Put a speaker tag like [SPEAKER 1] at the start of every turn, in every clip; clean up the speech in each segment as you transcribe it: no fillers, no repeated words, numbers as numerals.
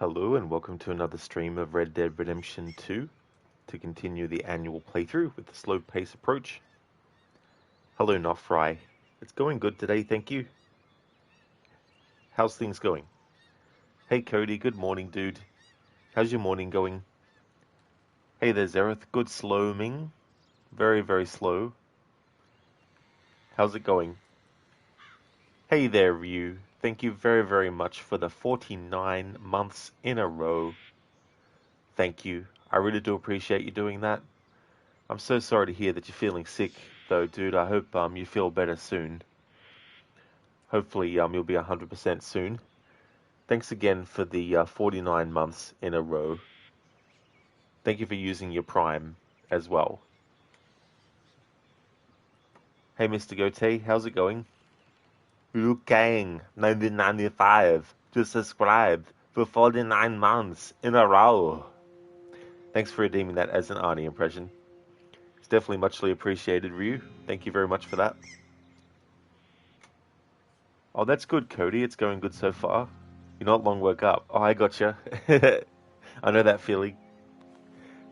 [SPEAKER 1] Hello and welcome to another stream of Red Dead Redemption 2 to continue the annual playthrough with the slow pace approach. Hello Nofry. It's going good today, thank you. How's things going? Hey Cody, good morning dude. How's your morning going? Hey there Zereth, good slowing. Very, very slow. How's it going? Hey there Ryu. Thank you very, very much for the 49 months in a row. Thank you. I really do appreciate you doing that. I'm so sorry to hear that you're feeling sick, though, dude. I hope you feel better soon. Hopefully, you'll be 100% soon. Thanks again for the 49 months in a row. Thank you for using your Prime as well. Hey, Mr. Gote, how's it going? Luke Kang, 1995, just subscribed for 49 months in a row. Thanks for redeeming that as an Arnie impression. It's definitely muchly appreciated, Ryu. Thank you very much for that. Oh, that's good, Cody. It's going good so far. You're not long woke up. Oh, I gotcha. I know that feeling.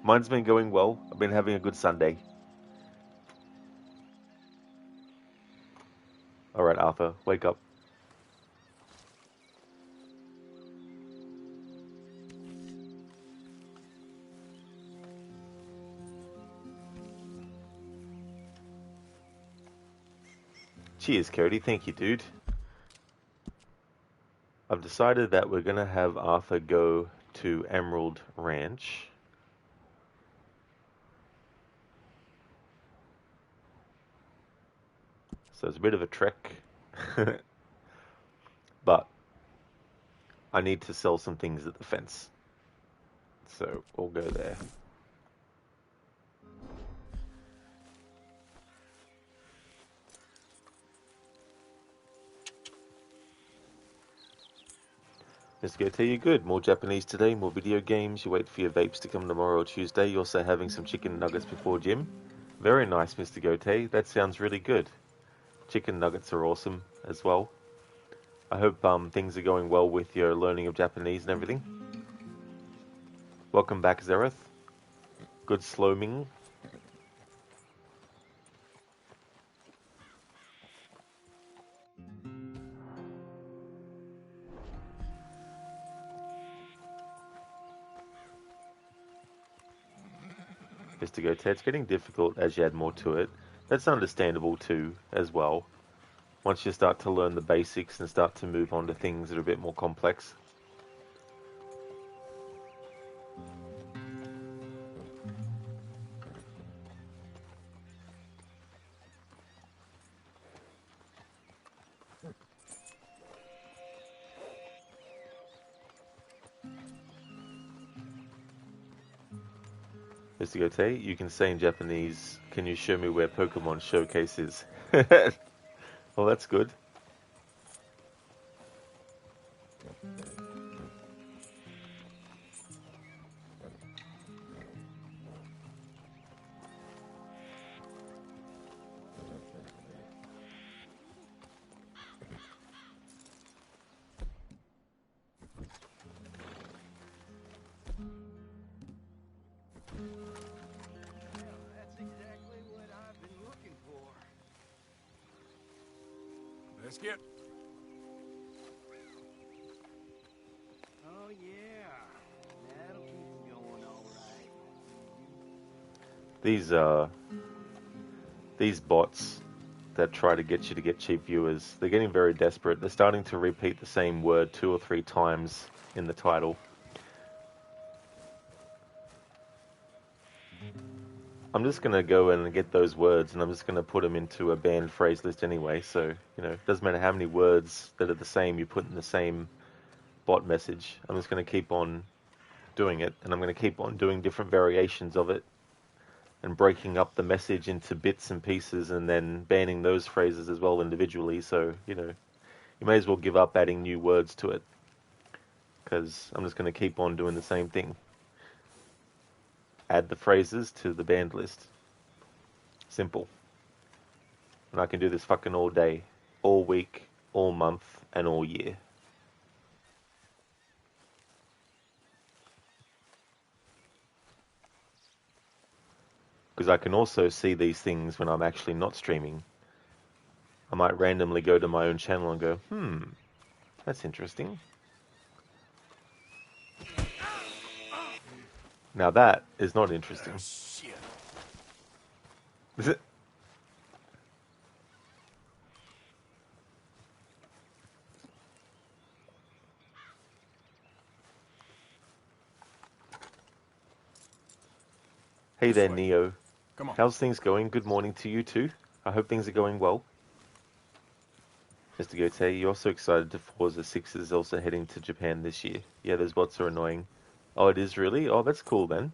[SPEAKER 1] Mine's been going well. I've been having a good Sunday. All right, Arthur, wake up. Cheers, Cody. Thank you, dude. I've decided that we're going to have Arthur go to Emerald Ranch. So it's a bit of a trek. But I need to sell some things at the fence. So we'll go there. Let's go tell you good. More Japanese today, more video games. You wait for your vapes to come tomorrow or Tuesday. You're also having some chicken nuggets before gym. Very nice, Mr. Gote. That sounds really good. Chicken nuggets are awesome as well. I hope things are going well with your learning of Japanese and everything. Welcome back, Zereth. Good slowing. Mr. Gote, it's getting difficult as you add more to it. That's understandable too, as well. Once you start to learn the basics and start to move on to things that are a bit more complex. Mr. Gote, you can say in Japanese, can you show me where Pokemon Showcase is? Well, that's good.
[SPEAKER 2] Biscuit?
[SPEAKER 3] Oh yeah, that'll keep him going all right.
[SPEAKER 1] These bots that try to get you to get cheap viewers, they're getting very desperate. They're starting to repeat the same word 2 or 3 times in the title. I'm just going to go in and get those words, and I'm just going to put them into a banned phrase list anyway. So, it doesn't matter how many words that are the same you put in the same bot message. I'm just going to keep on doing it, and I'm going to keep on doing different variations of it and breaking up the message into bits and pieces and then banning those phrases as well individually. So, you may as well give up adding new words to it because I'm just going to keep on doing the same thing. Add the phrases to the banned list. Simple. And I can do this fucking all day, all week, all month, and all year. Because I can also see these things when I'm actually not streaming. I might randomly go to my own channel and go, that's interesting. Now that is not interesting.
[SPEAKER 2] Shit.
[SPEAKER 1] Is it? Hey
[SPEAKER 2] This
[SPEAKER 1] there,
[SPEAKER 2] way.
[SPEAKER 1] Neo.
[SPEAKER 2] Come on.
[SPEAKER 1] How's things going? Good morning to you too. I hope things are going well. Mr. Gote, you're also excited to Forza 6 is also heading to Japan this year. Yeah, those bots are annoying. Oh, it is really? Oh, that's cool then.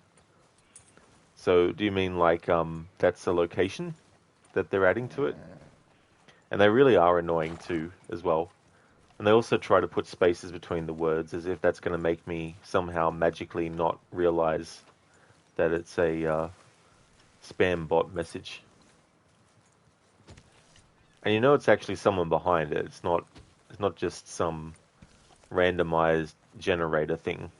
[SPEAKER 1] So, do you mean like that's a location that they're adding to it? And they really are annoying too, as well. And they also try to put spaces between the words as if that's going to make me somehow magically not realize that it's a spam bot message. And it's actually someone behind it. It's not It's not just some randomized generator thing.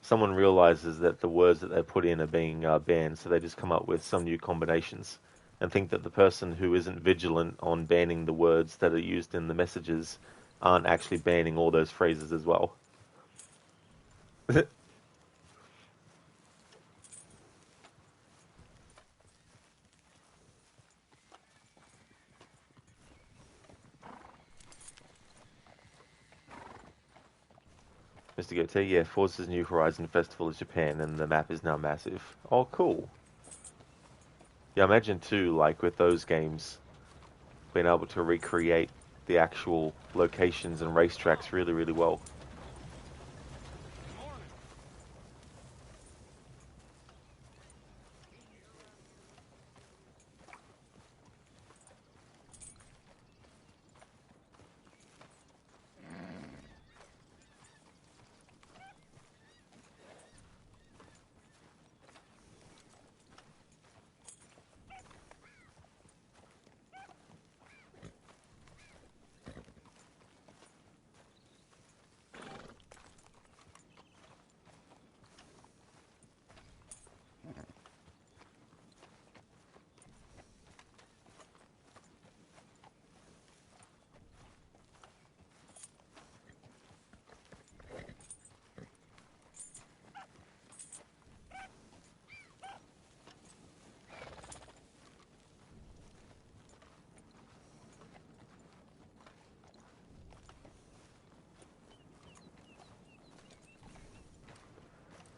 [SPEAKER 1] Someone realizes that the words that they put in are being banned, so they just come up with some new combinations and think that the person who isn't vigilant on banning the words that are used in the messages aren't actually banning all those phrases as well. Mr. Gote, yeah, Forza's New Horizon Festival is Japan, and the map is now massive. Oh, cool. Yeah, imagine too, like with those games, being able to recreate the actual locations and racetracks really, really well.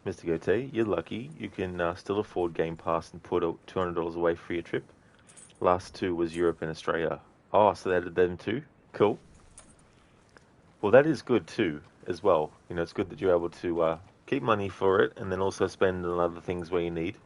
[SPEAKER 1] Mr. Gote, you're lucky. You can still afford Game Pass and put $200 away for your trip. Last two was Europe and Australia. Oh, so they added them too? Cool. Well, that is good too, as well. You know, it's good that you're able to keep money for it and then also spend on other things where you need.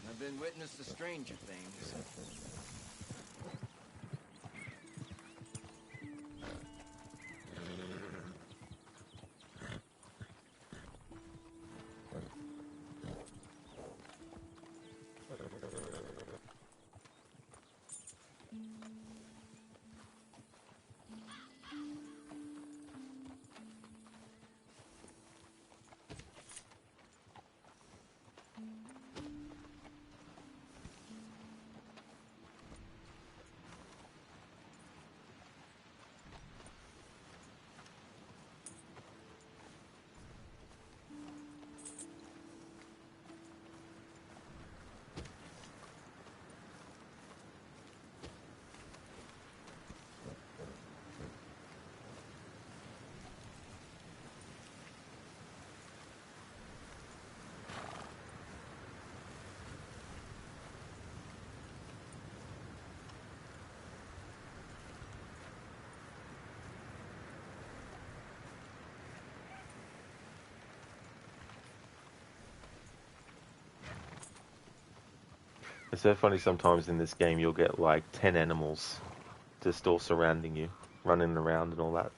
[SPEAKER 3] I've been witness to stranger things.
[SPEAKER 1] It's so funny sometimes in this game you'll get like 10 animals just all surrounding you, running around and all that.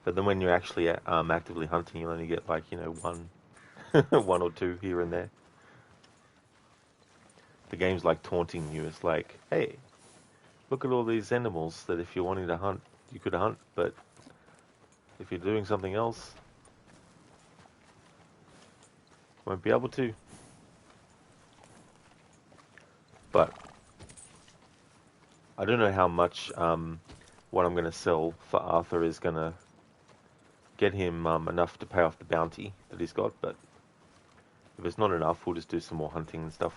[SPEAKER 1] But then when you're actually actively hunting, you only get like, one, one or two here and there. The game's like taunting you. It's like, hey, look at all these animals that if you're wanting to hunt, you could hunt, but if you're doing something else, you won't be able to. But I don't know how much what I'm going to sell for Arthur is going to get him enough to pay off the bounty that he's got, but if it's not enough, we'll just do some more hunting and stuff.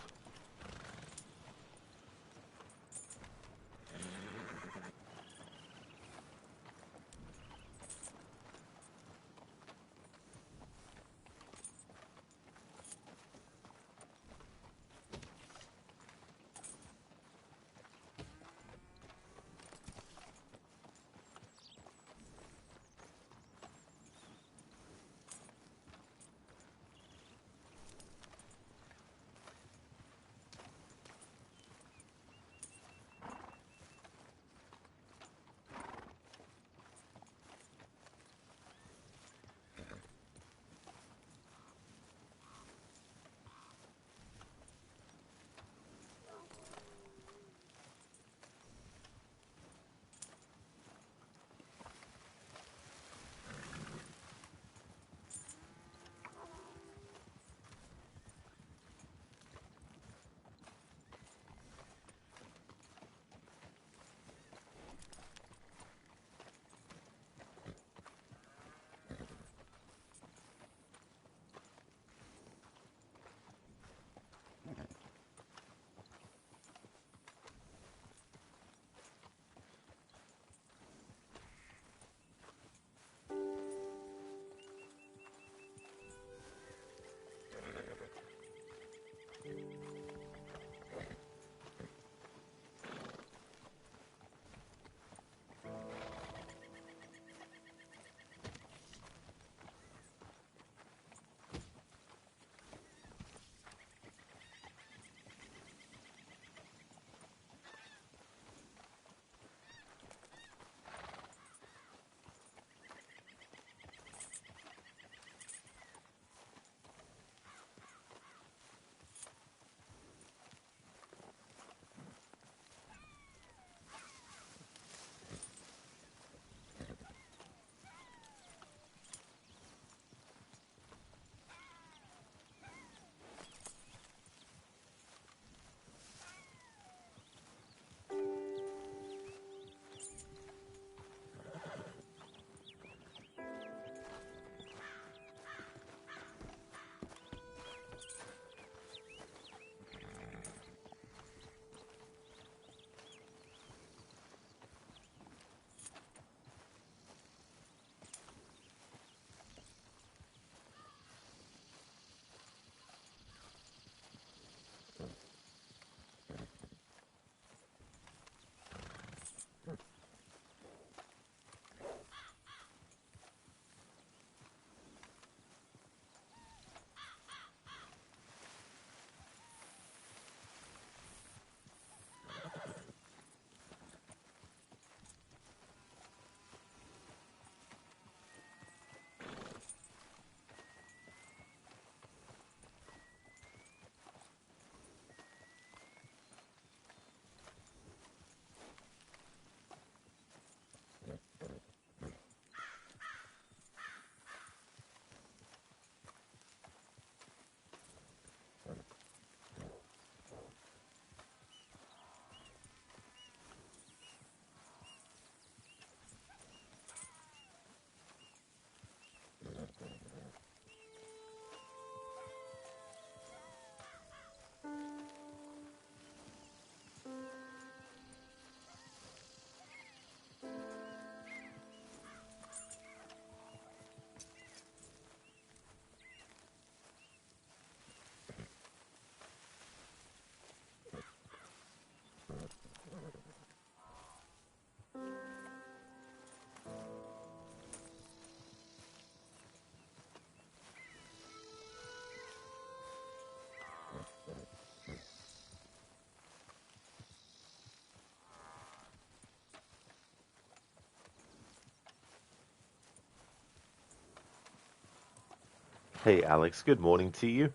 [SPEAKER 1] Hey Alex, good morning to you.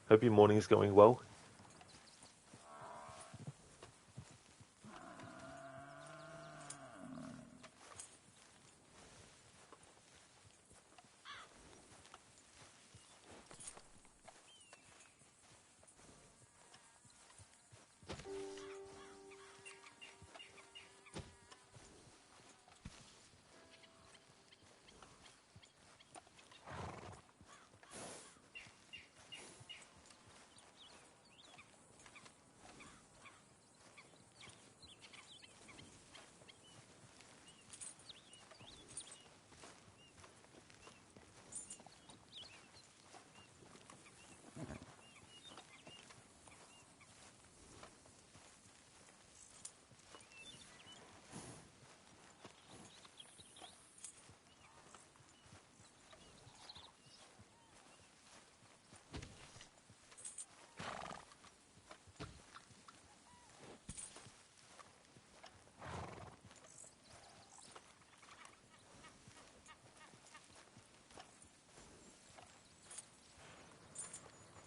[SPEAKER 1] Hope your morning's going well.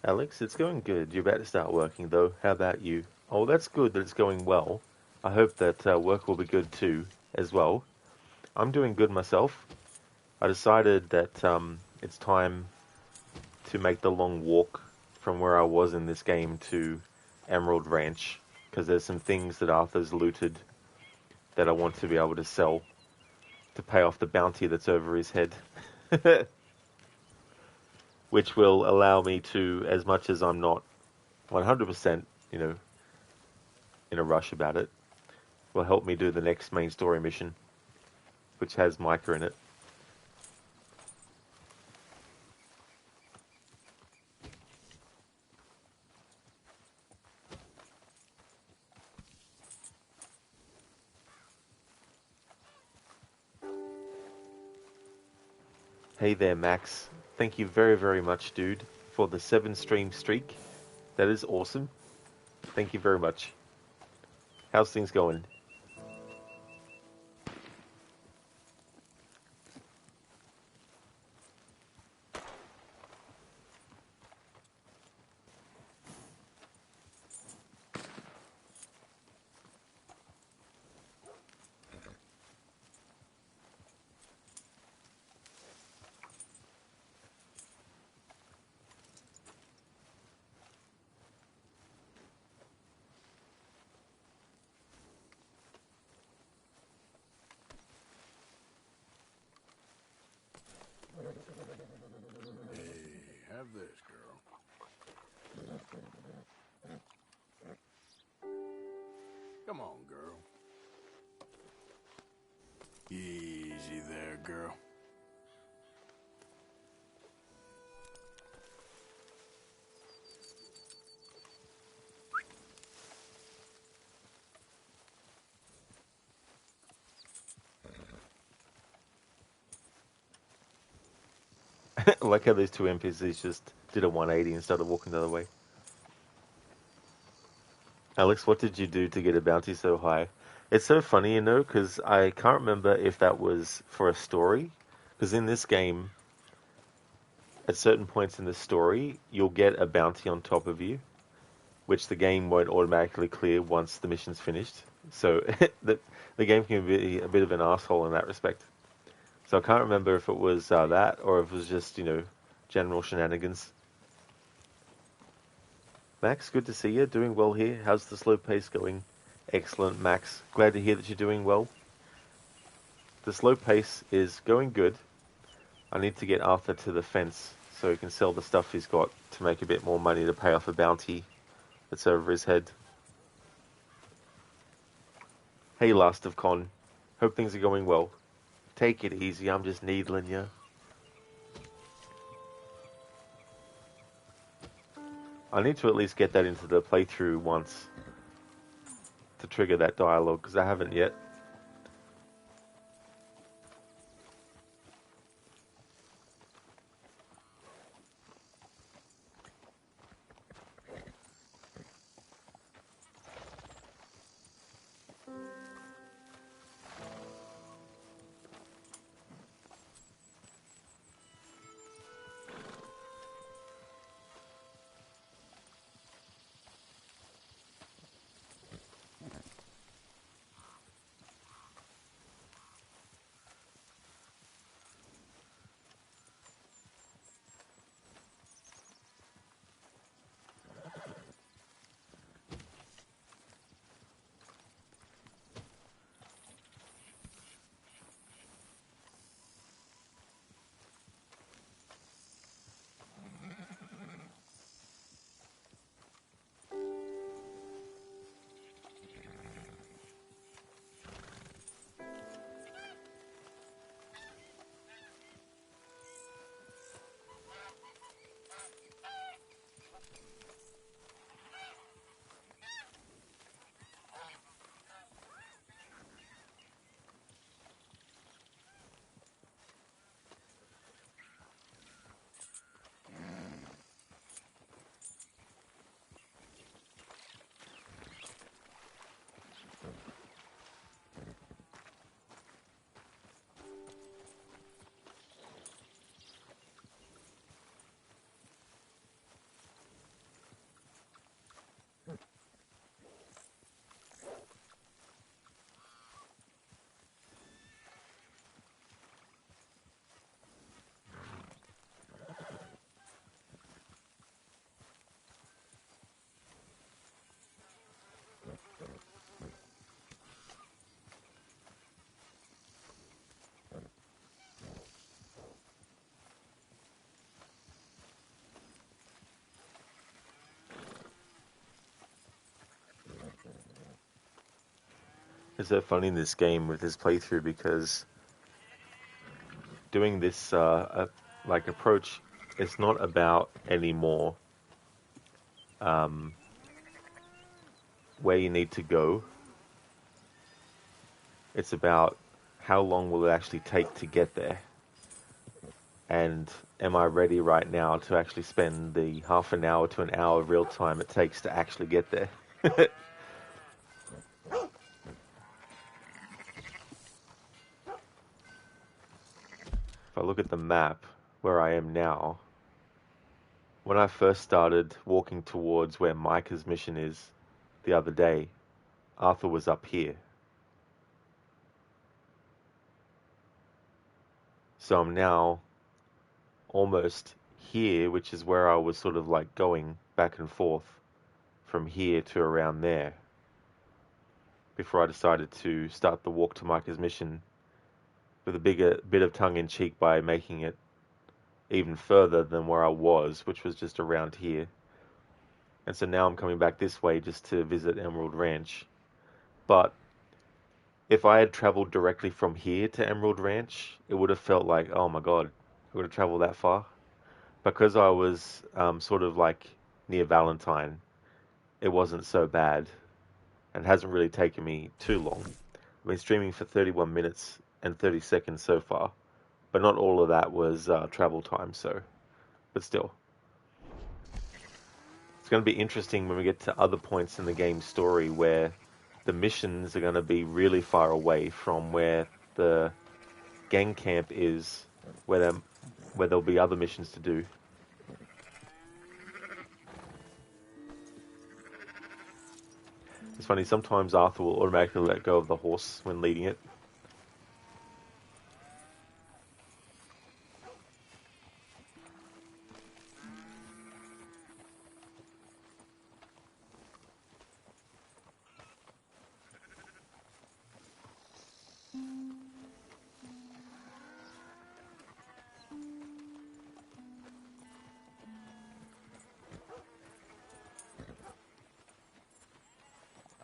[SPEAKER 1] Alex, it's going good. You're about to start working though. How about you? Oh, that's good that it's going well. I hope that work will be good too, as well. I'm doing good myself. I decided that it's time to make the long walk from where I was in this game to Emerald Ranch because there's some things that Arthur's looted that I want to be able to sell to pay off the bounty that's over his head, which will allow me to, as much as I'm not 100%, in a rush about it, will help me do the next main story mission, which has Micah in it. Hey there, Max. Thank you very, very much, dude, for the 7 stream streak. That is awesome. Thank you very much. How's things going?
[SPEAKER 2] Hey, have this, girl. Come on, girl. Easy there, girl.
[SPEAKER 1] I like how these two NPCs just did a 180 and started walking the other way. Alex, what did you do to get a bounty so high? It's so funny, because I can't remember if that was for a story. Because in this game, at certain points in the story, you'll get a bounty on top of you, which the game won't automatically clear once the mission's finished. So the game can be a bit of an asshole in that respect. So I can't remember if it was that or if it was just, general shenanigans. Max, good to see you. Doing well here. How's the slow pace going? Excellent, Max. Glad to hear that you're doing well. The slow pace is going good. I need to get Arthur to the fence so he can sell the stuff he's got to make a bit more money to pay off a bounty that's over his head. Hey, Last of Con. Hope things are going well. Take it easy, I'm just needling you. I need to at least get that into the playthrough once to trigger that dialogue, because I haven't yet. It's so funny in this game with this playthrough because doing this like approach, it's not about anymore um, where you need to go. It's about how long will it actually take to get there, and am I ready right now to actually spend the half an hour to an hour of real time it takes to actually get there. If I look at the map where I am now, when I first started walking towards where Micah's mission is the other day, Arthur was up here. So I'm now almost here, which is where I was sort of like going back and forth from here to around there before I decided to start the walk to Micah's mission with a bigger bit of tongue in cheek by making it even further than where I was, which was just around here. And so now I'm coming back this way just to visit Emerald Ranch. But if I had traveled directly from here to Emerald Ranch, it would have felt like, oh my God, I would have traveled that far. Because I was sort of like near Valentine, it wasn't so bad and hasn't really taken me too long. I've been streaming for 31 minutes and 30 seconds so far, but not all of that was travel time, so, but still. It's going to be interesting when we get to other points in the game's story where the missions are going to be really far away from where the gang camp is, where there'll be other missions to do. It's funny, sometimes Arthur will automatically let go of the horse when leading it.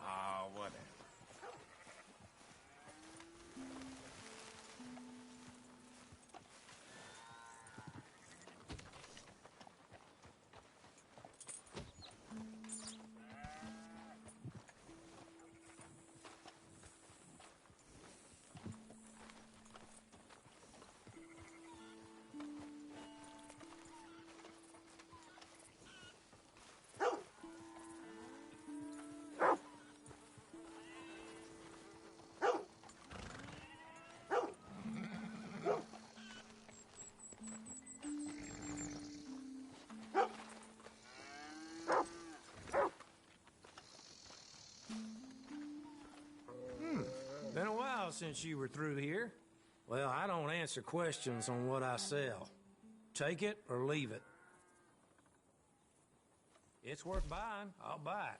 [SPEAKER 2] Ah, whatever.
[SPEAKER 4] Been a while since you were through here. Well, I don't answer questions on what I sell. Take it or leave it. It's worth buying. I'll buy it.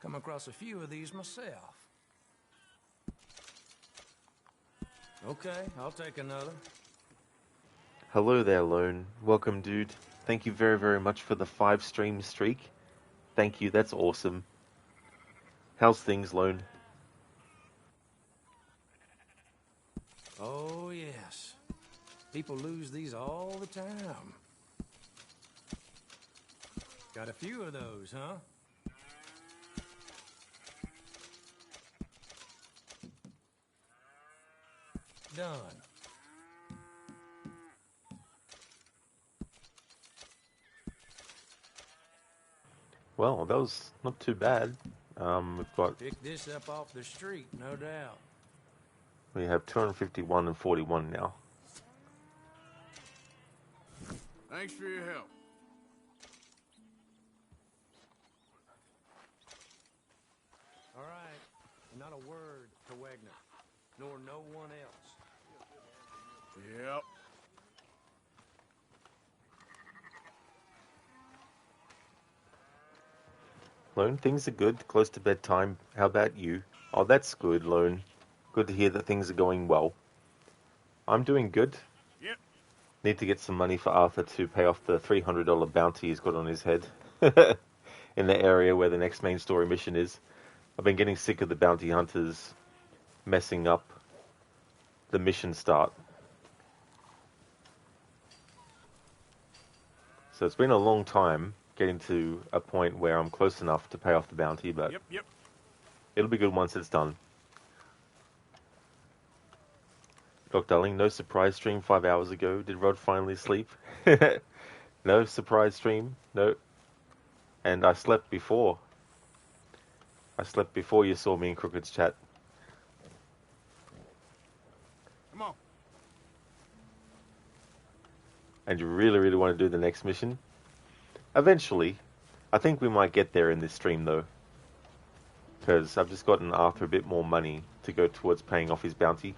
[SPEAKER 4] Come across a few of these myself. Okay, I'll take another.
[SPEAKER 1] Hello there, Lone. Welcome, dude. Thank you very, very much for the 5 stream streak. Thank you, that's awesome. How's things, Lone?
[SPEAKER 4] Oh, yes. People lose these all the time. Got a few of those, huh? Done.
[SPEAKER 1] Well, that was not too bad. We've got,
[SPEAKER 4] Pick this up off the street, no doubt.
[SPEAKER 1] we have 251 and 41 now.
[SPEAKER 2] Thanks for your help.
[SPEAKER 4] All right. Not a word to Wagner, nor no one else.
[SPEAKER 2] Yep.
[SPEAKER 1] Lone, things are good. Close to bedtime. How about you? Oh, that's good, Lone. Good to hear that things are going well. I'm doing good.
[SPEAKER 2] Yep.
[SPEAKER 1] Need to get some money for Arthur to pay off the $300 bounty he's got on his head in the area where the next main story mission is. I've been getting sick of the bounty hunters messing up the mission start. So it's been a long time getting to a point where I'm close enough to pay off the bounty, but
[SPEAKER 2] Yep.
[SPEAKER 1] it'll be good once it's done. Doc Darling, no surprise stream 5 hours ago. Did Rod finally sleep? No surprise stream. No. And I slept before. I slept before you saw me in Crooked's chat.
[SPEAKER 2] Come on.
[SPEAKER 1] And you really, really want to do the next mission? Eventually. I think we might get there in this stream, though. Because I've just gotten Arthur a bit more money to go towards paying off his bounty.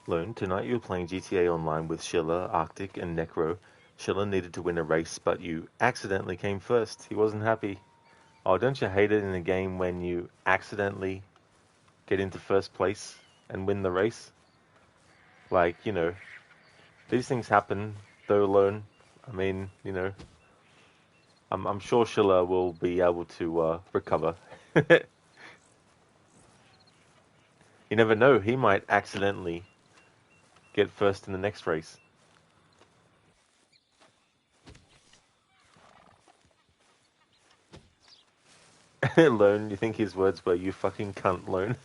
[SPEAKER 1] Lone, tonight you were playing GTA Online with Schiller, Arctic, and Necro. Schiller needed to win a race, but you accidentally came first. He wasn't happy. Oh, don't you hate it in a game when you accidentally get into first place and win the race? Like, these things happen, though, Lone. I mean, I'm sure Schiller will be able to recover. You never know, he might accidentally get first in the next race. Lone, you think his words were, "You fucking cunt, Lone"?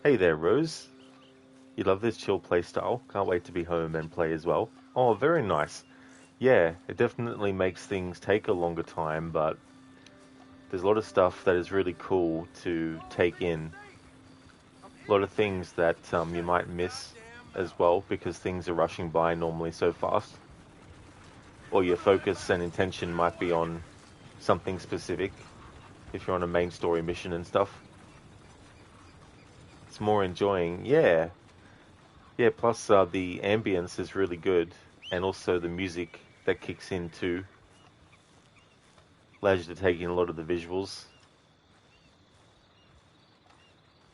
[SPEAKER 1] Hey there, Rose. You love this chill play style? Can't wait to be home and play as well. Oh, very nice. Yeah, it definitely makes things take a longer time, but there's a lot of stuff that is really cool to take in. A lot of things that you might miss as well because things are rushing by normally so fast. Or your focus and intention might be on something specific if you're on a main story mission and stuff. It's more enjoying. Yeah, yeah. Plus, the ambience is really good, and also the music that kicks in too allows you to take in a lot of the visuals.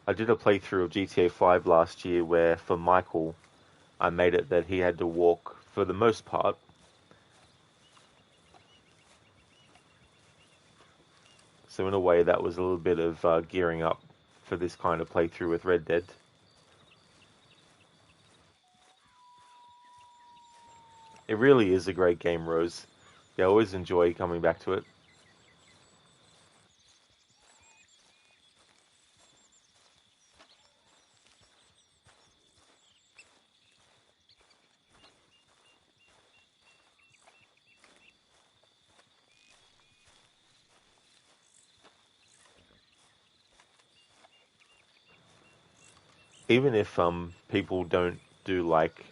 [SPEAKER 1] I did a playthrough of GTA 5 last year where, for Michael, I made it that he had to walk for the most part. So in a way, that was a little bit of gearing up for this kind of playthrough with Red Dead. It really is a great game, Rose. Yeah, I always enjoy coming back to it. Even if people don't do like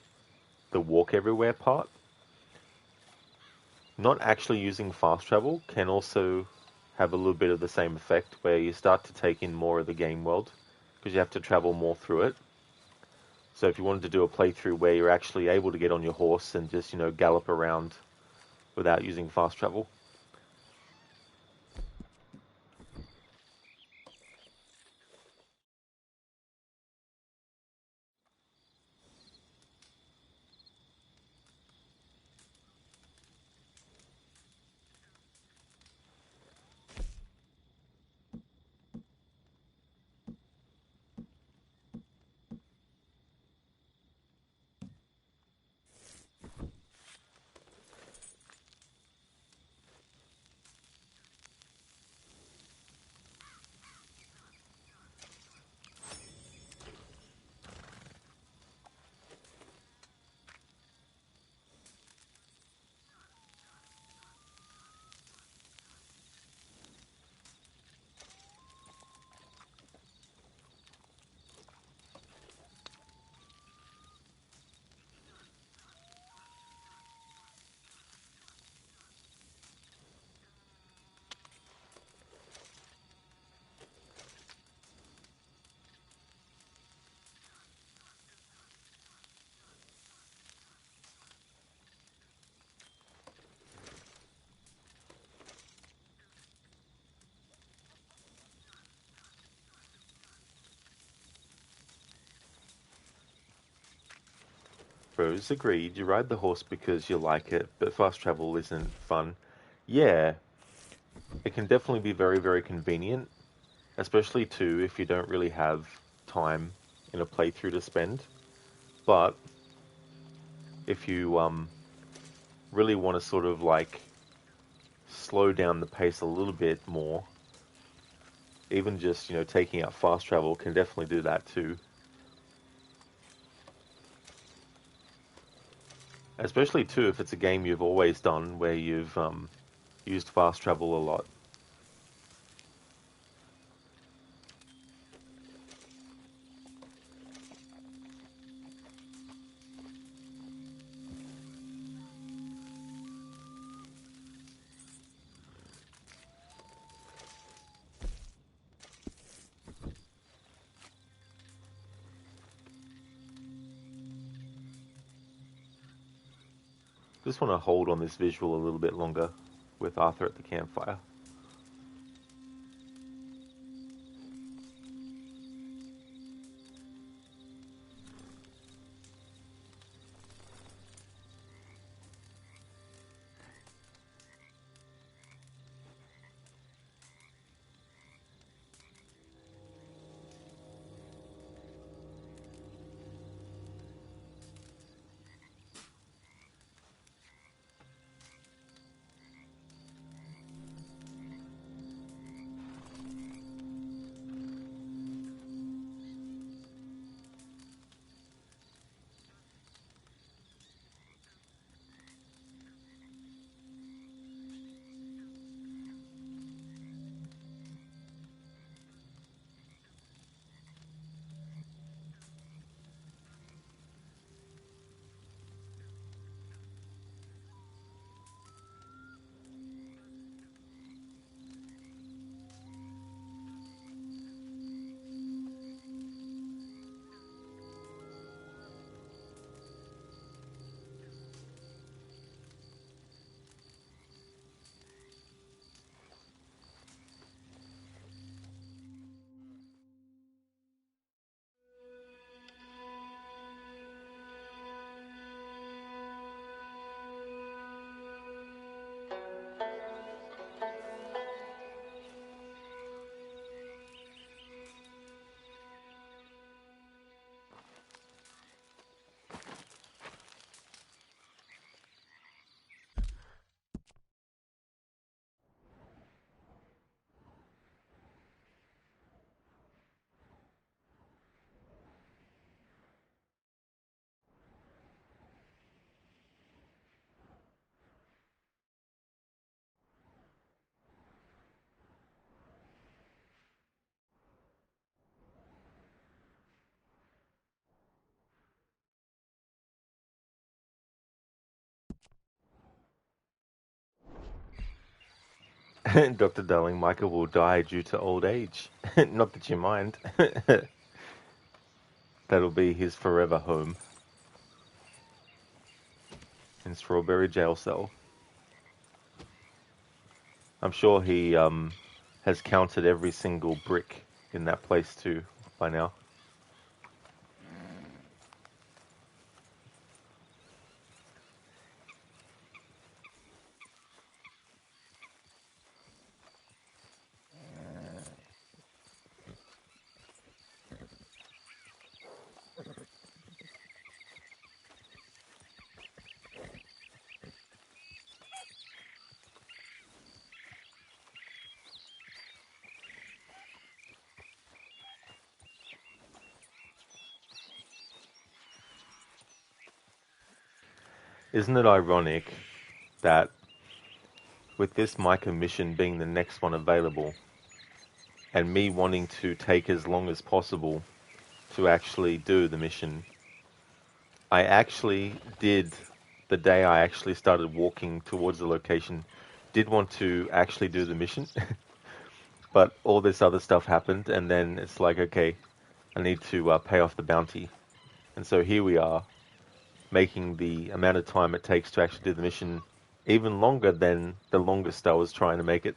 [SPEAKER 1] the walk everywhere part, not actually using fast travel can also have a little bit of the same effect where you start to take in more of the game world because you have to travel more through it. So if you wanted to do a playthrough where you're actually able to get on your horse and just, gallop around without using fast travel. Bros, agreed. You ride the horse because you like it, but fast travel isn't fun. Yeah, it can definitely be very, very convenient, especially too if you don't really have time in a playthrough to spend. But if you really want to sort of like slow down the pace a little bit more, even just, taking out fast travel can definitely do that too. Especially too if it's a game you've always done where you've used fast travel a lot. Just want to hold on this visual a little bit longer with Arthur at the campfire. Dr. Darling, Micah will die due to old age. Not that you mind. That'll be his forever home in Strawberry Jail Cell. I'm sure he has counted every single brick in that place too by now. Isn't it ironic that with this Micah mission being the next one available, and me wanting to take as long as possible to actually do the mission, I actually did, the day I actually started walking towards the location, did want to actually do the mission, but all this other stuff happened, and then it's like, okay, I need to pay off the bounty. And so here we are, making the amount of time it takes to actually do the mission even longer than the longest I was trying to make it.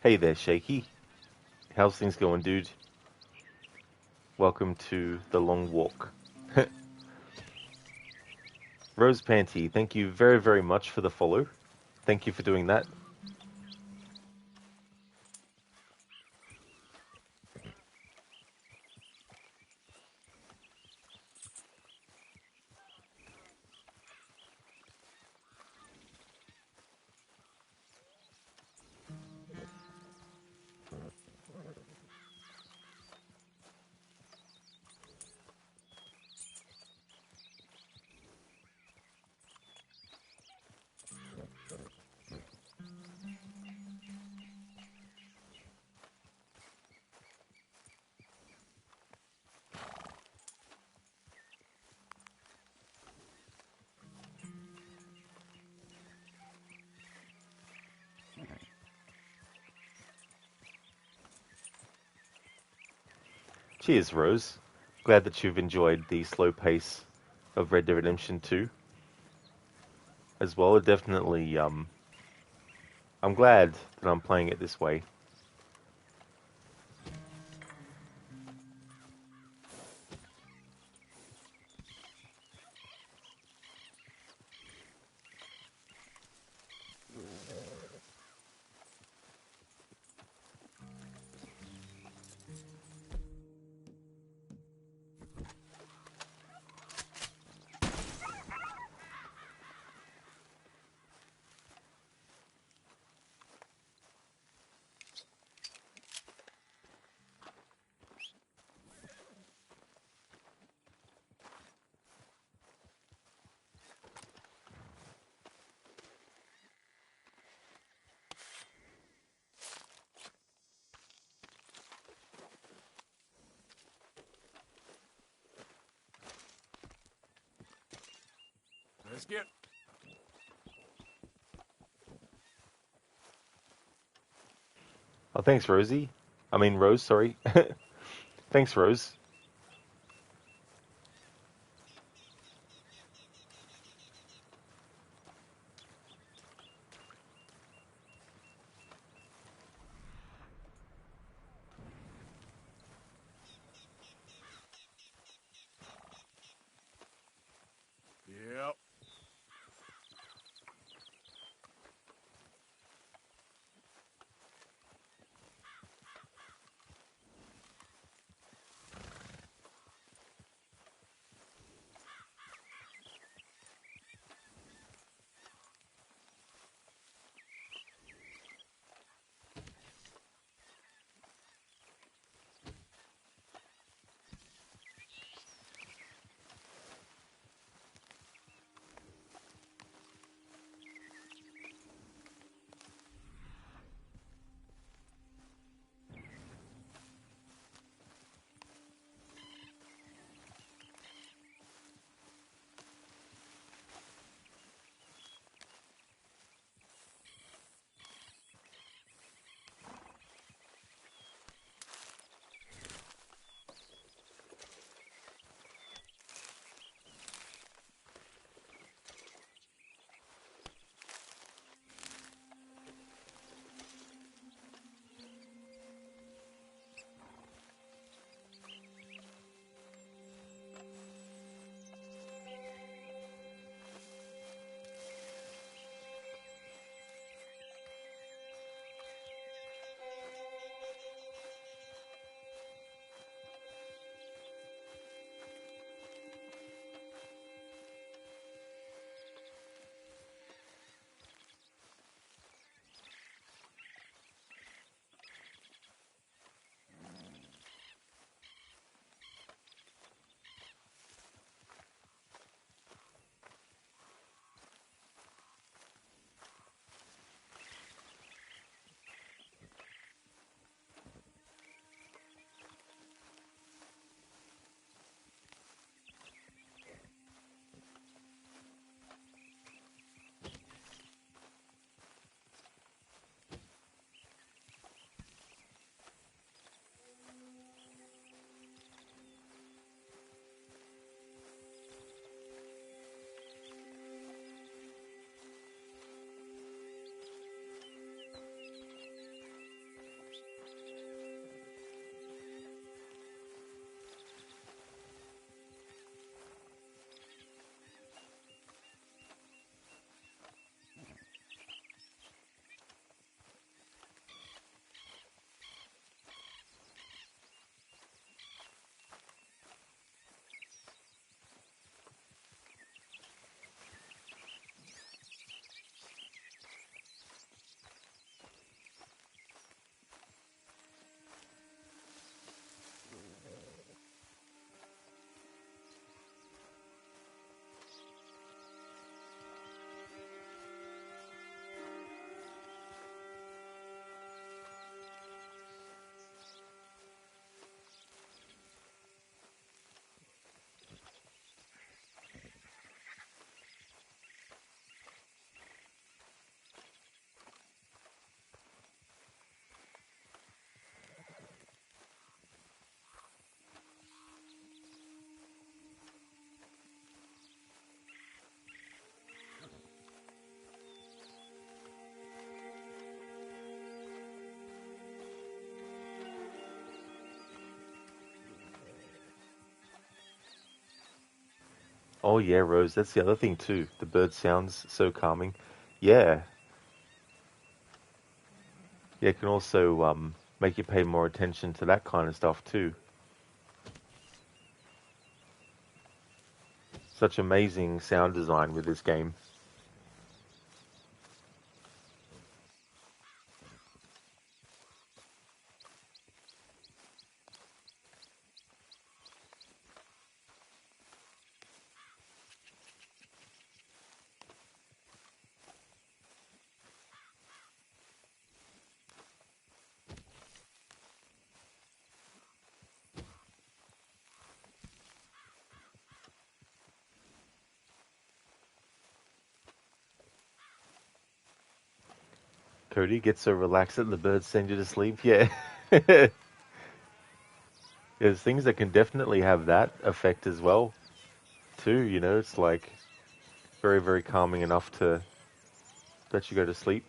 [SPEAKER 1] Hey there, Shaky. How's things going, dude? Welcome to the long walk. Rose Panty, thank you very, very much for the follow. Thank you for doing that. Cheers, Rose. Glad that you've enjoyed the slow pace of Red Dead Redemption 2 as well. It definitely, I'm glad that I'm playing it this way.
[SPEAKER 2] Let's get.
[SPEAKER 1] Oh, thanks, Rosie. I mean, Rose, sorry. Thanks, Rose.
[SPEAKER 2] Yep.
[SPEAKER 1] Oh yeah, Rose. That's the other thing too. The bird sounds so calming. Yeah, yeah. It can also make you pay more attention to that kind of stuff too. Such amazing sound design with this game. Cody gets so relaxed that the birds send you to sleep. Yeah. There's things that can definitely have that effect as well, too. You know, it's like very, very calming enough to let you go to sleep.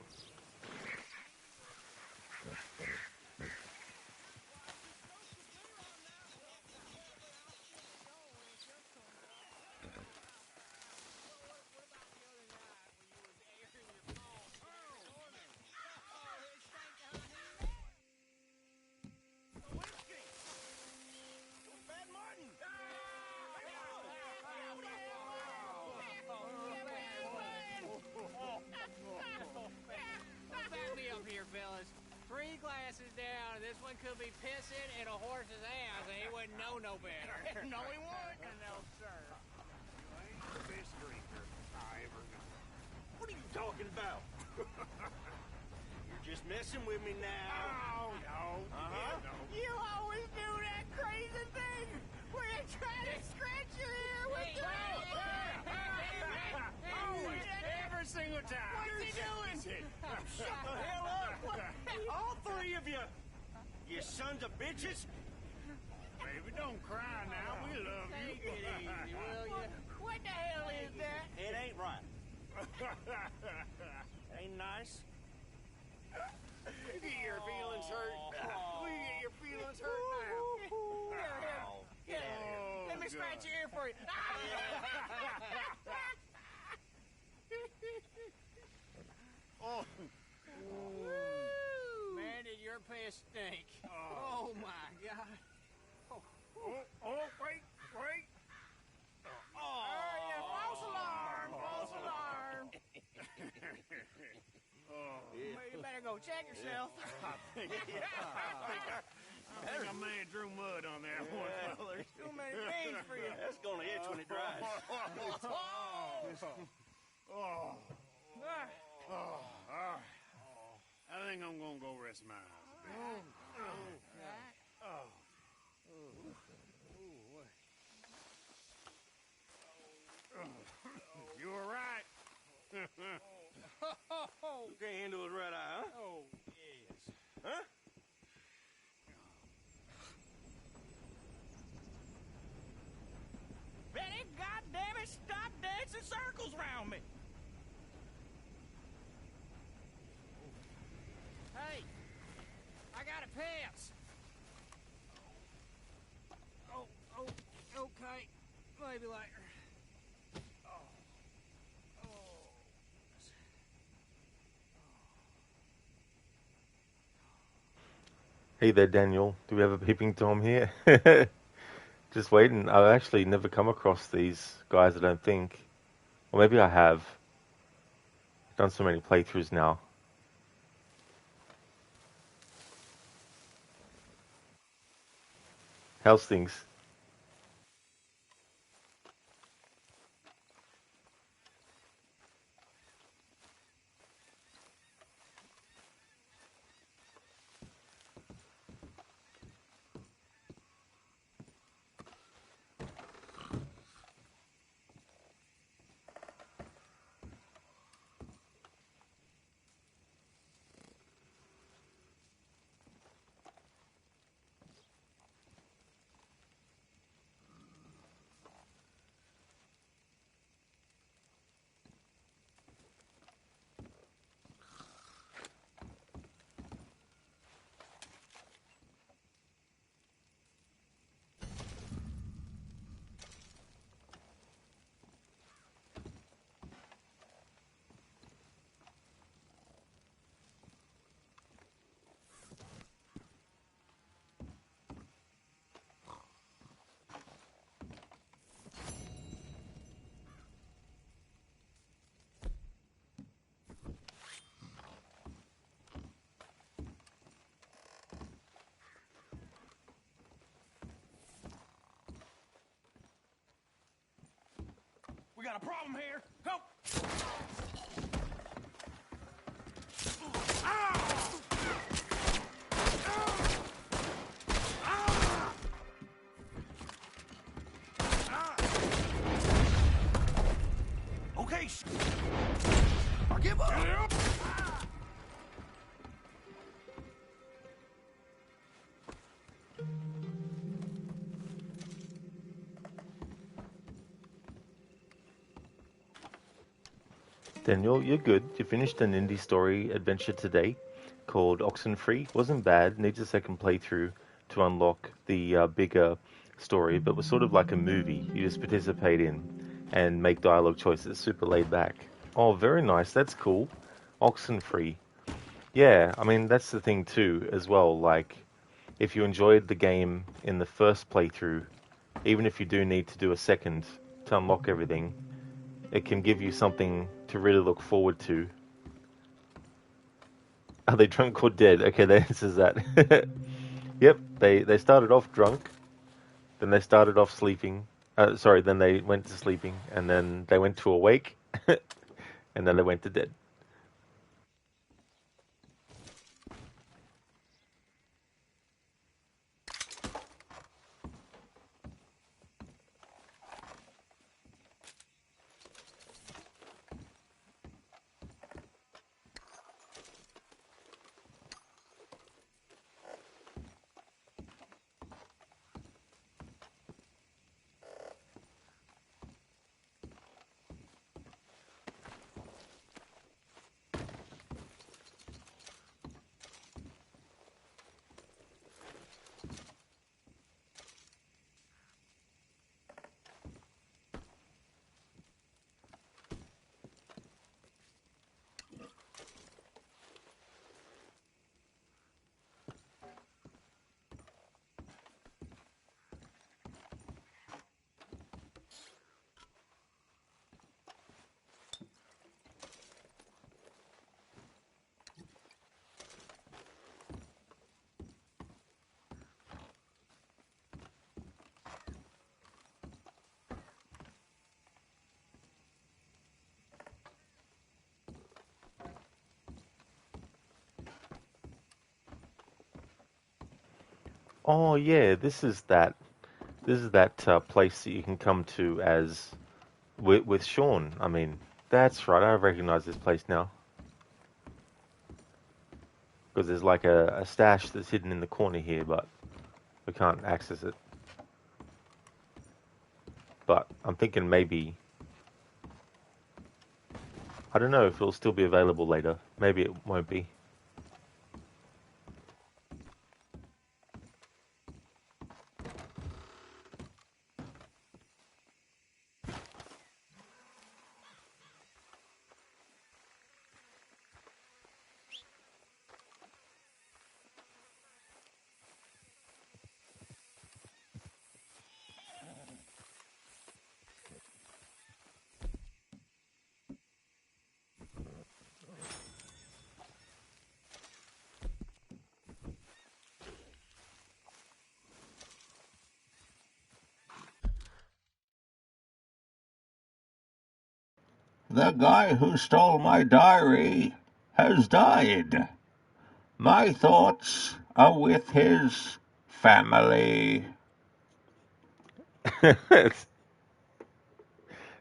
[SPEAKER 3] Back me up here, fellas. 3 glasses down, and this one could be pissing in a horse's ass, and he wouldn't know no better. No, he wouldn't. No, sir.
[SPEAKER 2] You ain't the best drinker I ever knew. What are you talking about? You're just messing with me now. No. No.
[SPEAKER 3] You always do that crazy thing where you try to scratch your ear with your
[SPEAKER 2] Always. Every single time.
[SPEAKER 3] What's he doing?
[SPEAKER 2] Shut the hell up. All 3 of you. You sons of bitches. Baby, don't cry now. We love
[SPEAKER 3] Take
[SPEAKER 2] you.
[SPEAKER 3] it easy, will you? What the hell is that?
[SPEAKER 2] It ain't right. Ain't nice. Get your feelings hurt. We get your feelings hurt now.
[SPEAKER 3] Here. Let me scratch your ear for you.
[SPEAKER 2] Oh.
[SPEAKER 3] Man, did your piss stink. Oh, my God.
[SPEAKER 2] Wait.
[SPEAKER 3] False alarm. False alarm. Well, you better go check yourself.
[SPEAKER 2] I think I may have drew mud on that one, fella.
[SPEAKER 3] Too many things for you.
[SPEAKER 2] That's gonna itch when it dries. I think I'm gonna go rest my eyes a bit. You were right. You can't handle his red eye, huh?
[SPEAKER 3] Oh, yes.
[SPEAKER 2] Huh?
[SPEAKER 3] Betty, goddammit, stop dancing circles around me. Hey, I got a pants. Oh, okay. Maybe later.
[SPEAKER 1] Hey there, Daniel. Do we have a peeping Tom here? Just waiting. I've actually never come across these guys, I don't think. Or maybe I have. I've done so many playthroughs now. How's things?
[SPEAKER 2] We got a problem here. Help! Okay, I give up.
[SPEAKER 1] Daniel, you're good. You finished an indie story adventure today called Oxenfree. Wasn't bad. Needs a second playthrough to unlock the bigger story, but was sort of like a movie. You just participate in and make dialogue choices. Super laid back. Oh, very nice. That's cool. Oxenfree. Yeah, I mean, that's the thing too, as well. Like, if you enjoyed the game in the first playthrough, even if you do need to do a second to unlock everything, it can give you something to really look forward to. Are they drunk or dead? Okay, the answer is that. Yep, they started off drunk, then they started off sleeping. Sorry, then they went to sleeping, and then they went to awake, and then they went to dead. Oh yeah, this is that place that you can come to as with Sean. I mean, that's right. I recognize this place now because there's like a stash that's hidden in the corner here, but we can't access it. But I'm thinking maybe I don't know if it'll still be available later. Maybe it won't be.
[SPEAKER 5] The guy who stole my diary has died. My thoughts are with his family.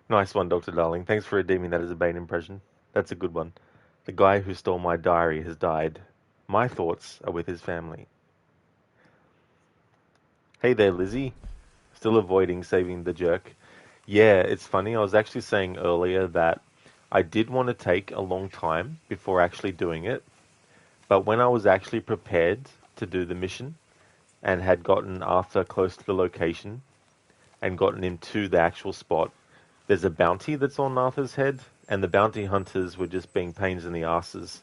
[SPEAKER 1] Nice one, Dr. Darling. Thanks for redeeming that as a Bane impression. That's a good one. The guy who stole my diary has died. My thoughts are with his family. Hey there, Lizzie. Still avoiding saving the jerk. Yeah, it's funny. I was actually saying earlier that I did want to take a long time before actually doing it, but when I was actually prepared to do the mission and had gotten Arthur close to the location and gotten him to the actual spot, there's a bounty that's on Arthur's head, and the bounty hunters were just being pains in the asses.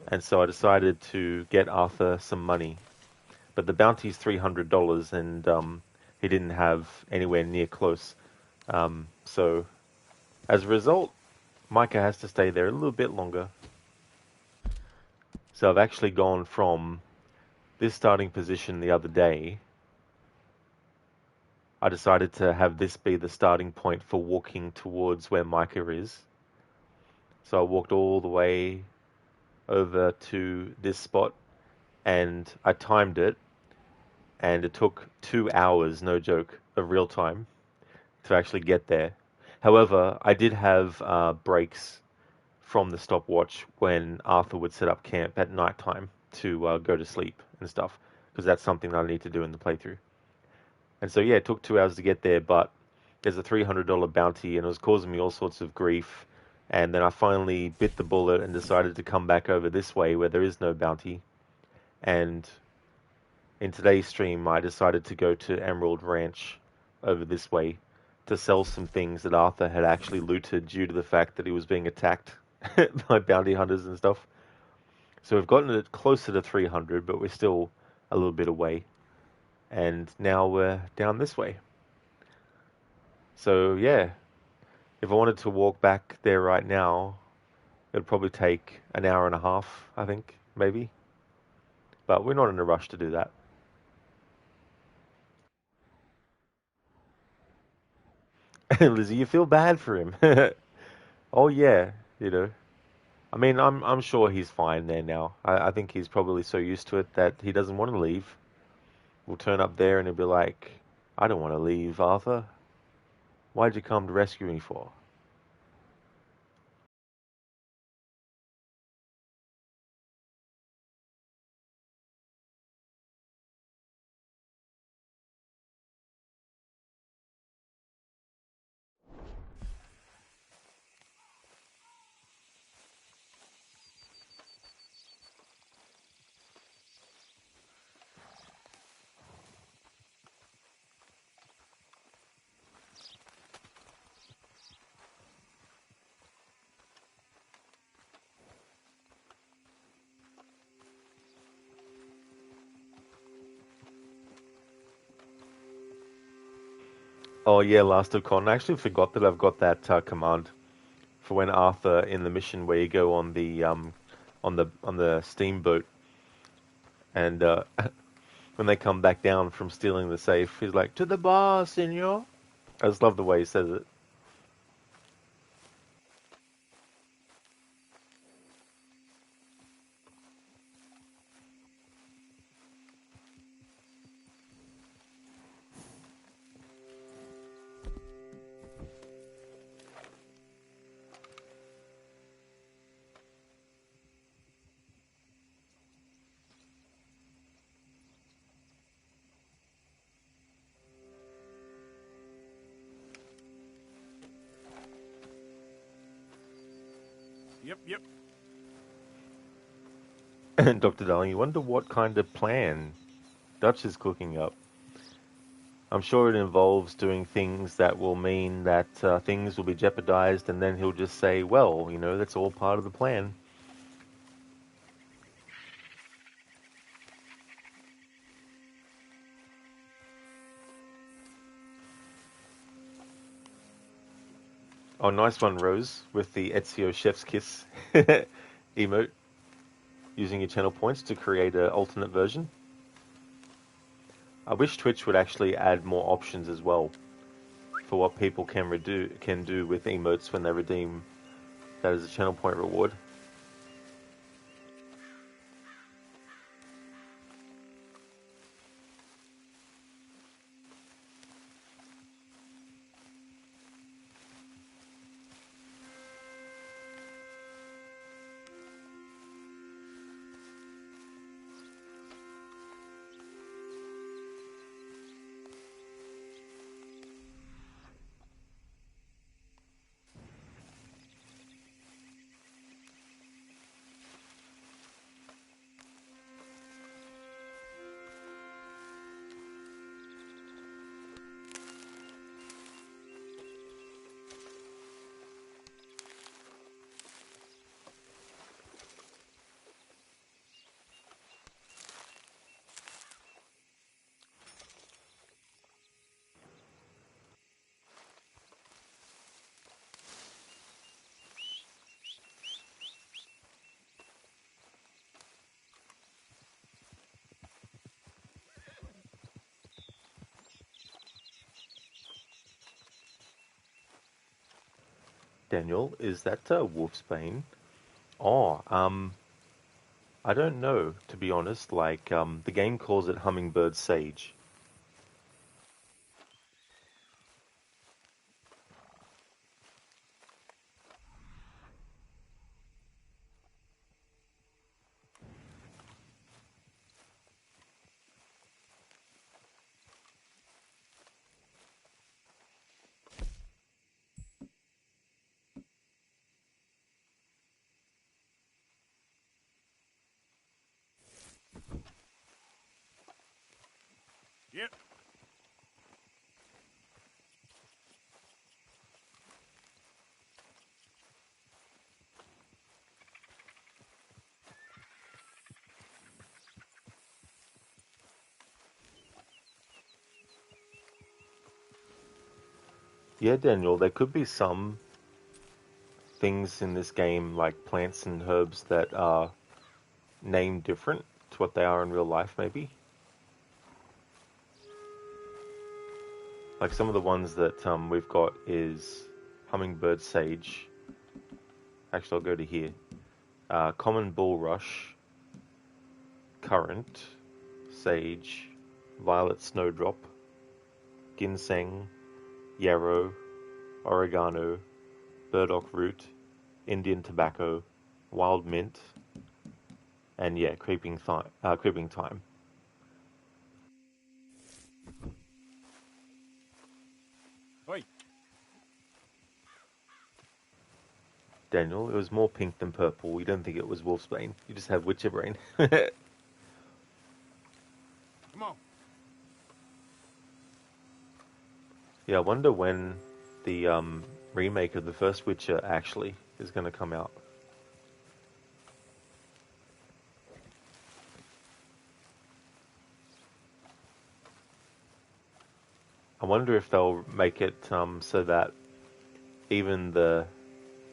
[SPEAKER 1] And so I decided to get Arthur some money. But the bounty's $300, and he didn't have anywhere near close. So as a result, Micah has to stay there a little bit longer. So I've actually gone from this starting position the other day I decided to have this be the starting point for walking towards where Micah is. So I walked all the way over to this spot and I timed it, and it took 2 hours, no joke, of real time to actually get there. However, I did have breaks from the stopwatch when Arthur would set up camp at night time to go to sleep and stuff, because that's something that I need to do in the playthrough. And so, yeah, it took 2 hours to get there, but there's a $300 bounty, and it was causing me all sorts of grief. And then I finally bit the bullet and decided to come back over this way where there is no bounty. And in today's stream, I decided to go to Emerald Ranch over this way to sell some things that Arthur had actually looted due to the fact that he was being attacked by bounty hunters and stuff. So we've gotten it closer to 300, but we're still a little bit away. And now we're down this way. So yeah, if I wanted to walk back there right now, it'd probably take an hour and a half, I think, maybe. But we're not in a rush to do that. Lizzie, you feel bad for him. Oh yeah, you know. I mean, I'm sure he's fine there now. I think he's probably so used to it that he doesn't want to leave. We'll turn up there and he'll be like, I don't want to leave, Arthur. Why'd you come to rescue me for? Oh yeah, Last of Con. I actually forgot that I've got that command for when Arthur in the mission where you go on the steamboat and when they come back down from stealing the safe, he's like, "To the bar, senor." I just love the way he says it.
[SPEAKER 2] Yep.
[SPEAKER 1] And Dr. Darling, you wonder what kind of plan Dutch is cooking up. I'm sure it involves doing things that will mean that things will be jeopardized, and then he'll just say, well, that's all part of the plan. Oh, nice one, Rose, with the Ezio Chef's Kiss emote, using your channel points to create an alternate version. I wish Twitch would actually add more options as well for what people can do with emotes when they redeem that as a channel point reward. Daniel, is that Wolfsbane? Oh, I don't know, to be honest. Like, the game calls it Hummingbird Sage.
[SPEAKER 2] Yep.
[SPEAKER 1] Yeah, Daniel, there could be some things in this game, like plants and herbs, that are named different to what they are in real life, maybe. Like some of the ones that we've got is Hummingbird Sage. Actually, I'll go to here. Common Bulrush, Currant, Sage, Violet Snowdrop, Ginseng, Yarrow, Oregano, Burdock Root, Indian Tobacco, Wild Mint, and yeah, Creeping Thyme.
[SPEAKER 2] Oi.
[SPEAKER 1] Daniel, it was more pink than purple. You don't think it was Wolfsbane. You just have Witcher brain.
[SPEAKER 2] Come on.
[SPEAKER 1] Yeah, I wonder when the remake of the first Witcher actually is going to come out. I wonder if they'll make it so that even the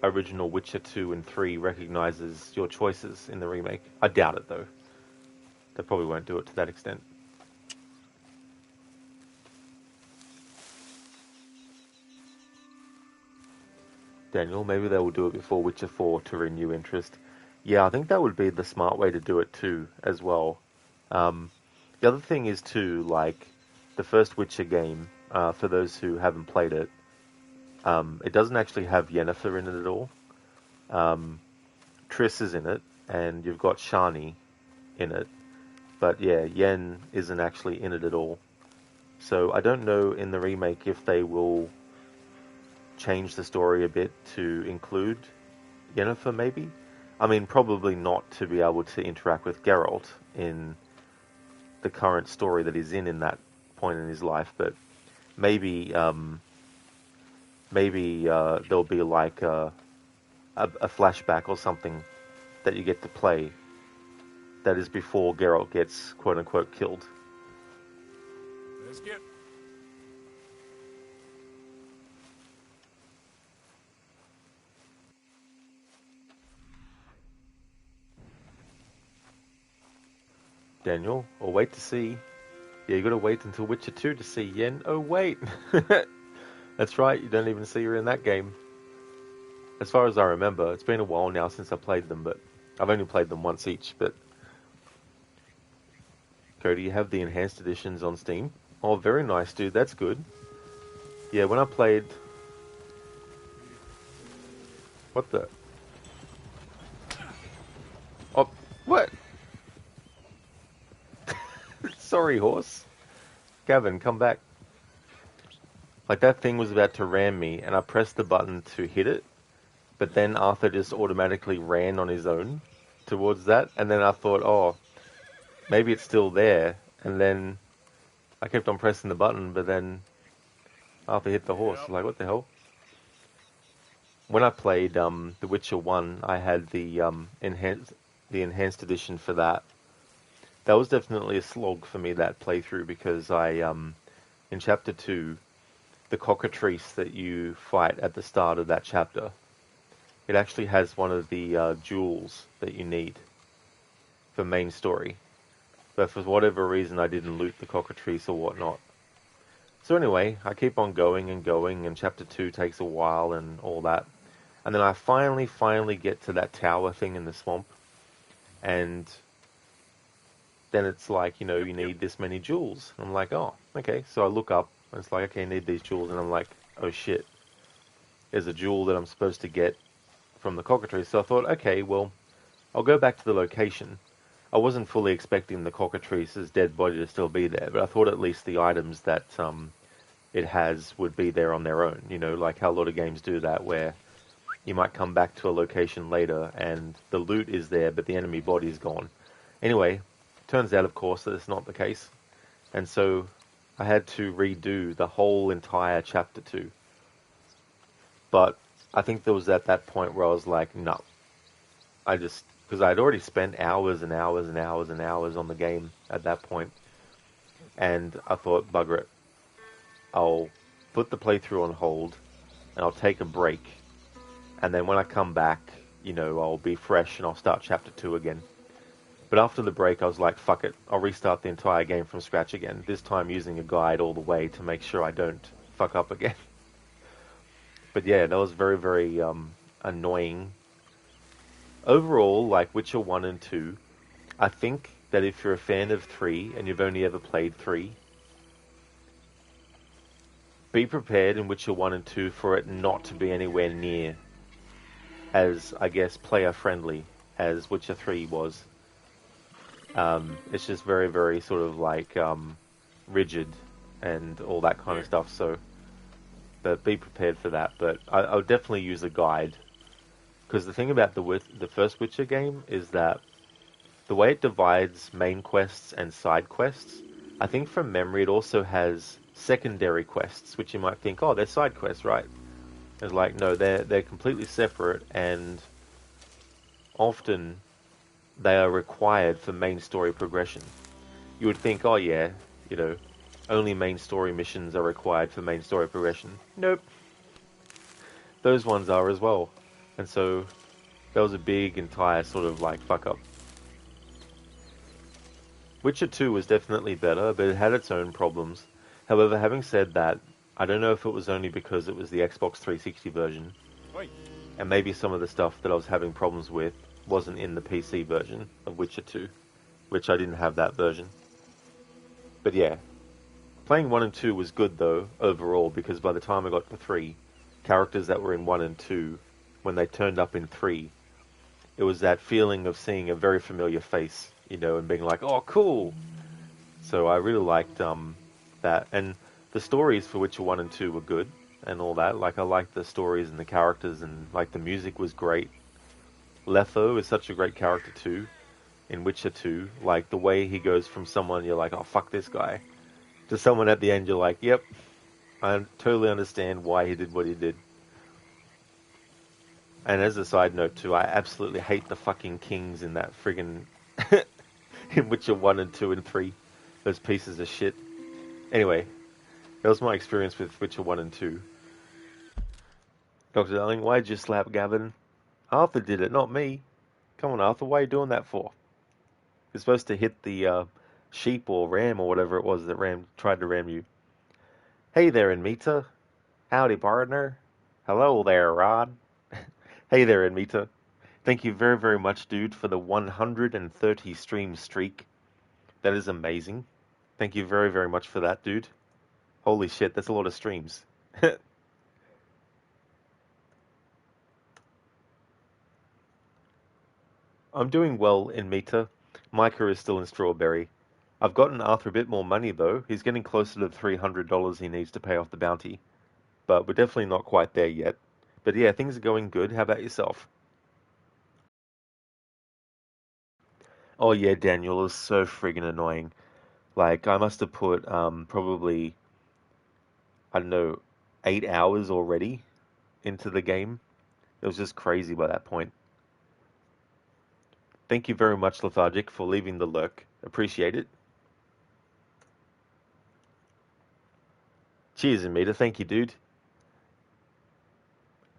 [SPEAKER 1] original Witcher 2 and 3 recognizes your choices in the remake. I doubt it, though. They probably won't do it to that extent. Daniel, maybe they will do it before Witcher 4 to renew interest. Yeah, I think that would be the smart way to do it too, as well. The other thing is too, like, the first Witcher game, for those who haven't played it, it doesn't actually have Yennefer in it at all. Triss is in it, and you've got Shani in it. But yeah, Yen isn't actually in it at all. So I don't know in the remake if they will change the story a bit to include Yennefer, maybe? I mean, probably not to be able to interact with Geralt in the current story that he's in that point in his life, but maybe there'll be like a flashback or something that you get to play that is before Geralt gets quote unquote killed.
[SPEAKER 2] Let's get.
[SPEAKER 1] Daniel, or wait to see. Yeah, you gotta wait until Witcher 2 to see Yen. Oh, wait! That's right, you don't even see her in that game. As far as I remember, it's been a while now since I played them, but I've only played them once each, but... Cody, you have the enhanced editions on Steam? Oh, very nice, dude, that's good. Yeah, when I played... What the... Oh, what? Sorry, horse. Gavin, come back. Like, that thing was about to ram me, and I pressed the button to hit it, but then Arthur just automatically ran on his own towards that, and then I thought, oh, maybe it's still there, and then I kept on pressing the button, but then Arthur hit the horse.
[SPEAKER 2] Yep.
[SPEAKER 1] Like, what the hell? When I played The Witcher 1, I had the enhanced edition for that. That was definitely a slog for me, that playthrough, because in chapter 2, the cockatrice that you fight at the start of that chapter, it actually has one of the jewels that you need for main story. But for whatever reason, I didn't loot the cockatrice or whatnot. So anyway, I keep on going and going, and chapter 2 takes a while and all that. And then I finally get to that tower thing in the swamp, and then it's like, you need this many jewels. I'm like, oh, okay. So I look up, and it's like, okay, I need these jewels, and I'm like, oh shit, there's a jewel that I'm supposed to get from the cockatrice. So I thought, okay, well, I'll go back to the location. I wasn't fully expecting the cockatrice's dead body to still be there, but I thought at least the items that it has would be there on their own. Like how a lot of games do that, where you might come back to a location later and the loot is there, but the enemy body is gone. Anyway, turns out, of course, that it's not the case. And so I had to redo the whole entire chapter 2. But I think there was at that point where I was like, no. Because I'd already spent hours and hours and hours and hours on the game at that point. And I thought, bugger it. I'll put the playthrough on hold and I'll take a break. And then when I come back, I'll be fresh and I'll start chapter 2 again. But after the break, I was like, fuck it. I'll restart the entire game from scratch again. This time using a guide all the way to make sure I don't fuck up again. But yeah, that was very, very annoying. Overall, like Witcher 1 and 2, I think that if you're a fan of 3 and you've only ever played 3, be prepared in Witcher 1 and 2 for it not to be anywhere near as, I guess, player-friendly as Witcher 3 was. It's just very, very sort of like rigid and all that kind of stuff. So, but be prepared for that. But I'll definitely use a guide, because the thing about the first Witcher game is that the way it divides main quests and side quests, I think from memory it also has secondary quests, which you might think, oh, they're side quests, right? It's like, no, they're completely separate, and often they are required for main story progression. You would think, oh yeah, only main story missions are required for main story progression. Nope. Those ones are as well. And so that was a big entire sort of like fuck up. Witcher 2 was definitely better, but it had its own problems. However, having said that, I don't know if it was only because it was the Xbox 360 version, and maybe some of the stuff that I was having problems with wasn't in the PC version of Witcher 2, which I didn't have that version. But yeah, playing 1 and 2 was good though, overall, because by the time I got to 3, characters that were in 1 and 2, when they turned up in 3, it was that feeling of seeing a very familiar face, and being like, oh, cool! So I really liked that. And the stories for Witcher 1 and 2 were good, and all that. Like, I liked the stories and the characters, and, like, the music was great. Letho is such a great character, too, in Witcher 2. Like, the way he goes from someone you're like, oh, fuck this guy, to someone at the end you're like, yep, I totally understand why he did what he did. And as a side note, too, I absolutely hate the fucking kings in that friggin' in Witcher 1 and 2 and 3. Those pieces of shit. Anyway, that was my experience with Witcher 1 and 2. Dr. Darling, why'd you slap Gavin? Arthur did it, not me. Come on, Arthur, why are you doing that for? You're supposed to hit the sheep or ram or whatever it was that tried to ram you. Hey there, Anmita. Howdy, partner. Hello there, Rod. Hey there, Anmita. Thank you very, very much, dude, for the 130 stream streak. That is amazing. Thank you very, very much for that, dude. Holy shit, that's a lot of streams. I'm doing well in Meta. Micah is still in Strawberry. I've gotten Arthur a bit more money, though. He's getting closer to the $300 he needs to pay off the bounty. But we're definitely not quite there yet. But yeah, things are going good. How about yourself? Oh yeah, Daniel is so friggin' annoying. Like, I must have put probably, I don't know, 8 hours already into the game. It was just crazy by that point. Thank you very much, Lethargic, for leaving the lurk. Appreciate it. Cheers, Amita. Thank you, dude.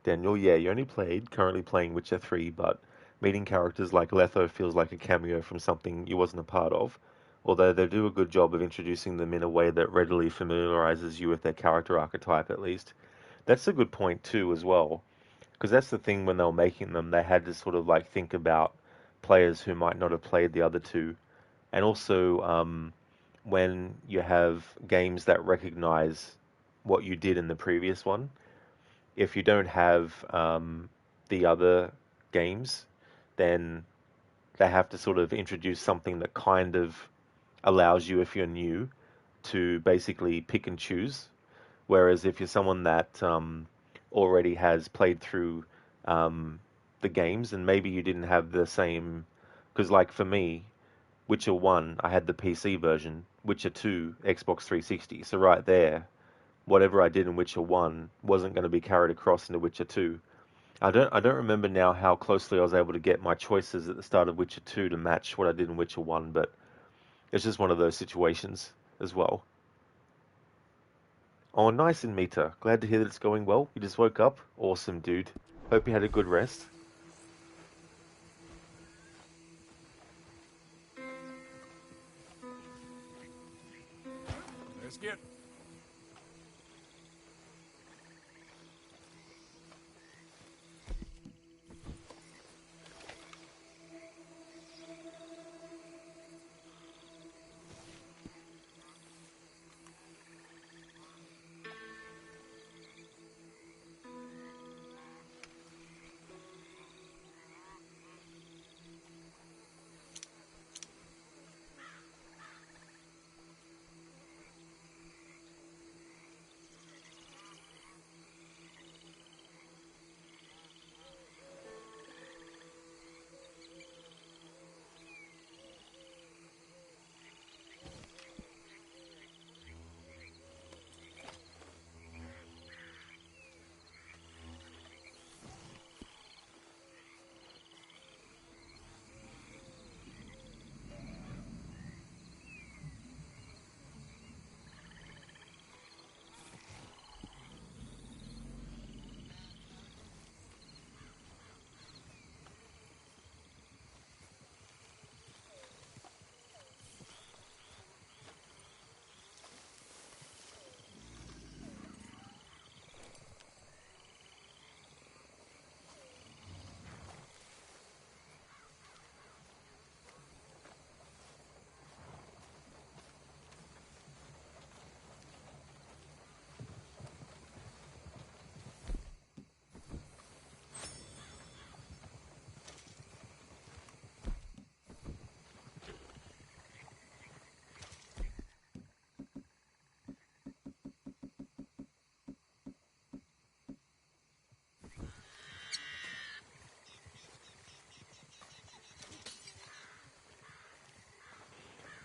[SPEAKER 1] Daniel, yeah, you only currently playing Witcher 3, but meeting characters like Letho feels like a cameo from something you wasn't a part of, although they do a good job of introducing them in a way that readily familiarizes you with their character archetype, at least. That's a good point, too, as well. Because that's the thing when they were making them, they had to sort of like think about players who might not have played the other two. And also, when you have games that recognize what you did in the previous one, if you don't have the other games, then they have to sort of introduce something that kind of allows you, if you're new, to basically pick and choose. Whereas if you're someone that already has played through um, the games and maybe you didn't have the same, because like for me, Witcher 1, I had the PC version, Witcher 2, Xbox 360. So right there, whatever I did in Witcher 1 wasn't going to be carried across into Witcher 2. I don't remember now how closely I was able to get my choices at the start of Witcher 2 to match what I did in Witcher 1, but it's just one of those situations as well. Oh, nice in Mita. Glad to hear that it's going well. You just woke up? Awesome, dude. Hope you had a good rest.
[SPEAKER 2] Let's get.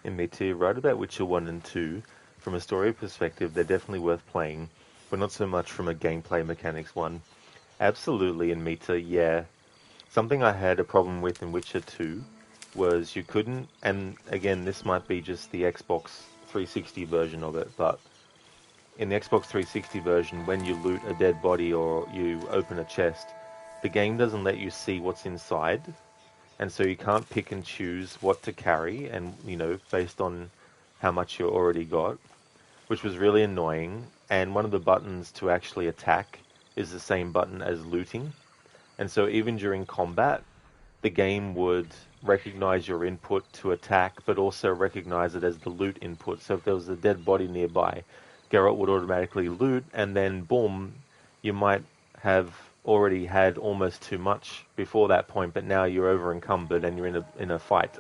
[SPEAKER 1] And me too. Right about Witcher 1 and 2, from a story perspective, they're definitely worth playing, but not so much from a gameplay mechanics one. Absolutely, in Mita, yeah. Something I had a problem with in Witcher 2 was you couldn't, and again, this might be just the Xbox 360 version of it, but in the Xbox 360 version, when you loot a dead body or you open a chest, the game doesn't let you see what's inside, and so you can't pick and choose what to carry, and based on how much you already got, which was really annoying. And one of the buttons to actually attack is the same button as looting, and so even during combat, the game would recognize your input to attack, but also recognize it as the loot input. So if there was a dead body nearby, Geralt would automatically loot, and then boom, you might have already had almost too much before that point, but now you're over encumbered and you're in a fight.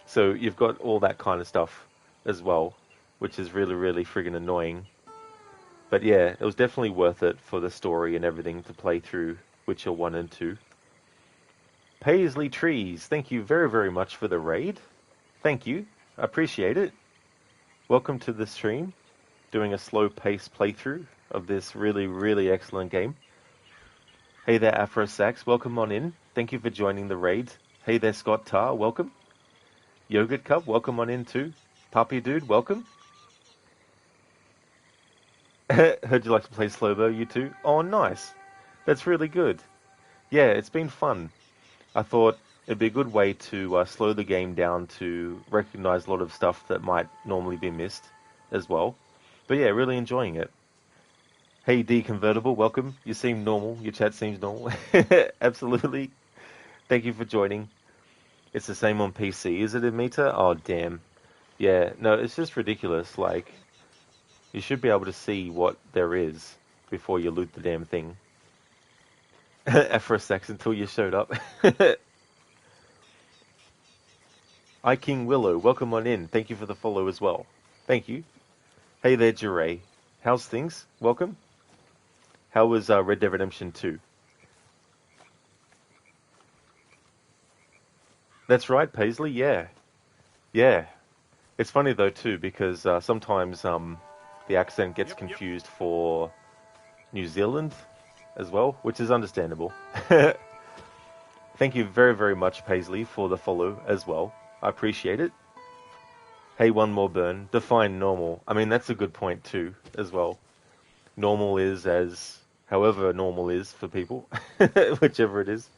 [SPEAKER 1] So you've got all that kind of stuff as well, which is really, really friggin' annoying. But yeah, it was definitely worth it for the story and everything to play through Witcher 1 and 2. Paisley Trees, thank you very, very much for the raid. Thank you. I appreciate it. Welcome to the stream. Doing a slow-paced playthrough of this really, really excellent game. Hey there, Afro Sax. Welcome on in. Thank you for joining the raid. Hey there, Scott Tar. Welcome. Yogurt Cup. Welcome on in too. Puppy Dude. Welcome. Heard you like to play Slow-Mo, you too? Oh, nice. That's really good. Yeah, it's been fun. I thought it'd be a good way to slow the game down to recognize a lot of stuff that might normally be missed as well. But yeah, really enjoying it. Hey D Convertible, welcome. You seem normal. Your chat seems normal. Absolutely. Thank you for joining. It's the same on PC. Is it a meter? Oh, damn. Yeah, no, it's just ridiculous. Like, you should be able to see what there is before you loot the damn thing. For a sec until you showed up. Hi, King Willow. Welcome on in. Thank you for the follow as well. Thank you. Hey there, Jure. How's things? Welcome. How was Red Dead Redemption 2? That's right, Paisley. Yeah. Yeah. It's funny though too because sometimes the accent gets confused for New Zealand as well, which is understandable. Thank you very, very much, Paisley, for the follow as well. I appreciate it. Hey, one more burn. Define normal. I mean, that's a good point too, as well. Normal is as however normal is for people, whichever it is.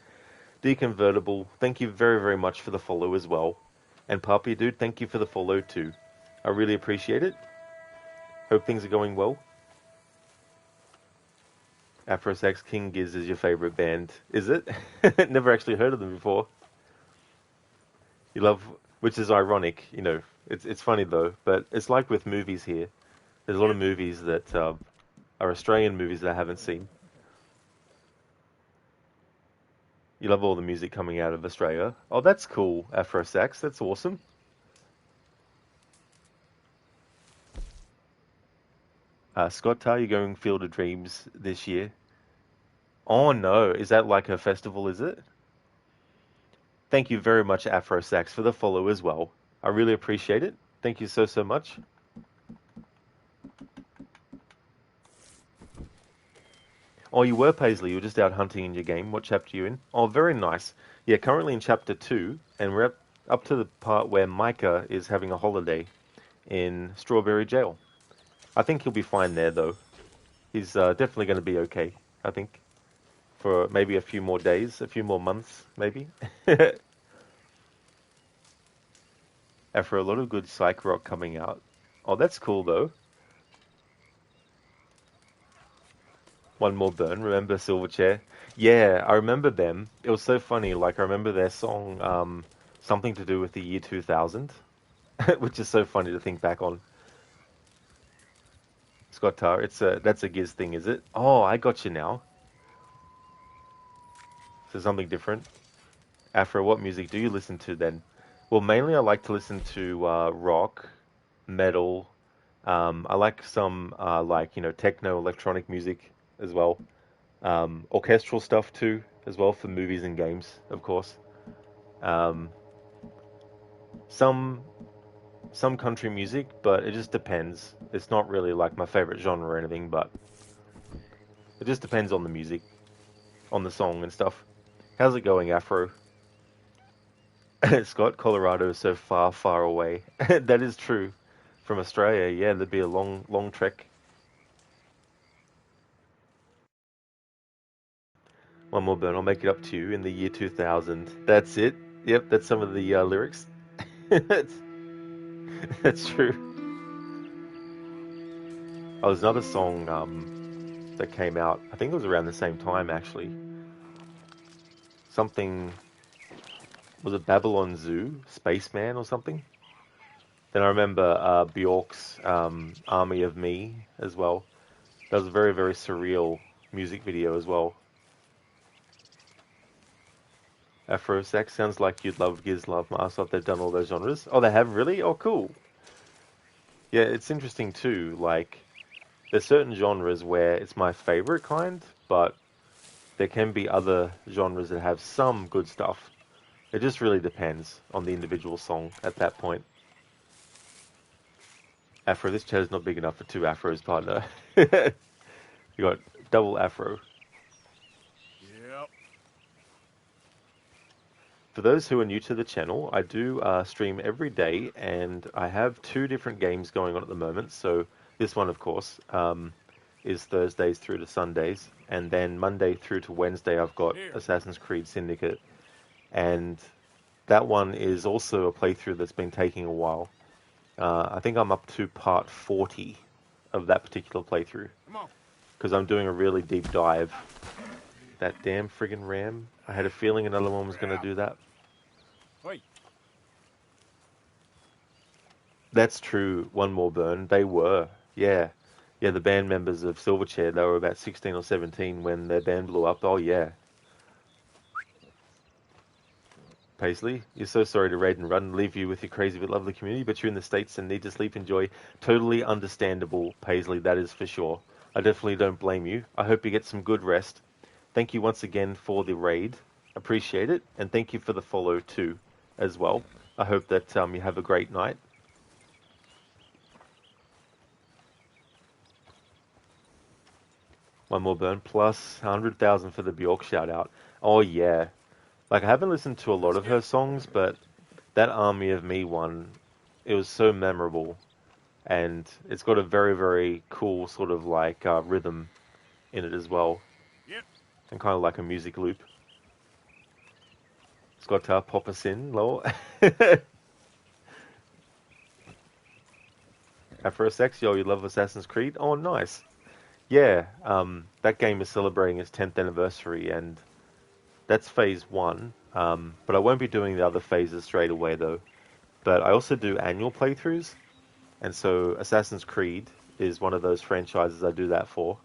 [SPEAKER 1] Deconvertible, thank you very, very much for the follow as well. And Papi Dude, thank you for the follow too. I really appreciate it. Hope things are going well. Afrosax King Giz is your favorite band, is it? Never actually heard of them before. You love, which is ironic, you know. It's funny though, but it's like with movies here. There's a lot of movies that are Australian movies that I haven't seen. You love all the music coming out of Australia. Oh, that's cool, Afrosax. That's awesome. Scott, are you going Field of Dreams this year? Oh no, is that like a festival, is it? Thank you very much, Afrosax, for the follow as well. I really appreciate it. Thank you so, so much. Oh, you were, Paisley. You were just out hunting in your game. What chapter are you in? Oh, very nice. Yeah, currently in chapter 2, and we're up to the part where Micah is having a holiday in Strawberry Jail. I think he'll be fine there, though. He's definitely going to be okay, I think. For maybe a few more days, a few more months, maybe. After a lot of good psych rock coming out. Oh, that's cool, though. One more burn. Remember Silverchair? Yeah, I remember them. It was so funny. Like I remember their song, something to do with the year 2000, which is so funny to think back on. Scott Tar, that's a Giz thing, is it? Oh, I got you now. So something different. Afro, what music do you listen to then? Well, mainly I like to listen to rock, metal. I like some like techno, electronic music as well. Orchestral stuff too, as well for movies and games, of course. Um, some some country music, but it just depends. It's not really like my favorite genre or anything, but it just depends on the music, on the song and stuff. How's it going, Afro? Scott, Colorado is so far, far away. That is true. From Australia, yeah, there'd be a long, long trek. One more burn, I'll make it up to you in the year 2000. That's it. Yep, that's some of the lyrics. that's, that's true. Oh, there's another song that came out. I think it was around the same time, actually. Something, was it Babylon Zoo, Spaceman or something? Then I remember Bjork's Army of Me as well. That was a very, very surreal music video as well. Afrosax sounds like you'd love Giz Love Master. They've done all those genres. Oh, they have really? Oh, cool. Yeah, it's interesting too. Like, there's certain genres where it's my favorite kind, but there can be other genres that have some good stuff. It just really depends on the individual song at that point. Afro, this chair's not big enough for two afros, partner. You got double afro.
[SPEAKER 2] Yep.
[SPEAKER 1] For those who are new to the channel, I do stream every day, and I have two different games going on at the moment. So this one, of course, is Thursdays through to Sundays, and then Monday through to Wednesday, I've got Assassin's Creed Syndicate, and that one is also a playthrough that's been taking a while. I think I'm up to part 40 of that particular playthrough.
[SPEAKER 2] Come on.
[SPEAKER 1] because I'm doing a really deep dive. That damn friggin' ram. I had a feeling another one was going to do that.
[SPEAKER 2] Wait.
[SPEAKER 1] That's true. One more burn. They were. Yeah. Yeah, the band members of Silverchair, they were about 16 or 17 when their band blew up. Oh, yeah. Paisley, you're so sorry to raid and run and leave you with your crazy but lovely community, but you're in the States and need to sleep. Enjoy. Totally understandable, Paisley, that is for sure. I definitely don't blame you. I hope you get some good rest. Thank you once again for the raid. Appreciate it. And thank you for the follow too, as well. I hope that you have a great night. One more burn, plus 100,000 for the Bjork shout out. Oh, yeah. Like, I haven't listened to a lot of her songs, but that Army of Me one, it was so memorable. And it's got a very, very cool sort of like rhythm in it as well.
[SPEAKER 2] Yep.
[SPEAKER 1] And kind of like a music loop. It's got pop us in, lol. Afro Sex, yo, you love Assassin's Creed? Oh, nice. Yeah, that game is celebrating its 10th anniversary, and that's phase one. But I won't be doing the other phases straight away, though. But I also do annual playthroughs, and so Assassin's Creed is one of those franchises I do that for.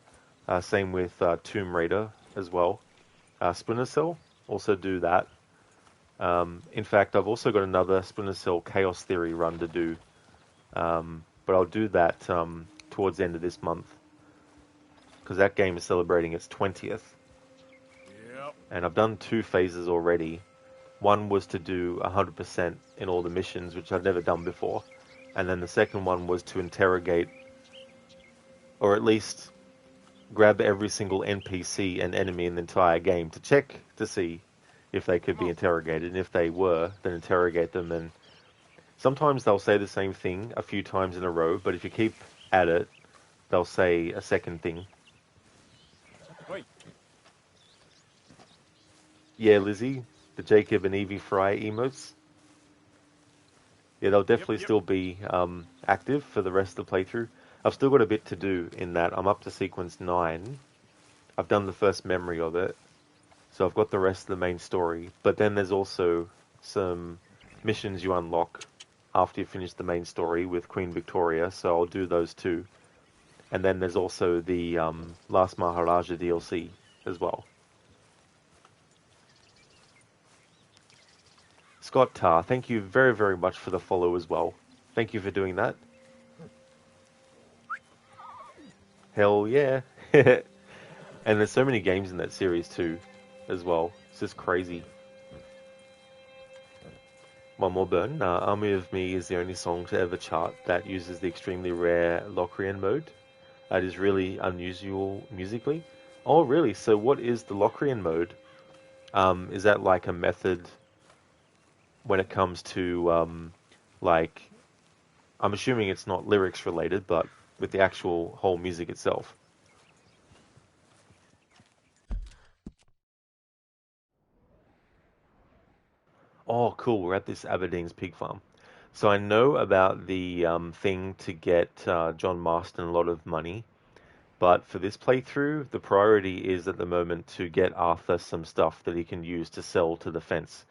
[SPEAKER 1] Same with Tomb Raider as well. Splinter Cell, also do that. In fact, I've also got another Splinter Cell Chaos Theory run to do. But I'll do that towards the end of this month. Because that game is celebrating its 20th.
[SPEAKER 2] Yep.
[SPEAKER 1] And I've done 2 phases already. One was to do 100% in all the missions, which I've never done before. And then the second one was to interrogate, or at least grab every single NPC and enemy in the entire game to check to see if they could be interrogated. And if they were, then interrogate them. And sometimes they'll say the same thing a few times in a row, but if you keep at it, they'll say a second thing.
[SPEAKER 2] Wait.
[SPEAKER 1] Yeah, Lizzie, the Jacob and Evie Fry emotes. Yeah, they'll definitely still be active for the rest of the playthrough. I've still got a bit to do in that. I'm up to sequence 9. I've done the first memory of it, so I've got the rest of the main story. But then there's also some missions you unlock after you finish the main story with Queen Victoria, so I'll do those too. And then there's also the Last Maharaja DLC as well. Scott Tar, thank you very, very much for the follow as well. Thank you for doing that. Hell yeah. And there's so many games in that series too, as well. It's just crazy. One more burn. Army of Me is the only song to ever chart that uses the extremely rare Locrian mode. It is really unusual musically. Oh, really? So what is the Locrian mode? Is that like a method when it comes to, like, I'm assuming it's not lyrics related, but with the actual whole music itself? Oh, cool. We're at this Aberdeen's pig farm. So I know about the thing to get John Marston a lot of money, but for this playthrough, the priority is at the moment to get Arthur some stuff that he can use to sell to the fence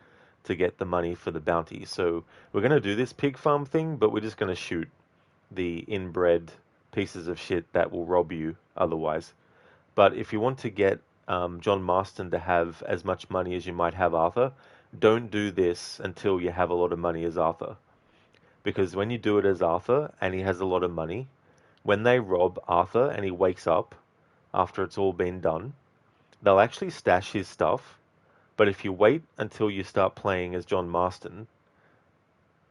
[SPEAKER 1] to get the money for the bounty. So we're going to do this pig farm thing, but we're just going to shoot the inbred pieces of shit that will rob you otherwise. But if you want to get John Marston to have as much money as you might have Arthur, don't do this until you have a lot of money as Arthur. Because when you do it as Arthur and he has a lot of money, when they rob Arthur and he wakes up after it's all been done, they'll actually stash his stuff. But if you wait until you start playing as John Marston,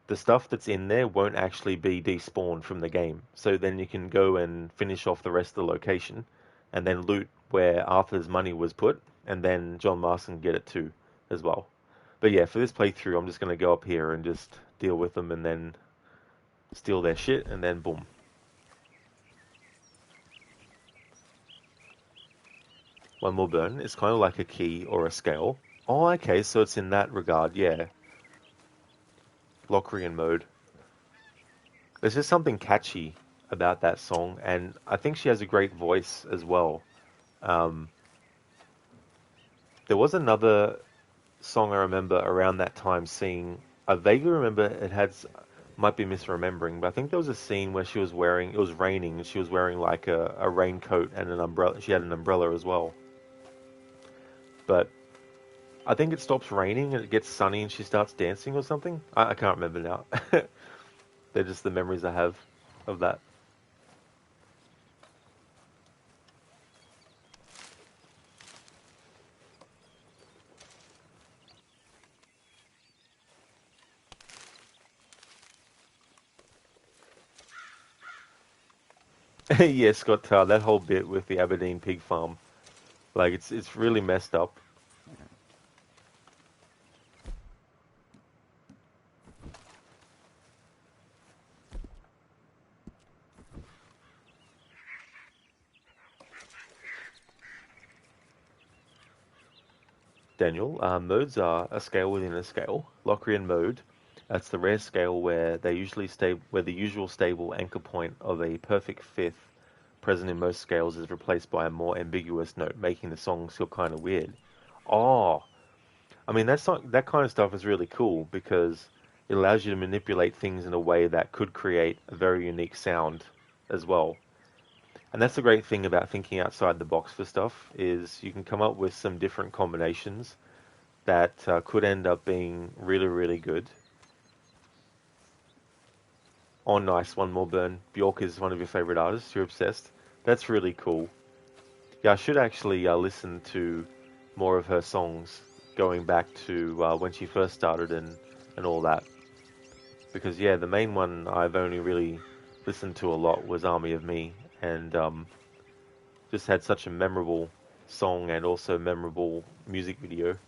[SPEAKER 1] the stuff that's in there won't actually be despawned from the game. So then you can go and finish off the rest of the location and then loot where Arthur's money was put, and then John Marston get it too as well. But yeah, for this playthrough, I'm just going to go up here and just deal with them and then steal their shit, and then boom. One more burn. It's kind of like a key or a scale. Oh, okay, so it's in that regard, yeah. Locrian mode. There's just something catchy about that song, and I think she has a great voice as well. Um, there was another song I remember around that time seeing. I vaguely remember might be misremembering, but I think there was a scene where she was wearing, it was raining, and she was wearing like a raincoat and an umbrella. She had an umbrella as well. But I think it stops raining and it gets sunny and she starts dancing or something. I can't remember now. They're just the memories I have of that. Yeah, Scott, that whole bit with the Aberdeen pig farm, like it's really messed up. Daniel, modes are a scale within a scale. Locrian mode, that's the rare scale where where the usual stable anchor point of a perfect fifth present in most scales is replaced by a more ambiguous note, making the song feel kind of weird. Oh, I mean that kind of stuff is really cool because it allows you to manipulate things in a way that could create a very unique sound as well. And that's the great thing about thinking outside the box for stuff is you can come up with some different combinations that could end up being really, really good. Oh, nice. One more burn. Bjork is one of your favorite artists. You're obsessed. That's really cool. Yeah, I should actually listen to more of her songs going back to when she first started and all that. Because, yeah, the main one I've only really listened to a lot was Army of Me. And just had such a memorable song and also memorable music video.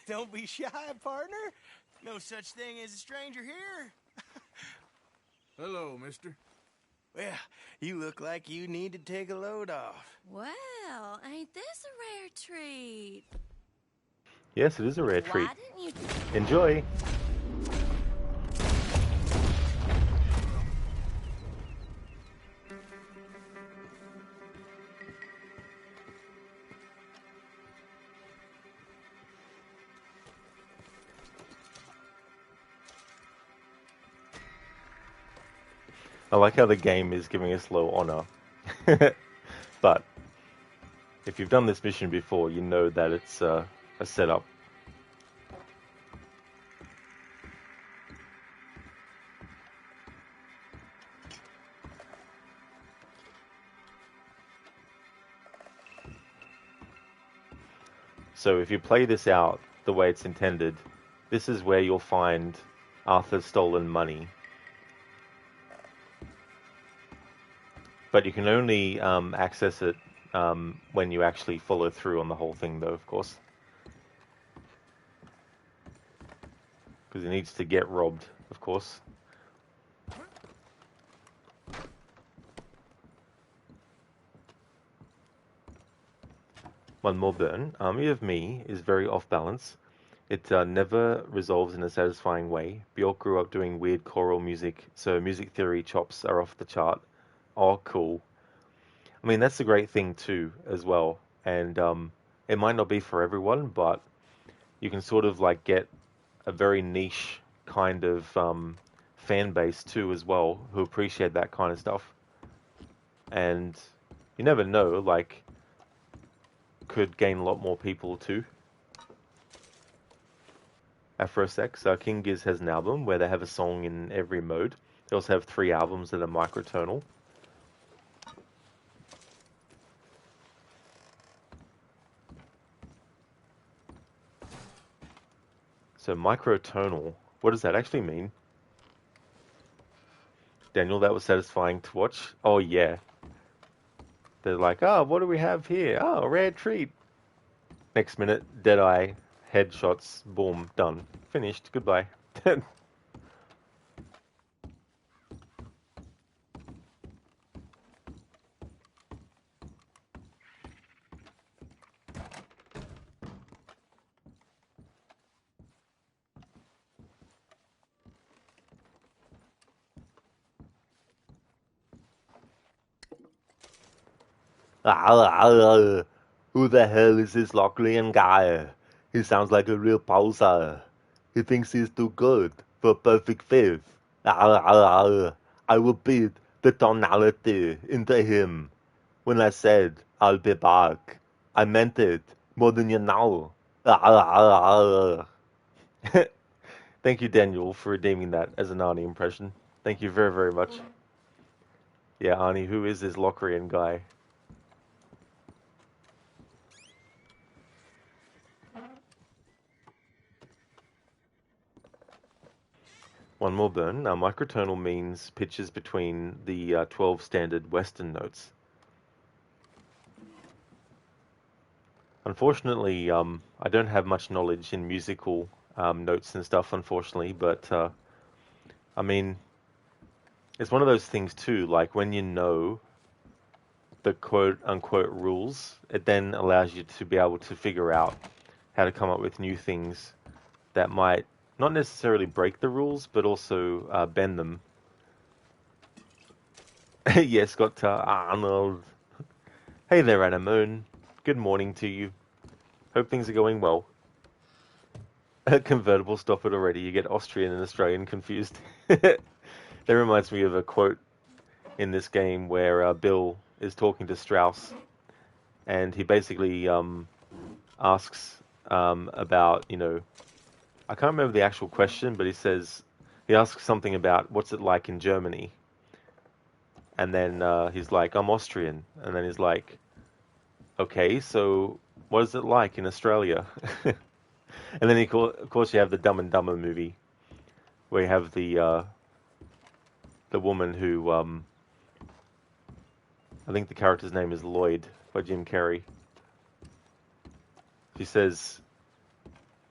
[SPEAKER 2] Don't be shy, partner. No such thing as a stranger here.
[SPEAKER 6] Hello, mister.
[SPEAKER 2] Well, you look like you need to take a load off.
[SPEAKER 7] Well, ain't this a rare treat?
[SPEAKER 1] Yes, it is a rare treat.
[SPEAKER 7] Why didn't you...
[SPEAKER 1] Enjoy! I like how the game is giving us low honor. But if you've done this mission before, you know that it's a setup. So if you play this out the way it's intended, this is where you'll find Arthur's stolen money. But you can only access it when you actually follow through on the whole thing, though, of course. Because he needs to get robbed, of course. One more burn. Army of Me is very off balance. It never resolves in a satisfying way. Bjork grew up doing weird choral music, so music theory chops are off the chart. Oh, cool. I mean, that's the great thing too, as well. And it might not be for everyone, but you can sort of like get a very niche kind of fan base too, as well, who appreciate that kind of stuff. And you never know, like, could gain a lot more people too. Afrosex, King Giz has an album where they have a song in every mode. They also have 3 albums that are microtonal. So microtonal, what does that actually mean? Daniel, that was satisfying to watch. Oh yeah. They're like, oh, what do we have here? Oh, a rare treat. Next minute, Deadeye, headshots, boom, done. Finished, goodbye. Who the hell is this Lockleyan guy? He sounds like a real poser. He thinks he's too good for perfect faith. I will beat the tonality into him. When I said I'll be back, I meant it more than you know. Thank you, Daniel, for redeeming that as an Arnie impression. Thank you very, very much. Yeah, Arnie, who is this Lockleyan guy? One more burn. Now, microtonal means pitches between the 12 standard Western notes. Unfortunately, I don't have much knowledge in musical notes and stuff, unfortunately, but I mean, it's one of those things too, like when you know the quote unquote rules, it then allows you to be able to figure out how to come up with new things that might not necessarily break the rules, but also bend them. Yes, got Arnold. Hey there, Anna Good morning to you. Hope things are going well. Convertible, stop it already. You get Austrian and Australian confused. That reminds me of a quote in this game where Bill is talking to Strauss, and he basically asks about, I can't remember the actual question, but he asks something about what's it like in Germany, and then he's like, I'm Austrian, and then he's like, okay, so what is it like in Australia? And then, of course, you have the Dumb and Dumber movie, where you have the woman who, I think the character's name is Lloyd by Jim Carrey. She says,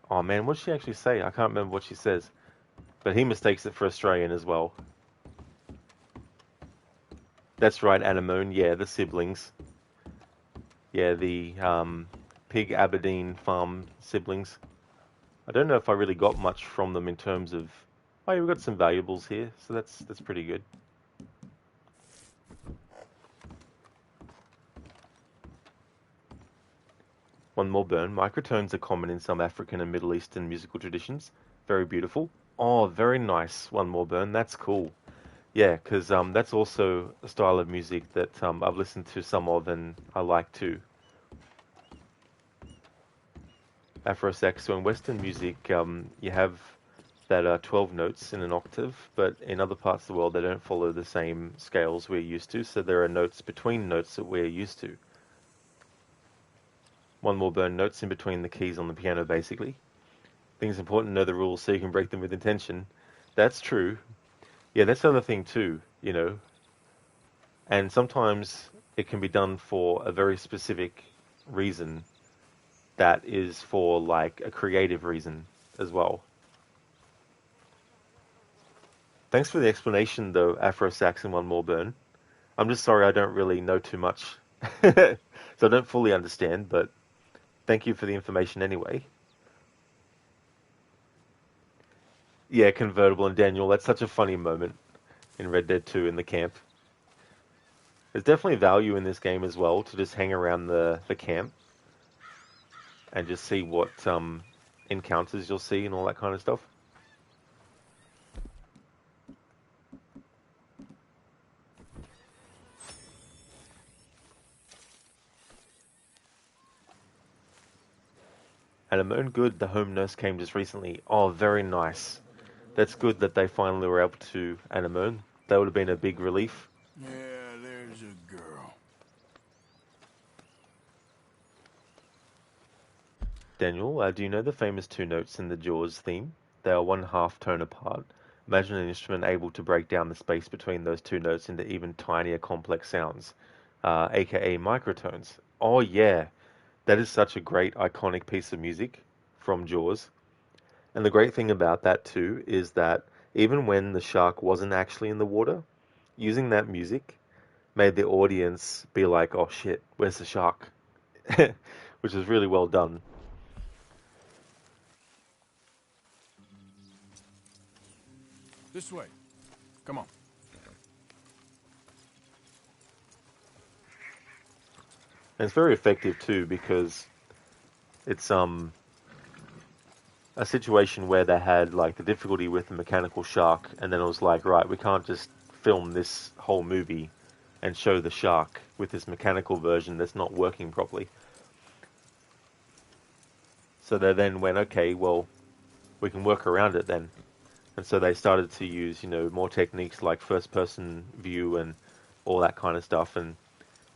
[SPEAKER 1] oh man, what did she actually say? I can't remember what she says. But he mistakes it for Australian as well. That's right, Anemone. Yeah, the siblings. Yeah, the Pig Aberdeen farm siblings. I don't know if I really got much from them in terms of... Oh, yeah, we've got some valuables here, so that's pretty good. One more burn. Microtones are common in some African and Middle Eastern musical traditions. Very beautiful. Oh, very nice. One more burn. That's cool. Yeah, because that's also a style of music that I've listened to some of and I like too. Afrosax. So in Western music, you have that 12 notes in an octave, but in other parts of the world, they don't follow the same scales we're used to. So there are notes between notes that we're used to. One more burn, notes in between the keys on the piano, basically. I think it's important to know the rules so you can break them with intention. That's true. Yeah, that's the other thing too, And sometimes it can be done for a very specific reason that is for like a creative reason as well. Thanks for the explanation though, Afro Saxon One More Burn. I'm just sorry I don't really know too much. So I don't fully understand, but thank you for the information anyway. Yeah, convertible and Daniel, that's such a funny moment in Red Dead 2 in the camp. There's definitely value in this game as well to just hang around the camp and just see what encounters you'll see and all that kind of stuff. And Amon, good, the home nurse came just recently. Oh, very nice. That's good that they finally were able to Anemone. That would have been a big relief.
[SPEAKER 2] Yeah, there's a girl.
[SPEAKER 1] Daniel, do you know the famous two notes in the Jaws theme? They are one half tone apart. Imagine an instrument able to break down the space between those two notes into even tinier complex sounds, aka microtones. Oh yeah, that is such a great iconic piece of music from Jaws. And the great thing about that too is that even when the shark wasn't actually in the water, using that music made the audience be like, "Oh shit, where's the shark?" Which is really well done.
[SPEAKER 2] This way. Come on.
[SPEAKER 1] And it's very effective too because it's a situation where they had like the difficulty with the mechanical shark, and then it was like, right, we can't just film this whole movie and show the shark with this mechanical version that's not working properly. So they then went, okay, well, we can work around it then. And so they started to use, more techniques like first person view and all that kind of stuff. And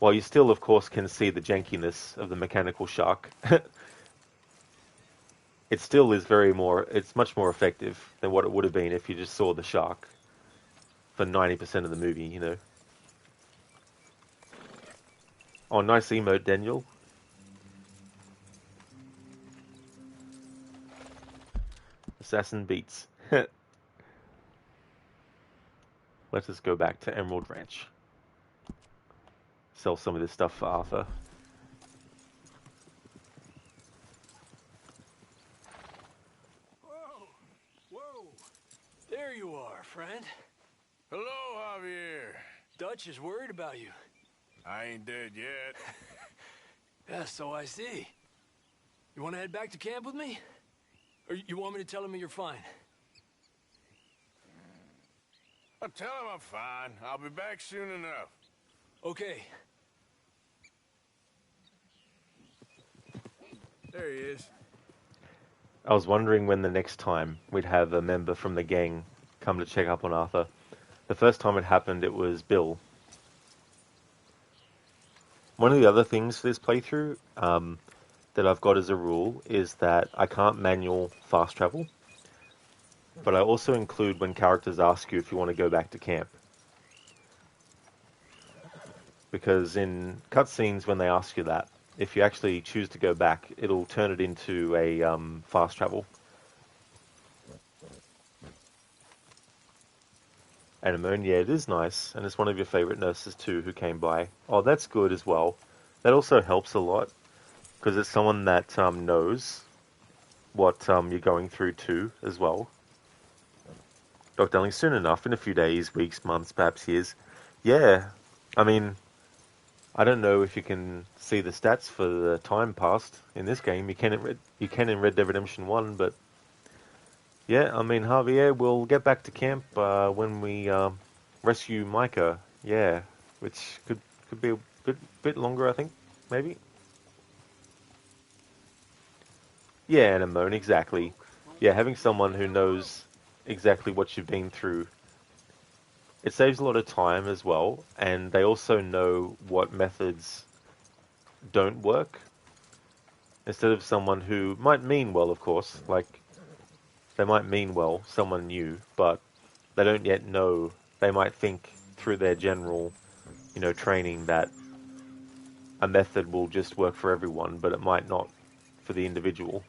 [SPEAKER 1] while you still, of course, can see the jankiness of the mechanical shark, it still is it's much more effective than what it would have been if you just saw the shark for 90% of the movie. Oh, nice emote, Daniel. Assassin beats. Let us go back to Emerald Ranch. Sell some of this stuff for Arthur.
[SPEAKER 6] Whoa! Whoa! There you are, friend.
[SPEAKER 2] Hello, Javier.
[SPEAKER 6] Dutch is worried about you.
[SPEAKER 2] I ain't dead yet.
[SPEAKER 6] Yeah, so I see. You want to head back to camp with me? Or you want me to tell him you're fine?
[SPEAKER 2] I'll tell him I'm fine. I'll be back soon enough.
[SPEAKER 6] Okay.
[SPEAKER 2] There he is.
[SPEAKER 1] I was wondering when the next time we'd have a member from the gang come to check up on Arthur. The first time it happened, it was Bill. One of the other things for this playthrough that I've got as a rule is that I can't manual fast travel, but I also include when characters ask you if you want to go back to camp. Because in cutscenes, when they ask you that, if you actually choose to go back, it'll turn it into a fast travel. And Amon, yeah, it is nice, and it's one of your favourite nurses too who came by. Oh, that's good as well. That also helps a lot, because it's someone that knows what you're going through too, as well. Dr. Darling, soon enough, in a few days, weeks, months, perhaps years. Yeah, I mean, I don't know if you can see the stats for the time passed in this game. You can in Red Dead Redemption 1, but yeah, I mean, Javier, we'll get back to camp when we rescue Micah. Yeah, which could be a bit longer, I think, maybe. Yeah, and Amon, exactly. Yeah, having someone who knows exactly what you've been through, it saves a lot of time as well, and they also know what methods don't work. Instead of someone who might mean well, of course, like they might mean well, someone new, but they don't yet know. They might think through their general, training that a method will just work for everyone, but it might not for the individual.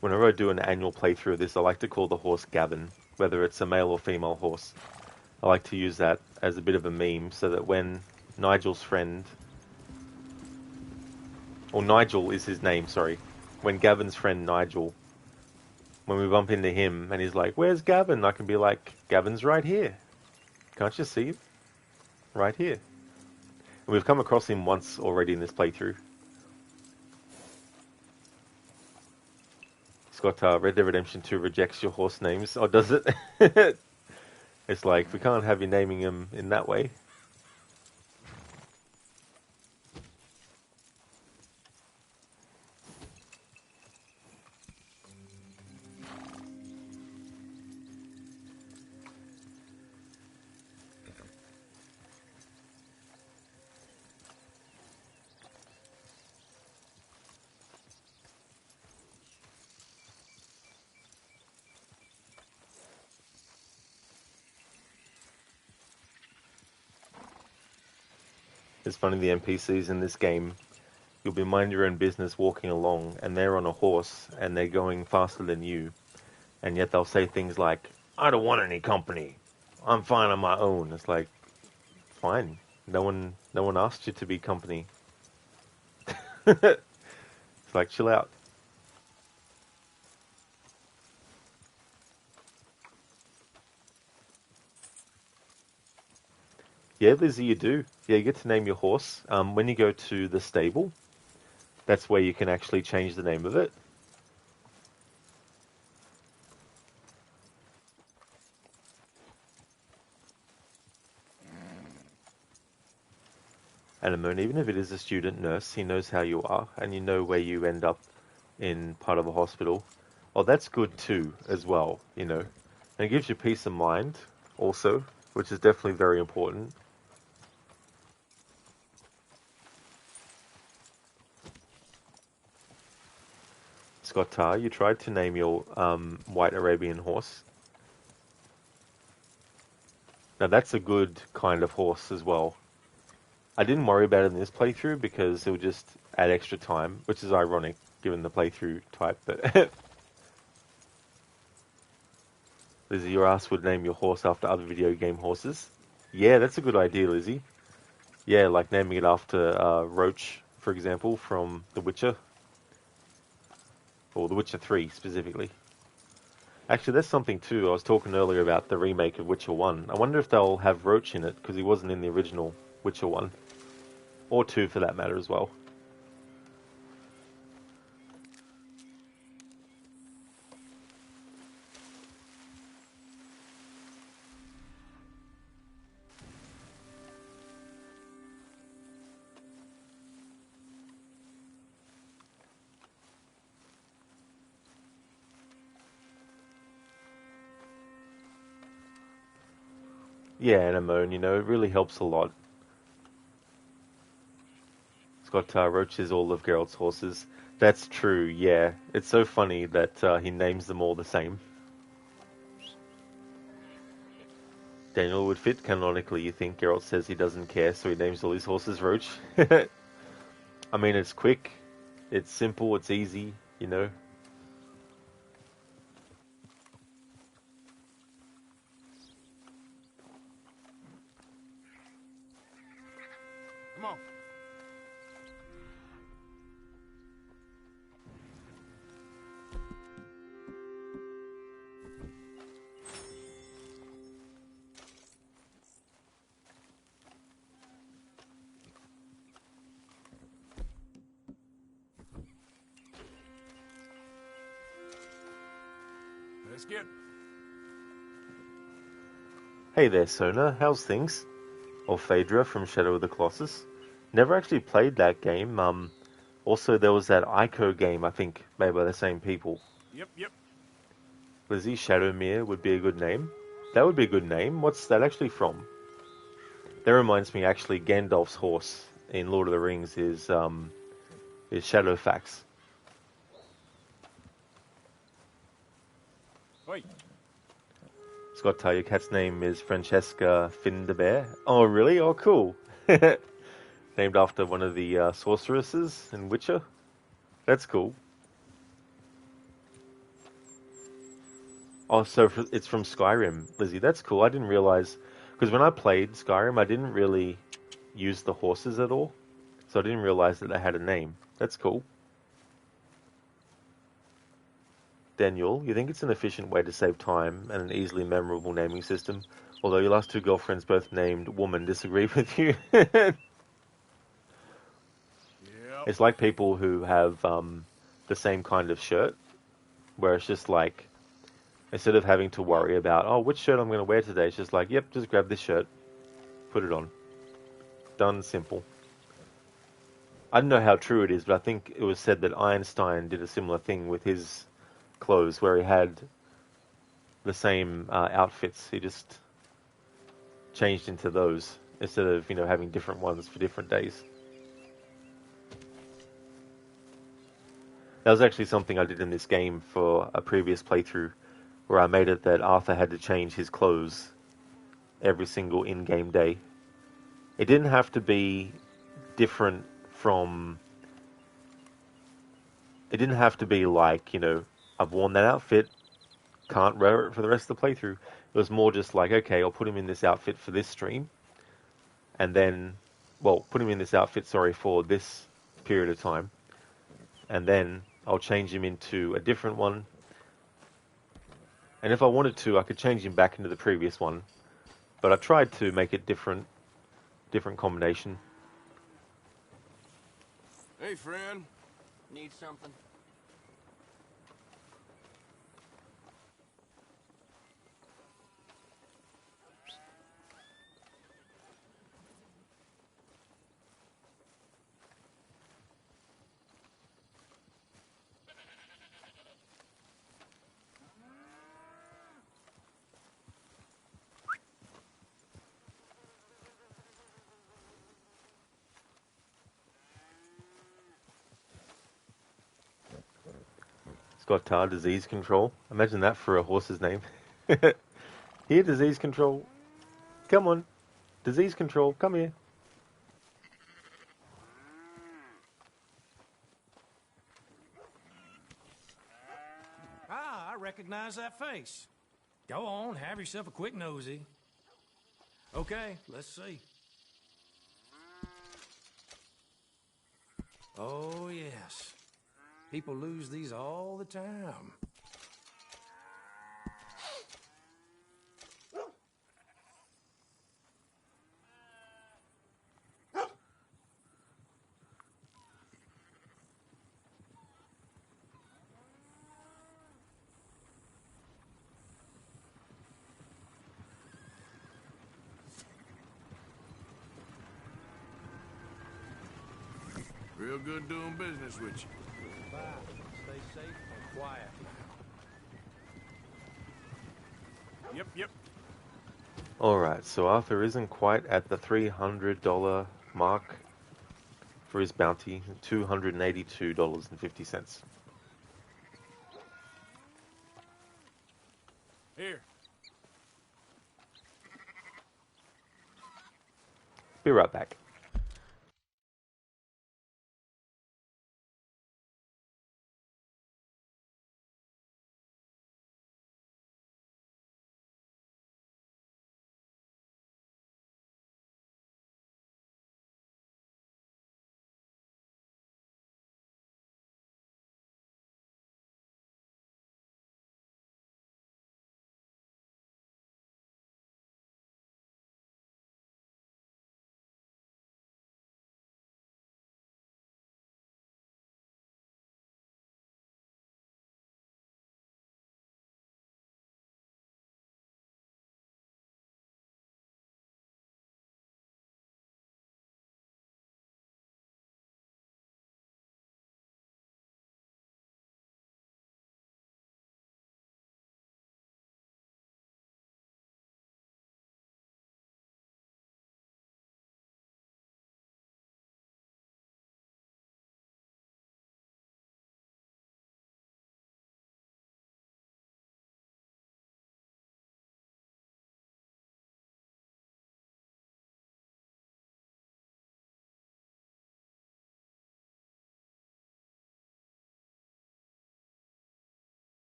[SPEAKER 1] Whenever I do an annual playthrough of this, I like to call the horse Gavin, whether it's a male or female horse. I like to use that as a bit of a meme so that when Nigel's friend, or Nigel is his name, sorry, when Gavin's friend Nigel, when we bump into him and he's like, "Where's Gavin?" I can be like, "Gavin's right here. Can't you see him? Right here." And we've come across him once already in this playthrough. It's got Red Dead Redemption 2 rejects your horse names. Oh, does it? It's like, we can't have you naming him in that way. It's funny, the NPCs in this game, you'll be minding your own business walking along, and they're on a horse, and they're going faster than you, and yet they'll say things like, I don't want any company. I'm fine on my own. It's like, fine. No one asked you to be company. It's like, chill out. Yeah, Lizzie, you do. Yeah, you get to name your horse. When you go to the stable, that's where you can actually change the name of it. And Amon, even if it is a student nurse, he knows how you are, and you know where you end up in part of a hospital. Oh, that's good too, as well, you know. And it gives you peace of mind, also, which is definitely very important. Scott Tar, you tried to name your white Arabian horse. Now that's a good kind of horse as well. I didn't worry about it in this playthrough because it would just add extra time, which is ironic given the playthrough type. But Lizzie, your ass would name your horse after other video game horses. Yeah, that's a good idea, Lizzie. Yeah, like naming it after Roach, for example, from The Witcher. Or The Witcher 3, specifically. Actually, that's something too. I was talking earlier about the remake of Witcher 1. I wonder if they'll have Roach in it, because he wasn't in the original Witcher 1. Or 2, for that matter, as well. Yeah, and Amon, you know, it really helps a lot. It's got Roach is all of Geralt's horses. That's true, yeah. It's so funny that he names them all the same. Daniel would fit canonically, you think. Geralt says he doesn't care, so he names all his horses Roach. I mean, it's quick, it's simple, it's easy, you know.
[SPEAKER 2] Come on.
[SPEAKER 6] Let's get...
[SPEAKER 1] Hey there, Sona, how's things? Or Phaedra from Shadow of the Colossus. Never actually played that game. Also, there was that Ico game, I think, made by the same people.
[SPEAKER 2] Yep.
[SPEAKER 1] Lizzie, Shadowmere would be a good name. That would be a good name. What's that actually from? That reminds me, actually, Gandalf's horse in Lord of the Rings is Shadowfax.
[SPEAKER 2] Wait.
[SPEAKER 1] Scott, your cat's name is Francesca Findabear. Oh, really? Oh, cool. Named after one of the sorceresses in Witcher. That's cool. Oh, so it's from Skyrim, Lizzie. That's cool. I didn't realize, because when I played Skyrim, I didn't really use the horses at all, so I didn't realize that they had a name. That's cool. Daniel, you think it's an efficient way to save time and an easily memorable naming system? Although your last two girlfriends, both named Woman, disagree with you.
[SPEAKER 2] Yep.
[SPEAKER 1] It's like people who have the same kind of shirt, where it's just like, instead of having to worry about, oh, which shirt I'm going to wear today, it's just like, yep, just grab this shirt, put it on. Done, simple. I don't know how true it is, but I think it was said that Einstein did a similar thing with his clothes, where he had the same outfits. He just changed into those instead of, you know, having different ones for different days. That was actually something I did in this game for a previous playthrough, where I made it that Arthur had to change his clothes every single in-game day. It didn't have to be different from... It didn't have to be like, I've worn that outfit, can't wear it for the rest of the playthrough. It was more just like, okay, I'll put him in this outfit for this stream, and then, well, put him in this outfit, sorry, for this period of time, and then I'll change him into a different one. And if I wanted to, I could change him back into the previous one, but I tried to make it different combination.
[SPEAKER 2] Hey, friend.
[SPEAKER 3] Need something?
[SPEAKER 1] It's got disease control. Imagine that for a horse's name. Here, disease control. Come on. Disease control, come here.
[SPEAKER 4] Ah, I recognize that face. Go on, have yourself a quick nosy. Okay, let's see. Oh, yes. People lose these all the time.
[SPEAKER 2] Real good doing business with you.
[SPEAKER 4] Bye. Stay safe and quiet now.
[SPEAKER 2] Yep.
[SPEAKER 1] Alright, so Arthur isn't quite at the $300 mark for his bounty. $282.50.
[SPEAKER 2] Here.
[SPEAKER 1] Be right back.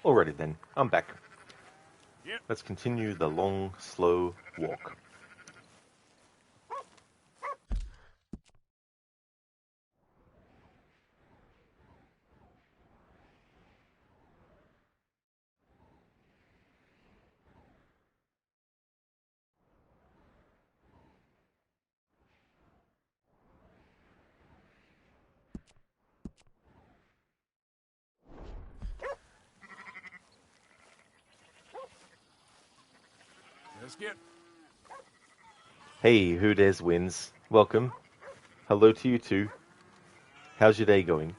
[SPEAKER 1] Alrighty then, I'm back.
[SPEAKER 2] Yep.
[SPEAKER 1] Let's continue the long, slow walk.
[SPEAKER 2] Let's get.
[SPEAKER 1] Hey, who dares wins? Welcome. Hello to you too. How's your day going?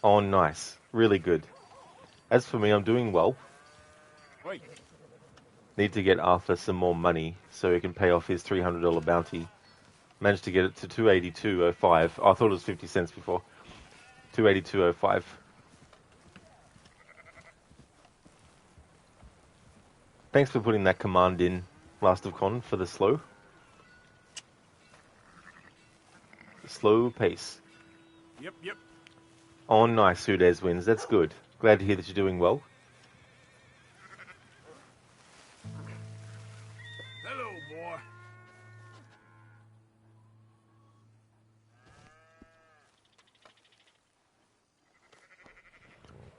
[SPEAKER 1] Oh, nice. Really good. As for me, I'm doing well.
[SPEAKER 2] Wait.
[SPEAKER 1] Need to get Arthur some more money so he can pay off his $300 bounty. Managed to get it to 282.05. I thought it was 50 cents before. 282.05. Thanks for putting that command in, Last of Con, for the slow. Slow pace.
[SPEAKER 2] Yep.
[SPEAKER 1] Oh, nice, Sudez wins. That's good. Glad to hear that you're doing well.
[SPEAKER 2] Hello, boy.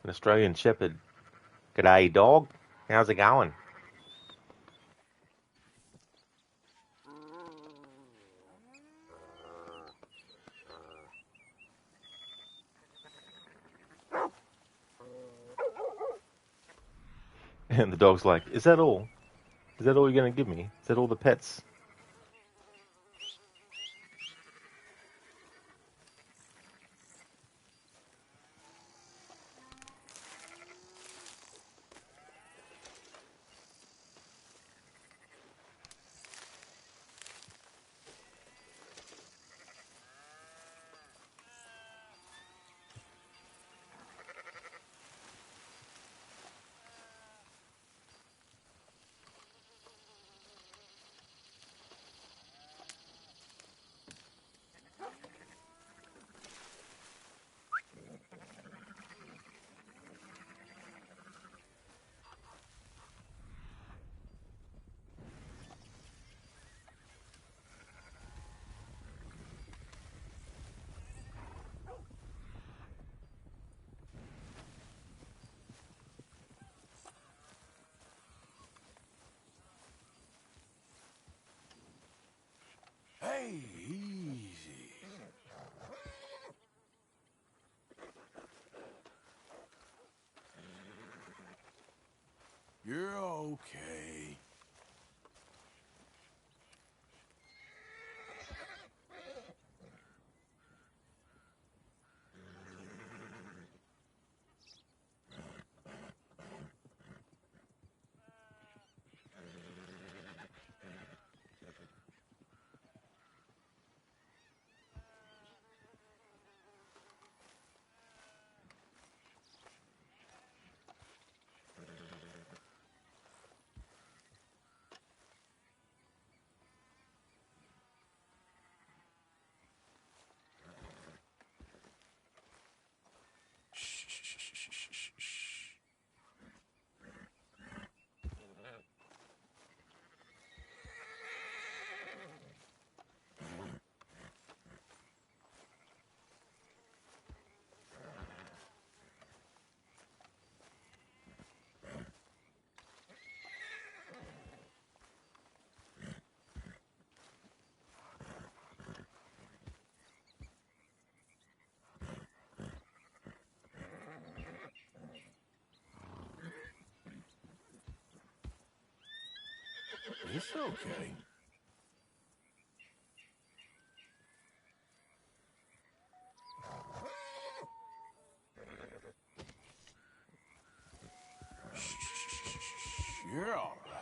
[SPEAKER 1] An Australian Shepherd. G'day, dog. How's it going? And the dog's like, is that all? Is that all you're going to give me? Is that all the pets?
[SPEAKER 2] Hey, easy. You're okay. Shh. It's okay. Shh. You're all right.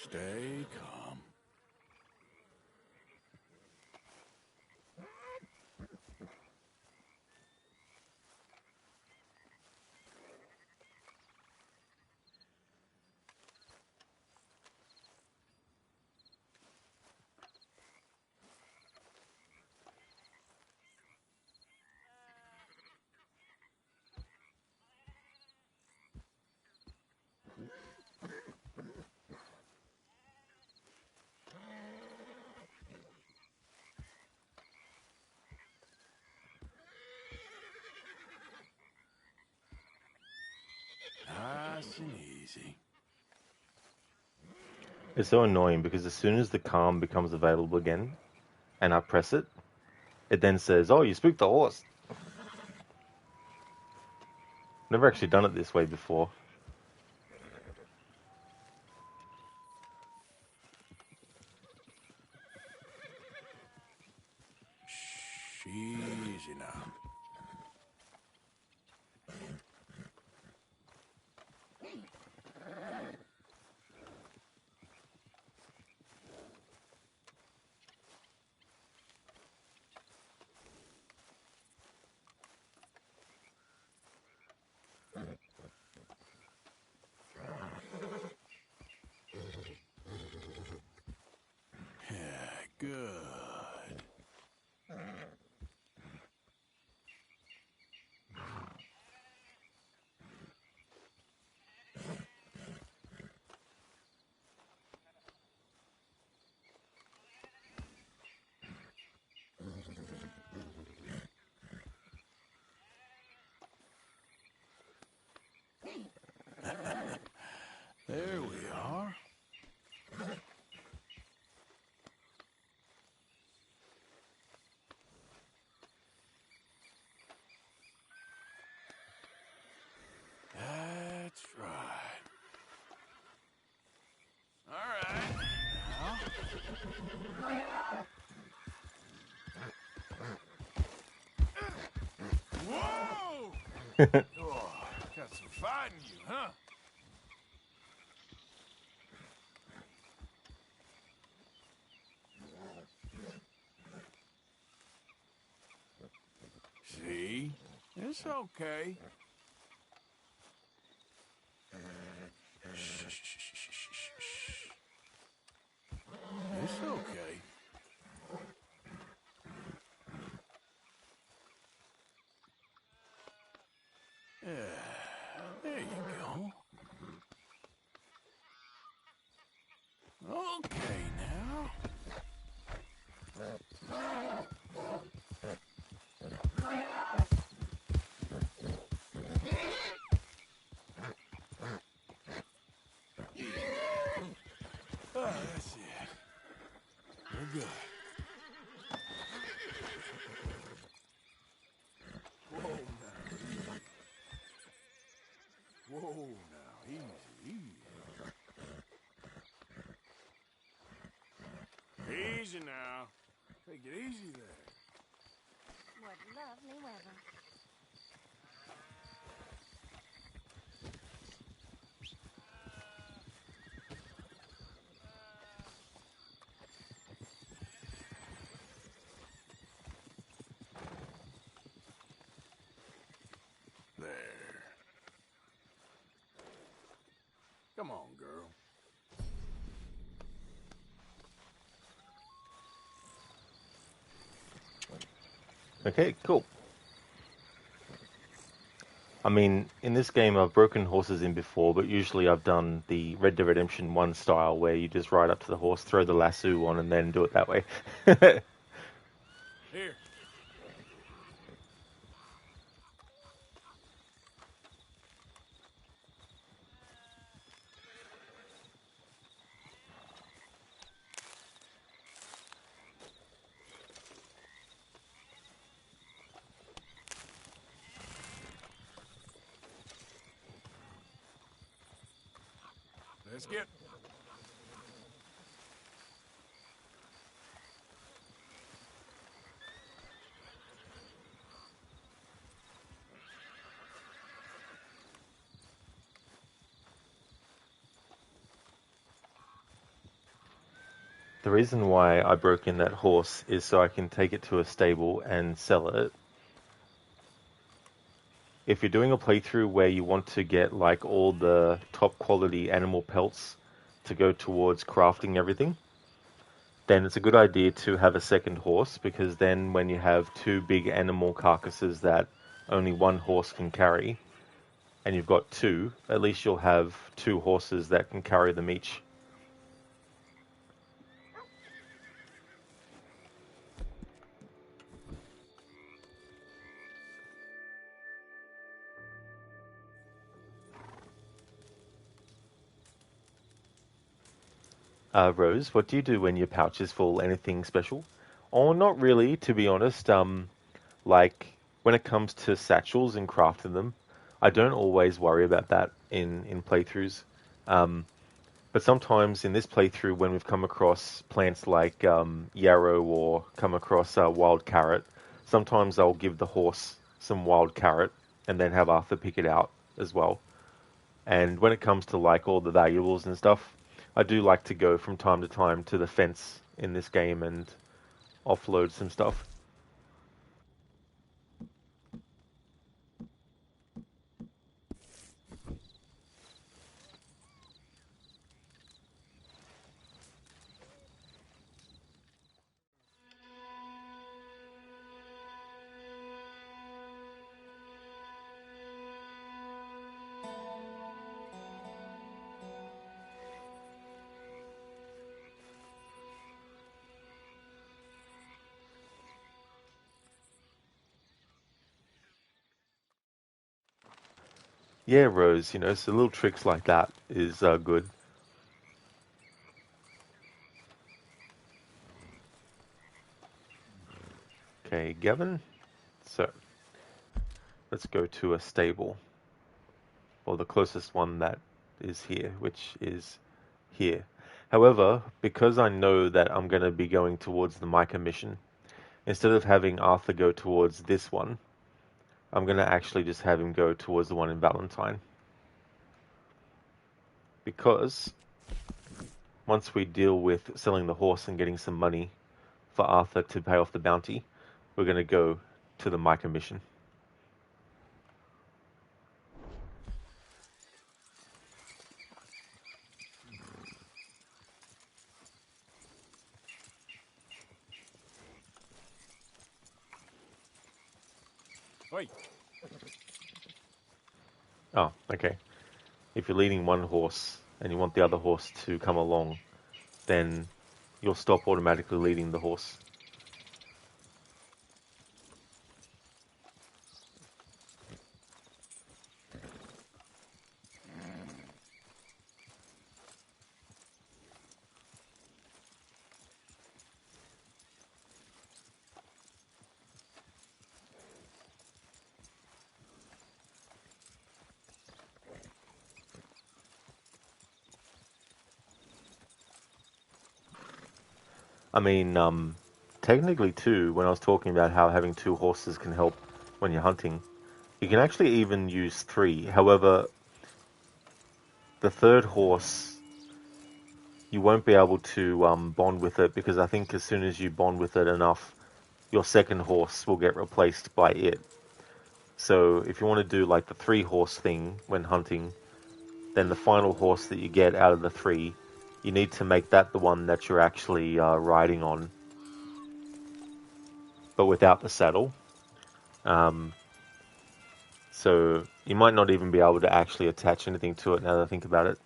[SPEAKER 2] Stay calm. Nice and easy.
[SPEAKER 1] It's so annoying because as soon as the calm becomes available again and I press it, it then says, "Oh, you spooked the horse." Never actually done it this way before.
[SPEAKER 6] Shh, easy now. Yeah, good. There we are. That's right. All right. Now. Whoa! Oh, got some fight in you, huh? See? It's okay. Shh, shh, shh, shh, shh, shh. It's okay. Yeah, there you go. Okay, now. Oh, that's it. We're good. Whoa, now, easy. Whoa, now, easy, easy. Easy now. Take it easy there.
[SPEAKER 7] What lovely weather.
[SPEAKER 6] There. Come on, girl.
[SPEAKER 1] Okay, cool. I mean, in this game, I've broken horses in before, but usually I've done the Red Dead Redemption 1 style where you just ride up to the horse, throw the lasso on, and then do it that way.
[SPEAKER 6] Here. Let's get...
[SPEAKER 1] The reason why I broke in that horse is so I can take it to a stable and sell it. If you're doing a playthrough where you want to get like all the top quality animal pelts to go towards crafting everything, then it's a good idea to have a second horse, because then when you have two big animal carcasses that only one horse can carry, and you've got two, at least you'll have two horses that can carry them each. Rose, what do you do when your pouch is full? Anything special? Oh, not really, to be honest. Like when it comes to satchels and crafting them, I don't always worry about that in playthroughs. Um, but sometimes in this playthrough, when we've come across plants like yarrow or come across wild carrot, sometimes I'll give the horse some wild carrot and then have Arthur pick it out as well. And when it comes to like all the valuables and stuff, I do like to go from time to time to the fence in this game and offload some stuff. Yeah, Rose, so little tricks like that is good. Okay, Gavin. So let's go to a stable, or the closest one that is here, which is here. However, because I know that I'm going to be going towards the Micah mission, instead of having Arthur go towards this one, I'm going to actually just have him go towards the one in Valentine. Because once we deal with selling the horse and getting some money for Arthur to pay off the bounty, we're going to go to the Micah mission.
[SPEAKER 6] Wait.
[SPEAKER 1] Oh, okay. If you're leading one horse and you want the other horse to come along, then you'll stop automatically leading the horse. I mean, technically too, when I was talking about how having two horses can help when you're hunting, you can actually even use three. However, the third horse, you won't be able to bond with it because I think as soon as you bond with it enough, your second horse will get replaced by it. So if you want to do like the three horse thing when hunting, then the final horse that you get out of the three, you need to make that the one that you're actually riding on, but without the saddle. Um, so you might not even be able to actually attach anything to it now that I think about it.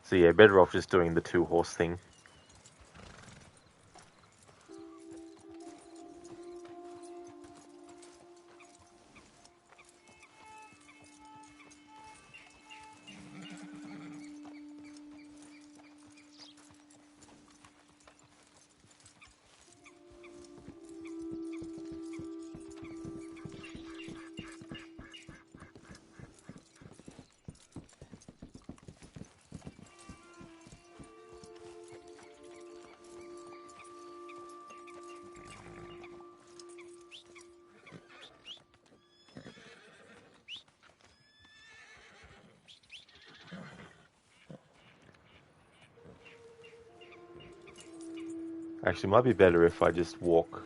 [SPEAKER 1] So yeah, better off just doing the two horse thing. Actually, it might be better if I just walk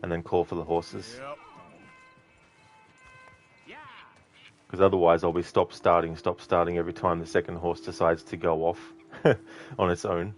[SPEAKER 1] and then call for the horses.
[SPEAKER 6] Yep.
[SPEAKER 1] Because otherwise I'll be stop starting every time the second horse decides to go off on its own.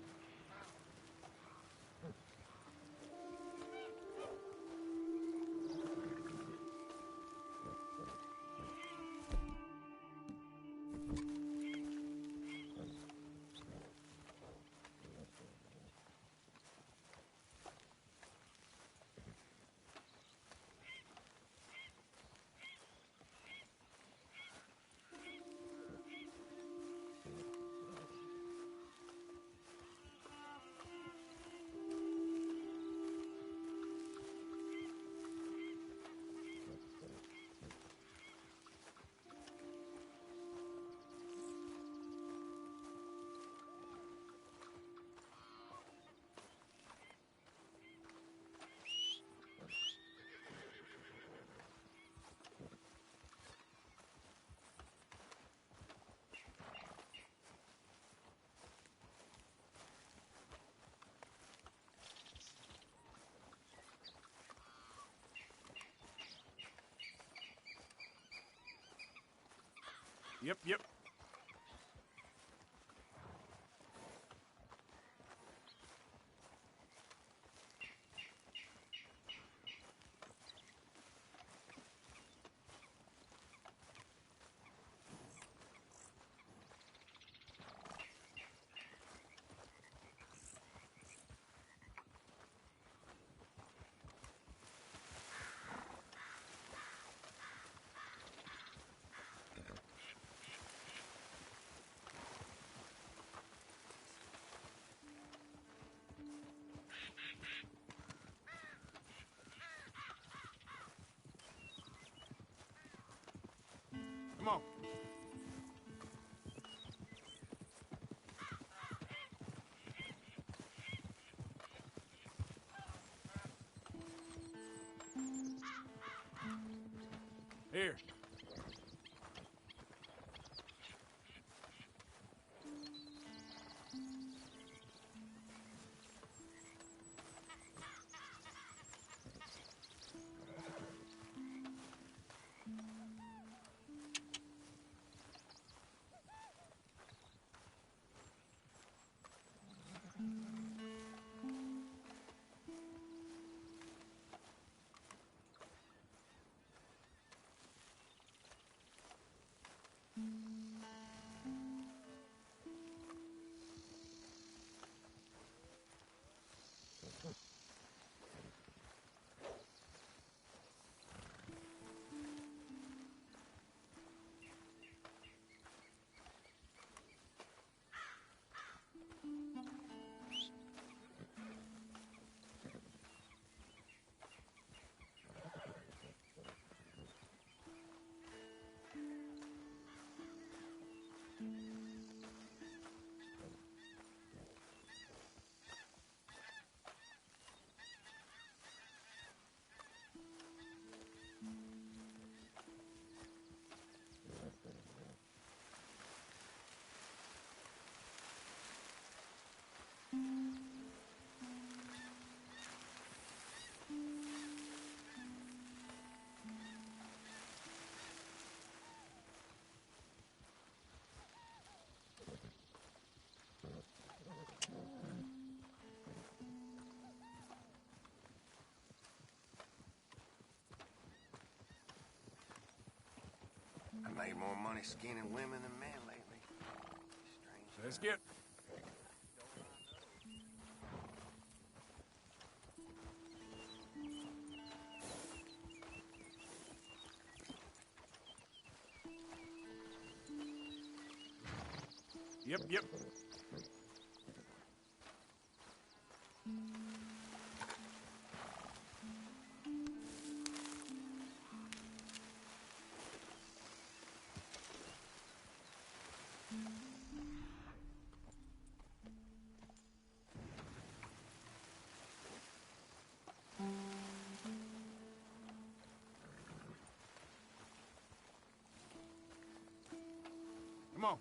[SPEAKER 2] Yep. Come on. Here.
[SPEAKER 8] I made more money skinning women than men lately. Strange.
[SPEAKER 2] Let's get. Yep. Come on.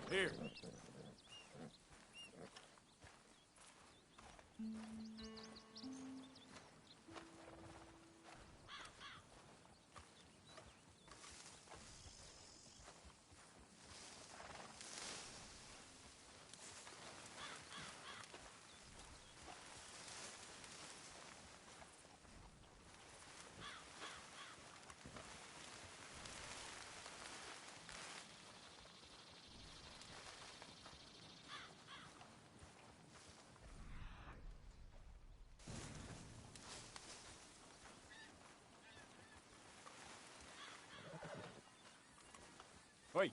[SPEAKER 2] Here. Wait.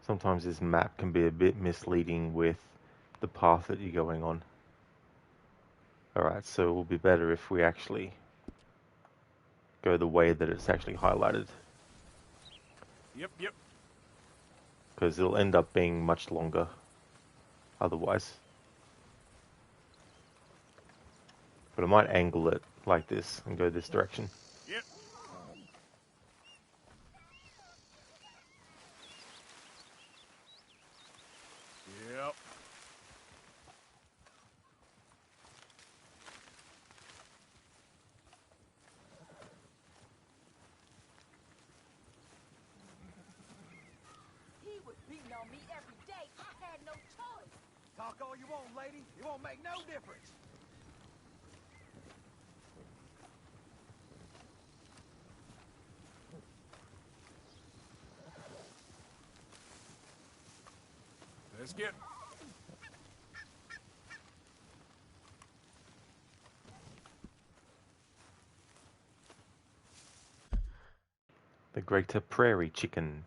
[SPEAKER 1] Sometimes this map can be a bit misleading with the path that you're going on. Alright, so it will be better if we actually go the way that it's actually highlighted.
[SPEAKER 2] Yep.
[SPEAKER 1] Because it'll end up being much longer otherwise. But I might angle it like this and go this direction.
[SPEAKER 2] Yep. Yep.
[SPEAKER 9] He was beating on me every day. I had no choice.
[SPEAKER 2] Talk all you want, lady. It won't make no difference. Let's get...
[SPEAKER 1] The Greater Prairie Chicken.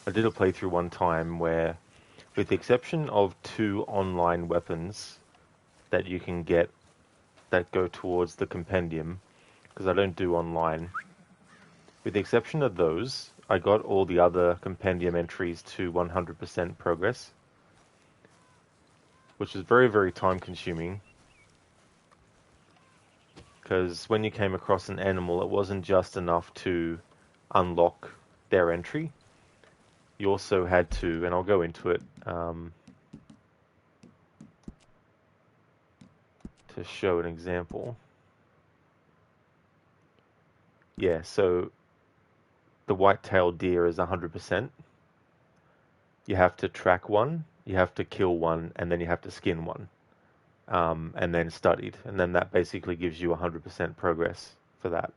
[SPEAKER 1] I did a playthrough one time where, with the exception of 2 online weapons that you can get that go towards the compendium, because I don't do online, with the exception of those, I got all the other compendium entries to 100% progress, which is very, very time consuming, because when you came across an animal, it wasn't just enough to unlock their entry. You also had to, and I'll go into it to show an example. Yeah, so the white-tailed deer is 100%. You have to track one, you have to kill one, and then you have to skin one. And then studied. And then that basically gives you 100% progress for that.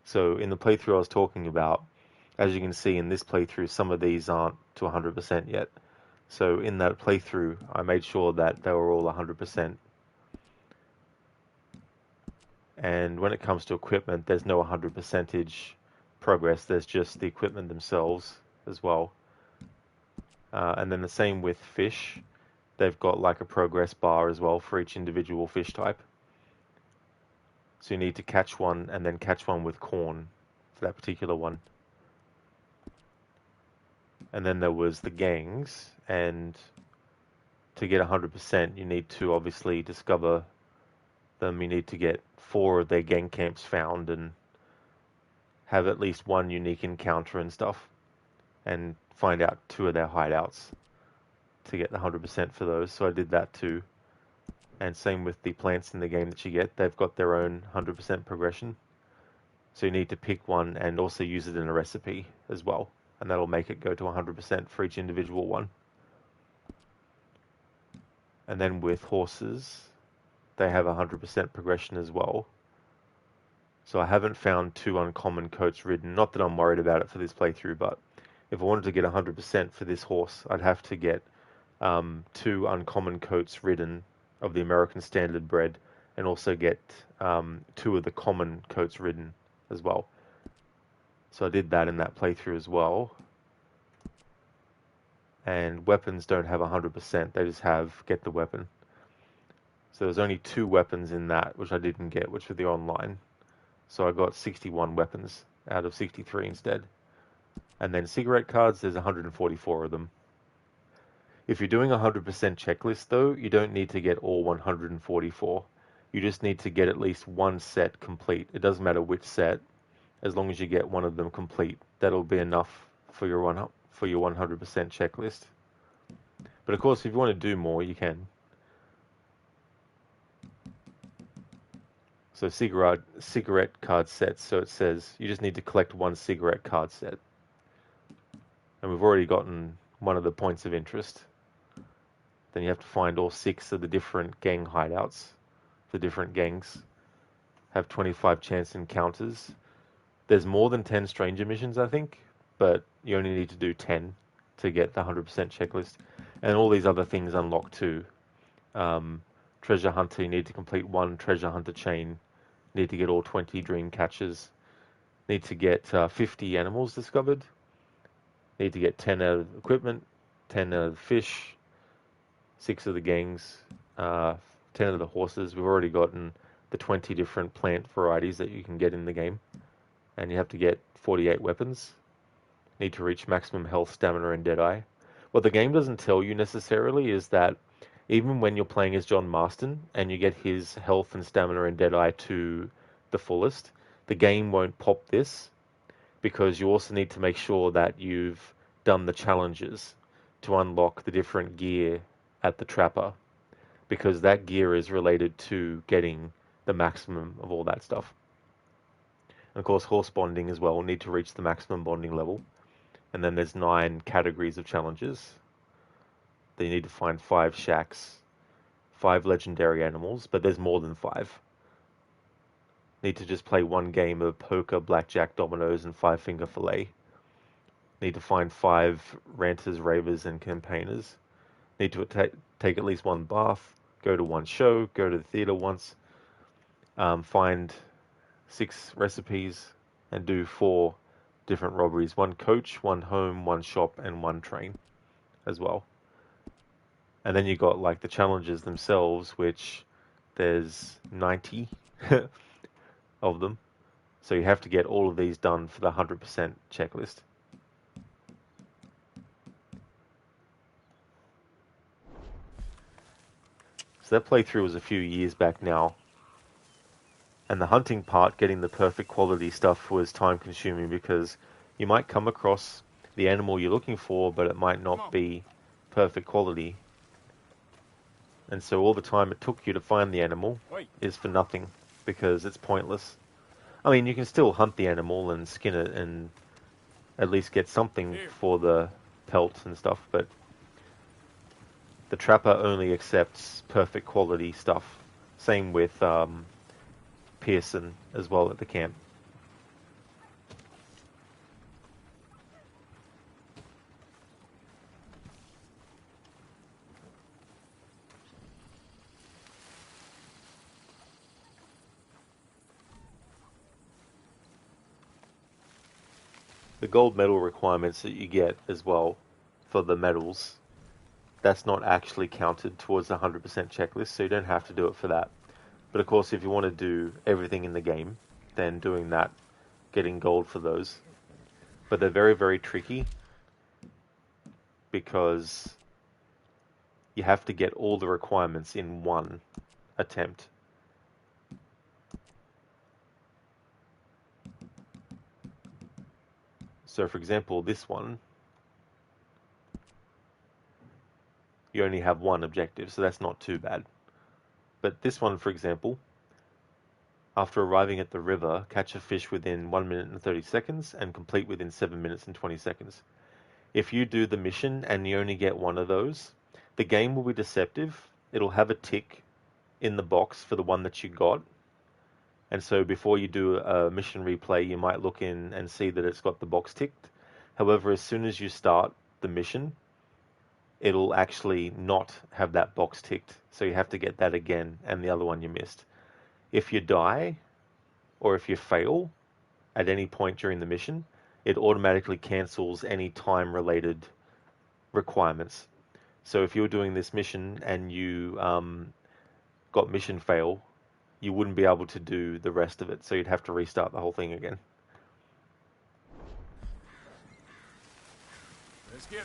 [SPEAKER 1] So in the playthrough I was talking about, as you can see in this playthrough, some of these aren't to 100% yet. So in that playthrough, I made sure that they were all 100%. And when it comes to equipment, there's no 100% progress. There's just the equipment themselves as well. And then the same with fish. They've got like a progress bar as well for each individual fish type. So you need to catch one and then catch one with corn for that particular one. And then there was the gangs, and to get 100% you need to obviously discover them. You need to get 4 of their gang camps found and have at least 1 unique encounter and stuff, and find out 2 of their hideouts to get the 100% for those. So I did that too. And same with the plants in the game that you get. They've got their own 100% progression. So you need to pick one and also use it in a recipe as well. And that'll make it go to 100% for each individual one. And then with horses, they have 100% progression as well. So I haven't found 2 uncommon coats ridden. Not that I'm worried about it for this playthrough, but if I wanted to get 100% for this horse, I'd have to get 2 uncommon coats ridden of the American Standard bred, and also get 2 of the common coats ridden as well. So I did that in that playthrough as well. And weapons don't have 100%, they just have get the weapon. So there's only 2 weapons in that, which I didn't get, which were the online. So I got 61 weapons out of 63 instead. And then cigarette cards, there's 144 of them. If you're doing a 100% checklist though, you don't need to get all 144. You just need to get at least 1 set complete. It doesn't matter which set, as long as you get 1 of them complete. That'll be enough for your 100% checklist. But of course, if you want to do more, you can. So cigarette card sets, so it says you just need to collect 1 cigarette card set. And we've already gotten 1 of the points of interest. Then you have to find all 6 of the different gang hideouts. The different gangs have 25 chance encounters. There's more than 10 stranger missions, I think, but you only need to do 10 to get the 100% checklist. And all these other things unlock too. Treasure hunter, you need to complete 1 treasure hunter chain Need to get all 20 dream catches. Need to get 50 animals discovered. Need to get 10 out of equipment, 10 out of fish, 6 of the gangs, 10 of the horses. We've already gotten the 20 different plant varieties that you can get in the game. And you have to get 48 weapons. Need to reach maximum health, stamina, and Deadeye. What the game doesn't tell you necessarily is that even when you're playing as John Marston and you get his health and stamina and Deadeye to the fullest, the game won't pop this because you also need to make sure that you've done the challenges to unlock the different gear at the Trapper, because that gear is related to getting the maximum of all that stuff. And of course, horse bonding as well. Need to reach the maximum bonding level. And then there's 9 categories of challenges. Then you need to find 5 shacks, 5 legendary animals, but there's more than 5. Need to just play 1 game of poker, blackjack, dominoes, and 5-finger fillet. Need to find 5 ranters, ravers, and campaigners. Need to take at least 1 bath, go to 1 show, go to the theater once, find 6 recipes, and do 4 different robberies. 1 coach, 1 home, 1 shop, and 1 train as well. And then you got like the challenges themselves, which there's 90 of them. So you have to get all of these done for the 100% checklist. So that playthrough was a few years back now. And the hunting part, getting the perfect quality stuff, was time consuming because you might come across the animal you're looking for, but it might not be perfect quality. And so all the time it took you to find the animal is for nothing because it's pointless. I mean, you can still hunt the animal and skin it and at least get something for the pelt and stuff, but the Trapper only accepts perfect quality stuff. Same with Pearson as well at the camp. The gold medal requirements that you get as well for the medals, that's not actually counted towards the 100% checklist, so you don't have to do it for that. But of course, if you want to do everything in the game, then doing that, getting gold for those. But they're very, very tricky because you have to get all the requirements in 1 attempt. So for example, this one, you only have 1 objective, so that's not too bad. But this one, for example, after arriving at the river, catch a fish within 1 minute and 30 seconds and complete within 7 minutes and 20 seconds. If you do the mission and you only get 1 of those, the game will be deceptive. It'll have a tick in the box for the one that you got. And so before you do a mission replay, you might look in and see that it's got the box ticked. However, as soon as you start the mission, it'll actually not have that box ticked. So you have to get that again and the other one you missed. If you die or if you fail at any point during the mission, it automatically cancels any time-related requirements. So if you're doing this mission and you got mission fail, you wouldn't be able to do the rest of it. So you'd have to restart the whole thing again.
[SPEAKER 6] Let's get.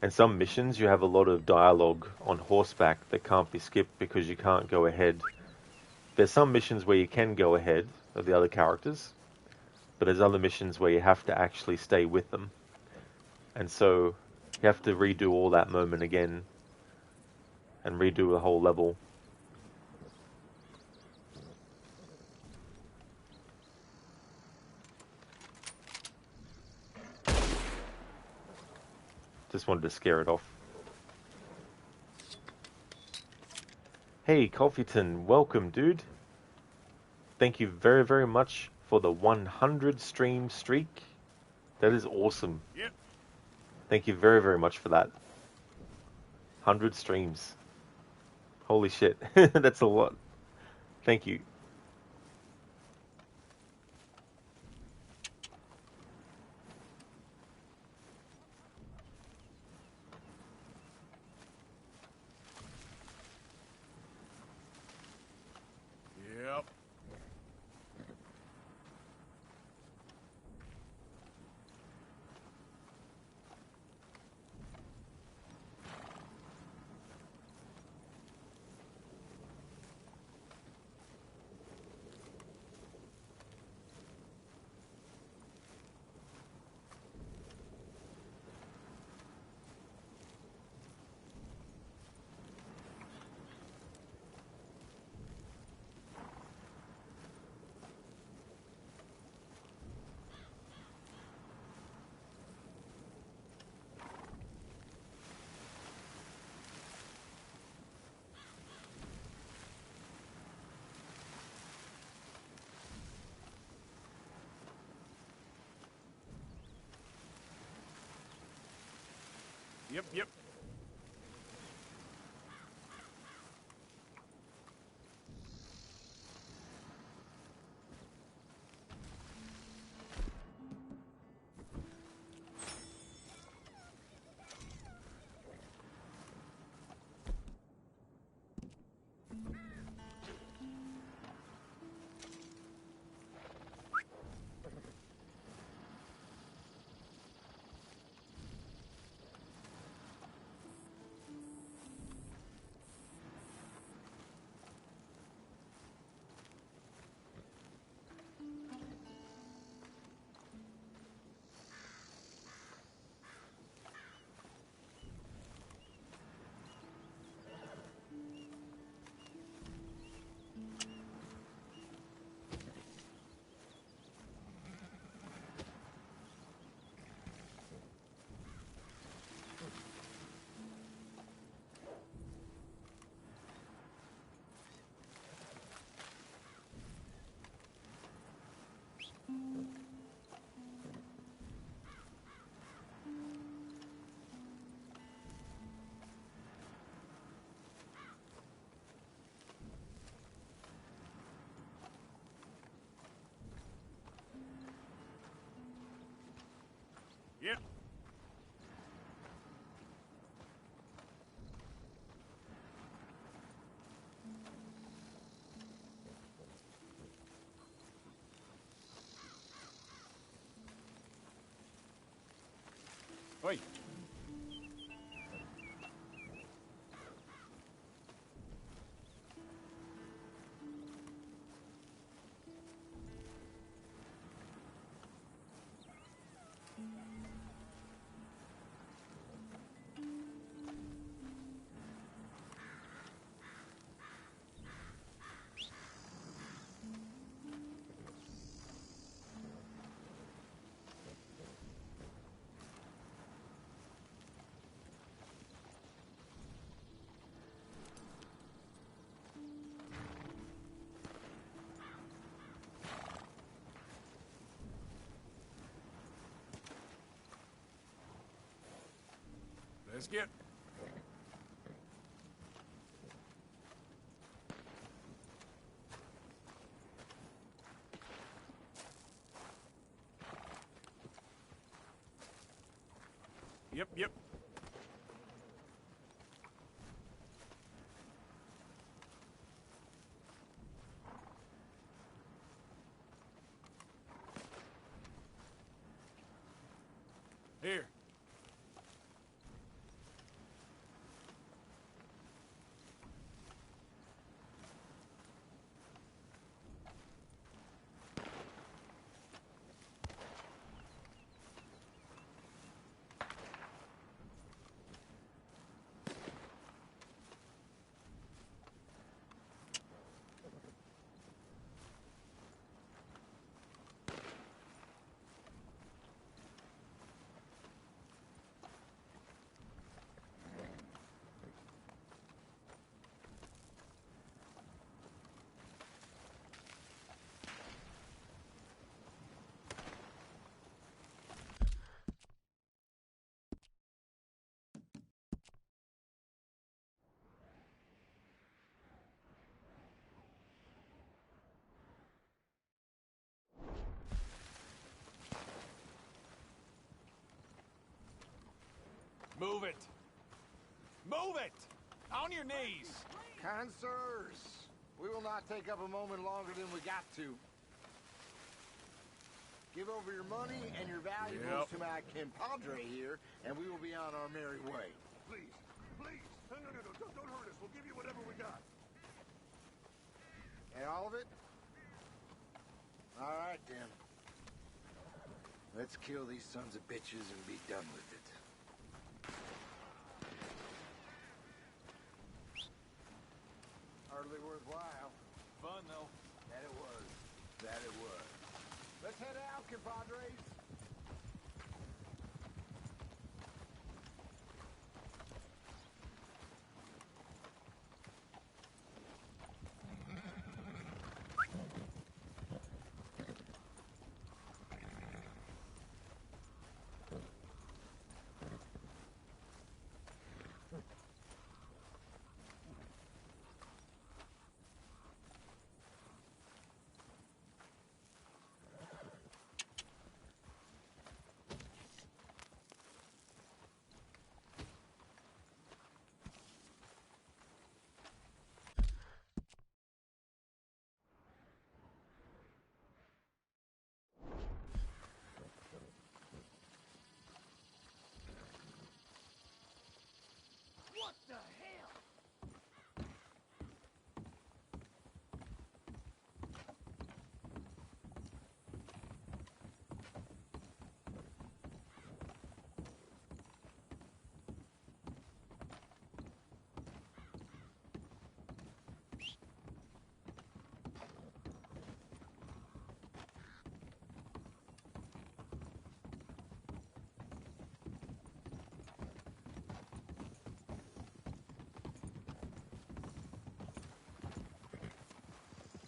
[SPEAKER 1] And some missions, you have a lot of dialogue on horseback that can't be skipped because you can't go ahead. There's some missions where you can go ahead of the other characters, but there's other missions where you have to actually stay with them. And so you have to redo all that moment again and redo the whole level. Just wanted to scare it off. Hey, Coffeeton, welcome, dude. Thank you very, very much for the 100 stream streak. That is awesome.
[SPEAKER 2] Yep.
[SPEAKER 1] Thank you very, very much for that. 100 streams. Holy shit, that's a lot. Thank you.
[SPEAKER 2] Yep. Yep. Yep. Oi. Let's get. Yep. Here. it! Move it! On your knees!
[SPEAKER 8] Kind sirs, we will not take up a moment longer than we got to. Give over your money and your valuables to my compadre here, and we will be on our merry way.
[SPEAKER 2] Please, please! No, don't hurt us. We'll give you whatever we got.
[SPEAKER 8] And all of it? All right, then. Let's kill these sons of bitches and be done with it. Hardly worthwhile.
[SPEAKER 2] Fun, though.
[SPEAKER 8] That it was. That it was. Let's head out, compadres.
[SPEAKER 3] What the hell?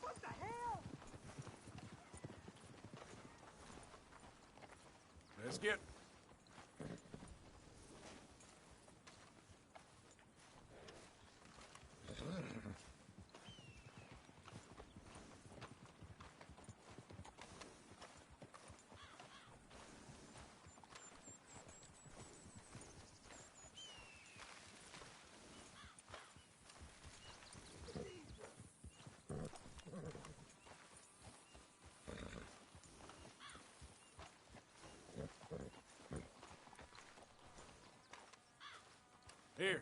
[SPEAKER 3] What the hell?
[SPEAKER 2] Let's get... Here.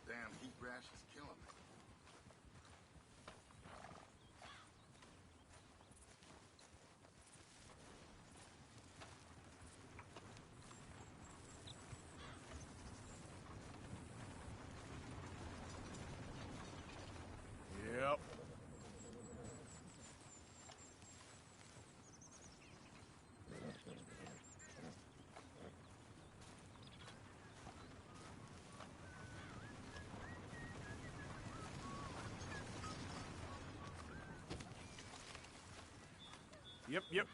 [SPEAKER 8] Damn heat rash is killing me.
[SPEAKER 2] Yep. Yep.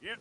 [SPEAKER 2] Yep.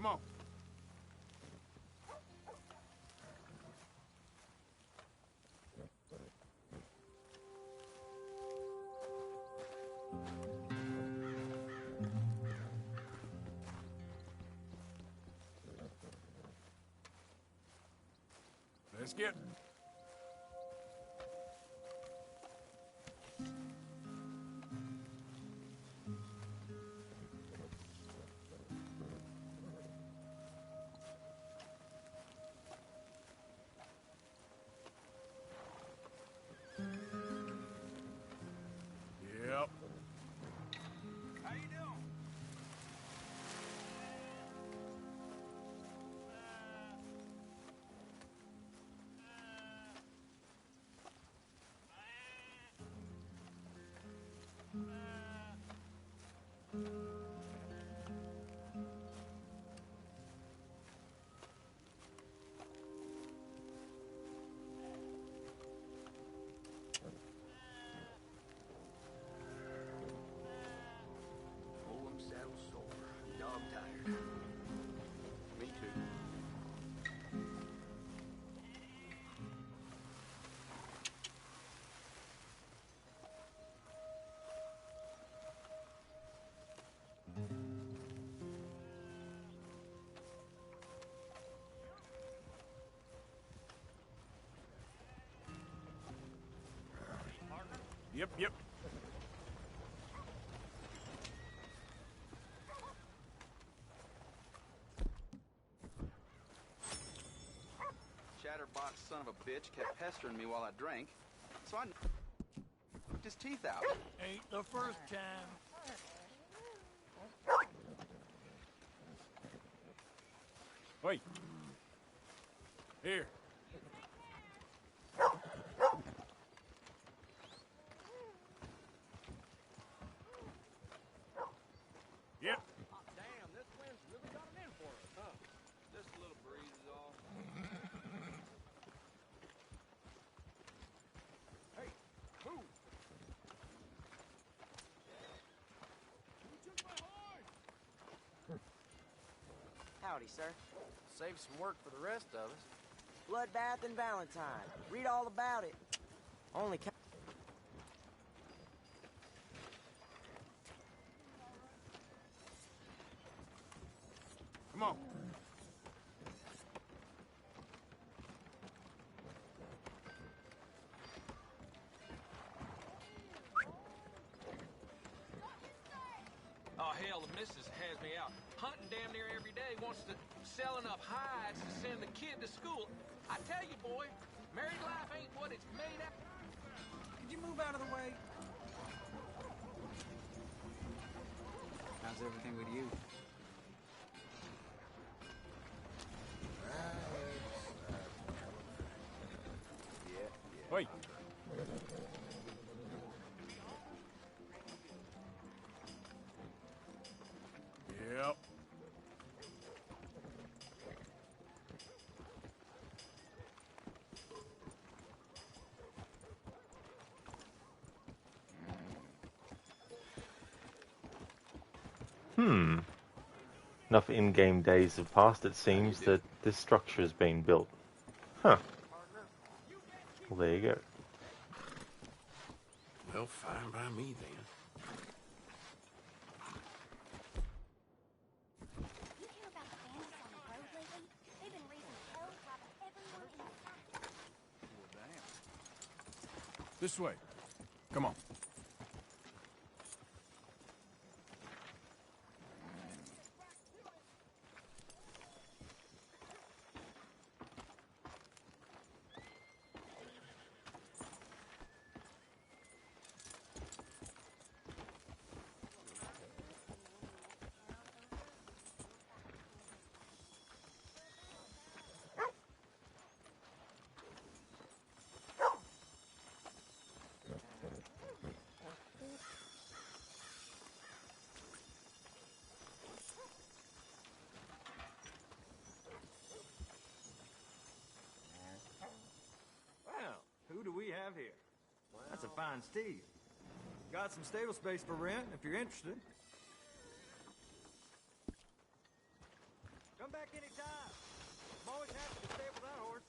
[SPEAKER 2] Come on. Let's get. Yep. How you doing?
[SPEAKER 8] Pull 'em saddle sore. Dog tired.
[SPEAKER 2] Me too. Yep, yep.
[SPEAKER 10] Chatterbox son of a bitch kept pestering me while I drank, so I knocked his teeth out.
[SPEAKER 6] Ain't the first time.
[SPEAKER 2] Wait. Here. Yep.
[SPEAKER 3] Damn, this wind's really got it in for us, huh?
[SPEAKER 10] Just a little breeze is all.
[SPEAKER 2] Hey, move.
[SPEAKER 11] Howdy, sir.
[SPEAKER 3] Save some work for the rest of us.
[SPEAKER 11] Bloodbath and Valentine. Read all about it. Only
[SPEAKER 2] Come on.
[SPEAKER 12] Oh, hell, the missus has me out hunting damn near every day, wants to sell enough hides to send the kid to school. I tell you, boy, married life ain't what it's made out.
[SPEAKER 3] Could you move out of the way?
[SPEAKER 10] How's everything with you?
[SPEAKER 2] Wait. Yep.
[SPEAKER 1] Enough in-game days have passed, it seems, that this structure has been built. Huh. Well, there you go.
[SPEAKER 2] Well, fine by me then.
[SPEAKER 9] You hear about the bandits on the road lately? They've been raising hell, robbing everyone in sight.
[SPEAKER 10] Well, damn.
[SPEAKER 2] This way. Come on.
[SPEAKER 13] Well, who do we have here? That's a fine steed. Got some stable space for rent if you're interested. back anytime. I'm always happy to stay with that horse.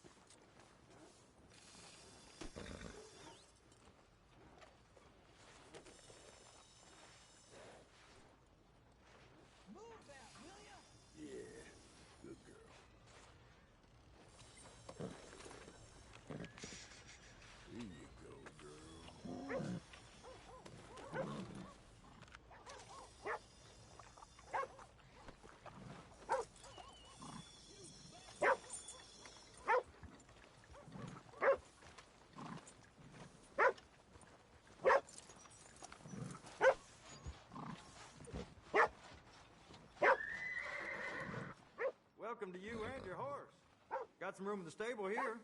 [SPEAKER 12] Move that, will ya?
[SPEAKER 6] Yeah, good girl. There you go, girl.
[SPEAKER 13] Welcome to you and your horse. Got some room in the stable here.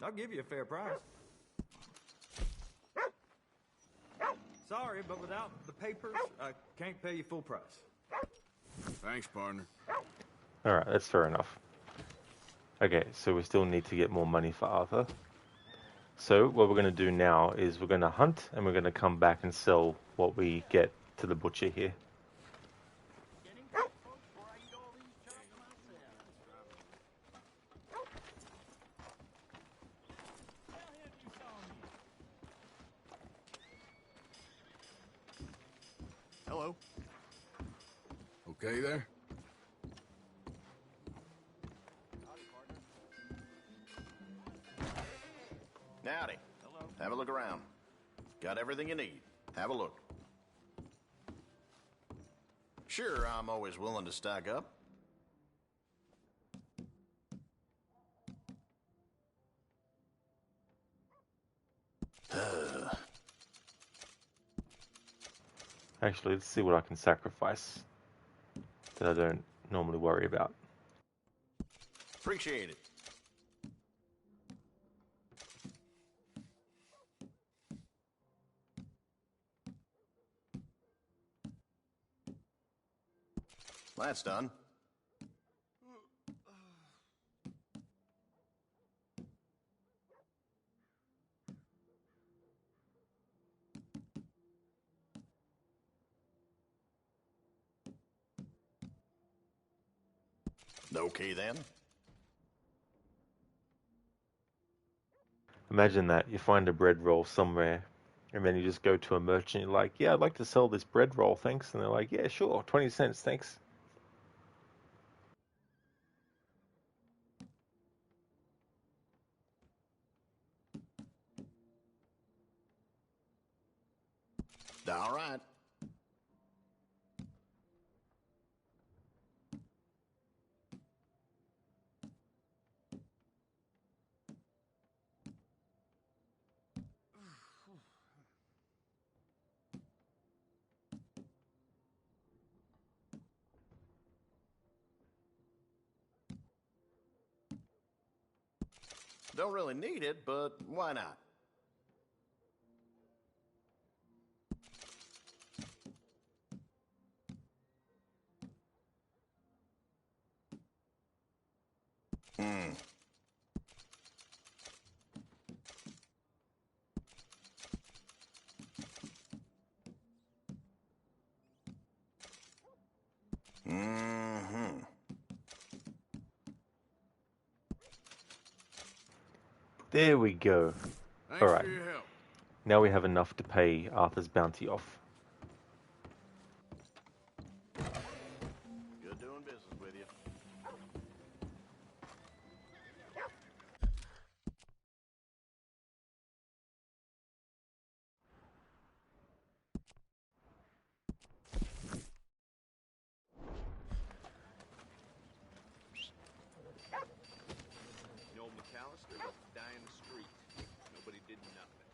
[SPEAKER 13] I'll give you a fair price. Sorry, but without the papers, I can't pay you full price.
[SPEAKER 6] Thanks, partner.
[SPEAKER 1] Alright, that's fair enough. Okay, so we still need to get more money for Arthur. So what we're going to do now is we're going to hunt and we're going to come back and sell what we get to the butcher here.
[SPEAKER 6] Hello. Okay there?
[SPEAKER 2] Howdy. Hello. Have a look around. Got everything you need. Have a look. Sure, I'm always willing to stock up.
[SPEAKER 1] Actually, let's see what I can sacrifice that I don't normally worry about.
[SPEAKER 2] Appreciate it. That's done. Okay then.
[SPEAKER 1] Imagine that, you find a bread roll somewhere and then you just go to a merchant, you're like, yeah, I'd like to sell this bread roll, thanks. And they're like, yeah, sure, 20 cents, thanks.
[SPEAKER 2] All right. Don't really need it, but why not? Hmm. Mm-hmm.
[SPEAKER 1] There we go.
[SPEAKER 6] Thanks
[SPEAKER 1] Alright,
[SPEAKER 6] for your help.
[SPEAKER 1] now we have enough to pay Arthur's bounty off.
[SPEAKER 2] Good doing business with you.
[SPEAKER 12] You know, McAllister died in the street. Nobody did nothing.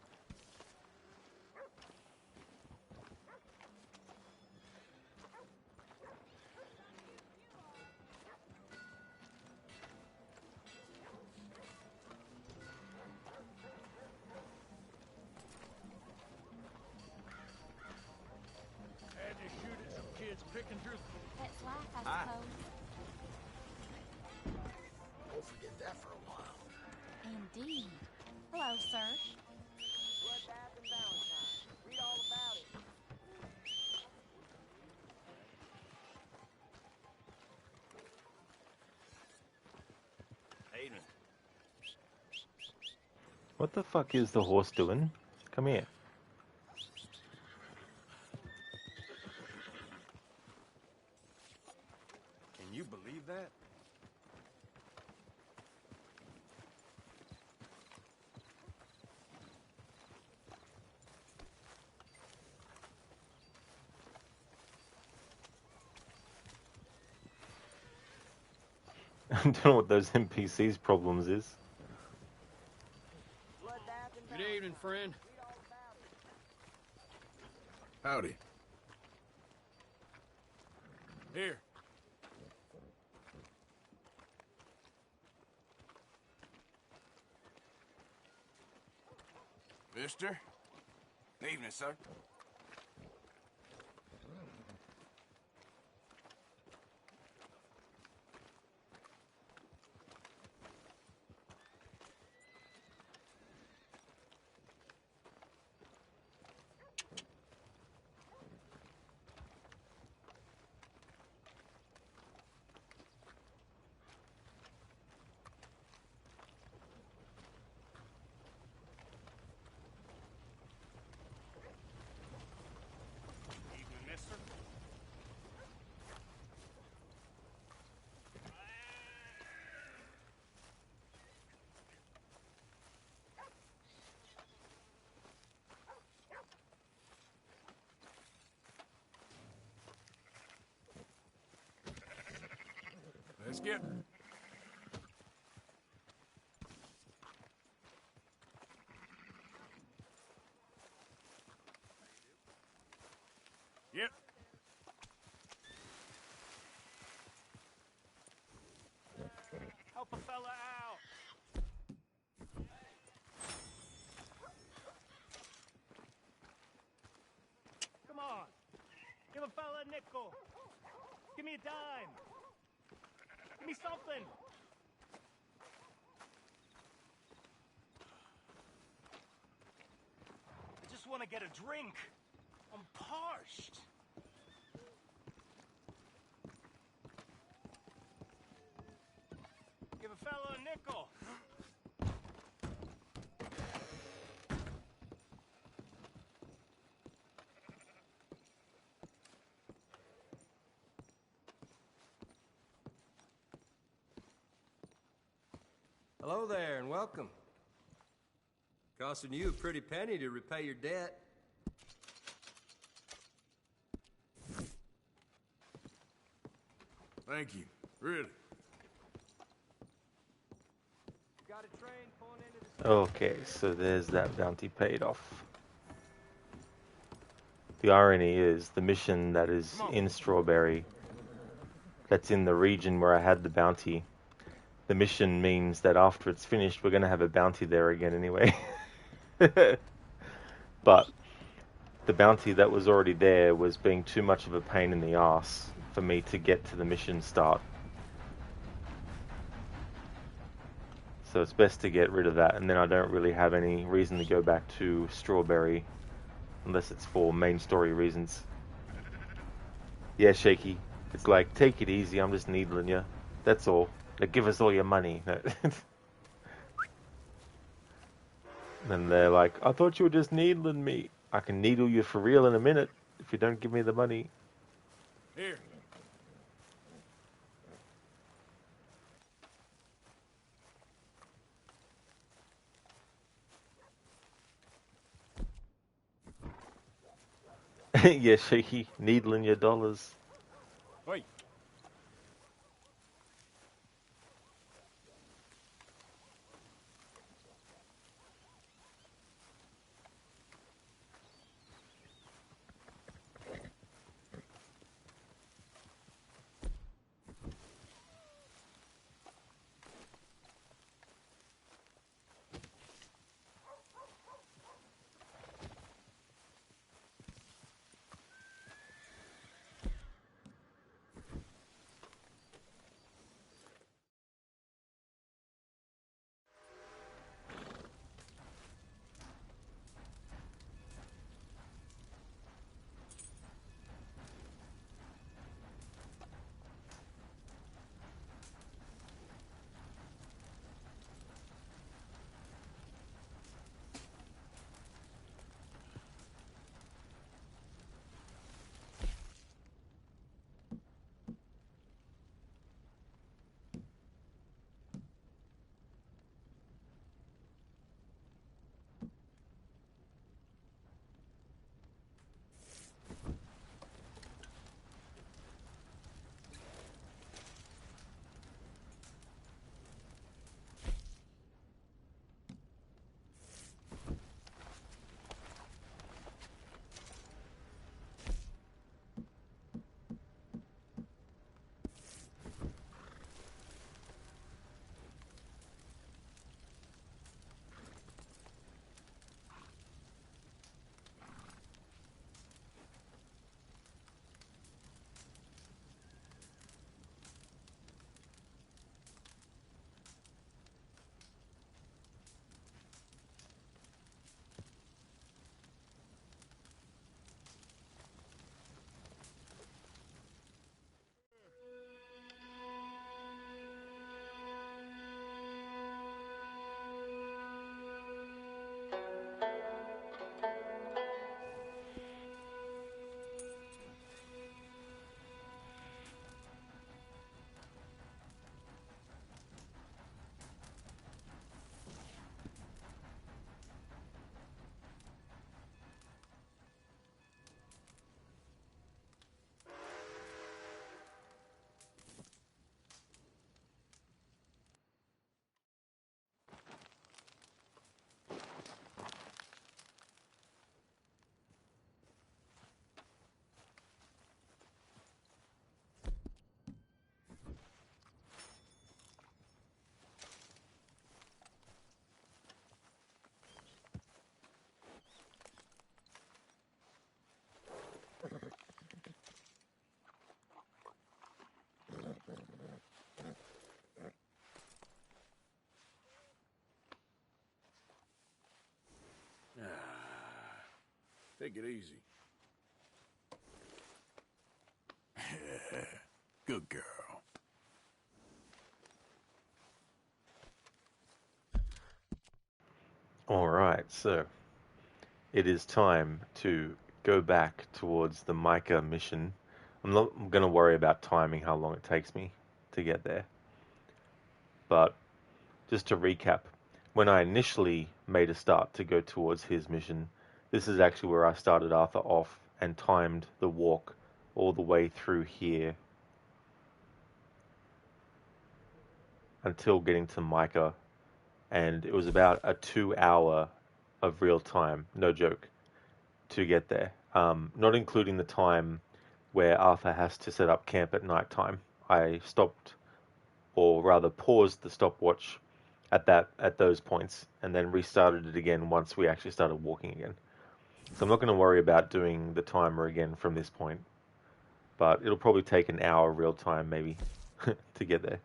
[SPEAKER 6] Had to shoot at some kids picking through.
[SPEAKER 9] That's life, I
[SPEAKER 6] Hi.
[SPEAKER 9] suppose.
[SPEAKER 6] Won't forget that for a while.
[SPEAKER 9] Indeed. Hello, sir.
[SPEAKER 11] Bloodbath and Valentine. Read all about it.
[SPEAKER 1] What the fuck is the horse doing? Come here.
[SPEAKER 13] Can you believe that?
[SPEAKER 1] I don't know what those NPCs' problems is.
[SPEAKER 3] Good evening, friend.
[SPEAKER 14] Howdy.
[SPEAKER 6] Here.
[SPEAKER 14] Mister? Evening, sir.
[SPEAKER 2] Evening, mister.
[SPEAKER 6] Let's get...
[SPEAKER 2] Yep. Help a fella out. Come on. Give a fella a nickel. Give me a dime. Give me something. I just want to get a drink. I'm parched. Give a fella a nickel.
[SPEAKER 15] Hello there, and welcome. Costing you a pretty penny to repay your debt.
[SPEAKER 14] Thank you. Really.
[SPEAKER 3] Got a train pulling into the...
[SPEAKER 1] Okay, so there's that bounty paid off. The irony is, the mission that is in Strawberry, that's in the region where I had the bounty, the mission means that after it's finished, we're going to have a bounty there again anyway. But the bounty that was already there was being too much of a pain in the ass for me to get to the mission start. So it's best to get rid of that, and then I don't really have any reason to go back to Strawberry unless it's for main story reasons. Yeah, Shaky. It's like, take it easy, I'm just needling you. That's all. Like, give us all your money. And they're like, I thought you were just needling me. I can needle you for real in a minute if you don't give me the money.
[SPEAKER 6] Here.
[SPEAKER 1] Yeah, Shaky. Needling your dollars.
[SPEAKER 6] Wait.
[SPEAKER 14] Take it easy. Good girl.
[SPEAKER 1] Alright, so it is time to go back towards the Micah mission. I'm not going to worry about timing how long it takes me to get there. But just to recap, when I initially made a start to go towards his mission, this is actually where I started Arthur off and timed the walk all the way through here until getting to Micah, and it was about a 2 hour of real time, no joke, to get there. Not including the time where Arthur has to set up camp at night time. I stopped, or rather paused the stopwatch at those points, and then restarted it again once we actually started walking again. So I'm not going to worry about doing the timer again from this point, but it'll probably take an hour real time maybe to get there.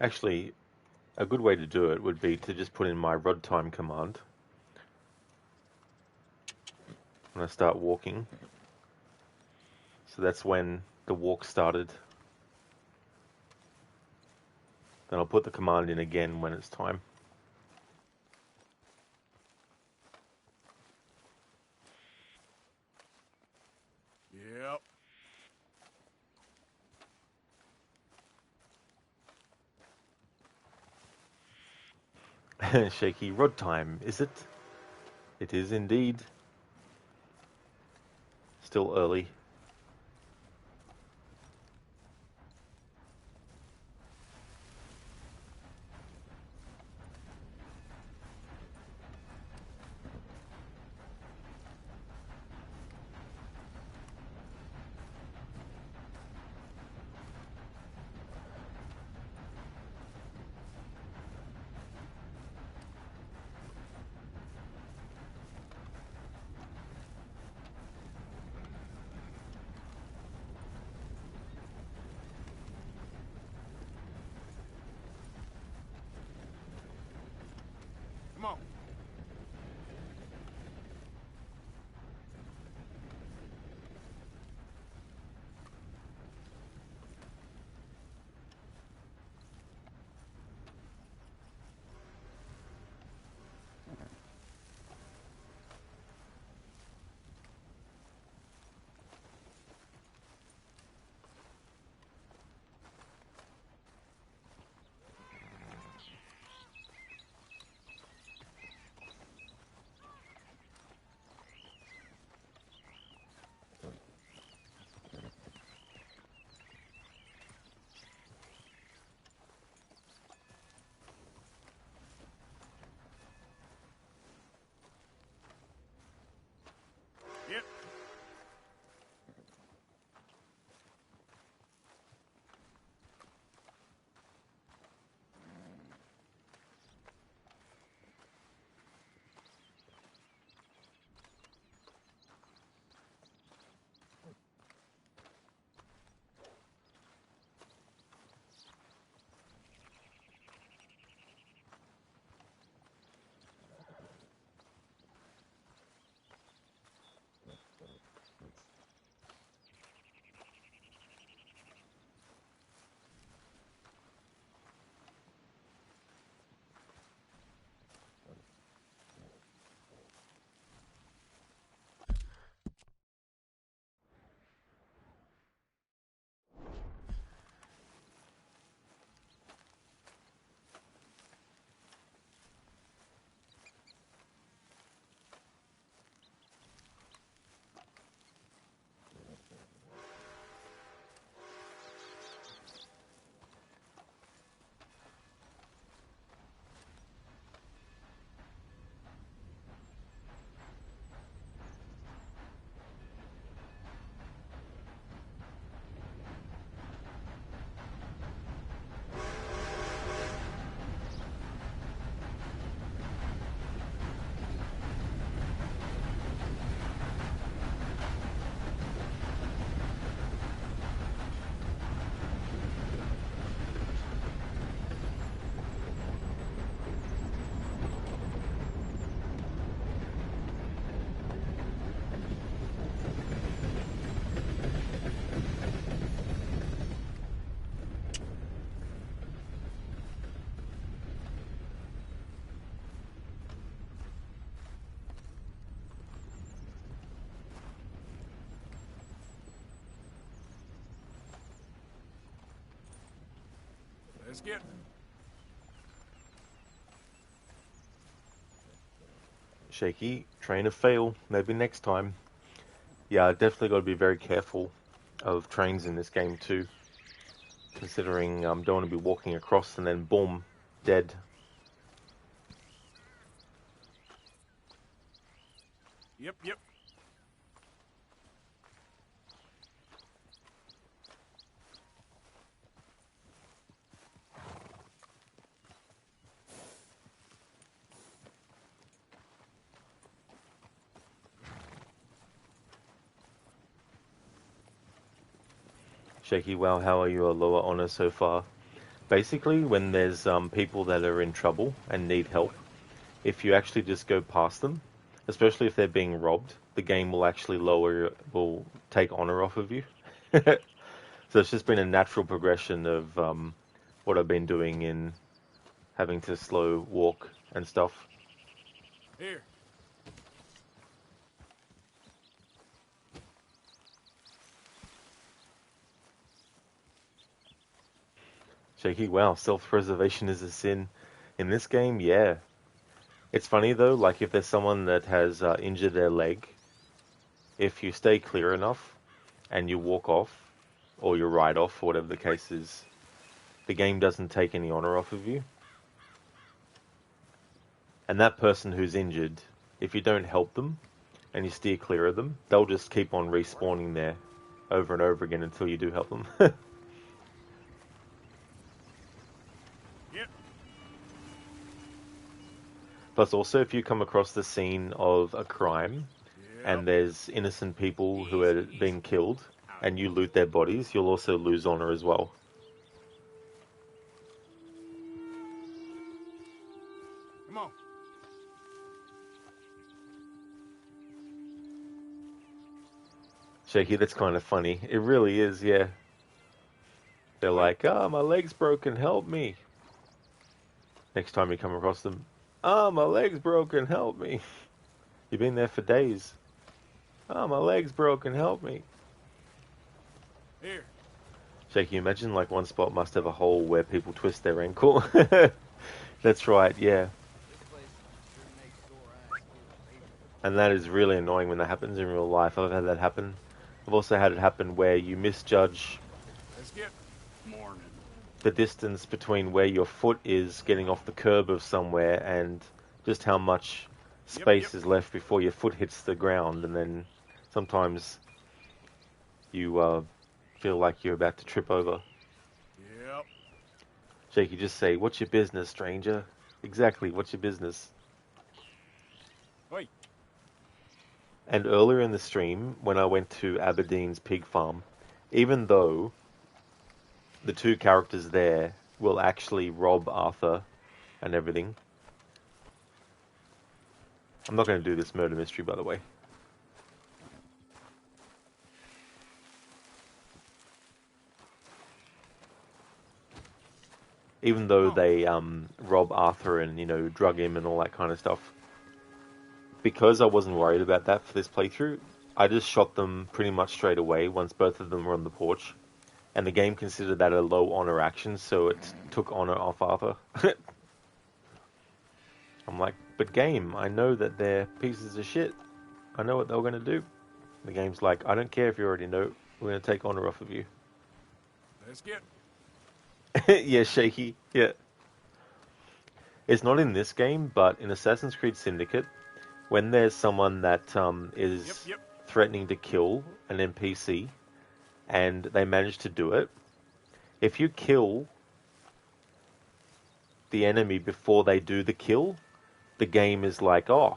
[SPEAKER 1] Actually, a good way to do it would be to just put in my rod time command when I start walking. So that's when the walk started. Then I'll put the command in again when it's time. Yep. Shaky rod time, is it? It is indeed. Still early.
[SPEAKER 14] Come on. Let's get...
[SPEAKER 1] Shaky, train to fail. Maybe next time. Yeah, definitely got to be very careful of trains in this game too. Considering don't want to be walking across and then boom, dead.
[SPEAKER 14] Yep, yep.
[SPEAKER 1] Shaky, wow, how are you a lower honor so far? Basically, when there's people that are in trouble and need help, if you actually just go past them, especially if they're being robbed, the game will actually will take honor off of you. So it's just been a natural progression of what I've been doing in having to slow walk and stuff.
[SPEAKER 14] Here.
[SPEAKER 1] Shaky, wow, self-preservation is a sin. In this game, yeah. It's funny though, like if there's someone that has injured their leg, if you stay clear enough and you walk off, or you ride off, or whatever the case is, the game doesn't take any honor off of you. And that person who's injured, if you don't help them and you steer clear of them, they'll just keep on respawning there over and over again until you do help them.
[SPEAKER 14] Yep.
[SPEAKER 1] Plus, also, if you come across the scene of a crime and there's innocent people who are being killed and you loot their bodies, you'll also lose honor as well.
[SPEAKER 14] Come on.
[SPEAKER 1] Shaky, that's kind of funny. It really is, yeah. They're like, ah, my leg's broken, help me. Next time you come across them, ah, my leg's broken, help me. You've been there for days. Ah, my leg's broken, help me.
[SPEAKER 14] Here.
[SPEAKER 1] Shaky, imagine like one spot must have a hole where people twist their ankle. That's right, yeah. And that is really annoying when that happens in real life. I've had that happen. I've also had it happen where you misjudge
[SPEAKER 14] Let's get... Morning.
[SPEAKER 1] the distance between where your foot is getting off the curb of somewhere and just how much space is left before your foot hits the ground, and then sometimes you feel like you're about to trip over.
[SPEAKER 14] Yep.
[SPEAKER 1] Shaky, just say, "What's your business, stranger?" Exactly, what's your business?
[SPEAKER 14] Wait.
[SPEAKER 1] And earlier in the stream, when I went to Aberdeen's pig farm, even though the two characters there will actually rob Arthur and everything. I'm not going to do this murder mystery, by the way. Even though they rob Arthur and, you know, drug him and all that kind of stuff. Because I wasn't worried about that for this playthrough, I just shot them pretty much straight away once both of them were on the porch. And the game considered that a low honor action, so it took honor off Arthur. I'm like, but game, I know that they're pieces of shit. I know what they were going to do. The game's like, I don't care if you already know, we're going to take honor off of you.
[SPEAKER 14] Let's get...
[SPEAKER 1] Yeah, Shaky, yeah. It's not in this game, but in Assassin's Creed Syndicate, when there's someone that is threatening to kill an NPC, and they manage to do it, if you kill the enemy before they do the kill, the game is like, oh,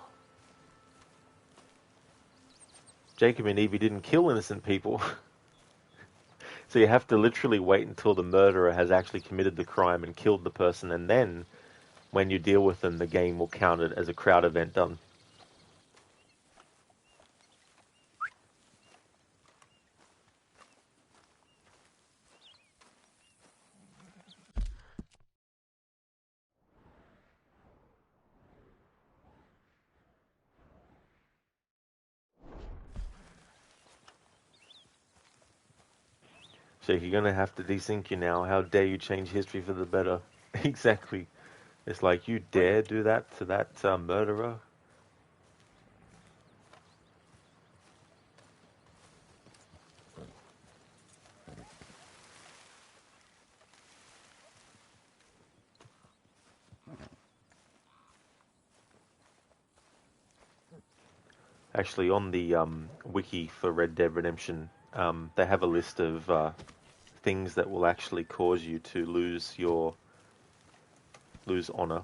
[SPEAKER 1] Jacob and Evie didn't kill innocent people. So you have to literally wait until the murderer has actually committed the crime and killed the person, and then when you deal with them, the game will count it as a crowd event done. Jake, you're gonna have to desync you now. How dare you change history for the better? Exactly. It's like you dare do that to that murderer. Actually, on the wiki for Red Dead Redemption, they have a list of things that will actually cause you to lose honor.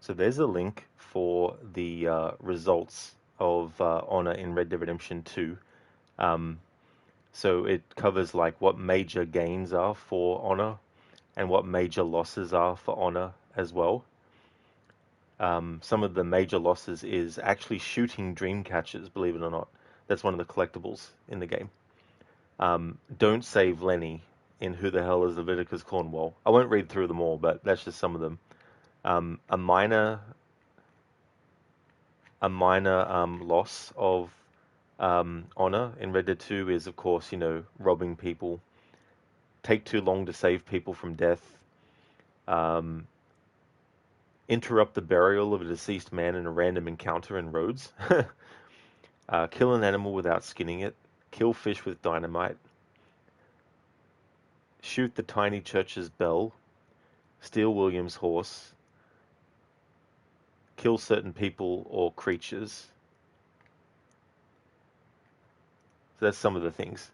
[SPEAKER 1] So there's a link for the results of honor in Red Dead Redemption 2. So it covers like what major gains are for honor and what major losses are for honor as well. Some of the major losses is actually shooting dream catchers, believe it or not. That's one of the collectibles in the game. Don't save Lenny in Who the Hell is Leviticus Cornwall. I won't read through them all, but that's just some of them. A minor loss of honor in Red Dead 2 is, of course, robbing people. Take too long to save people from death. Interrupt the burial of a deceased man in a random encounter in Rhodes. Kill an animal without skinning it. Kill fish with dynamite. Shoot the tiny church's bell. Steal William's horse. Kill certain people or creatures. So that's some of the things.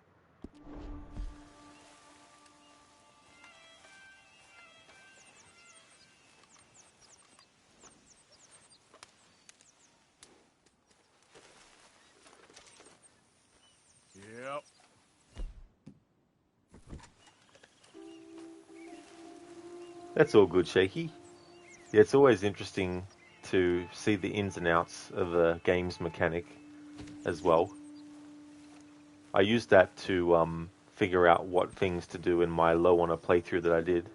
[SPEAKER 14] Yep.
[SPEAKER 1] That's all good, Shaky. Yeah, it's always interesting to see the ins and outs of a game's mechanic as well. I used that to figure out what things to do in my low honor playthrough that I did.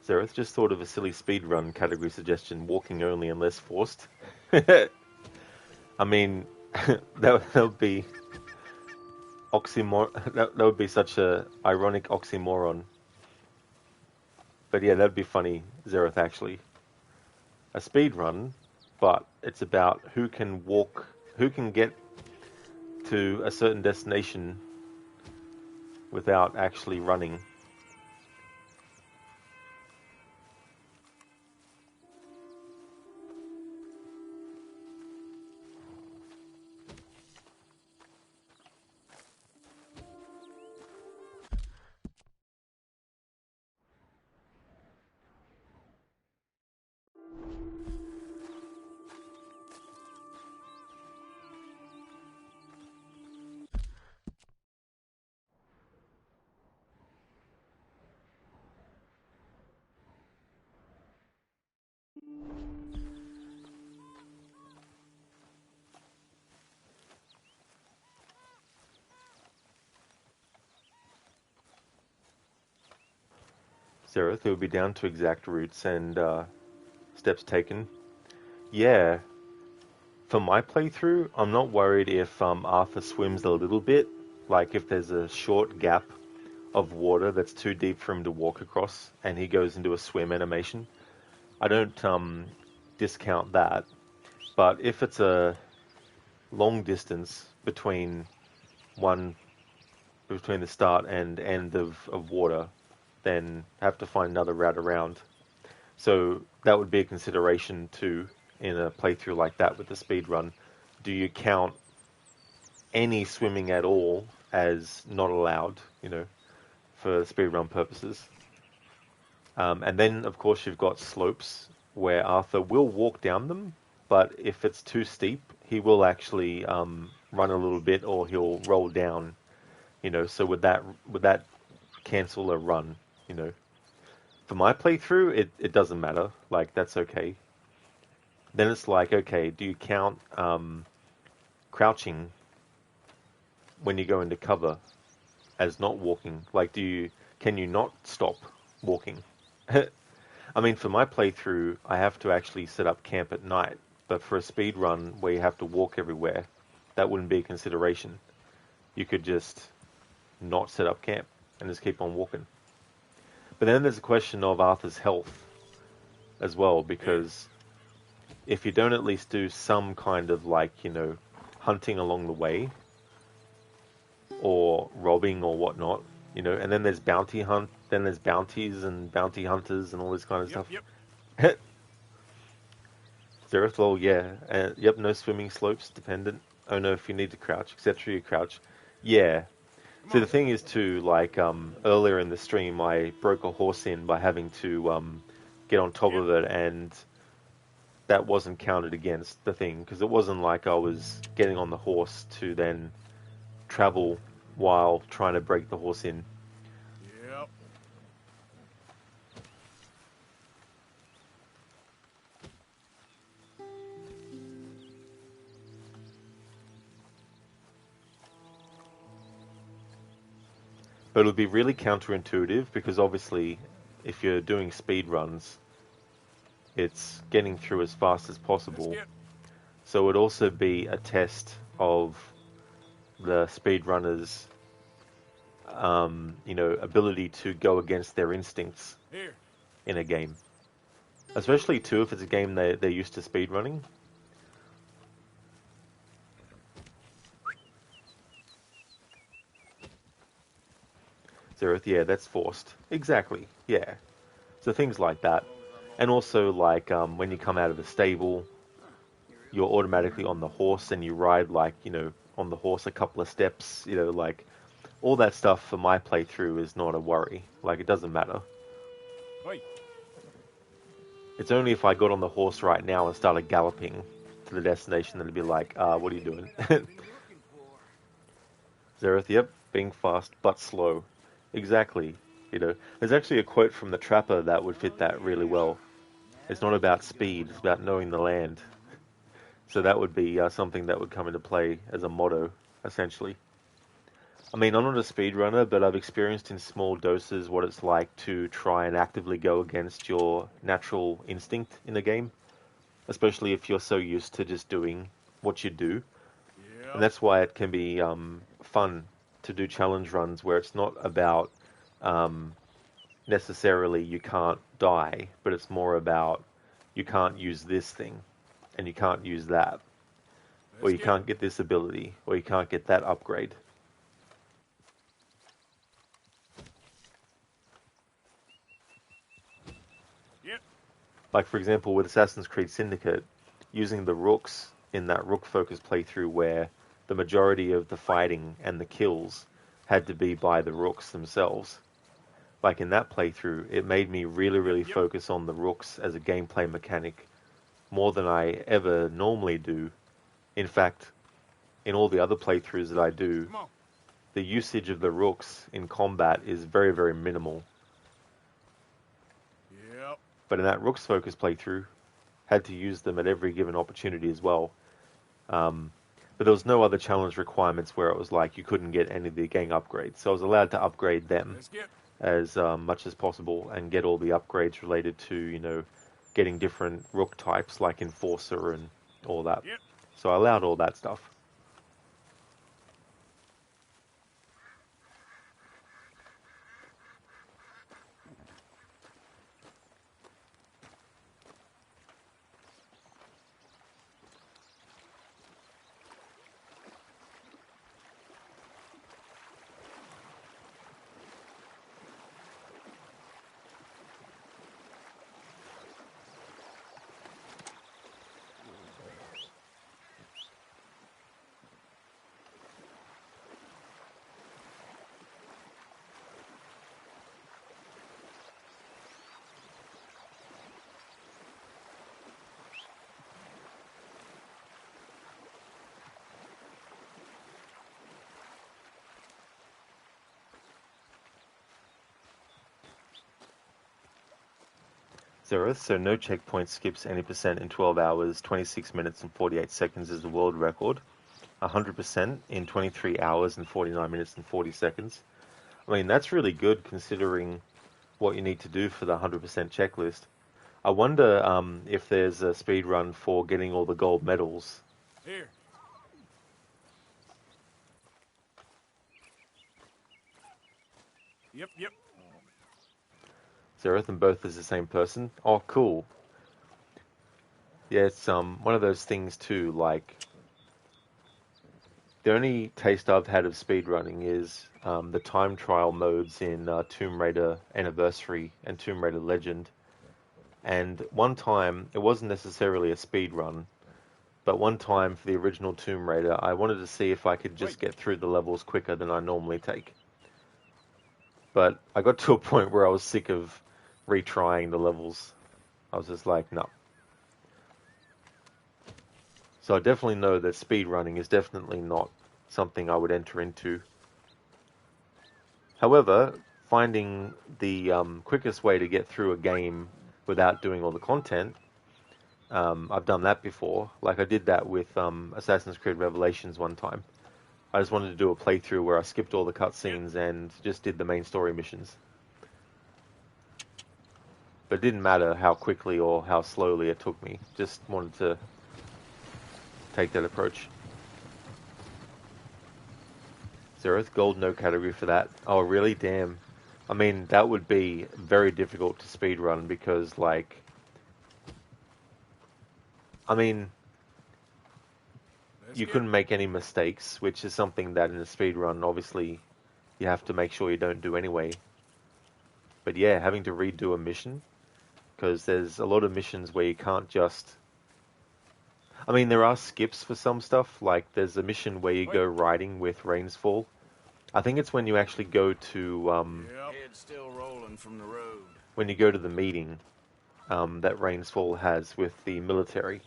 [SPEAKER 1] Zereth just thought of a silly speedrun category suggestion, walking only unless forced. I mean, that would be that would be such a ironic oxymoron. But yeah, that'd be funny, Zereth, actually. A speedrun, but it's about who can get to a certain destination without actually running. Zereth, it would be down to exact routes and steps taken. Yeah, for my playthrough, I'm not worried if Arthur swims a little bit, like if there's a short gap of water that's too deep for him to walk across and he goes into a swim animation. I don't discount that, but if it's a long distance one between the start and end of water, then have to find another route around. So that would be a consideration too in a playthrough like that with the speed run. Do you count any swimming at all as not allowed, for speed run purposes? And then, of course, you've got slopes where Arthur will walk down them, but if it's too steep, he will actually run a little bit or he'll roll down. So would that cancel a run? For my playthrough, it doesn't matter. Like that's okay. Then it's like, okay, do you count crouching when you go into cover as not walking? Like, can you not stop walking? I mean, for my playthrough, I have to actually set up camp at night, but for a speed run where you have to walk everywhere, that wouldn't be a consideration. You could just not set up camp and just keep on walking. But then there's a question of Arthur's health as well, because if you don't at least do some kind of hunting along the way, or robbing or whatnot, and then there's then there's bounties and bounty hunters and all this kind of stuff.
[SPEAKER 14] Yep.
[SPEAKER 1] Zereth, well, yeah. Yep, no swimming slopes, dependent. Oh no, if you need to crouch, etc., you crouch. Yeah. So the thing is too, earlier in the stream, I broke a horse in by having to get on top of it, and that wasn't counted against the thing, because it wasn't like I was getting on the horse to then travel while trying to break the horse in.
[SPEAKER 14] Yep.
[SPEAKER 1] But it'll be really counterintuitive, because obviously if you're doing speed runs, it's getting through as fast as possible. So it'd also be a test of the speedrunners' ability to go against their instincts in a game. Especially too if it's a game they're used to speedrunning. Zereth, yeah, that's forced. Exactly, yeah. So things like that. And also when you come out of the stable, you're automatically on the horse and you ride on the horse a couple of steps, all that stuff for my playthrough is not a worry. It doesn't matter.
[SPEAKER 14] Wait.
[SPEAKER 1] It's only if I got on the horse right now and started galloping to the destination that it'd be like, what are you doing? Zereth, yep, being fast but slow. Exactly. There's actually a quote from the Trapper that would fit that really well. It's not about speed, it's about knowing the land. So that would be something that would come into play as a motto, essentially. I mean, I'm not a speedrunner, but I've experienced in small doses what it's like to try and actively go against your natural instinct in a game, especially if you're so used to just doing what you do. And that's why it can be fun to do challenge runs where it's not about necessarily you can't die, but it's more about you can't use this thing and you can't use that, or you can't get this ability, or you can't get that upgrade.
[SPEAKER 14] Yep.
[SPEAKER 1] Like, for example, with Assassin's Creed Syndicate, using the rooks in that rook-focused playthrough where the majority of the fighting and the kills had to be by the rooks themselves. Like in that playthrough, it made me really, really focus on the rooks as a gameplay mechanic more than I ever normally do. In fact, in all the other playthroughs that I do, the usage of the rooks in combat is very, very minimal.
[SPEAKER 14] Yep.
[SPEAKER 1] But in that rooks focused playthrough, had to use them at every given opportunity as well. But there was no other challenge requirements where it was like you couldn't get any of the gang upgrades. So I was allowed to upgrade them as much as possible and get all the upgrades related to, getting different rook types like Enforcer and all that.
[SPEAKER 14] Yep.
[SPEAKER 1] So I allowed all that stuff. Zereth, so no checkpoint skips any percent in 12 hours, 26 minutes and 48 seconds is the world record. 100% in 23 hours and 49 minutes and 40 seconds. I mean, that's really good considering what you need to do for the 100% checklist. I wonder if there's a speed run for getting all the gold medals.
[SPEAKER 14] Here. Yep.
[SPEAKER 1] Zereth and both is the same person. Oh, cool. Yeah, it's one of those things too, like the only taste I've had of speedrunning is the time trial modes in Tomb Raider Anniversary and Tomb Raider Legend. And one time, it wasn't necessarily a speed run, but one time for the original Tomb Raider, I wanted to see if I could just get through the levels quicker than I normally take. But I got to a point where I was sick of retrying the levels. I was just like, no. So I definitely know that speedrunning is definitely not something I would enter into. However, finding the quickest way to get through a game without doing all the content, I've done that before. Like I did that with Assassin's Creed Revelations one time. I just wanted to do a playthrough where I skipped all the cutscenes and just did the main story missions. But it didn't matter how quickly or how slowly it took me. Just wanted to take that approach. Zereth, gold, no category for that. Oh, really? Damn. I mean, that would be very difficult to speedrun because, like, I mean, you couldn't make any mistakes, which is something that in a speedrun, obviously, you have to make sure you don't do anyway. But yeah, having to redo a mission, because there's a lot of missions where you can't just... I mean, there are skips for some stuff, like there's a mission where you go riding with Rainsfall. I think it's when you actually go to...
[SPEAKER 2] Head still rolling from the road.
[SPEAKER 1] When you go to the meeting that Rainsfall has with the military.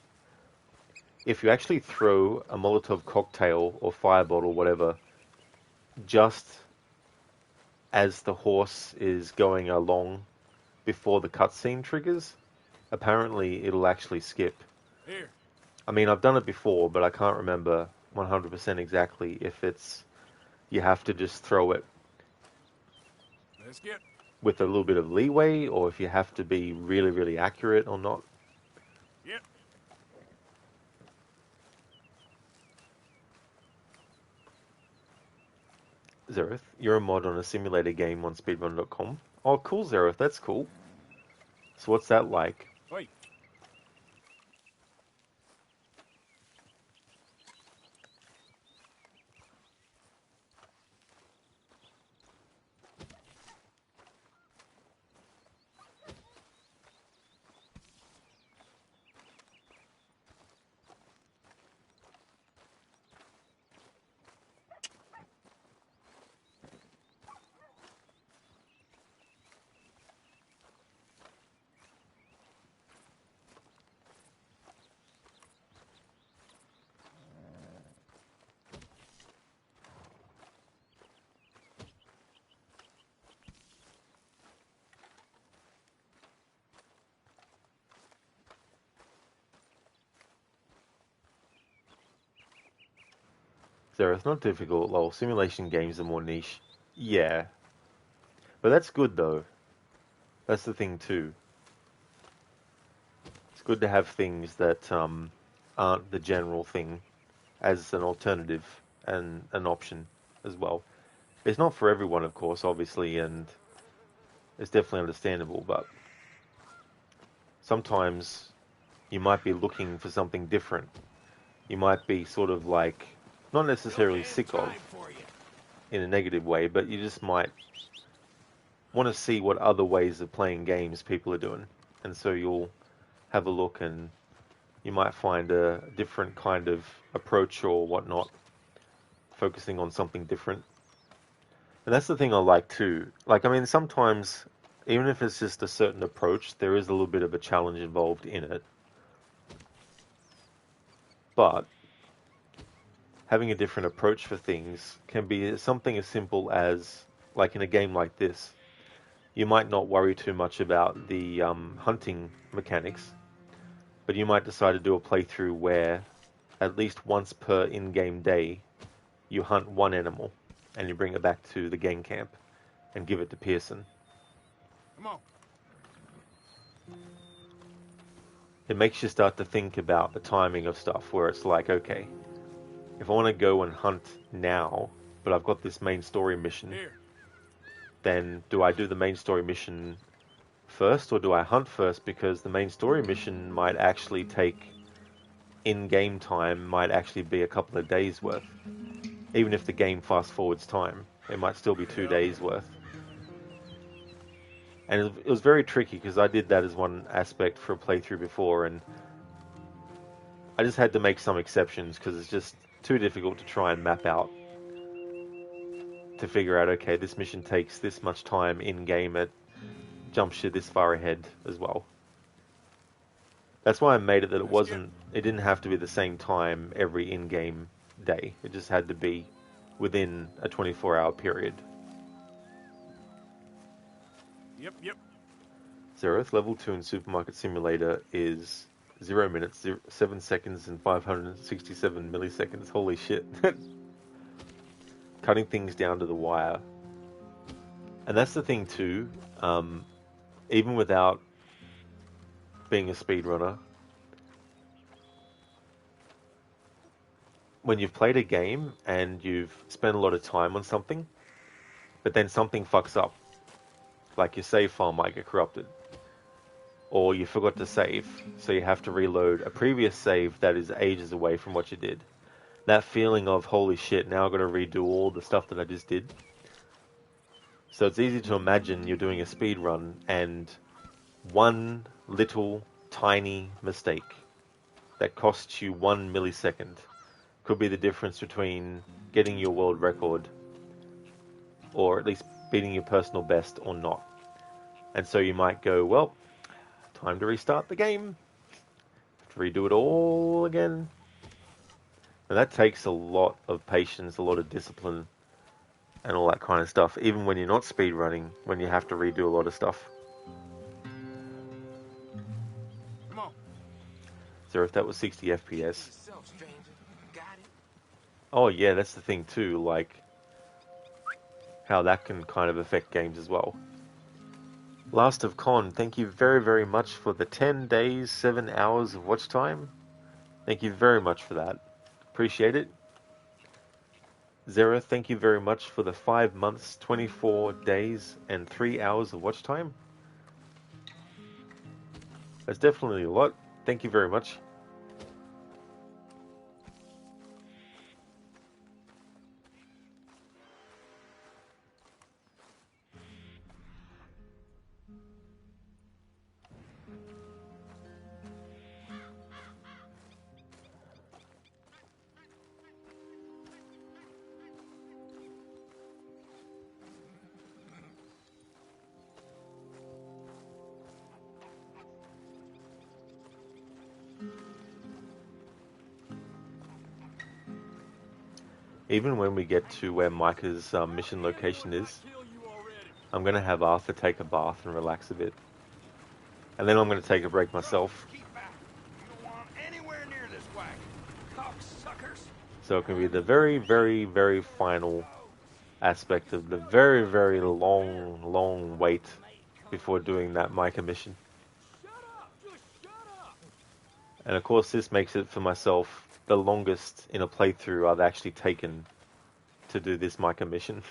[SPEAKER 1] If you actually throw a Molotov cocktail or fireball or whatever, just as the horse is going along before the cutscene triggers, apparently it'll actually skip.
[SPEAKER 14] Here.
[SPEAKER 1] I mean, I've done it before, but I can't remember 100% exactly if it's you have to just throw it
[SPEAKER 14] Let's get.
[SPEAKER 1] with a little bit of leeway, or if you have to be really, really accurate or not.
[SPEAKER 14] Yep.
[SPEAKER 1] Zereth, you're a mod on a simulator game on speedrun.com. Oh, cool, Zereth, that's cool. So what's that like?
[SPEAKER 14] Wait.
[SPEAKER 1] Zereth, not difficult, lol. Simulation games are more niche. Yeah. But that's good, though. That's the thing, too. good to have things that aren't the general thing as an alternative and an option as well. It's not for everyone, of course, obviously, and it's definitely understandable, but sometimes you might be looking for something different. You might be sort of like, not necessarily sick of in a negative way, but you just might want to see what other ways of playing games people are doing. And so you'll have a look and you might find a different kind of approach or whatnot, focusing on something different. And that's the thing I like too. Like, I mean, sometimes, even if it's just a certain approach, there is a little bit of a challenge involved in it. But having a different approach for things can be something as simple as, like in a game like this, you might not worry too much about the hunting mechanics, but you might decide to do a playthrough where at least once per in-game day, you hunt one animal and you bring it back to the gang camp and give it to Pearson.
[SPEAKER 14] Come on.
[SPEAKER 1] It makes you start to think about the timing of stuff where it's like, okay, if I want to go and hunt now, but I've got this main story mission, then do I do the main story mission first or do I hunt first? Because the main story mission might actually take in-game time, might actually be a couple of days worth. Even if the game fast forwards time, it might still be 2 days worth. And it was very tricky because I did that as one aspect for a playthrough before, and I just had to make some exceptions because it's just too difficult to try and map out to figure out, okay, this mission takes this much time in-game, it jumps you this far ahead as well. That's why I made it that it didn't have to be the same time every in-game day. It just had to be within a 24-hour period.
[SPEAKER 14] Yep.
[SPEAKER 1] Zeroth, level 2 in Supermarket Simulator is 0 minutes, 7 seconds, and 567 milliseconds. Holy shit. Cutting things down to the wire. And that's the thing too, even without being a speedrunner, when you've played a game and you've spent a lot of time on something, but then something fucks up, like your save file might get corrupted, or you forgot to save, so you have to reload a previous save that is ages away from what you did. That feeling of, holy shit, now I've got to redo all the stuff that I just did. So it's easy to imagine you're doing a speed run and one little tiny mistake that costs you 1 millisecond could be the difference between getting your world record or at least beating your personal best or not. And so you might go, well, time to restart the game. Have to redo it all again. And that takes a lot of patience, a lot of discipline, and all that kind of stuff, even when you're not speedrunning, when you have to redo a lot of stuff.
[SPEAKER 14] Come on.
[SPEAKER 1] So if that was 60 FPS. Oh yeah, that's the thing too, like how that can kind of affect games as well. Last of Con, thank you very, very much for the 10 days, 7 hours of watch time. Thank you very much for that. Appreciate it. Zera, thank you very much for the 5 months, 24 days, and 3 hours of watch time. That's definitely a lot. Thank you very much. Even when we get to where Micah's mission location is, I'm going to have Arthur take a bath and relax a bit. And then I'm going to take a break myself. So it can be the very, very, very final aspect of the very, very long, long wait before doing that Micah mission. And of course, this makes it for myself the longest in a playthrough I've actually taken to do this Micah mission.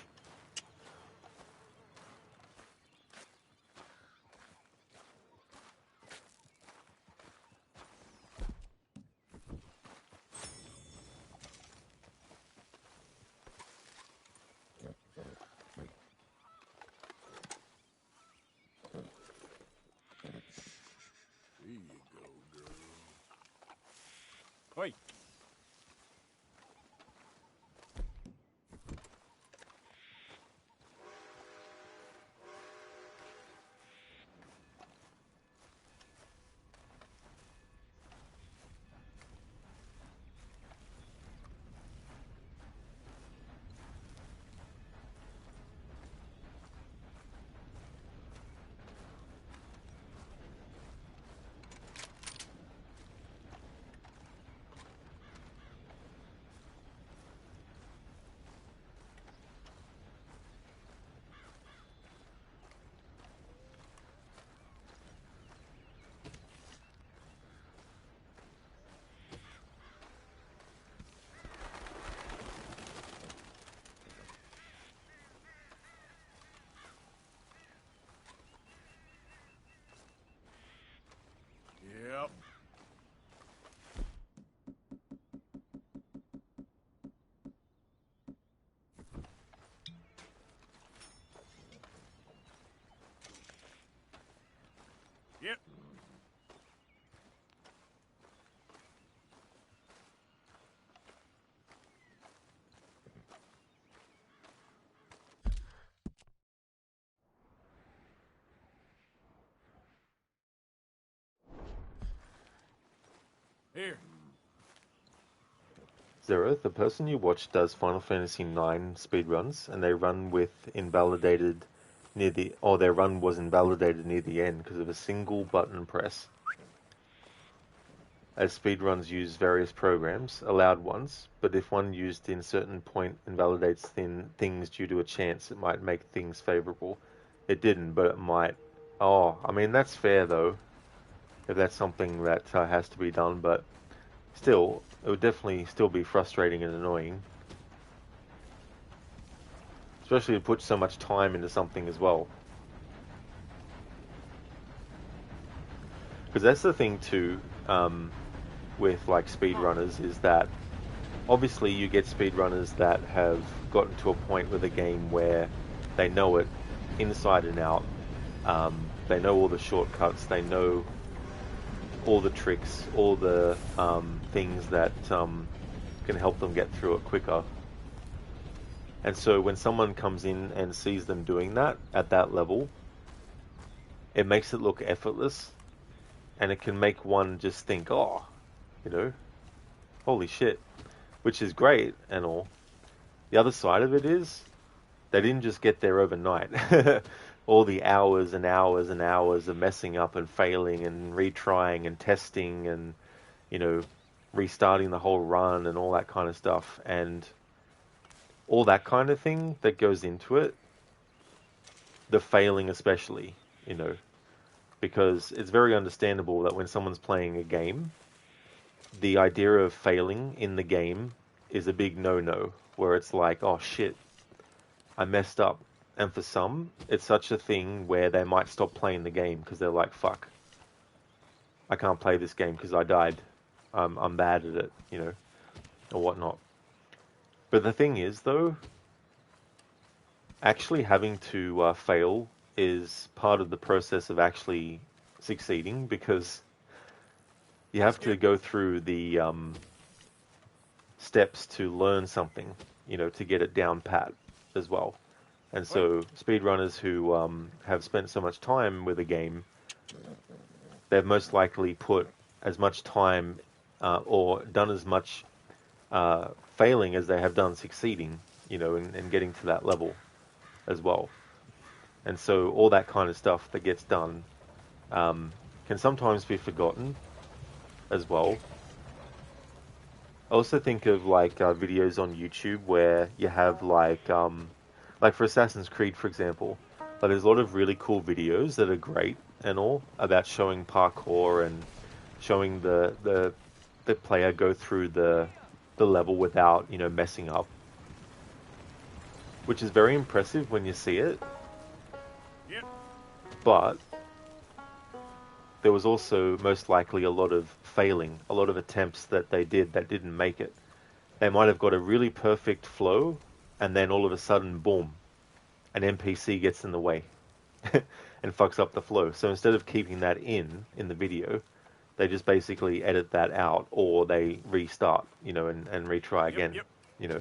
[SPEAKER 14] There you go, girl. Wait. Yep. Yep. Here.
[SPEAKER 1] Zero, the person you watch does Final Fantasy IX speedruns, and they run with invalidated near the, or their run was invalidated near the end because of a single button press. As speedruns use various programs, allowed ones, but if one used in certain point invalidates things due to a chance, it might make things favorable. It didn't, but it might. Oh, I mean, that's fair though, if that's something that has to be done, but still, it would definitely still be frustrating and annoying. Especially to put so much time into something as well. Because that's the thing too, with like speedrunners, is that obviously you get speedrunners that have gotten to a point with a game where they know it inside and out. They know all the shortcuts, they know all the tricks, all the things that can help them get through it quicker. And so when someone comes in and sees them doing that at that level, it makes it look effortless, and it can make one just think, oh, you know, holy shit, which is great and all. The other side of it is, they didn't just get there overnight. All the hours and hours and hours of messing up and failing and retrying and testing and, you know, restarting the whole run and all that kind of stuff. And all that kind of thing that goes into it, the failing especially, you know, because it's very understandable that when someone's playing a game, the idea of failing in the game is a big no-no, where it's like, oh shit, I messed up. And for some, it's such a thing where they might stop playing the game because they're like, fuck, I can't play this game because I died. I'm bad at it, you know, or whatnot. But the thing is, though, actually having to fail is part of the process of actually succeeding, because you have to go through the steps to learn something, you know, to get it down pat as well. And so speedrunners who have spent so much time with a game, they've most likely put as much time or done as much failing as they have done succeeding, you know, and getting to that level as well. And so all that kind of stuff that gets done can sometimes be forgotten as well. I also think of like videos on YouTube where you have like for Assassin's Creed, for example, there's a lot of really cool videos that are great and all about showing parkour and showing the player go through the level without, you know, messing up, which is very impressive when you see it.
[SPEAKER 14] Yep.
[SPEAKER 1] But there was also most likely a lot of failing, a lot of attempts that they did that didn't make it. They might have got a really perfect flow, and then all of a sudden, boom, an NPC gets in the way and fucks up the flow. So instead of keeping that in the video, they just basically edit that out, or they restart, you know, and retry again, you know.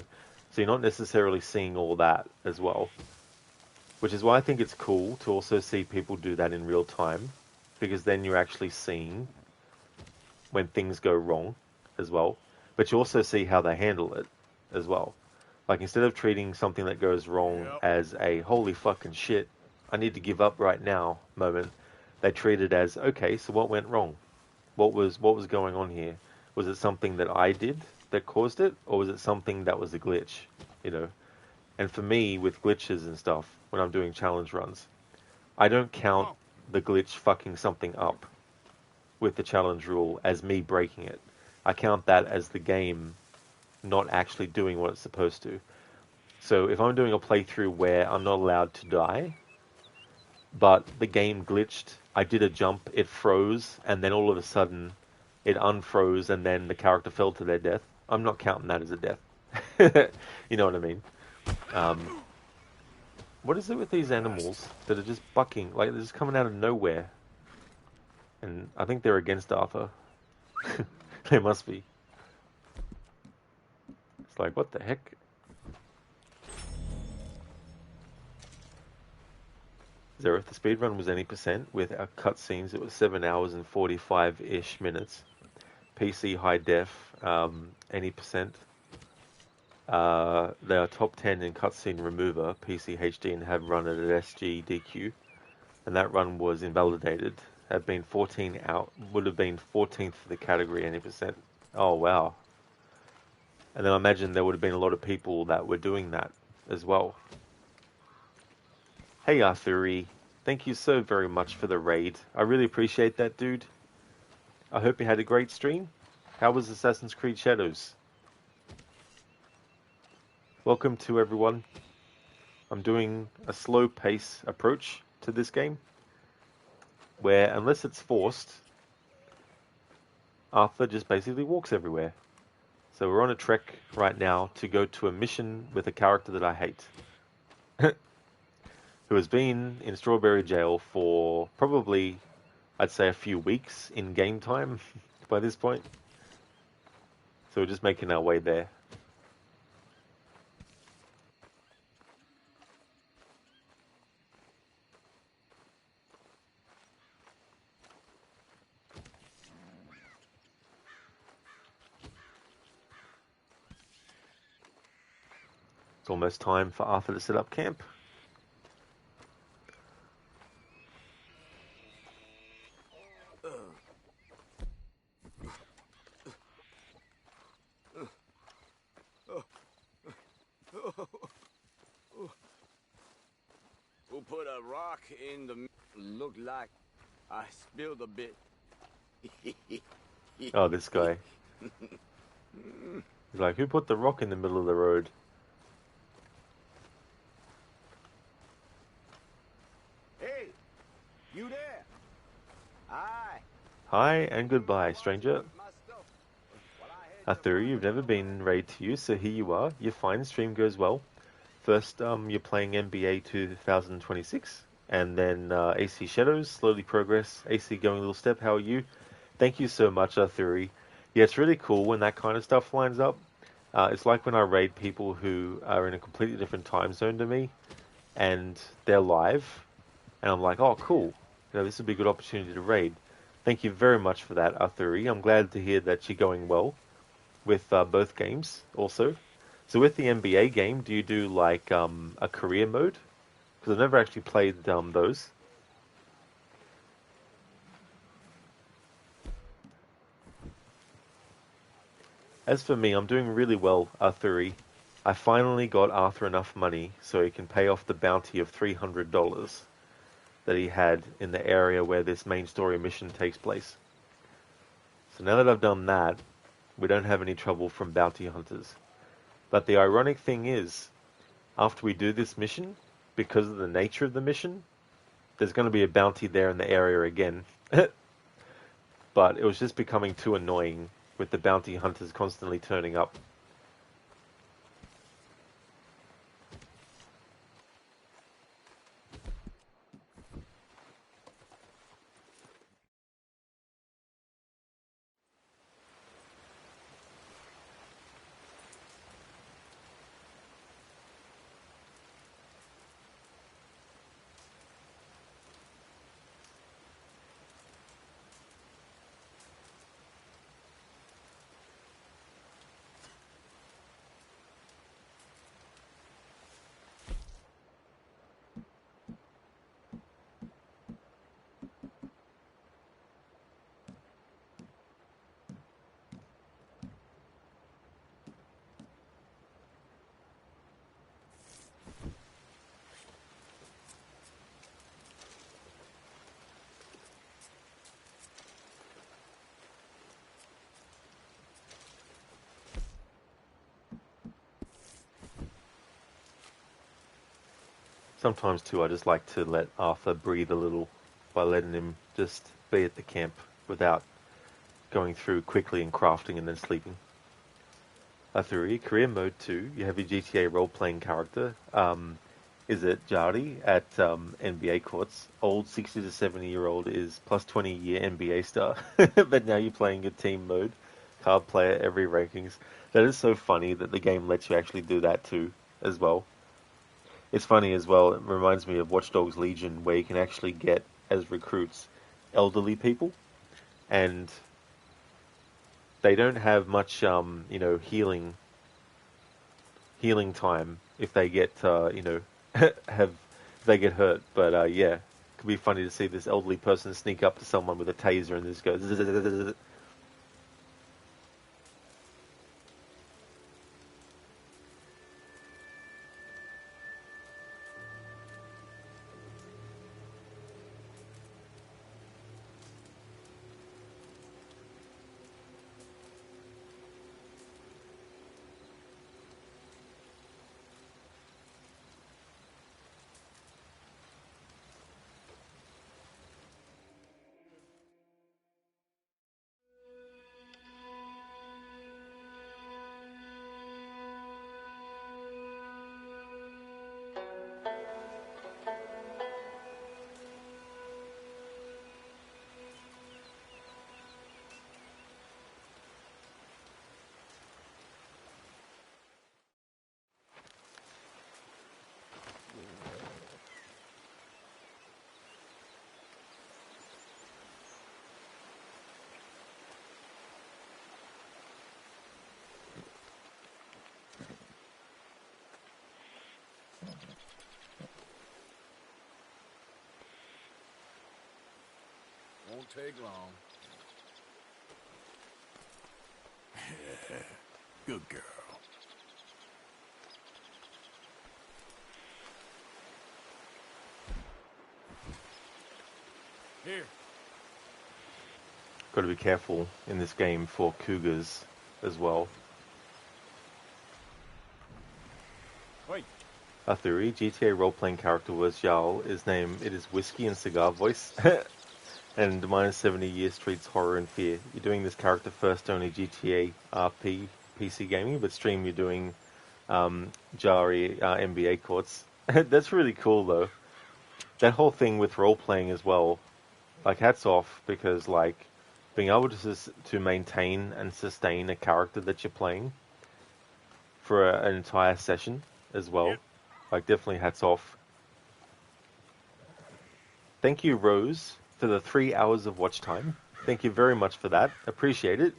[SPEAKER 1] So you're not necessarily seeing all that as well, which is why I think it's cool to also see people do that in real time, because then you're actually seeing when things go wrong as well, but you also see how they handle it as well. Like, instead of treating something that goes wrong as a holy fucking shit, I need to give up right now moment, they treat it as, okay, so what went wrong? What was going on here? Was it something that I did that caused it, or was it something that was a glitch? You know? And for me, with glitches and stuff, when I'm doing challenge runs, I don't count the glitch fucking something up with the challenge rule as me breaking it. I count that as the game not actually doing what it's supposed to. So if I'm doing a playthrough where I'm not allowed to die, but the game glitched, I did a jump, it froze, and then all of a sudden it unfroze, and then the character fell to their death, I'm not counting that as a death. You know what I mean? What is it with these animals that are just bucking? Like, they're just coming out of nowhere. And I think they're against Arthur. They must be. It's like, what the heck? Zero, if the speedrun was any percent, with our cutscenes, it was 7 hours and 45-ish minutes. PC high def, any percent. They are top 10 in cutscene remover, PC HD, and have run at an SG DQ. And that run was invalidated. Have been 14 out, would have been 14th for the category, any percent. Oh, wow. And then I imagine there would have been a lot of people that were doing that as well. Hey Arthuri, thank you so very much for the raid. I really appreciate that, dude. I hope you had a great stream. How was Assassin's Creed Shadows? Welcome to everyone. I'm doing a slow pace approach to this game, where unless it's forced, Arthur just basically walks everywhere. So we're on a trek right now to go to a mission with a character that I hate. Who has been in Strawberry Jail for probably, I'd say, a few weeks in game time by this point. So we're just making our way there. It's almost time for Arthur to set up camp.
[SPEAKER 2] We'll put a rock in the... Look like I spilled a bit.
[SPEAKER 1] Oh, this guy. He's like, who put the rock in the middle of the road?
[SPEAKER 8] Hey, you there? Hi.
[SPEAKER 1] Hi and goodbye, stranger. Arthur, you've never been raid to you, so here you are. You're fine, stream goes well. First, you're playing NBA 2026, and then AC Shadows, slowly progress. AC going a little step, how are you? Thank you so much, Arthuri. Yeah, it's really cool when that kind of stuff lines up. It's like when I raid people who are in a completely different time zone to me, and they're live, and I'm like, oh, cool. You know, this would be a good opportunity to raid. Thank you very much for that, Arthuri. I'm glad to hear that you're going well with both games also. So with the NBA game, do you do like a career mode? Because I've never actually played those. As for me, I'm doing really well, Arthuri. I finally got Arthur enough money so he can pay off the bounty of $300 that he had in the area where this main story mission takes place. So now that I've done that, we don't have any trouble from bounty hunters. But the ironic thing is, after we do this mission, because of the nature of the mission, there's going to be a bounty there in the area again. But it was just becoming too annoying with the bounty hunters constantly turning up. Sometimes too, I just like to let Arthur breathe a little by letting him just be at the camp without going through quickly and crafting and then sleeping. Arthur, career mode 2, you have your GTA role-playing character. Is it Jari at NBA courts? Old 60 to 70-year-old is plus 20-year NBA star, but now you're playing your team mode. Card player, every rankings. That is so funny that the game lets you actually do that too, as well. It's funny as well, it reminds me of Watch Dogs Legion, where you can actually get, as recruits, elderly people, and they don't have much, healing time if they get, if they get hurt. But yeah, it could be funny to see this elderly person sneak up to someone with a taser and just go.
[SPEAKER 14] Won't take long. Good girl. Here.
[SPEAKER 1] Got to be careful in this game for cougars as well.
[SPEAKER 14] Wait.
[SPEAKER 1] Arthuri, GTA role-playing character was Jarl. His name, it is Whiskey and Cigar Voice. And minus 70 year streets horror and fear. You're doing this character first only GTA RP PC gaming, but stream you're doing Jari NBA courts. That's really cool though. That whole thing with role playing as well. Like hats off, because like being able to maintain and sustain a character that you're playing for an entire session as well.
[SPEAKER 14] Yep.
[SPEAKER 1] Like definitely hats off. Thank you, Rose, for the 3 hours of watch time. Thank you very much for that. Appreciate it.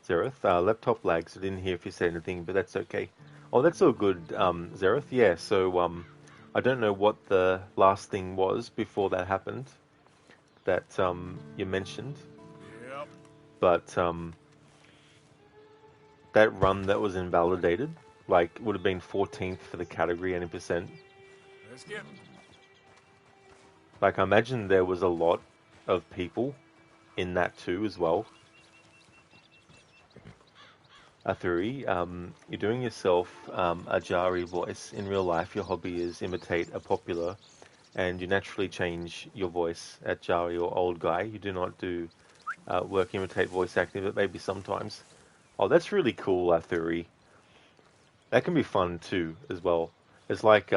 [SPEAKER 1] Zereth, laptop lags. I didn't hear if you said anything, but that's okay. Oh, that's all good, Zereth. Yeah, so I don't know what the last thing was before that happened that you mentioned.
[SPEAKER 14] Yep.
[SPEAKER 1] But that run that was invalidated, like would have been 14th for the category 80%.
[SPEAKER 14] Let's get 'em.
[SPEAKER 1] Like I imagine there was a lot of people in that too as well. Athuri, you're doing yourself a Jari voice. In real life, your hobby is imitate a popular, and you naturally change your voice at Jari or old guy. You do not do work imitate voice acting, but maybe sometimes. Oh, that's really cool, Athuri. That can be fun too, as well. It's like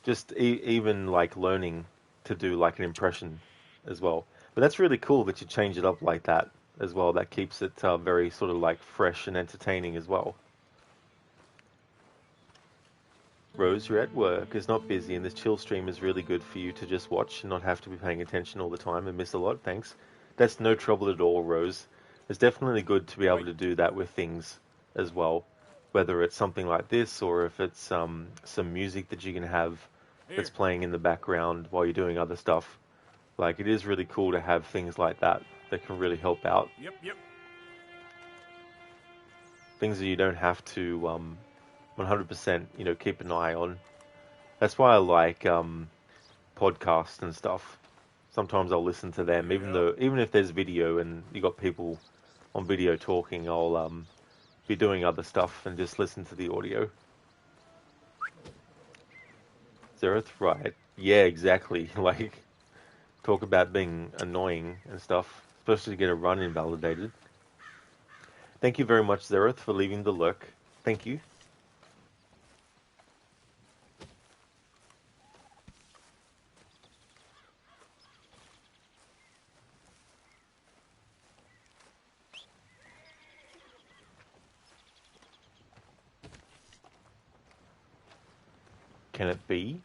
[SPEAKER 1] just even like learning to do like an impression as well. But that's really cool that you change it up like that as well. That keeps it very sort of like fresh and entertaining as well. Rose, you're at work, is not busy, and this chill stream is really good for you to just watch and not have to be paying attention all the time and miss a lot. Thanks. That's no trouble at all, Rose. It's definitely good to be able to do that with things as well. Whether it's something like this or if it's some music that you can have that's playing in the background while you're doing other stuff. Like, it is really cool to have things like that that can really help out.
[SPEAKER 14] Yep.
[SPEAKER 1] Things that you don't have to 100%, keep an eye on. That's why I like podcasts and stuff. Sometimes I'll listen to them, even if there's video and you got people on video talking, I'll be doing other stuff and just listen to the audio. Zereth, right? Yeah, exactly. Like, talk about being annoying and stuff, especially to get a run invalidated. Thank you very much, Zereth, for leaving the lurk. Thank you. Can it be?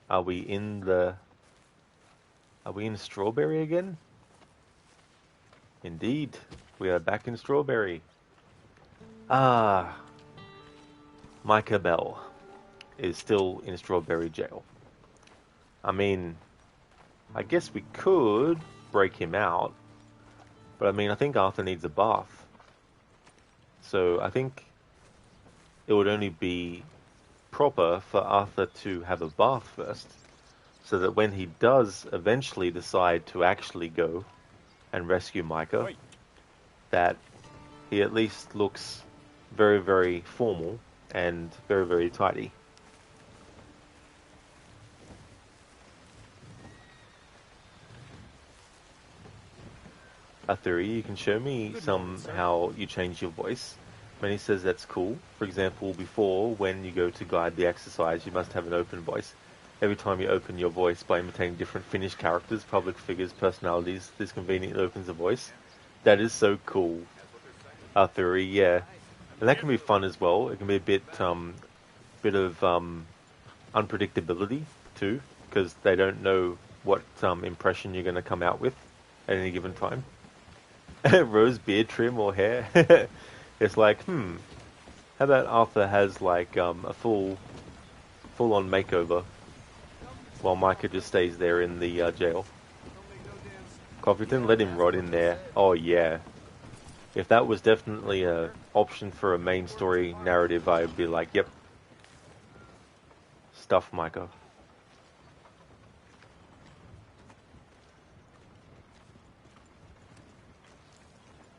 [SPEAKER 1] Are we in Strawberry again? Indeed, we are back in Strawberry. Ah, Micah Bell is still in Strawberry Jail. I mean, I guess we could break him out, but I mean, I think Arthur needs a bath. So I think it would only be proper for Arthur to have a bath first, so that when he does eventually decide to actually go and rescue Micah, that he at least looks very, very formal and very, very tidy. Arthur, you can show me how you change your voice. Manny says that's cool. For example, before, when you go to guide the exercise, you must have an open voice. Every time you open your voice by imitating different Finnish characters, public figures, personalities, this conveniently opens a voice. That is so cool. Arthur, yeah. And that can be fun as well. It can be a bit of unpredictability too, because they don't know what impression you're going to come out with at any given time. Rose beard trim or hair. It's like, how about Arthur has like a full-on makeover while Micah just stays there in the jail. Cofferton, let him rot in there. Oh yeah. If that was definitely a option for a main story narrative, I would be like, yep. Stuff Micah.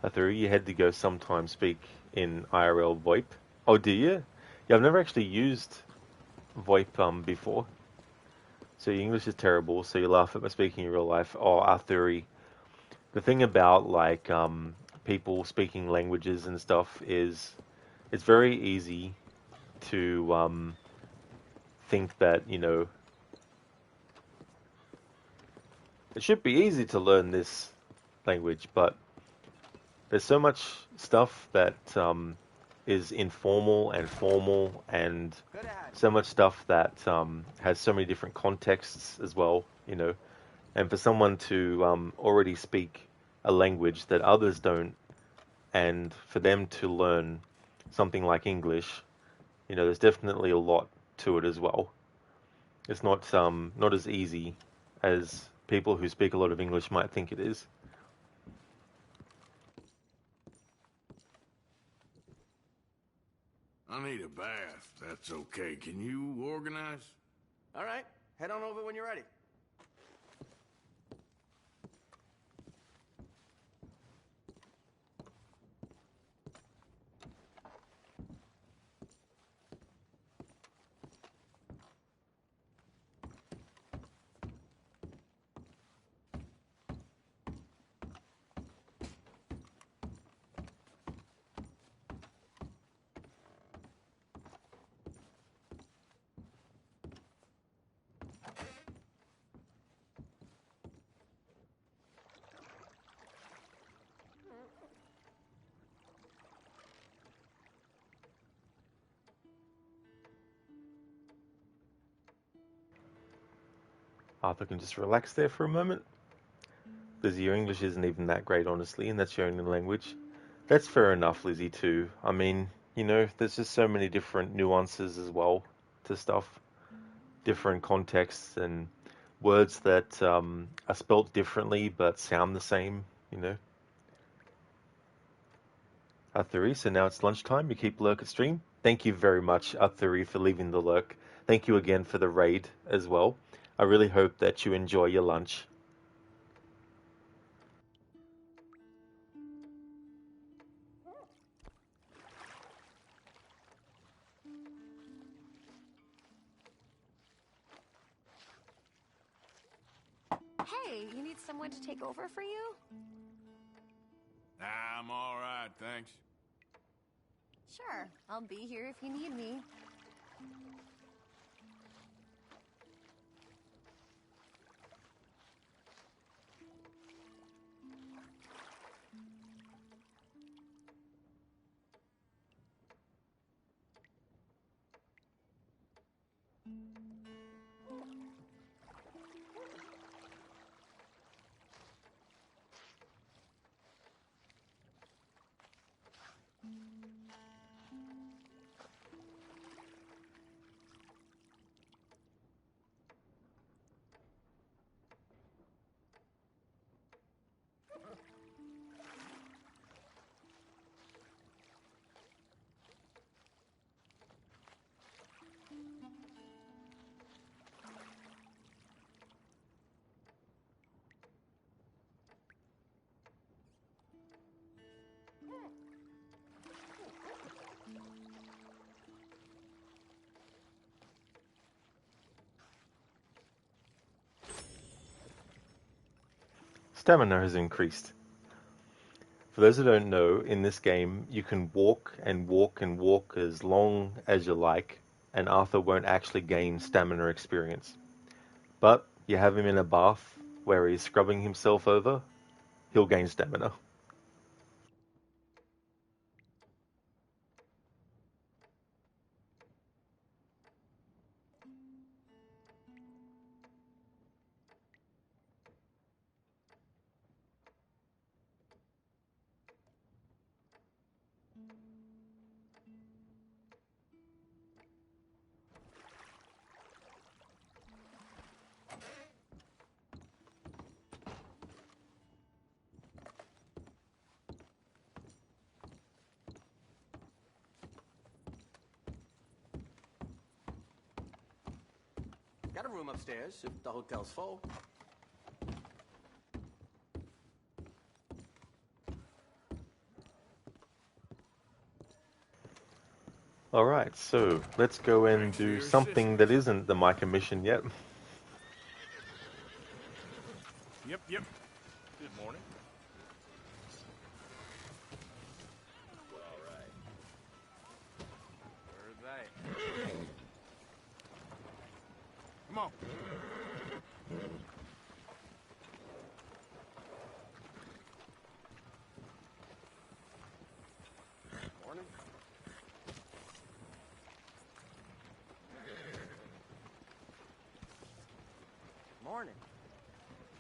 [SPEAKER 1] Arthur, you had to go sometimes speak in IRL VoIP. Oh, do you? Yeah, I've never actually used VoIP before. So your English is terrible, so you laugh at my speaking in real life. Oh, Arthur, the thing about like people speaking languages and stuff is it's very easy to think that, it should be easy to learn this language, but there's so much stuff that is informal and formal, and so much stuff that has so many different contexts as well, And for someone to already speak a language that others don't, and for them to learn something like English, there's definitely a lot to it as well. It's not as easy as people who speak a lot of English might think it is.
[SPEAKER 14] I need a bath. That's okay. Can you organize?
[SPEAKER 8] All right, head on over when you're ready.
[SPEAKER 1] Arthur can just relax there for a moment. Lizzie, your English isn't even that great, honestly, and that's your only language. That's fair enough, Lizzie, too. I mean, there's just so many different nuances as well to stuff, different contexts and words that are spelt differently but sound the same, Arthuri, so now it's lunchtime. You keep lurk at stream. Thank you very much, Arthuri, for leaving the lurk. Thank you again for the raid as well. I really hope that you enjoy your lunch.
[SPEAKER 16] Hey, you need someone to take over for you?
[SPEAKER 14] I'm all right, thanks.
[SPEAKER 16] Sure, I'll be here if you need me.
[SPEAKER 1] Stamina has increased. For those who don't know, in this game, you can walk and walk and walk as long as you like, and Arthur won't actually gain stamina experience. But you have him in a bath where he's scrubbing himself over, he'll gain stamina.
[SPEAKER 11] Got a room upstairs if the hotel's full.
[SPEAKER 1] Alright, so let's go and do something that isn't the Micah mission yet.
[SPEAKER 2] Yep. Good morning.
[SPEAKER 13] All right.
[SPEAKER 2] Where are they? Come on.
[SPEAKER 11] Morning. Morning.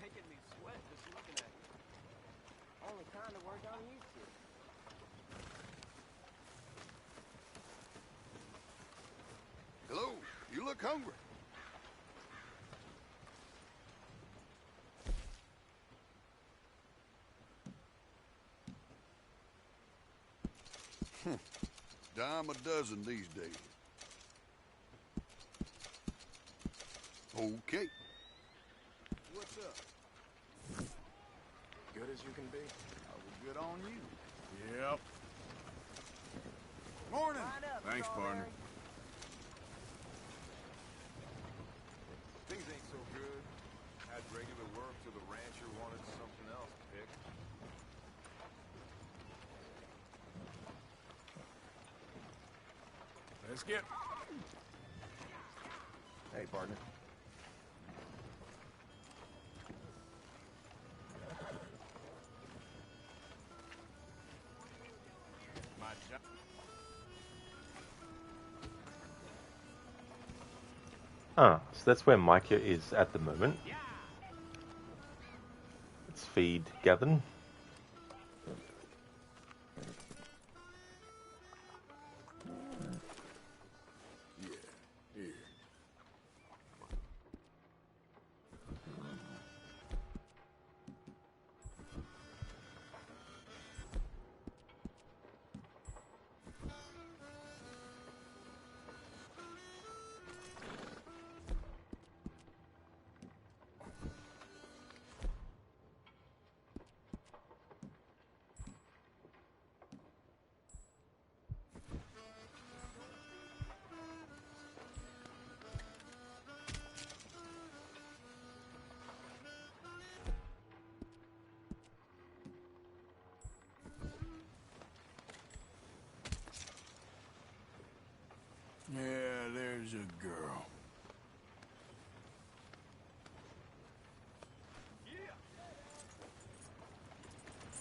[SPEAKER 13] Making me sweat just looking at you.
[SPEAKER 11] Only kind of work I'm used to.
[SPEAKER 14] Hello, you look hungry. dime a dozen these days. Okay.
[SPEAKER 10] What's up?
[SPEAKER 6] Good as you can be.
[SPEAKER 10] Well, good on you.
[SPEAKER 14] Yep.
[SPEAKER 10] Morning.
[SPEAKER 14] Thanks, partner.
[SPEAKER 17] Things ain't so good. Had regular work till the rancher wanted something else to pick.
[SPEAKER 6] Let's get...
[SPEAKER 13] Hey, partner.
[SPEAKER 17] My job.
[SPEAKER 1] So that's where Micah is at the moment. Let's feed Gavin.
[SPEAKER 14] Yeah, here. Yeah, there's a girl.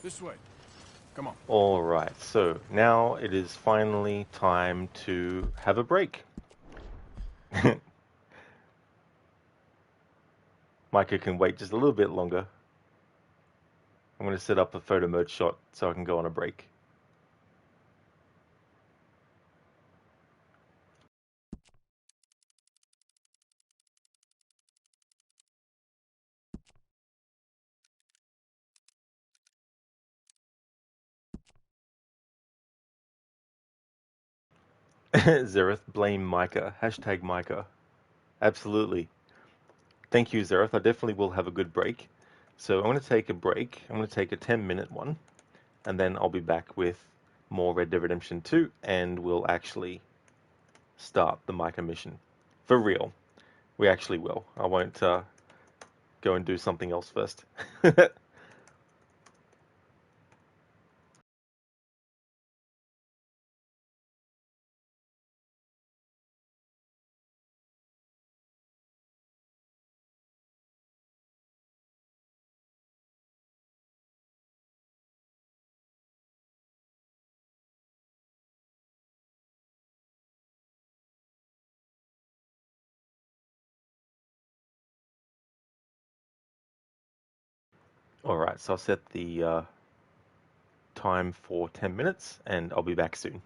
[SPEAKER 6] This way. Come on.
[SPEAKER 1] Alright, so now it is finally time to have a break. Micah can wait just a little bit longer. I'm going to set up a photo mode shot so I can go on a break. Zereth, blame Micah. Hashtag Micah. Absolutely. Thank you, Zereth. I definitely will have a good break. So I'm going to take a break. I'm going to take a 10-minute one. And then I'll be back with more Red Dead Redemption 2. And we'll actually start the Micah mission. For real. We actually will. I won't go and do something else first. Alright, so I'll set the time for 10 minutes and I'll be back soon.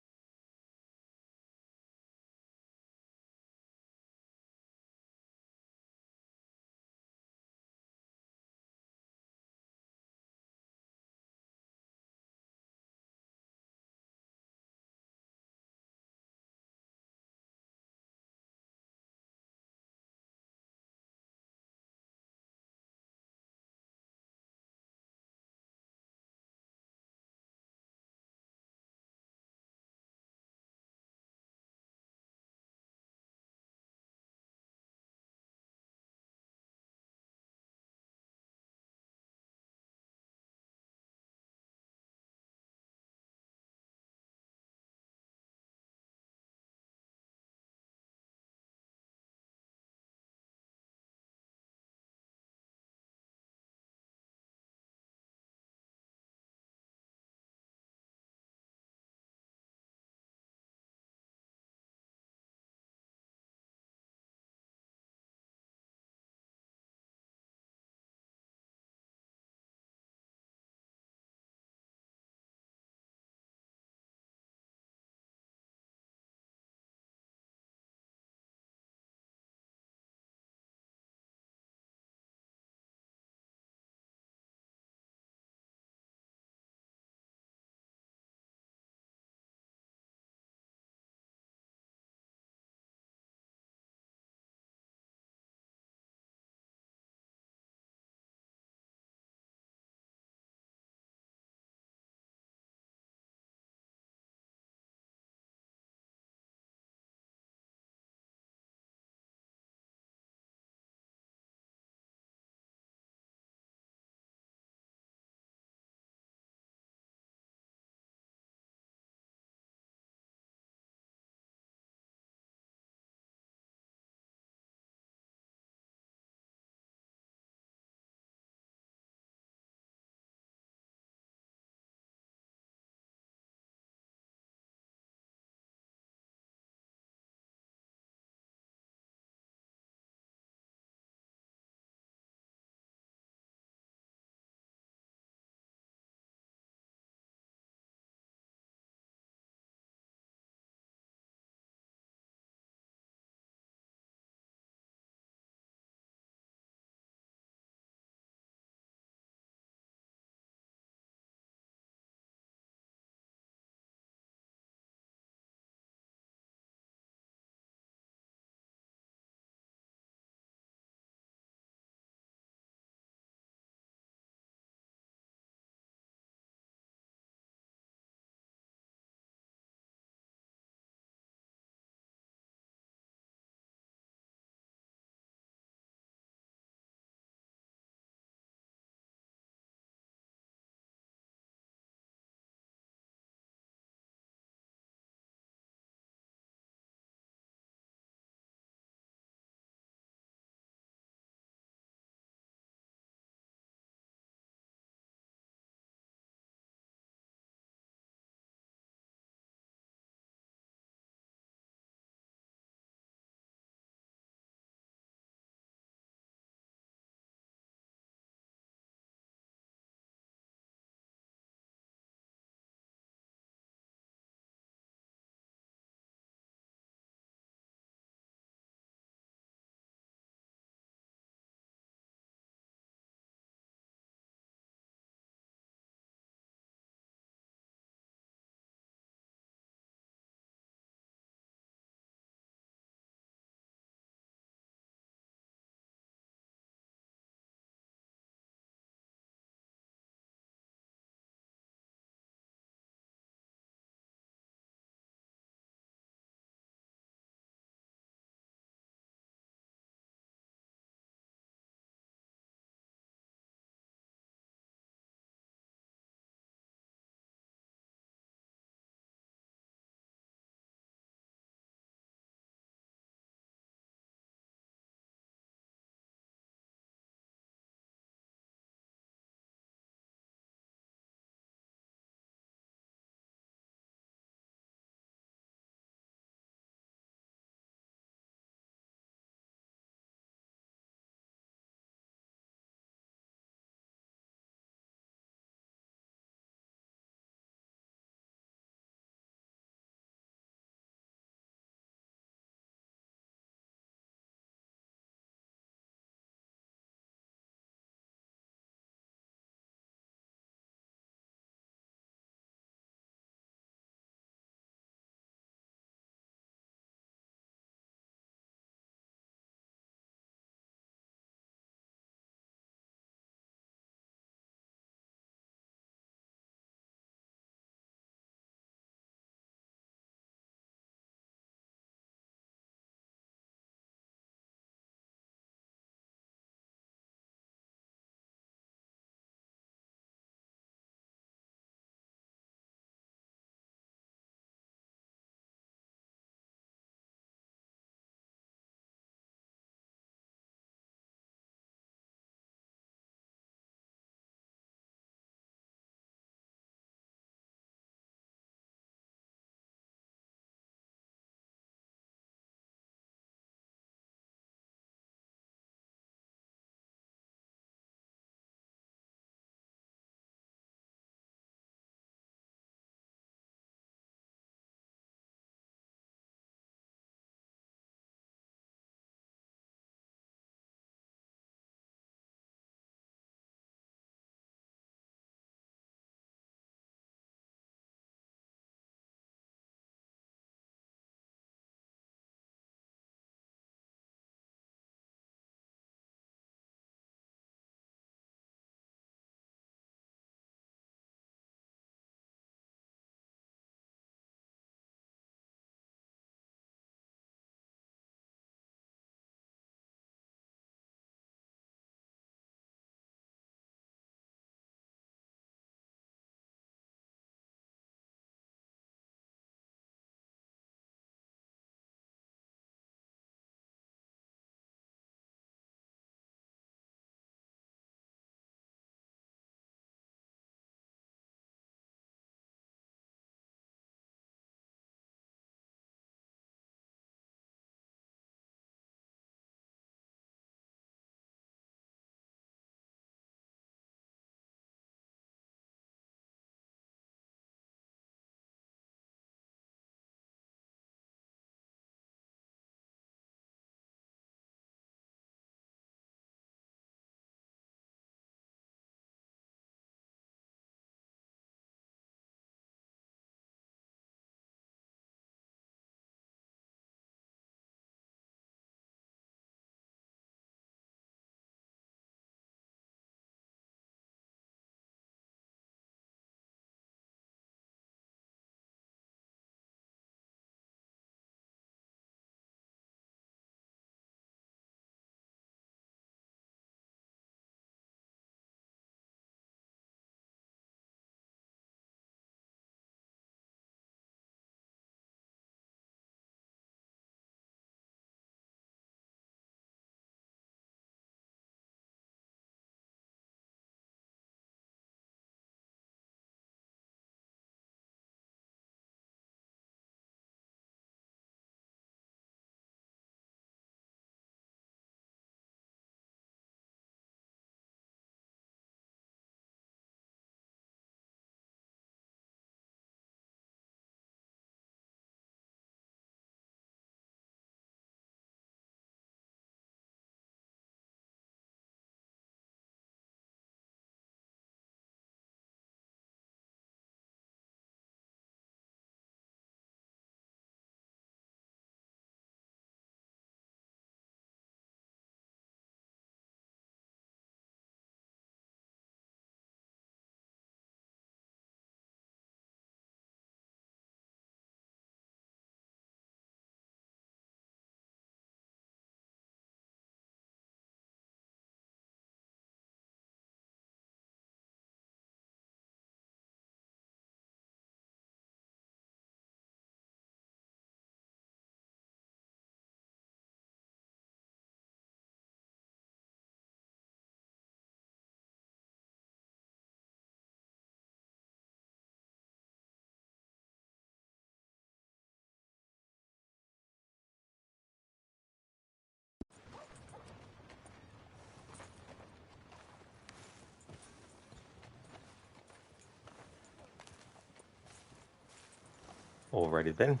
[SPEAKER 1] Alrighty then,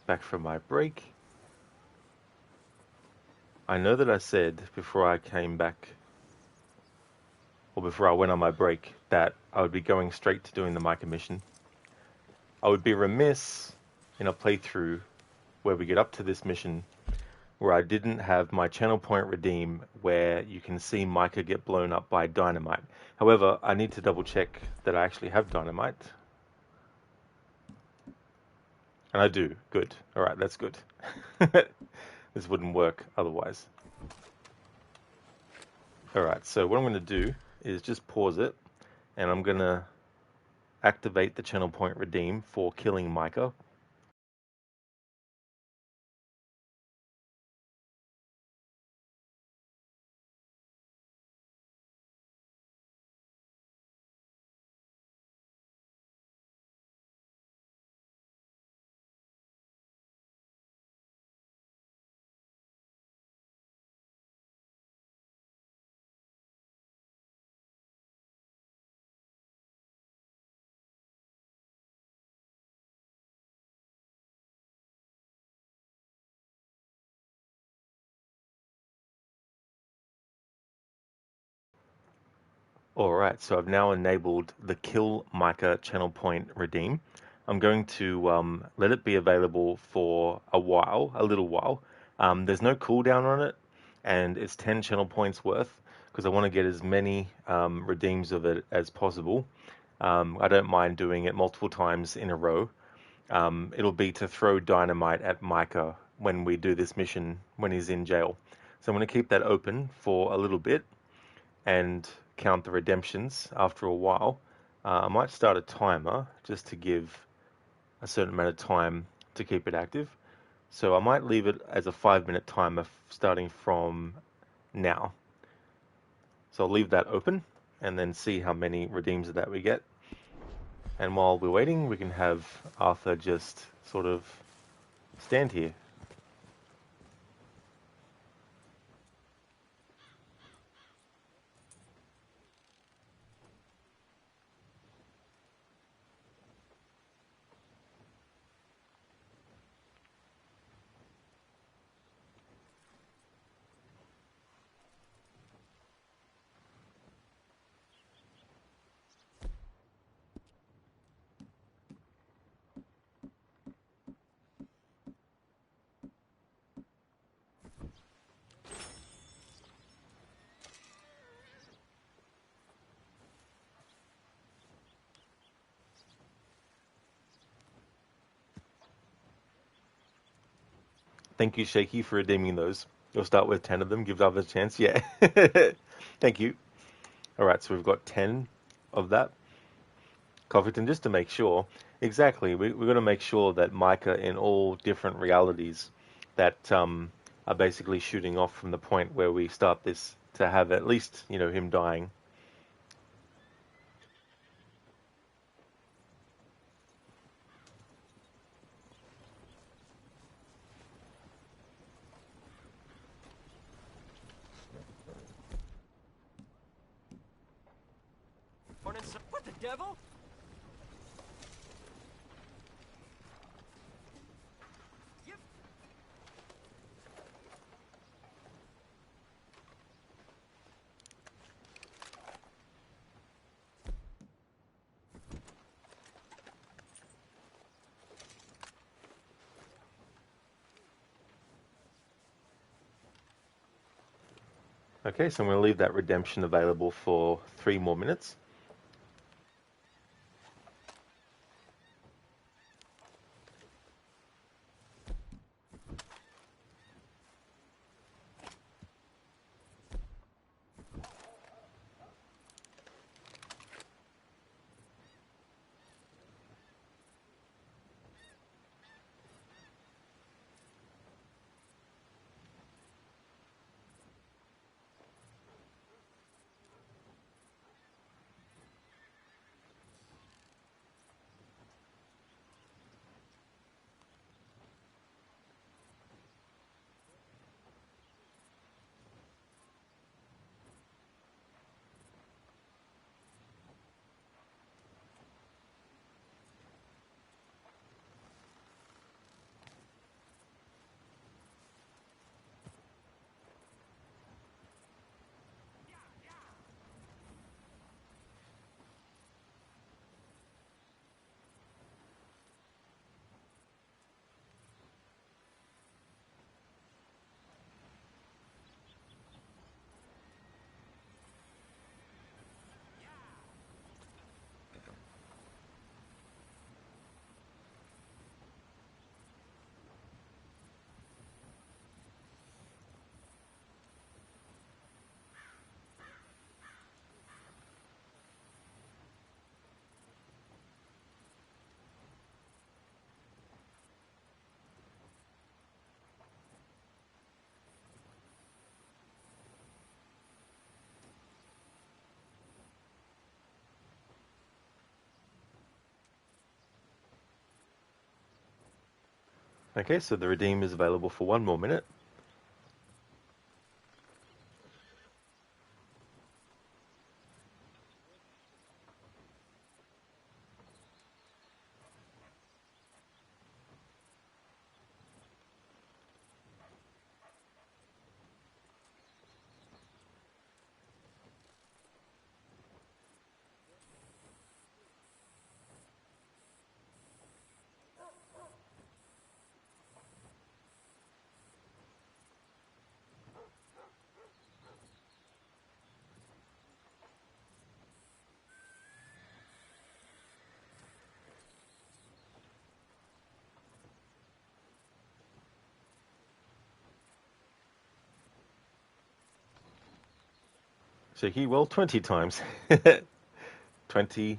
[SPEAKER 1] back from my break. I know that I said before I came back, or before I went on my break, that I would be going straight to doing the Micah mission. I would be remiss in a playthrough where we get up to this mission where I didn't have my channel point redeem where you can see Micah get blown up by dynamite. However, I need to double check that I actually have dynamite. And I do. Good. Alright, that's good. This wouldn't work otherwise. Alright, so what I'm going to do is just pause it, and I'm going to activate the channel point redeem for killing Micah. Alright, so I've now enabled the Kill Micah channel point redeem. I'm going to let it be available for a little while. There's no cooldown on it, and it's 10 channel points worth, because I want to get as many redeems of it as possible. I don't mind doing it multiple times in a row. It'll be to throw dynamite at Micah when we do this mission when he's in jail. So I'm going to keep that open for a little bit and count the redemptions after a while. I might start a timer just to give a certain amount of time to keep it active. So I might leave it as a 5-minute timer starting from now. So I'll leave that open and then see how many redeems of that we get. And while we're waiting, we can have Arthur just sort of stand here. Thank you, Shaky, for redeeming those. You'll start with 10 of them, give others a chance. Yeah. Thank you. Alright, so we've got 10 of that. Covington, just to make sure, exactly, we're going to make sure that Micah in all different realities that are basically shooting off from the point where we start this to have at least, him dying.
[SPEAKER 11] What the devil?
[SPEAKER 1] Okay, so I'm going to leave that redemption available for 3 more minutes. Okay, so the redeem is available for 1 more minute. Shaky, well, 20 times. 20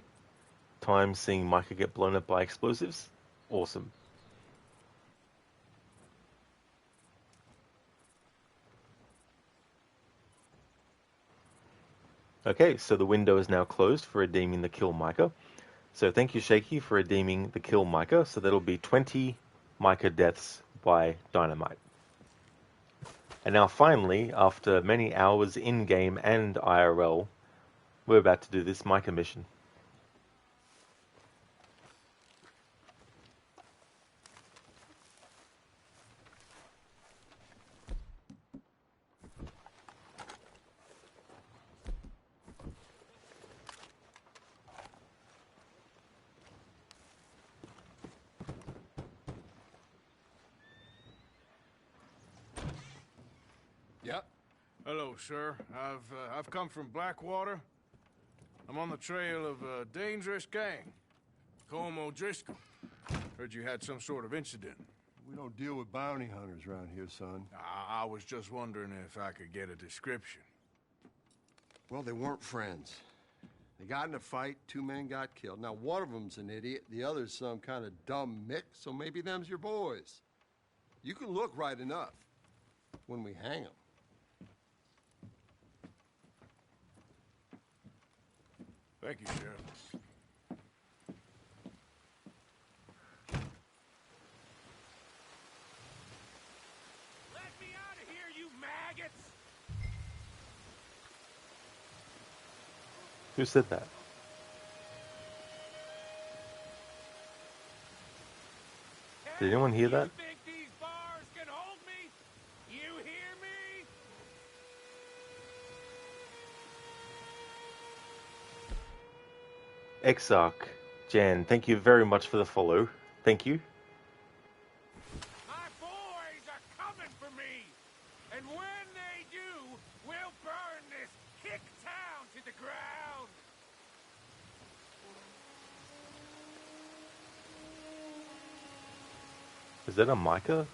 [SPEAKER 1] times seeing Micah get blown up by explosives. Awesome. Okay, so the window is now closed for redeeming the kill Micah. So thank you, Shaky, for redeeming the kill Micah. So that'll be 20 Micah deaths by dynamite. And now finally, after many hours in-game and IRL, we're about to do this Micah mission.
[SPEAKER 17] Yep. Hello, sir. I've come from Blackwater. I'm on the trail of a dangerous gang. Colm O'Driscoll. Heard you had some sort of incident.
[SPEAKER 18] We don't deal with bounty hunters around here, son.
[SPEAKER 17] I was just wondering if I could get a description.
[SPEAKER 18] Well, they weren't friends. They got in a fight, 2 men got killed. Now, one of them's an idiot, the other's some kind of dumb mick, so maybe them's your boys. You can look right enough when we hang them.
[SPEAKER 17] Thank you, Sheriff.
[SPEAKER 2] Let me out of here, you maggots!
[SPEAKER 1] Who said that? Did anyone hear that?
[SPEAKER 2] Think these bars can hold me? You hear me?
[SPEAKER 1] Exarch, Jan, thank you very much for the follow. Thank you.
[SPEAKER 2] My boys are coming for me! And when they do, we'll burn this hick town to the ground!
[SPEAKER 1] Is that a Micah?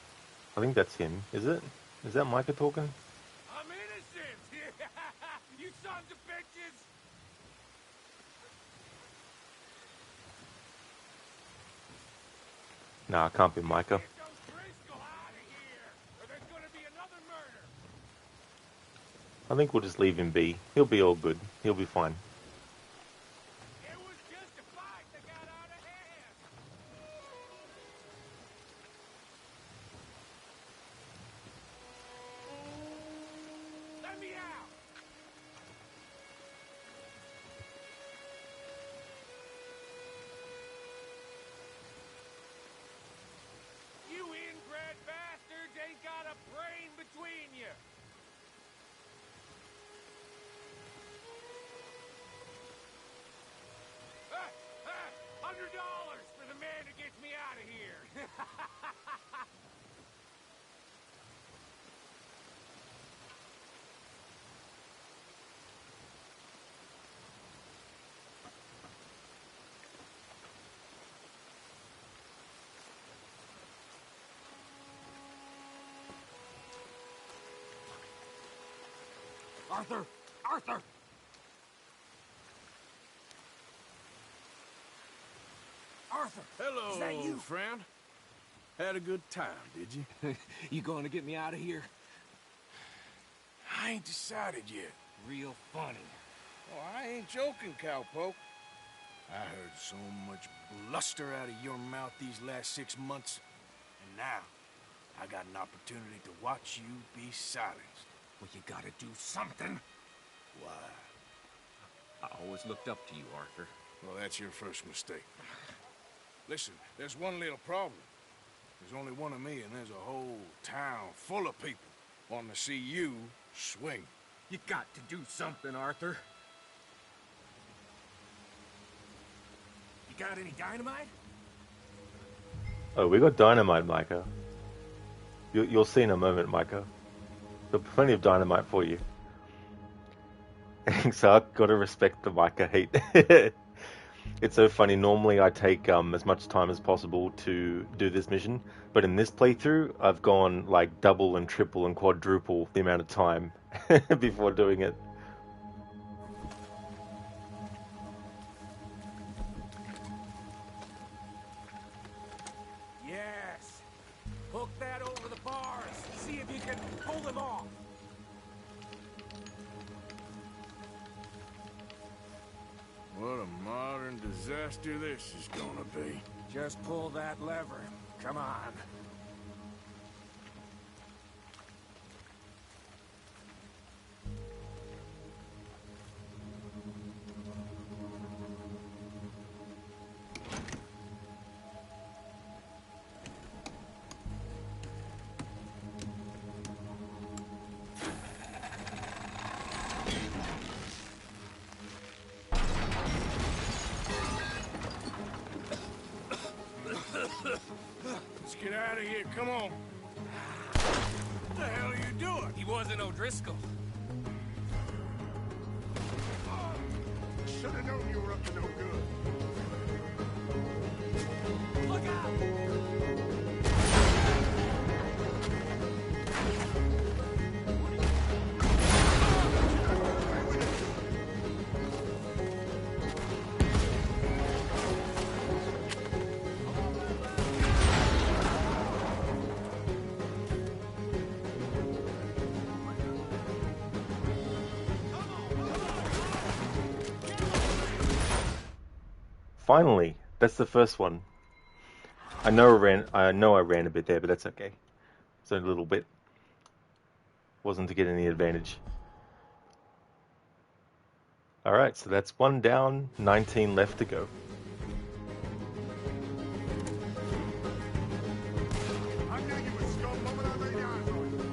[SPEAKER 1] I think that's him. Is it? Is that Micah talking?
[SPEAKER 2] I'm innocent! You sons of bitches!
[SPEAKER 1] Nah, it can't be Micah. I think we'll just leave him be. He'll be all good. He'll be fine.
[SPEAKER 2] Let me out! You inbred bastards ain't got a brain between you! $100 for the man who gets me out of here!
[SPEAKER 12] Arthur! Arthur!
[SPEAKER 6] Arthur!
[SPEAKER 17] Hello,
[SPEAKER 6] Is that you?
[SPEAKER 17] old friend. Had a good time, did you?
[SPEAKER 12] You going to get me out of here?
[SPEAKER 17] I ain't decided yet.
[SPEAKER 12] Real funny.
[SPEAKER 17] Oh, I ain't joking, cowpoke. I heard so much bluster out of your mouth these last 6 months,
[SPEAKER 2] now, I got an opportunity to watch you be silenced.
[SPEAKER 19] Well, you gotta do something.
[SPEAKER 2] Why?
[SPEAKER 19] I always looked up to you, Arthur.
[SPEAKER 17] Well, that's your first mistake. Listen, there's one little problem. There's only one of me, and there's a whole town full of people wanting to see you swing.
[SPEAKER 19] You got to do something, Arthur. You got any dynamite?
[SPEAKER 1] Oh, we got dynamite, Micah. You'll see in a moment, Micah. There's plenty of dynamite for you. So I've got to respect the Micah hate. It's so funny. Normally I take as much time as possible to do this mission, but in this playthrough I've gone like double and triple and quadruple the amount of time before doing it.
[SPEAKER 19] Yes. Hook that over the bars. See if you can pull them off.
[SPEAKER 17] What a modern disaster this is gonna be.
[SPEAKER 19] Just pull that lever. Come on.
[SPEAKER 17] Let's get out of here, come on. What the hell are you doing?
[SPEAKER 19] He wasn't O'Driscoll.
[SPEAKER 2] Should have known you were up to no good.
[SPEAKER 19] Look out!
[SPEAKER 1] Finally, that's the first one. I know I ran a bit there, but that's okay. It's only a little bit. Wasn't to get any advantage. Alright, so that's one down, 19 left to go.
[SPEAKER 2] I knew you would scum the moment I laid eyes on you.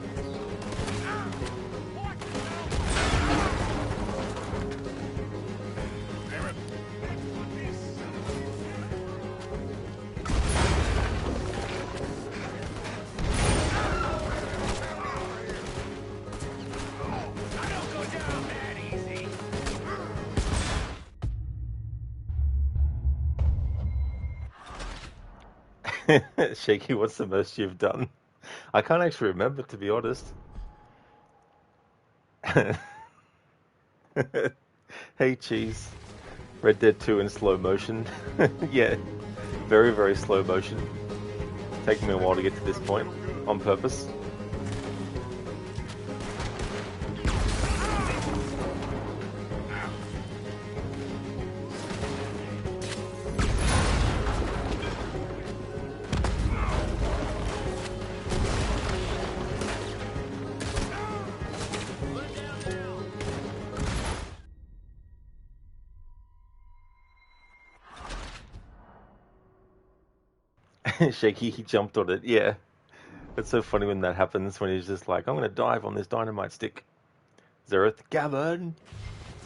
[SPEAKER 1] Shaky, what's the most you've done? I can't actually remember, to be honest. Hey, Cheese. Red Dead 2 in slow motion. Yeah, very, very slow motion. Taking me a while to get to this point, on purpose. Shaky, he jumped on it, yeah. It's so funny when that happens, when he's just like, I'm gonna dive on this dynamite stick. Zereth, Gavin!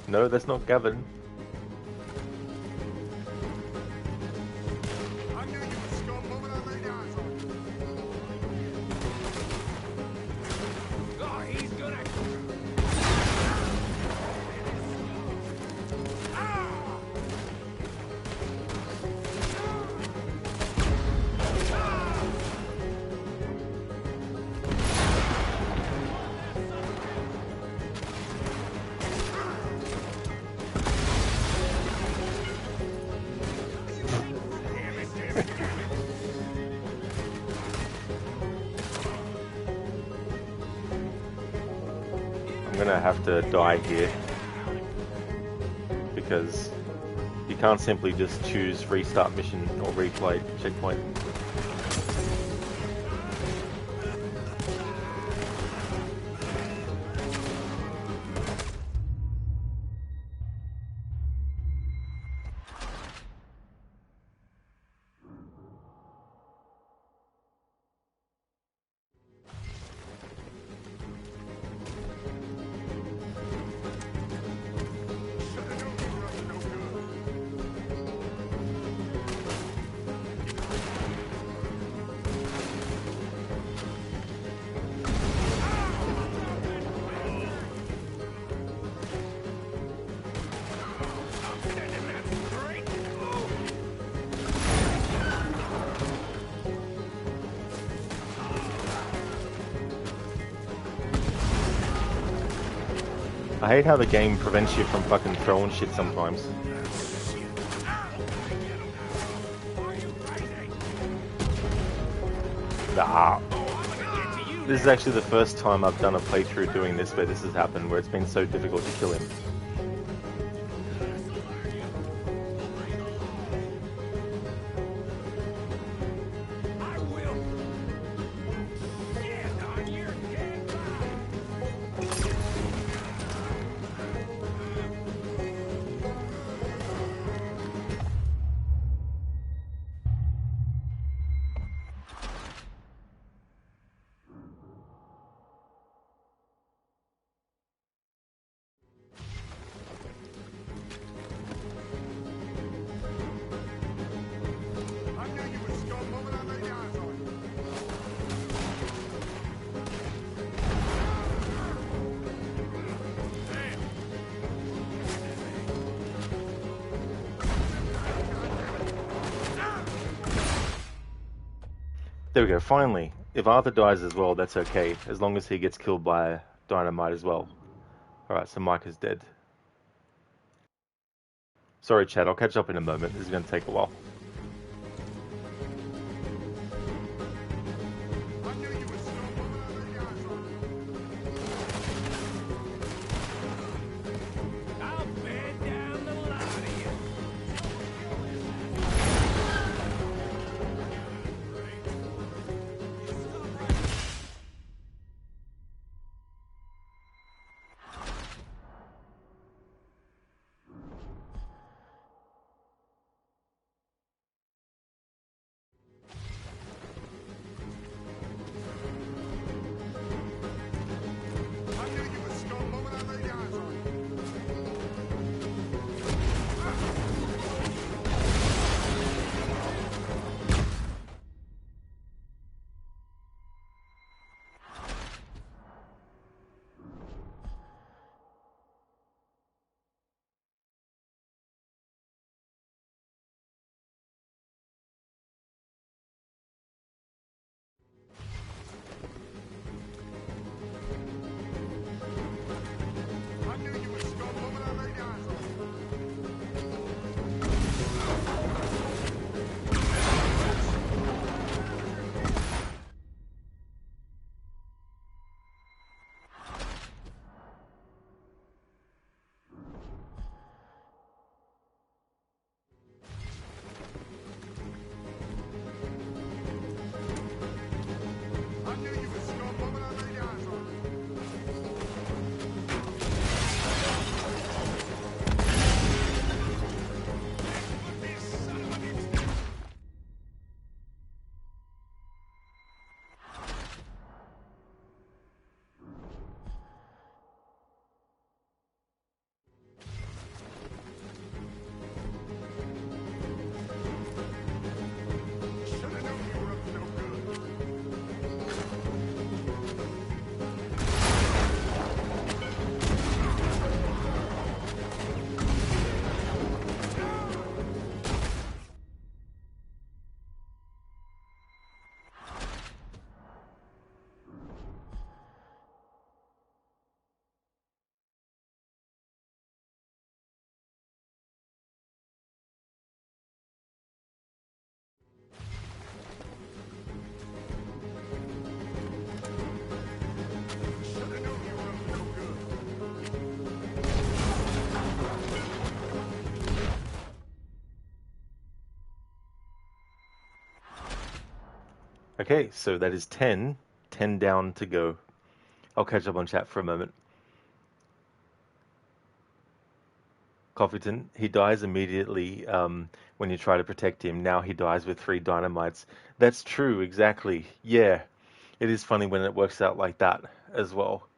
[SPEAKER 1] No, that's not Gavin.
[SPEAKER 2] I knew you would scum the moment I laid eyes on you.
[SPEAKER 19] Oh, he's gonna...
[SPEAKER 1] I'm gonna have to die here. Because you can't simply just choose restart mission or replay checkpoint. I hate how the game prevents you from fucking throwing shit sometimes. Nah. This is actually the first time I've done a playthrough doing this where this has happened, where it's been so difficult to kill him. There we go, finally. If Arthur dies as well, that's okay, as long as he gets killed by dynamite as well. Alright, so Mike is dead. Sorry, Chad, I'll catch up in a moment. This is going to take a while. Okay, so that is 10. 10 down to go. I'll catch up on chat for a moment. Coffeeton, he dies immediately when you try to protect him. Now he dies with 3 dynamites. That's true, exactly. Yeah, it is funny when it works out like that as well.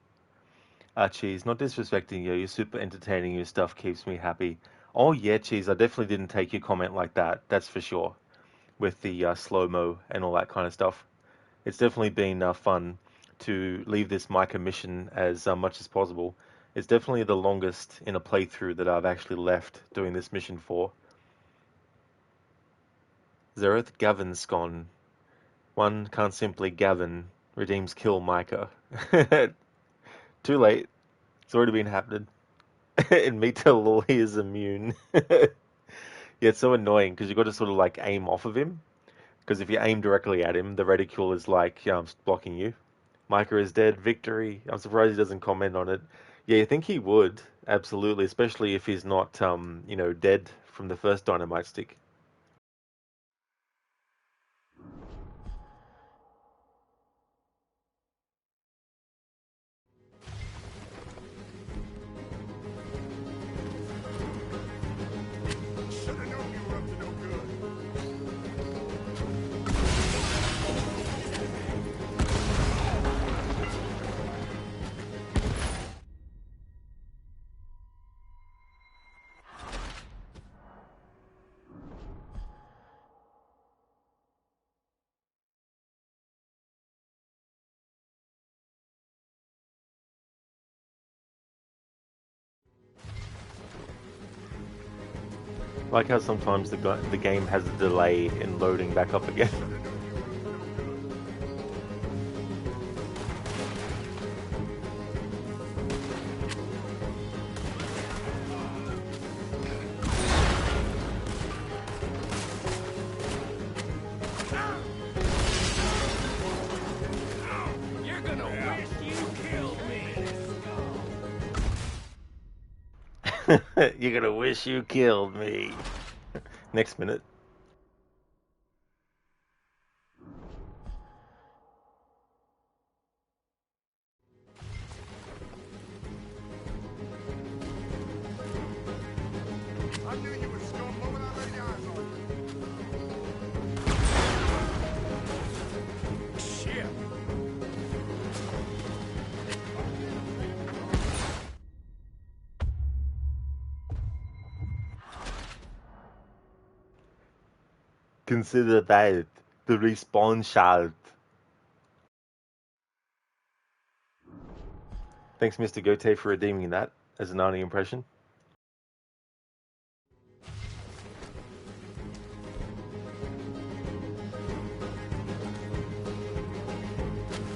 [SPEAKER 1] Cheese, not disrespecting you. You're super entertaining. Your stuff keeps me happy. Oh, yeah, Cheese, I definitely didn't take your comment like that. That's for sure. With the slow-mo and all that kind of stuff. It's definitely been fun to leave this Micah mission as much as possible. It's definitely the longest in a playthrough that I've actually left doing this mission for. Zereth Gavinskon. One can't simply Gavin. Redeems kill Micah. Too late. It's already been happening. And me tell all he is immune. Yeah, it's so annoying because you got to sort of like aim off of him. Because if you aim directly at him, the reticule is like blocking you. Micah is dead. Victory. I'm surprised he doesn't comment on it. Yeah, you think he would. Absolutely. Especially if he's not, dead from the first dynamite stick.
[SPEAKER 2] Should've known you were up to no good.
[SPEAKER 1] Like how sometimes the game has a delay in loading back up again.
[SPEAKER 19] You're gonna wish you killed me.
[SPEAKER 1] You're gonna wish you killed me. Next minute.
[SPEAKER 2] I knew you were scum moment I laid eyes on you. Shit.
[SPEAKER 1] Consider that the respawn shot. Thanks, Mr. Gote, for redeeming that as an Arnie impression.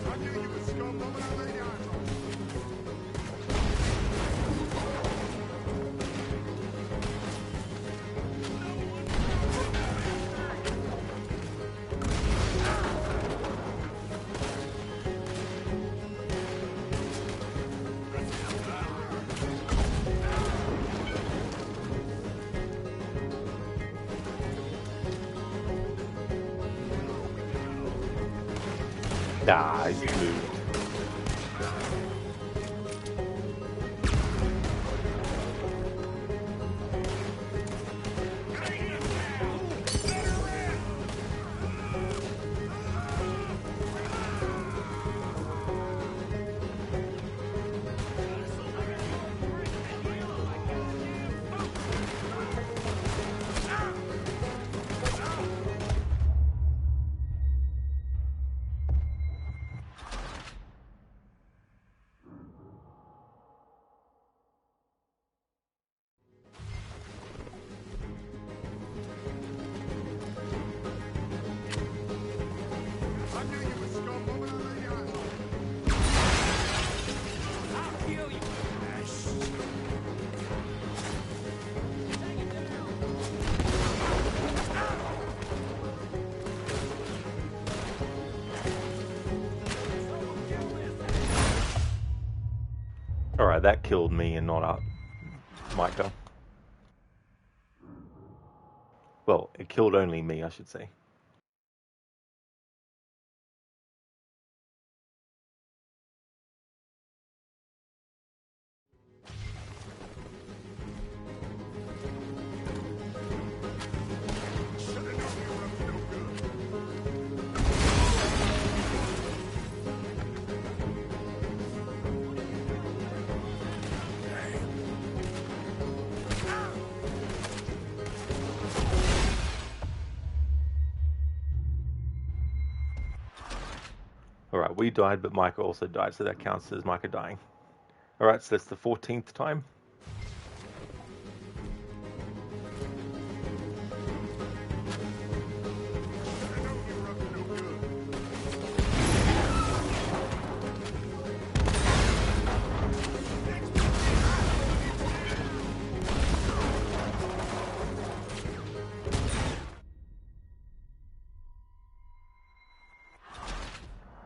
[SPEAKER 2] I knew you were scum moment I laid eyes on you.
[SPEAKER 1] Ah, he's moved.
[SPEAKER 2] I knew you were scum moment I laid eyes on you.
[SPEAKER 19] I'll kill you.
[SPEAKER 1] Alright, that killed me and not Micah. Well, it killed only me, I should say.
[SPEAKER 2] Should've known you were up to no good.
[SPEAKER 1] Alright, we died, but Micah also died, so that counts as Micah dying. Alright, so that's the 14th time.
[SPEAKER 2] Should've known you were up to no good.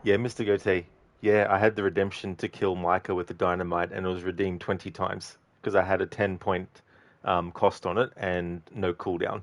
[SPEAKER 1] Yeah, Mr. Goatee. Yeah, I had the redemption to kill Micah with the dynamite, and it was redeemed 20 times because I had a 10-point cost on it and no cooldown.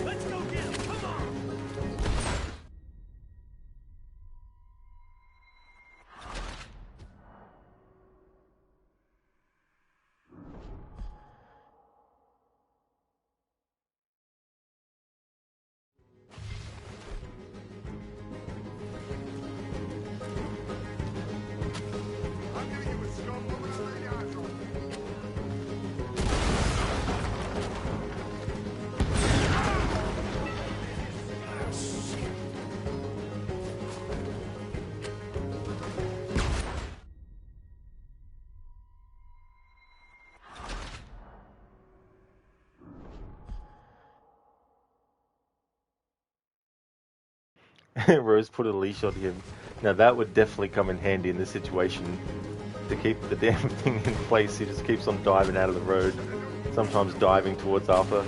[SPEAKER 2] Let's go get him! Come on!
[SPEAKER 1] Rose put a leash on him. Now that would definitely come in handy in this situation to keep the damn thing in place. He just keeps on diving out of the road, sometimes diving towards Arthur.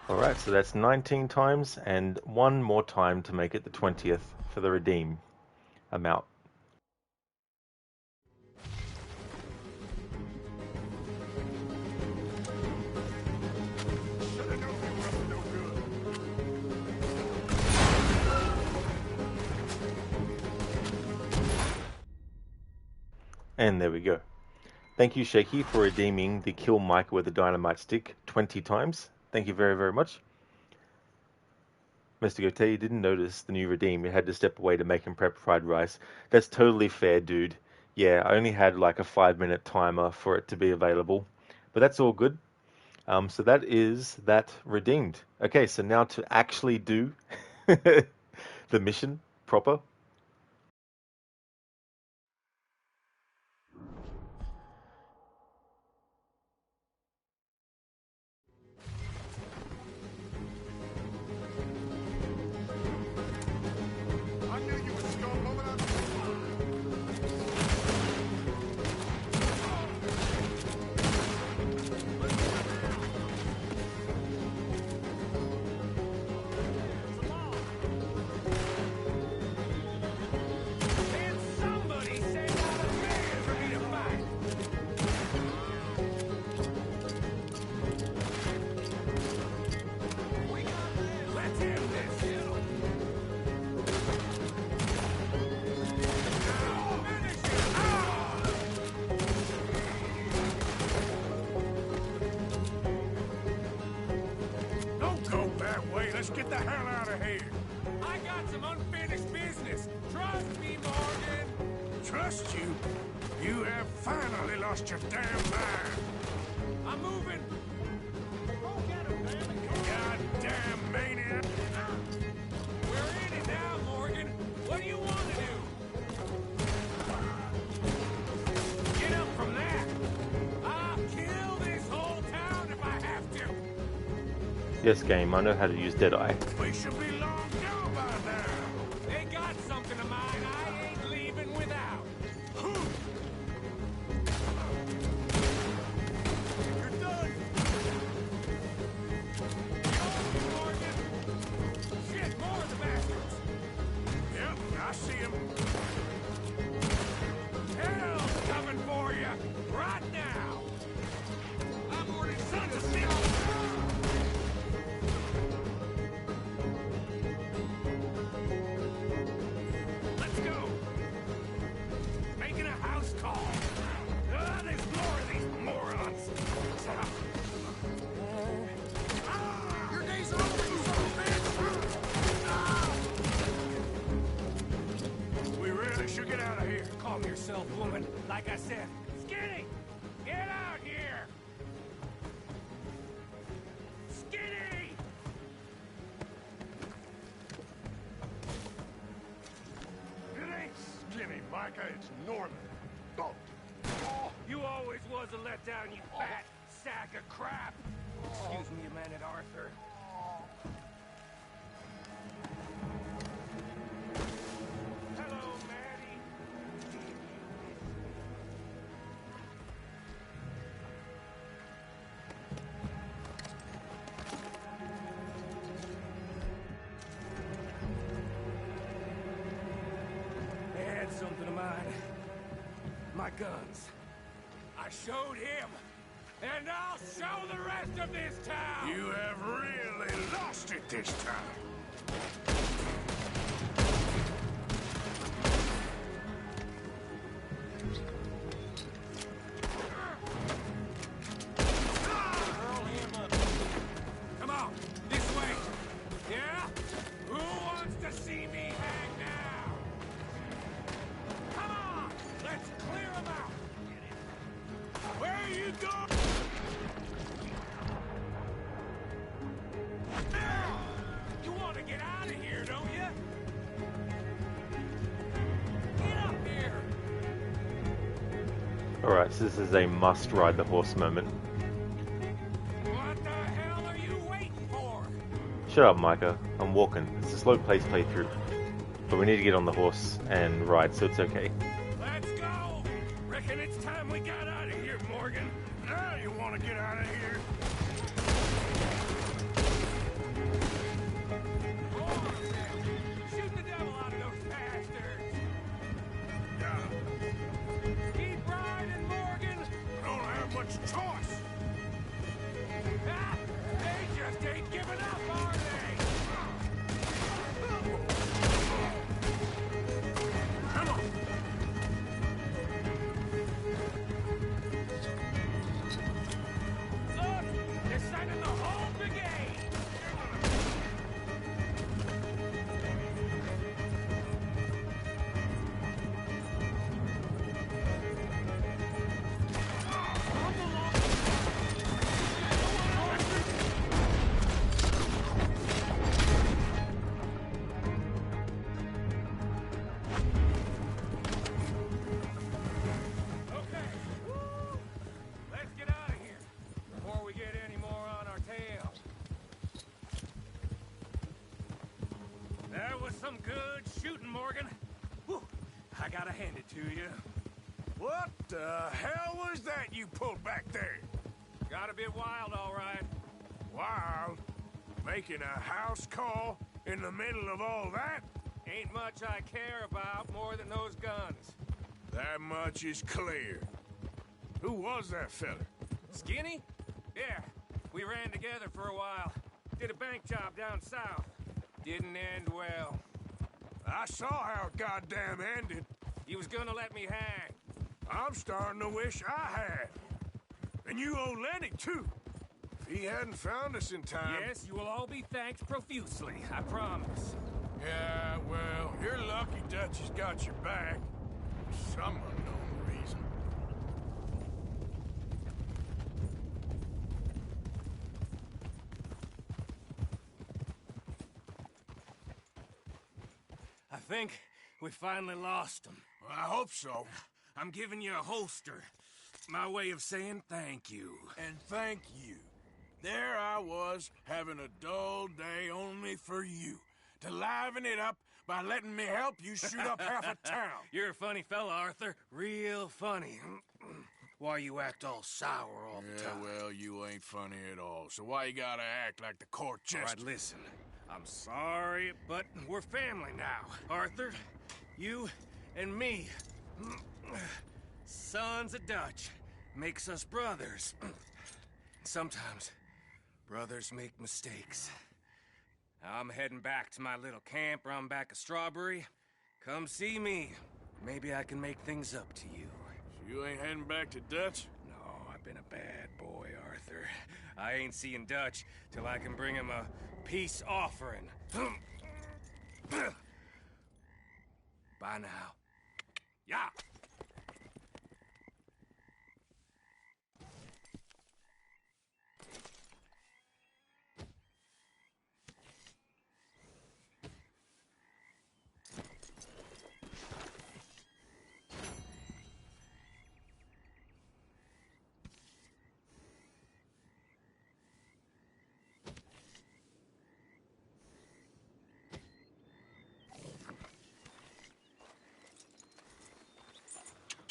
[SPEAKER 1] Alright, so that's 19 times and one more time to make it the 20th for the redeem amount. And there we go. Thank you, Shaky, for redeeming the Kill Micah with a dynamite stick 20 times. Thank you very, very much. Mr. Gote, you didn't notice the new redeem. You had to step away to make him prep fried rice. That's totally fair, dude. Yeah, I only had like a 5-minute timer for it to be available. But that's all good. So that is that redeemed. Okay, so now to actually do the mission proper.
[SPEAKER 19] Let's get the hell out of here. I got some unfinished business. Trust me, Morgan.
[SPEAKER 2] Trust you? You have finally lost your damn mind.
[SPEAKER 19] I'm moving.
[SPEAKER 2] Goddamn maniac.
[SPEAKER 19] We're in it now, Morgan. What do you want to do? Get up from that. I'll kill this whole town if I have to.
[SPEAKER 1] Yes, game, I know how to use Deadeye.
[SPEAKER 19] We should be long gone by now. They got something of mine I ain't leaving without. You're done. Morgan. Shit, more of the bastards. Yep, I see him. Hell's coming for you right now. I'm ordering sons of steel. Let's go. Making a house call. There's more of these morons. Your days are over, you son of a bitch. We really should get out of here. Calm yourself, woman. Like I said, Skinny, get out here. Skinny! It ain't Skinny, Micah. It's Norman. Oh. You always was a letdown, you fat sack of crap. Excuse me a minute, Arthur. Hello, Maddie. They had something of mine. My guns. I showed him, and I'll show the rest of this town!
[SPEAKER 14] You have really lost it this time.
[SPEAKER 19] Come on, this way. Yeah? Who wants to see me hang now? Come on, let's clear them out. Where are you going? You want to get out of here, don't you? Get up here.
[SPEAKER 1] Alright, so this is a must ride the horse moment.
[SPEAKER 19] What the hell are you waiting for?
[SPEAKER 1] Shut up, Micah. I'm walking. It's a slow pace playthrough. But we need to get on the horse and ride, so it's okay.
[SPEAKER 19] Let's go! Reckon it's time we got out of here, Morgan.
[SPEAKER 14] Now you want to get out of here?
[SPEAKER 19] Shoot the devil out of those bastards! Keep riding, Morgan!
[SPEAKER 14] I don't have much choice.
[SPEAKER 19] Ah, they just ain't giving up, are they? Come on! Look! They're sending the whole brigade! Okay. Let's get out of here before we get any more on our tail. That was some good shooting, Morgan. Whew. I gotta hand it to you.
[SPEAKER 14] What the hell was that you pulled back there?
[SPEAKER 19] Got a bit wild, all right.
[SPEAKER 14] Wild? Making a house call in the middle of all that?
[SPEAKER 19] Ain't much I care about more than those guns.
[SPEAKER 14] That much is clear. Who was that feller?
[SPEAKER 19] Skinny? Yeah, we ran together for a while. Did a bank job down south. Didn't end well.
[SPEAKER 14] I saw how it goddamn ended.
[SPEAKER 19] He was gonna let me hang.
[SPEAKER 14] I'm starting to wish I had. And you owe Lenny, too. If he hadn't found us in time...
[SPEAKER 19] Yes, you will all be thanked profusely, I promise.
[SPEAKER 14] Yeah, well, you're lucky Dutch has got your back. For some unknown reason.
[SPEAKER 19] I think we finally lost him.
[SPEAKER 14] Well, I hope so.
[SPEAKER 19] I'm giving you a holster. My way of saying thank you.
[SPEAKER 14] And thank you. there I was, having a dull day only for you, to liven it up by letting me help you shoot up half a town.
[SPEAKER 19] You're a funny fella, Arthur. Real funny. Why you act all sour all the time?
[SPEAKER 14] Well, you ain't funny at all, so why you gotta act like the court jester?
[SPEAKER 19] All right, listen. I'm sorry, but we're family now. Arthur, you and me. Sons of Dutch. Makes us brothers. Sometimes, brothers make mistakes. I'm heading back to my little camp around back of Strawberry. Come see me. Maybe I can make things up to you.
[SPEAKER 14] You ain't heading back to Dutch?
[SPEAKER 19] No, I've been a bad boy, Arthur. I ain't seeing Dutch till I can bring him a peace offering. Bye now. Yeah.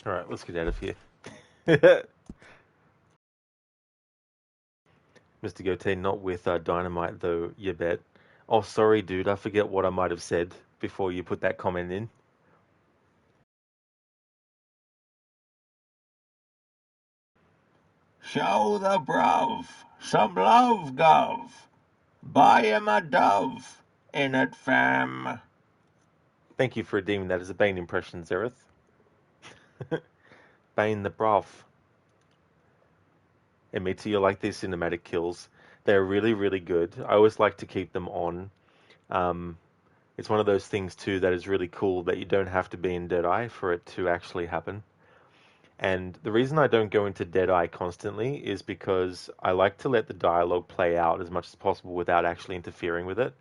[SPEAKER 1] Alright, let's get out of here. Mr. Goatee, not with dynamite though, you bet. Oh, sorry, dude, I forget what I might have said before you put that comment in.
[SPEAKER 5] Show the bruv some love, gov. Buy him a dove in it, fam.
[SPEAKER 1] Thank you for redeeming that as a Bane impression, Zereth. Bane the bruv. And me too, you like these cinematic kills. They're really, really good. I always like to keep them on. It's one of those things too that is really cool that you don't have to be in Deadeye for it to actually happen. And the reason I don't go into Deadeye constantly is because I like to let the dialogue play out as much as possible without actually interfering with it.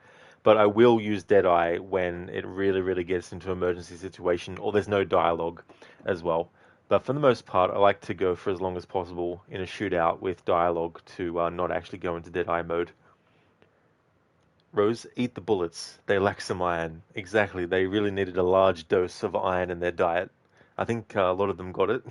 [SPEAKER 1] But I will use Deadeye when it really, really gets into an emergency situation or there's no dialogue as well. But for the most part, I like to go for as long as possible in a shootout with dialogue to not actually go into Deadeye mode. Rose, eat the bullets. They lack some iron. Exactly, they really needed a large dose of iron in their diet. I think a lot of them got it.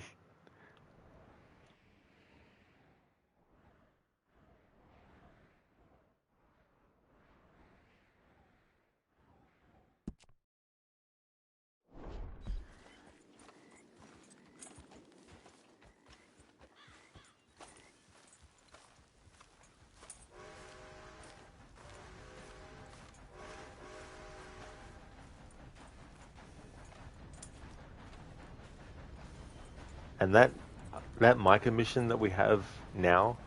[SPEAKER 1] And that Micah mission that we have now,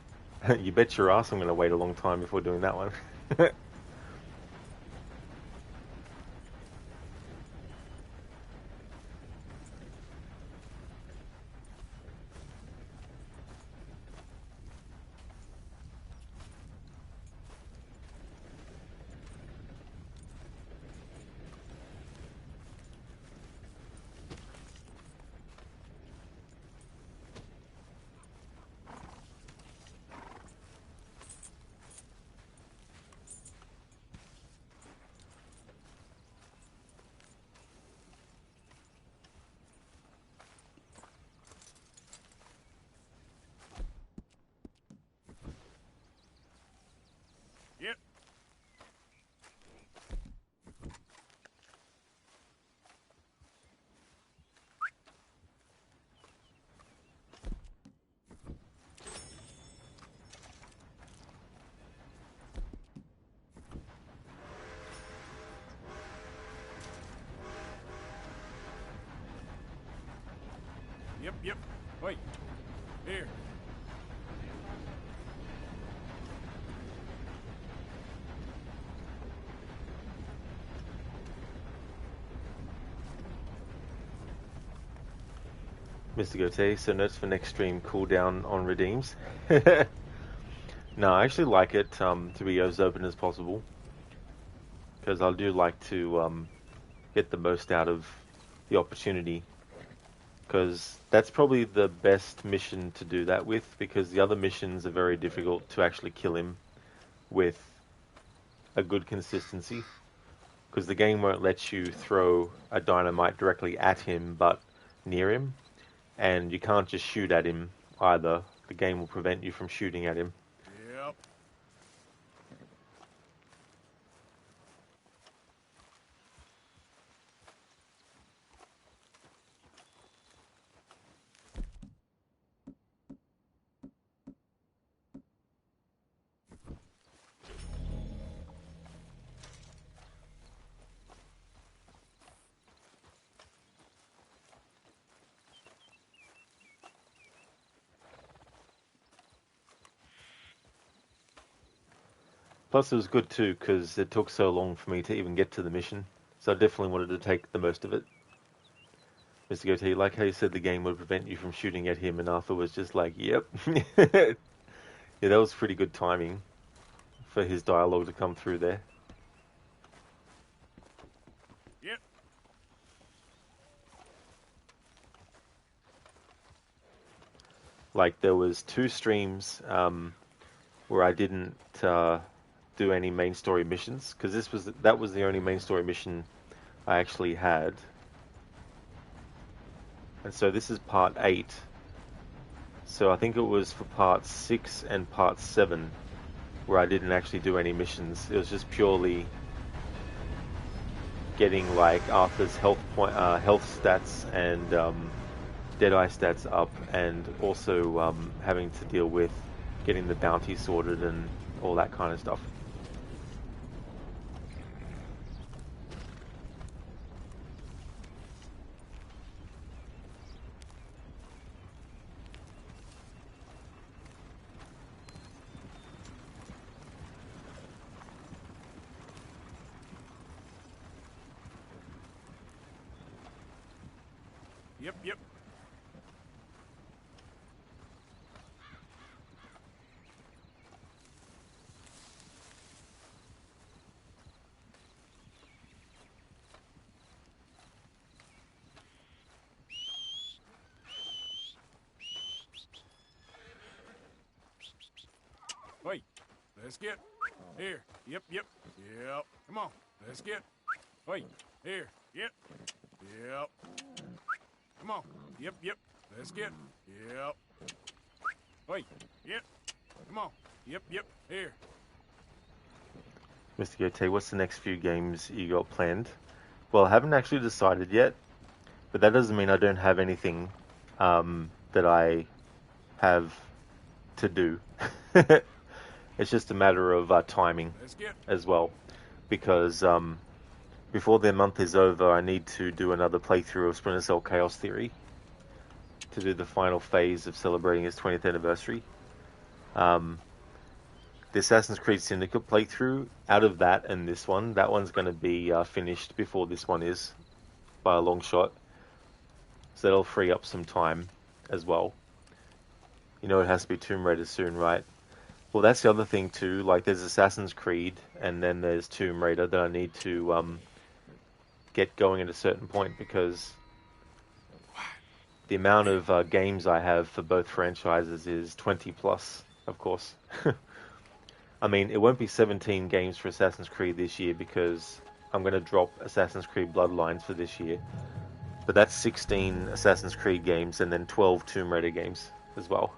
[SPEAKER 1] you bet your ass I'm going to wait a long time before doing that one.
[SPEAKER 14] Yep. Yep. Wait. Here.
[SPEAKER 1] Mr. Goatee, so notes for next stream, cooldown on redeems. No, I actually like it to be as open as possible. Because I do like to get the most out of the opportunity. because that's probably the best mission to do that with, because the other missions are very difficult to actually kill him with a good consistency, because the game won't let you throw a dynamite directly at him but near him, and you can't just shoot at him either. The game will prevent you from shooting at him.
[SPEAKER 14] Yep.
[SPEAKER 1] Plus, it was good too because it took so long for me to even get to the mission, so I definitely wanted to take the most of it. Mr. Goatee, like how you said the game would prevent you from shooting at him, and Arthur was just like, yep. Yeah, that was pretty good timing for his dialogue to come through there.
[SPEAKER 14] Yep.
[SPEAKER 1] Like, there was 2 streams where I didn't do any main story missions, because that was the only main story mission I actually had. And so this is part 8. So I think it was for part 6 and part 7 where I didn't actually do any missions. It was just purely getting like Arthur's health stats and Deadeye stats up, and also having to deal with getting the bounty sorted and all that kind of stuff.
[SPEAKER 14] Yep, yep. Wait, let's get here. Yep, yep, yep. Come on, let's get. Wait, here. Yep, yep. Come on. Yep, yep. Let's get. Yep. Wait, yep. Come on. Yep, yep. Here.
[SPEAKER 1] Mr. Goatee, what's the next few games you got planned? Well, I haven't actually decided yet, but that doesn't mean I don't have anything that I have to do. It's just a matter of timing as well, because before the month is over, I need to do another playthrough of Splinter Cell Chaos Theory to do the final phase of celebrating its 20th anniversary. The Assassin's Creed Syndicate playthrough, out of that and this one, that one's going to be finished before this one is, by a long shot. So that'll free up some time as well. You know it has to be Tomb Raider soon, right? Well, that's the other thing too. Like, there's Assassin's Creed, and then there's Tomb Raider that I need to get going at a certain point, because the amount of games I have for both franchises is 20 plus, of course. I mean, it won't be 17 games for Assassin's Creed this year, because I'm going to drop Assassin's Creed Bloodlines for this year. But that's 16 Assassin's Creed games, and then 12 Tomb Raider games as well.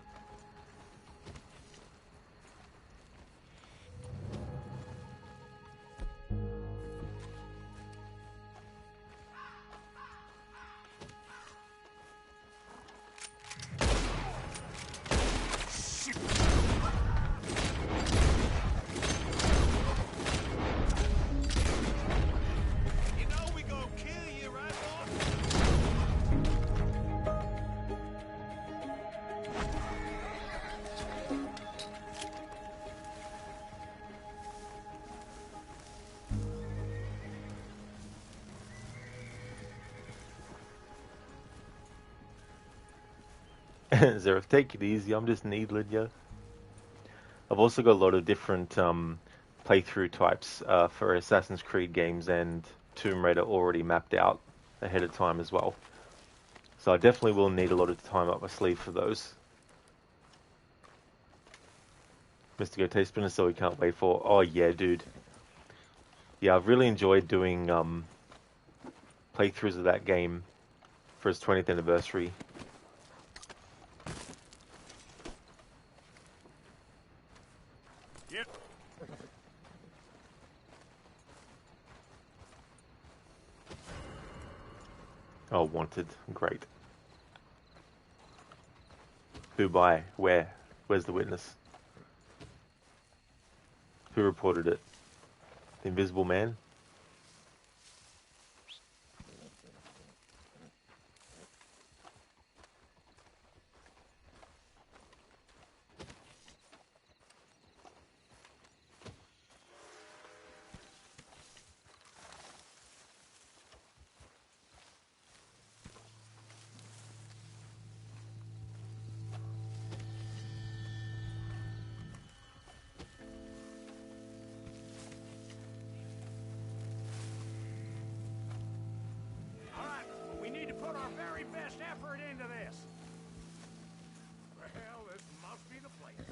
[SPEAKER 1] Zeref, take it easy, I'm just needling you. I've also got a lot of different playthrough types for Assassin's Creed games and Tomb Raider already mapped out ahead of time as well. So I definitely will need a lot of time up my sleeve for those. Mr. Go Taste Spinner, so we can't wait for. Oh yeah, dude. Yeah, I've really enjoyed doing playthroughs of that game for its 20th anniversary.
[SPEAKER 14] Yep.
[SPEAKER 1] Oh, wanted. Great. Who by? Where? Where's the witness? Who reported it? The Invisible Man?
[SPEAKER 19] All right, we need to put our very best effort into this. Well, this must be the place.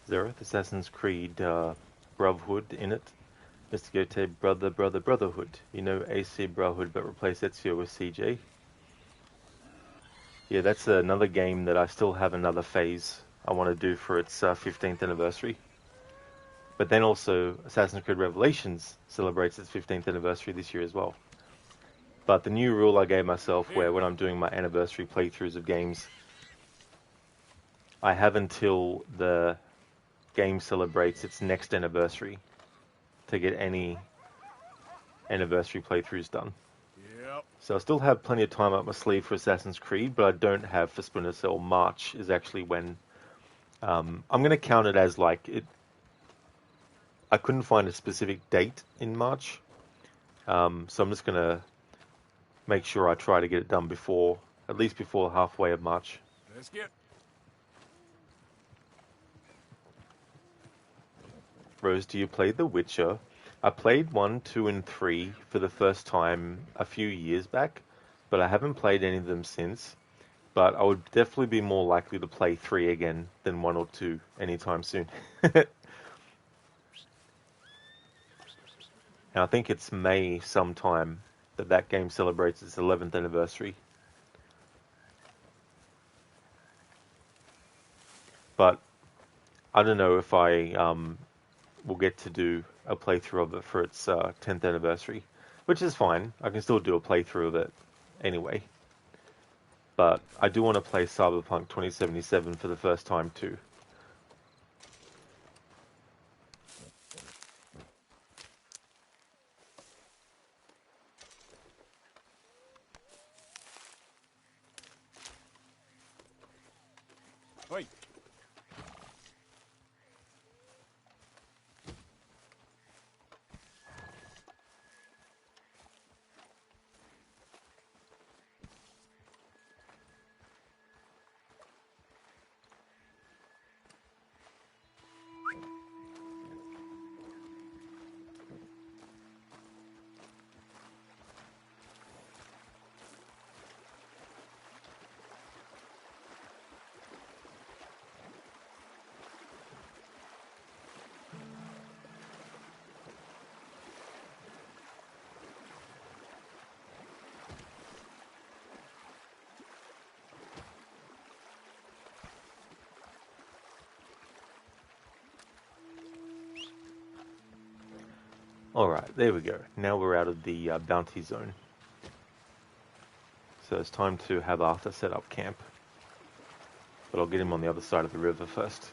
[SPEAKER 1] Zereth, Assassin's Creed Brotherhood in it. Mr. Gote, Brotherhood. You know AC Brotherhood, but replace Ezio with CJ. Yeah, that's another game that I still have another phase I want to do for its 15th anniversary. But then also, Assassin's Creed Revelations celebrates its 15th anniversary this year as well. But the new rule I gave myself, where when I'm doing my anniversary playthroughs of games, I have until the game celebrates its next anniversary to get any anniversary playthroughs done.
[SPEAKER 14] Yep.
[SPEAKER 1] So I still have plenty of time up my sleeve for Assassin's Creed, but I don't have for Splinter Cell. March is actually when I'm going to count it as like it. I couldn't find a specific date in March, so I'm just going to make sure I try to get it done before, at least before halfway of March.
[SPEAKER 14] Let's get.
[SPEAKER 1] Rose, do you play The Witcher? I played 1, 2, and 3 for the first time a few years back, but I haven't played any of them since. But I would definitely be more likely to play 3 again than 1 or 2 anytime soon. And I think it's May sometime that that game celebrates its 11th anniversary. But I don't know if I will get to do a playthrough of it for its 10th anniversary, which is fine. I can still do a playthrough of it anyway. But I do want to play Cyberpunk 2077 for the first time too.
[SPEAKER 14] Wait.
[SPEAKER 1] Alright, there we go. Now we're out of the bounty zone. So it's time to have Arthur set up camp. But I'll get him on the other side of the river first.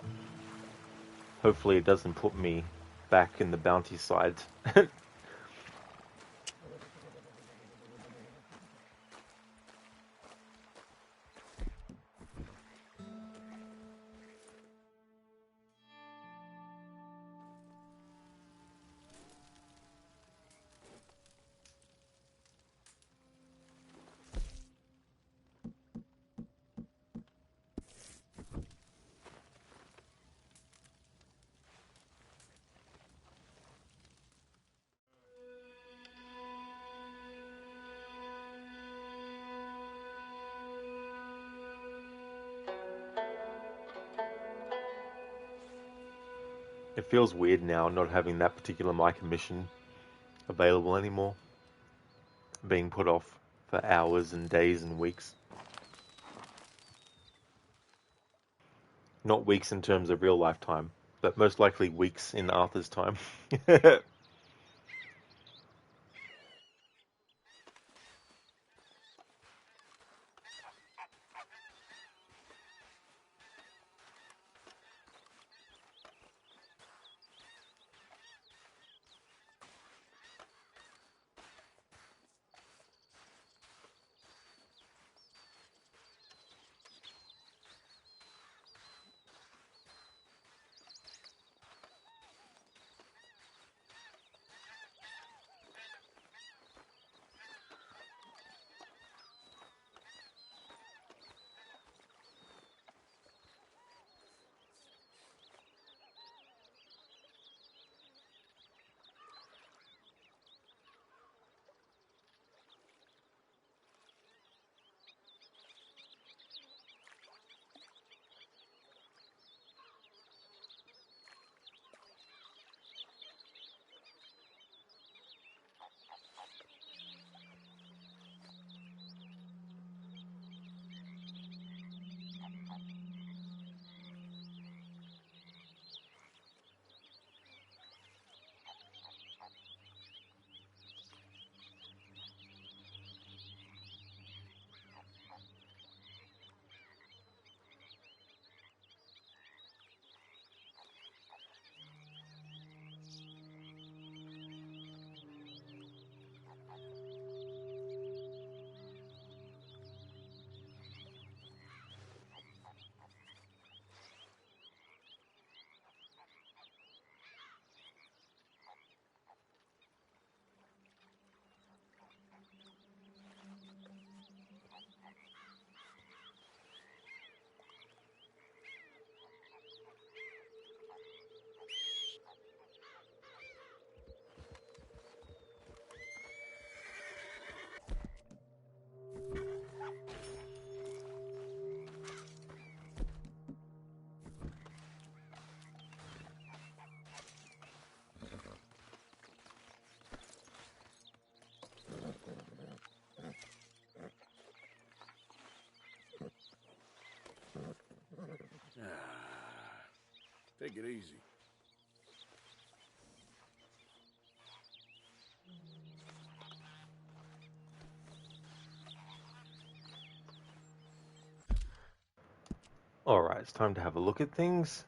[SPEAKER 1] Hopefully it doesn't put me back in the bounty side. It feels weird now not having that particular Micah mission available anymore. Being put off for hours and days and weeks. Not weeks in terms of real lifetime, but most likely weeks in Arthur's time.
[SPEAKER 17] Take it easy.
[SPEAKER 1] Alright, it's time to have a look at things.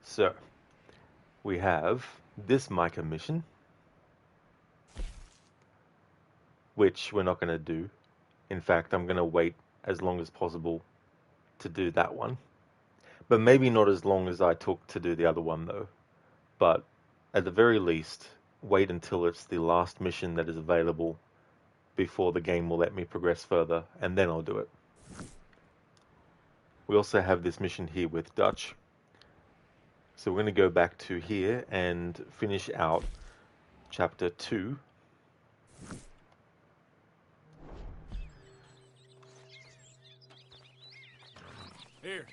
[SPEAKER 1] So, we have this Micah mission, which we're not going to do. In fact, I'm going to wait as long as possible to do that one. But maybe not as long as I took to do the other one, though. But at the very least, wait until it's the last mission that is available before the game will let me progress further, and then I'll do it. We also have this mission here with Dutch. So we're going to go back to here and finish out chapter 2.
[SPEAKER 14] Here.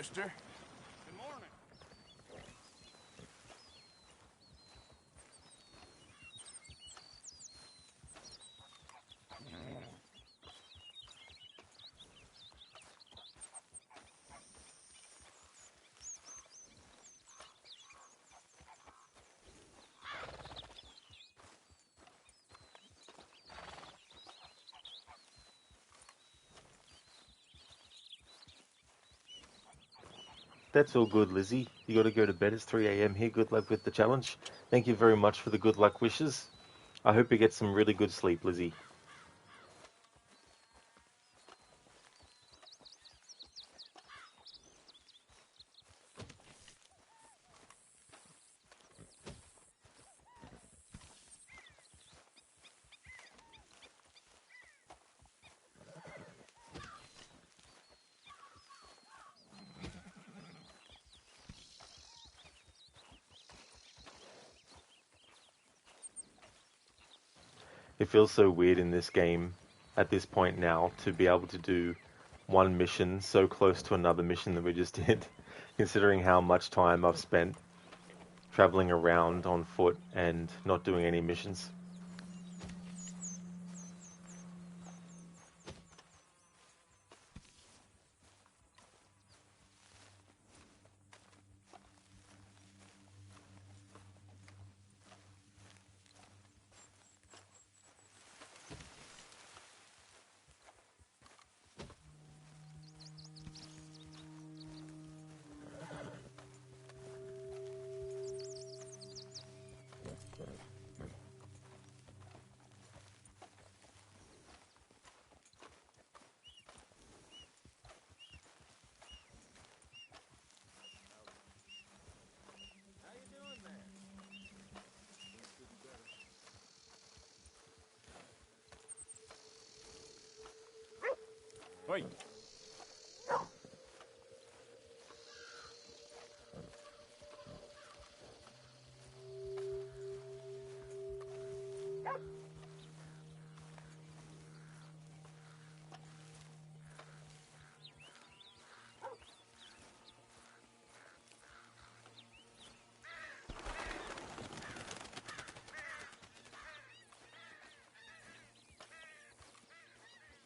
[SPEAKER 17] sister.
[SPEAKER 2] Good morning.
[SPEAKER 1] That's all good, Lizzie. You got to go to bed. It's 3 a.m. here. Good luck with the challenge. Thank you very much for the good luck wishes. I hope you get some really good sleep, Lizzie. It feels so weird in this game at this point now to be able to do one mission so close to another mission that we just did, considering how much time I've spent traveling around on foot and not doing any missions.
[SPEAKER 14] Oi.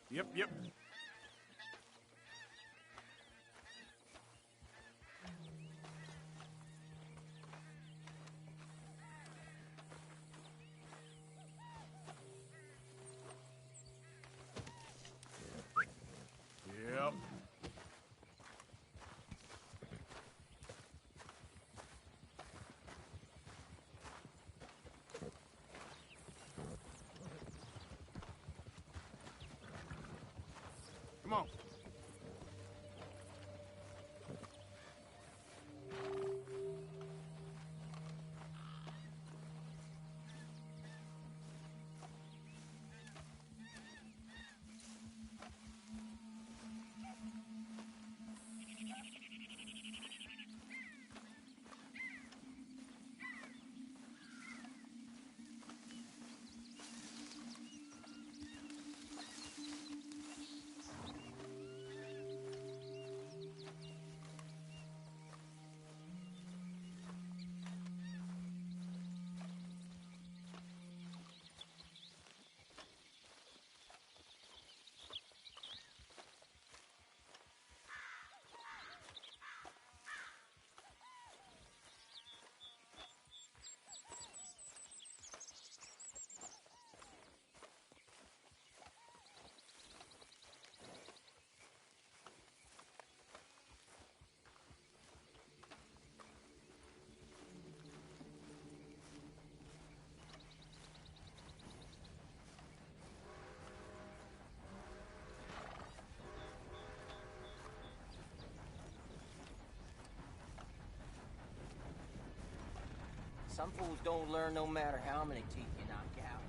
[SPEAKER 14] Yep, yep. Yep. Come on.
[SPEAKER 11] Some fools don't learn no matter how many teeth you knock out.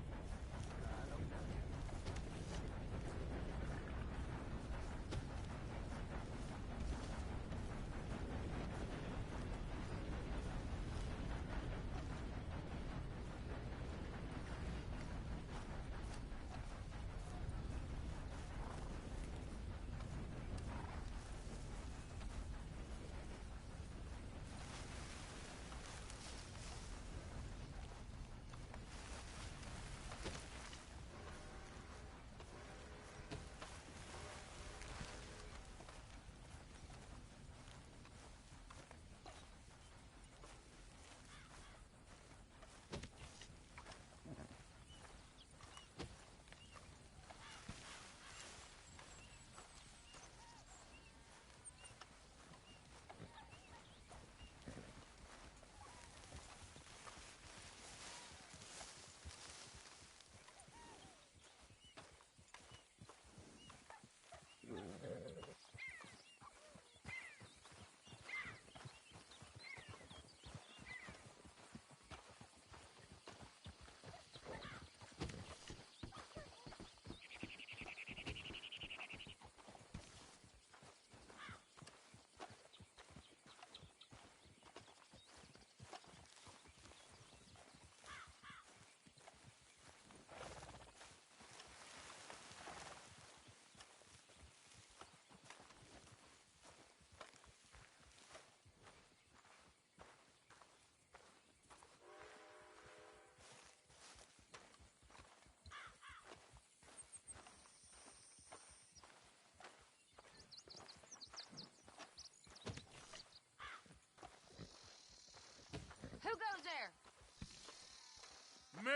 [SPEAKER 19] Me,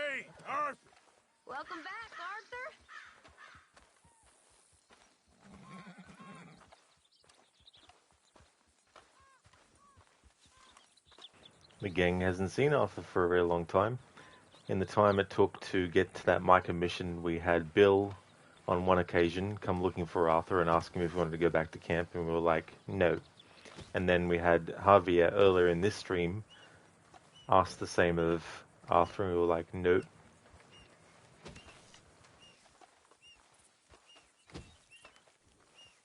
[SPEAKER 19] Arthur.
[SPEAKER 16] Welcome back, Arthur.
[SPEAKER 1] The gang hasn't seen Arthur for a very long time. In the time it took to get to that Micah mission, we had Bill, on one occasion, come looking for Arthur and ask him if he wanted to go back to camp, and we were like, no. And then we had Javier earlier in this stream ask the same of Arthur, and we were like, nope.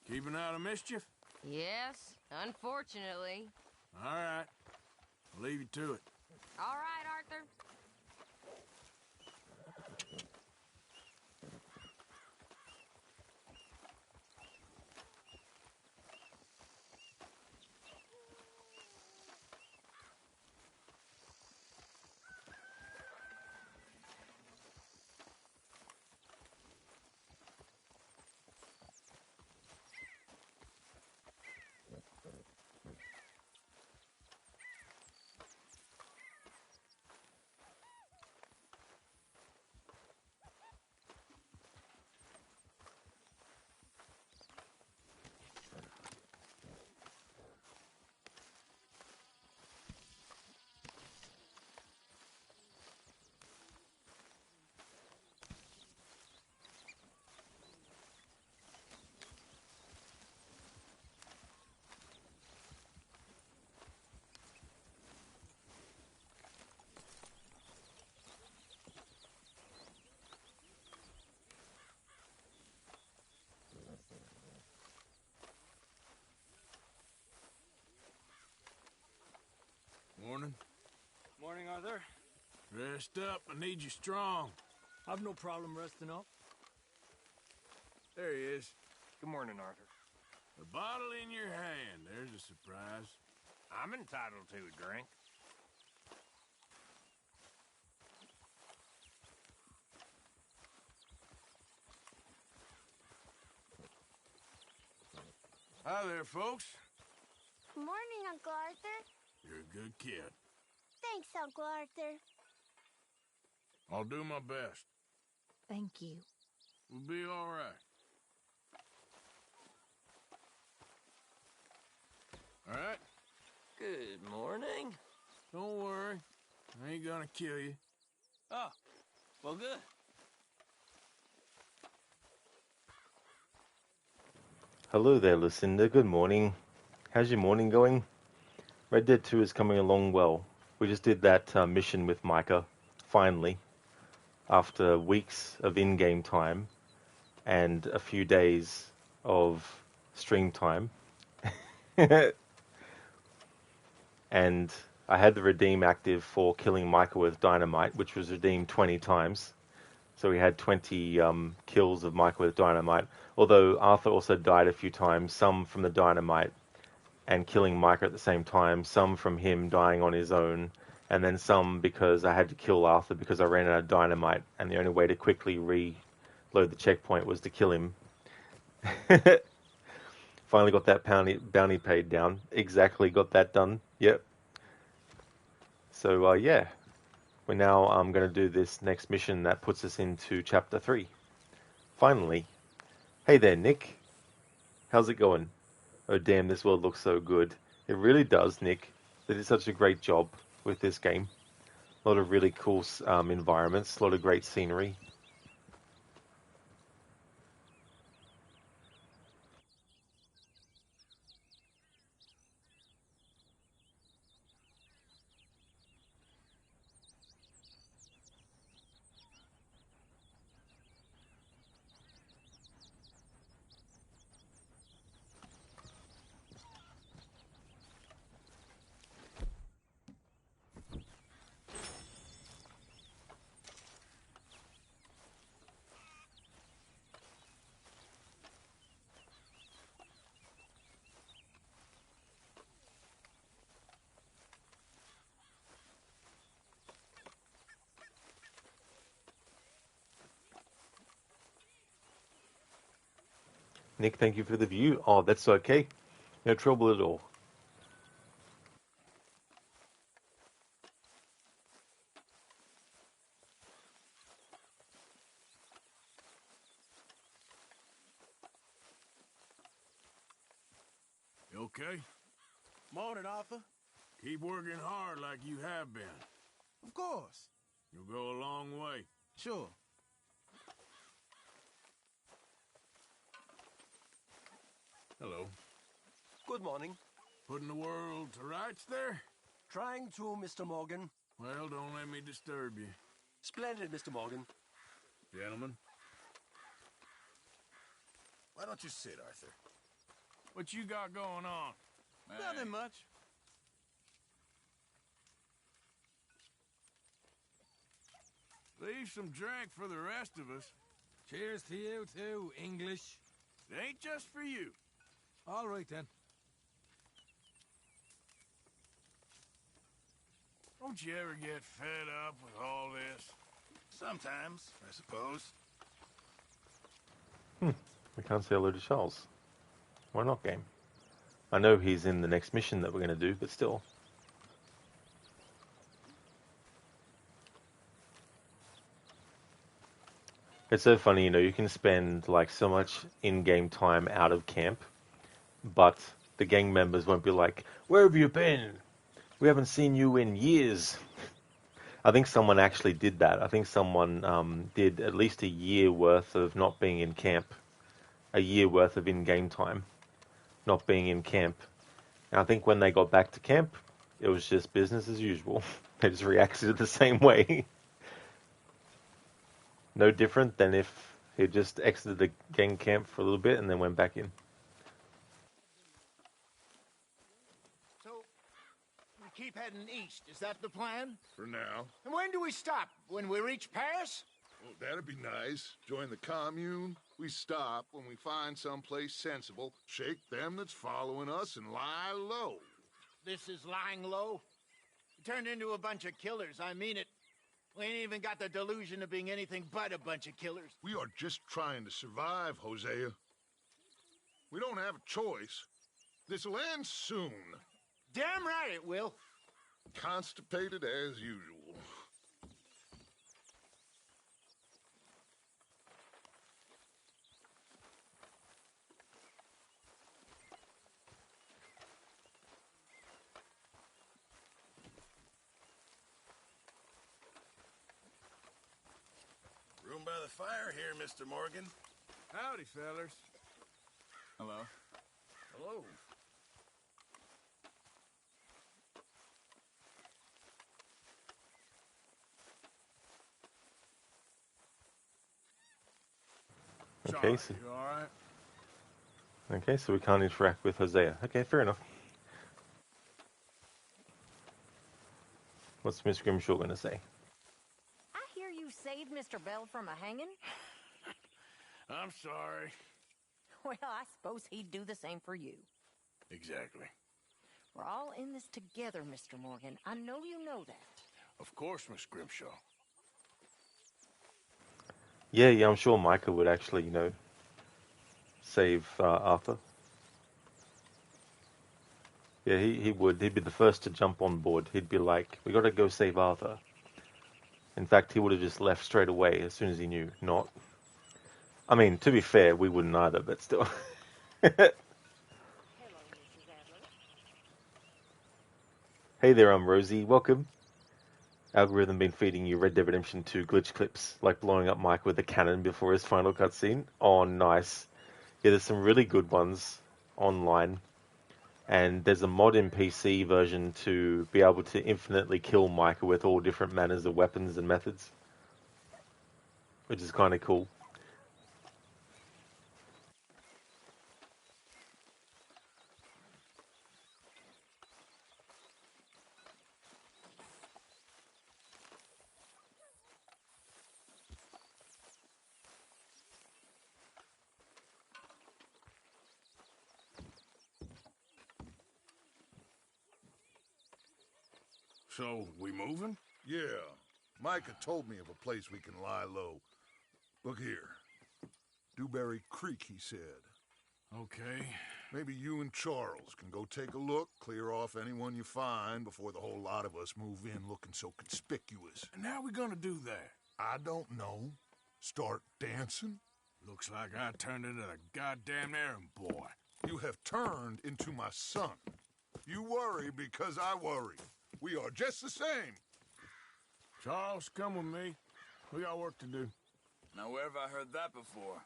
[SPEAKER 14] Keeping out of mischief?
[SPEAKER 16] Yes, unfortunately.
[SPEAKER 14] All right. I'll leave you to it.
[SPEAKER 16] All right, Arthur.
[SPEAKER 14] Morning.
[SPEAKER 6] Morning, Arthur.
[SPEAKER 14] Rest up. I need you strong.
[SPEAKER 6] I've no problem resting up.
[SPEAKER 14] There he is.
[SPEAKER 13] Good morning, Arthur.
[SPEAKER 14] The bottle in your hand. There's a surprise.
[SPEAKER 19] I'm entitled to a drink.
[SPEAKER 14] Hi there, folks.
[SPEAKER 9] Morning, Uncle Arthur.
[SPEAKER 14] You're a good kid.
[SPEAKER 9] Thanks, Uncle Arthur.
[SPEAKER 14] I'll do my best.
[SPEAKER 7] Thank you.
[SPEAKER 14] We'll be all right. All right?
[SPEAKER 15] Good morning.
[SPEAKER 14] Don't worry. I ain't gonna kill you.
[SPEAKER 15] Oh, well, good.
[SPEAKER 1] Hello there, Lucinda. Good morning. How's your morning going? Red Dead 2 is coming along well. We just did that mission with Micah, finally, after weeks of in-game time and a few days of stream time. And I had the redeem active for killing Micah with dynamite, which was redeemed 20 times. So we had 20 kills of Micah with dynamite. Although Arthur also died a few times, some from the dynamite and killing Micah at the same time, some from him dying on his own, and then some because I had to kill Arthur because I ran out of dynamite, and the only way to quickly reload the checkpoint was to kill him. Finally got that bounty paid down. Exactly, got that done. Yep. So, yeah. We're now going to do this next mission that puts us into Chapter 3. Finally. Hey there, Nick. How's it going? Oh, damn, this world looks so good. It really does, Nick. They did such a great job with this game. A lot of really cool environments, a lot of great scenery. Nick, thank you for the view. Oh, that's okay. No trouble at all.
[SPEAKER 14] okay?
[SPEAKER 2] Morning, Arthur.
[SPEAKER 14] Keep working hard like you have been.
[SPEAKER 2] Of course.
[SPEAKER 14] You'll go a long way.
[SPEAKER 2] Sure.
[SPEAKER 14] Hello.
[SPEAKER 20] Good morning.
[SPEAKER 14] Putting the world to rights there?
[SPEAKER 20] Trying to, Mr. Morgan.
[SPEAKER 14] Well, don't let me disturb you.
[SPEAKER 20] Splendid, Mr. Morgan.
[SPEAKER 14] Gentlemen.
[SPEAKER 2] Why don't you sit, Arthur?
[SPEAKER 14] What you got going on?
[SPEAKER 2] Nothing much.
[SPEAKER 14] Leave some drink for the rest of us.
[SPEAKER 19] Cheers to you too, English.
[SPEAKER 14] It ain't just for you.
[SPEAKER 19] All right, then.
[SPEAKER 14] Don't you ever get fed up with all this?
[SPEAKER 2] Sometimes, I suppose.
[SPEAKER 1] We can't say hello to Charles. Why not, game? I know he's in the next mission that we're going to do, but still. It's so funny, you know, you can spend like so much in-game time out of camp, but the gang members won't be like, "Where have you been? We haven't seen you in years." I think someone actually did that. I think someone did at least a year worth of not being in camp, a year worth of in-game time, not being in camp. And I think when they got back to camp, it was just business as usual. They just reacted the same way. No different than if he just exited the gang camp for a little bit and then went back in.
[SPEAKER 2] So, we keep heading east. Is that the plan?
[SPEAKER 17] For now.
[SPEAKER 2] And when do we stop? When we reach Paris?
[SPEAKER 17] Well, that'd be nice. Join the commune. We stop when we find someplace sensible, shake them that's following us, and lie low.
[SPEAKER 2] This is lying low? We turned into a bunch of killers. I mean it. We ain't even got the delusion of being anything but a bunch of killers.
[SPEAKER 17] We are just trying to survive, Hosea. We don't have a choice. This'll end soon.
[SPEAKER 2] Damn right it will.
[SPEAKER 17] Constipated as usual.
[SPEAKER 2] Room by the fire here, Mr. Morgan.
[SPEAKER 14] Howdy, fellers.
[SPEAKER 10] Hello.
[SPEAKER 2] Hello.
[SPEAKER 1] Okay, so,
[SPEAKER 14] You all right?
[SPEAKER 1] okay, so we can't interact with Hosea. Okay, fair enough. What's Miss Grimshaw going to say?
[SPEAKER 21] I hear you saved Mr. Bell from a hanging.
[SPEAKER 14] I'm sorry.
[SPEAKER 21] Well, I suppose he'd do the same for you.
[SPEAKER 14] Exactly.
[SPEAKER 21] We're all in this together, Mr. Morgan. I know you know that.
[SPEAKER 14] Of course, Miss Grimshaw.
[SPEAKER 1] Yeah, I'm sure Micah would actually, you know, save Arthur. Yeah, he would. He'd be the first to jump on board. He'd be like, "We got to go save Arthur." In fact, he would have just left straight away as soon as he knew. Not. I mean, to be fair, we wouldn't either, but still. Hey there, I'm Rosie. Welcome. Algorithm been feeding you Red Dead Redemption 2 glitch clips, like blowing up Mike with a cannon before his final cutscene. Oh, nice. Yeah, there's some really good ones online. And there's a mod in PC version to be able to infinitely kill Micah with all different manners of weapons and methods. Which is kind of cool.
[SPEAKER 17] So, we moving? Yeah. Micah told me of a place we can lie low. Look here. Dewberry Creek, he said.
[SPEAKER 14] Okay.
[SPEAKER 17] Maybe you and Charles can go take a look, clear off anyone you find before the whole lot of us move in looking so conspicuous.
[SPEAKER 14] And how we gonna do that?
[SPEAKER 17] I don't know. Start dancing?
[SPEAKER 14] Looks like I turned into the goddamn errand boy.
[SPEAKER 4] You have turned into my son. You worry because I worry. We are just the same.
[SPEAKER 17] Charles, come with me. We got work to do.
[SPEAKER 12] Now, where have I heard that before?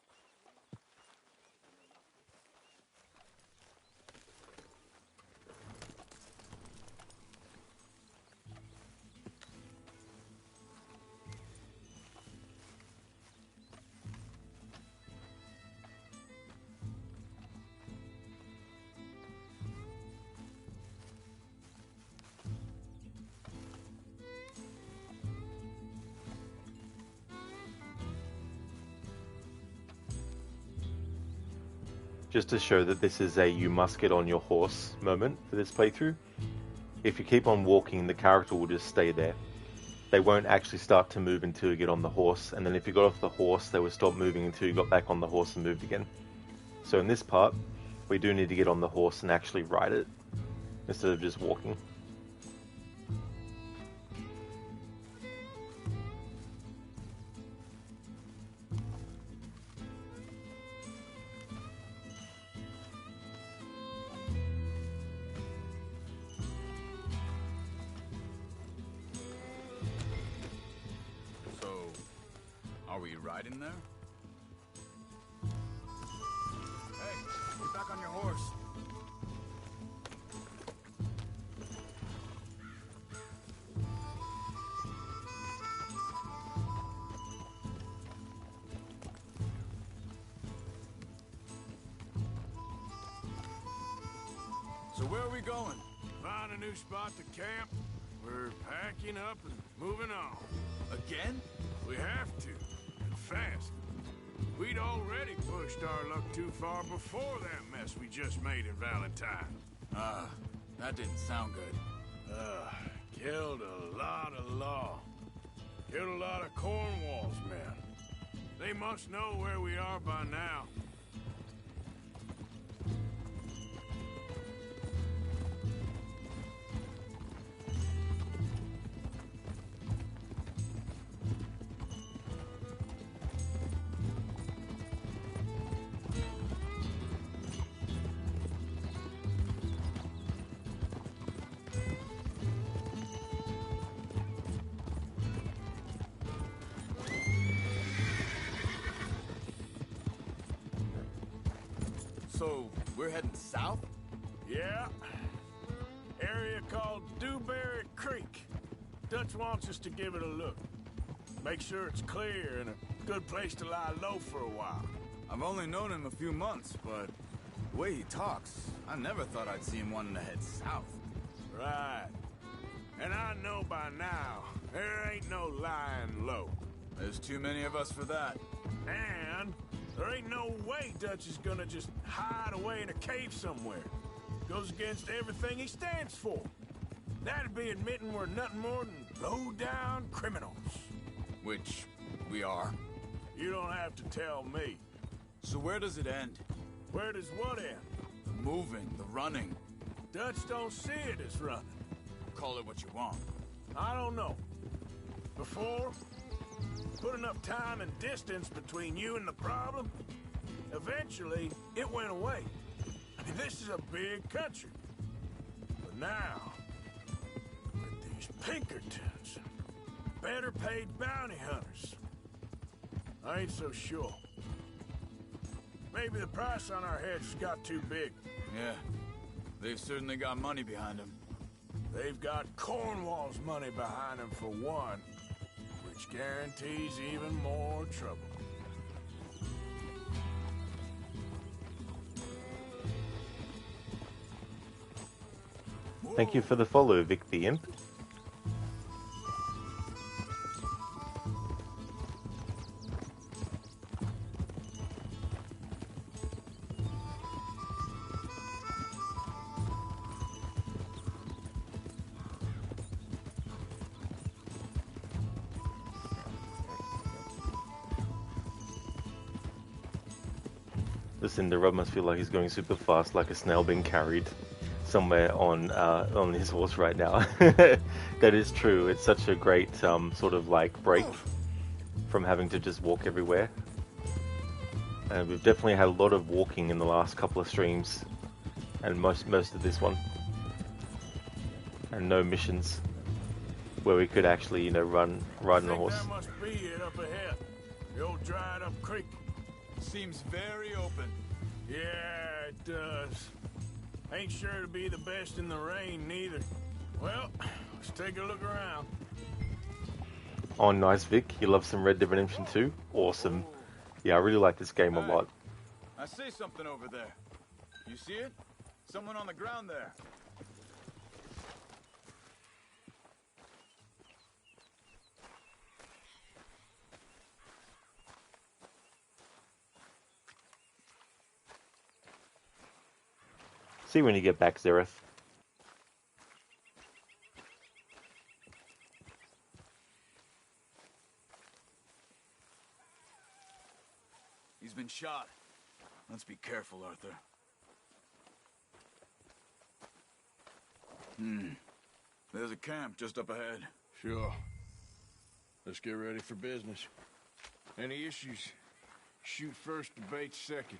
[SPEAKER 1] Just to show that this is a you must get on your horse moment for this playthrough, if you keep on walking, the character will just stay there. They won't actually start to move until you get on the horse, and then if you got off the horse, they would stop moving until you got back on the horse and moved again. So in this part, we do need to get on the horse and actually ride it, instead of just walking.
[SPEAKER 12] Are we riding there?
[SPEAKER 17] Hey, get back on your horse.
[SPEAKER 12] So where are we going?
[SPEAKER 17] Find a new spot to camp. We're packing up and moving on.
[SPEAKER 12] Again?
[SPEAKER 17] We have to. And fast. We'd already pushed our luck too far before that mess we just made in Valentine.
[SPEAKER 12] That didn't sound good.
[SPEAKER 17] Killed a lot of law. Killed a lot of Cornwall's men. They must know where we are by now.
[SPEAKER 12] So, we're heading south?
[SPEAKER 17] Yeah. Area called Dewberry Creek. Dutch wants us to give it a look. Make sure it's clear and a good place to lie low for a while.
[SPEAKER 12] I've only known him a few months, but the way he talks, I never thought I'd see him wanting to head south.
[SPEAKER 17] Right. And I know by now, there ain't no lying low.
[SPEAKER 12] There's too many of us for that.
[SPEAKER 17] And there ain't no way Dutch is gonna just hide away in a cave somewhere. Goes against everything he stands for. That'd be admitting we're nothing more than low-down criminals.
[SPEAKER 12] Which we are.
[SPEAKER 17] You don't have to tell me.
[SPEAKER 12] So where does it end?
[SPEAKER 17] Where does what end?
[SPEAKER 12] The moving, the running.
[SPEAKER 17] Dutch don't see it as running.
[SPEAKER 12] Call it what you want.
[SPEAKER 17] I don't know. Before, put enough time and distance between you and the problem, eventually it went away. I mean, this is a big country. But now, with these Pinkertons, better paid bounty hunters, I ain't so sure. Maybe the price on our heads got too big.
[SPEAKER 12] Yeah, they've certainly got money behind them.
[SPEAKER 17] They've got Cornwall's money behind them for one, which guarantees even more trouble.
[SPEAKER 1] Thank you for the follow, Vic the Imp. Listen, the Rob must feel like he's going super fast, like a snail being carried somewhere on his horse right now. That is true. It's such a great sort of like break from having to just walk everywhere. And we've definitely had a lot of walking in the last couple of streams. and most of this one, and no missions where we could actually, you know, ride on a horse.
[SPEAKER 17] That must be it up ahead. The old dried up creek.
[SPEAKER 3] Seems very open.
[SPEAKER 17] Yeah, it does. Ain't sure to be the best in the rain, neither. Well, let's take a look around.
[SPEAKER 1] Oh, nice, Vic. You love some Red Dead Redemption 2? Awesome. Yeah, I really like this game a lot.
[SPEAKER 3] I see something over there. You see it? Someone on the ground there.
[SPEAKER 1] See you when you get back, Zereth.
[SPEAKER 3] He's been shot. Let's be careful, Arthur. There's a camp just up ahead.
[SPEAKER 17] Sure. Let's get ready for business. Any issues? Shoot first, debate second.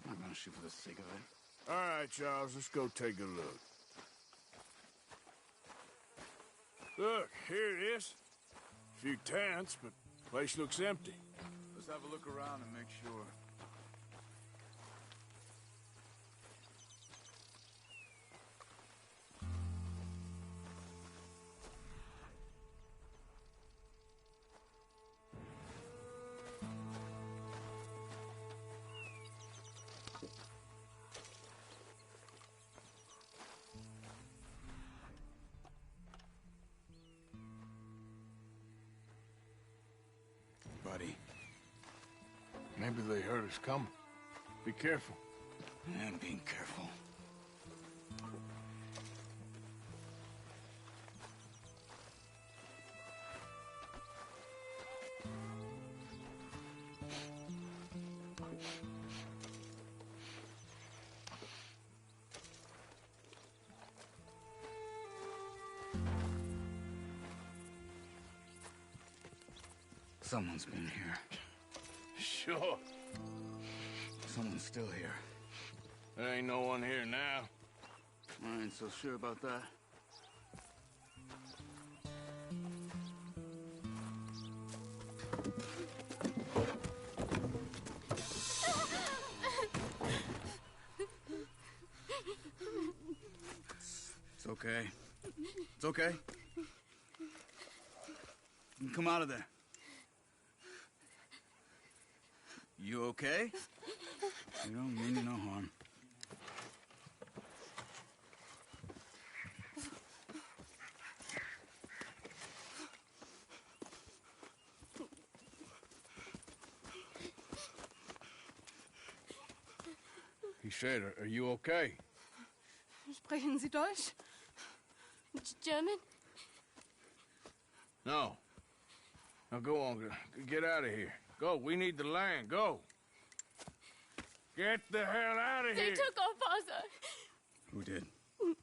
[SPEAKER 3] I'm not gonna shoot for the sake of it.
[SPEAKER 17] All right, Charles, let's go take a look. Look, here it is. A few tents, but the place looks empty.
[SPEAKER 3] Let's have a look around and make sure. Buddy.
[SPEAKER 17] Maybe they heard us coming. Be careful.
[SPEAKER 3] I'm being careful. Someone's been here.
[SPEAKER 17] Sure.
[SPEAKER 3] Someone's still here.
[SPEAKER 17] There ain't no one here now.
[SPEAKER 3] I ain't so sure about that. It's okay. It's okay. You can come out of there. You okay? You don't mean you no harm.
[SPEAKER 17] He said, are you okay?
[SPEAKER 22] Sprechen Sie Deutsch? German?
[SPEAKER 17] No. Now go on, get out of here. Go, we need the land, go. Get the hell out of
[SPEAKER 22] They
[SPEAKER 17] here.
[SPEAKER 22] took our father.
[SPEAKER 3] Who did?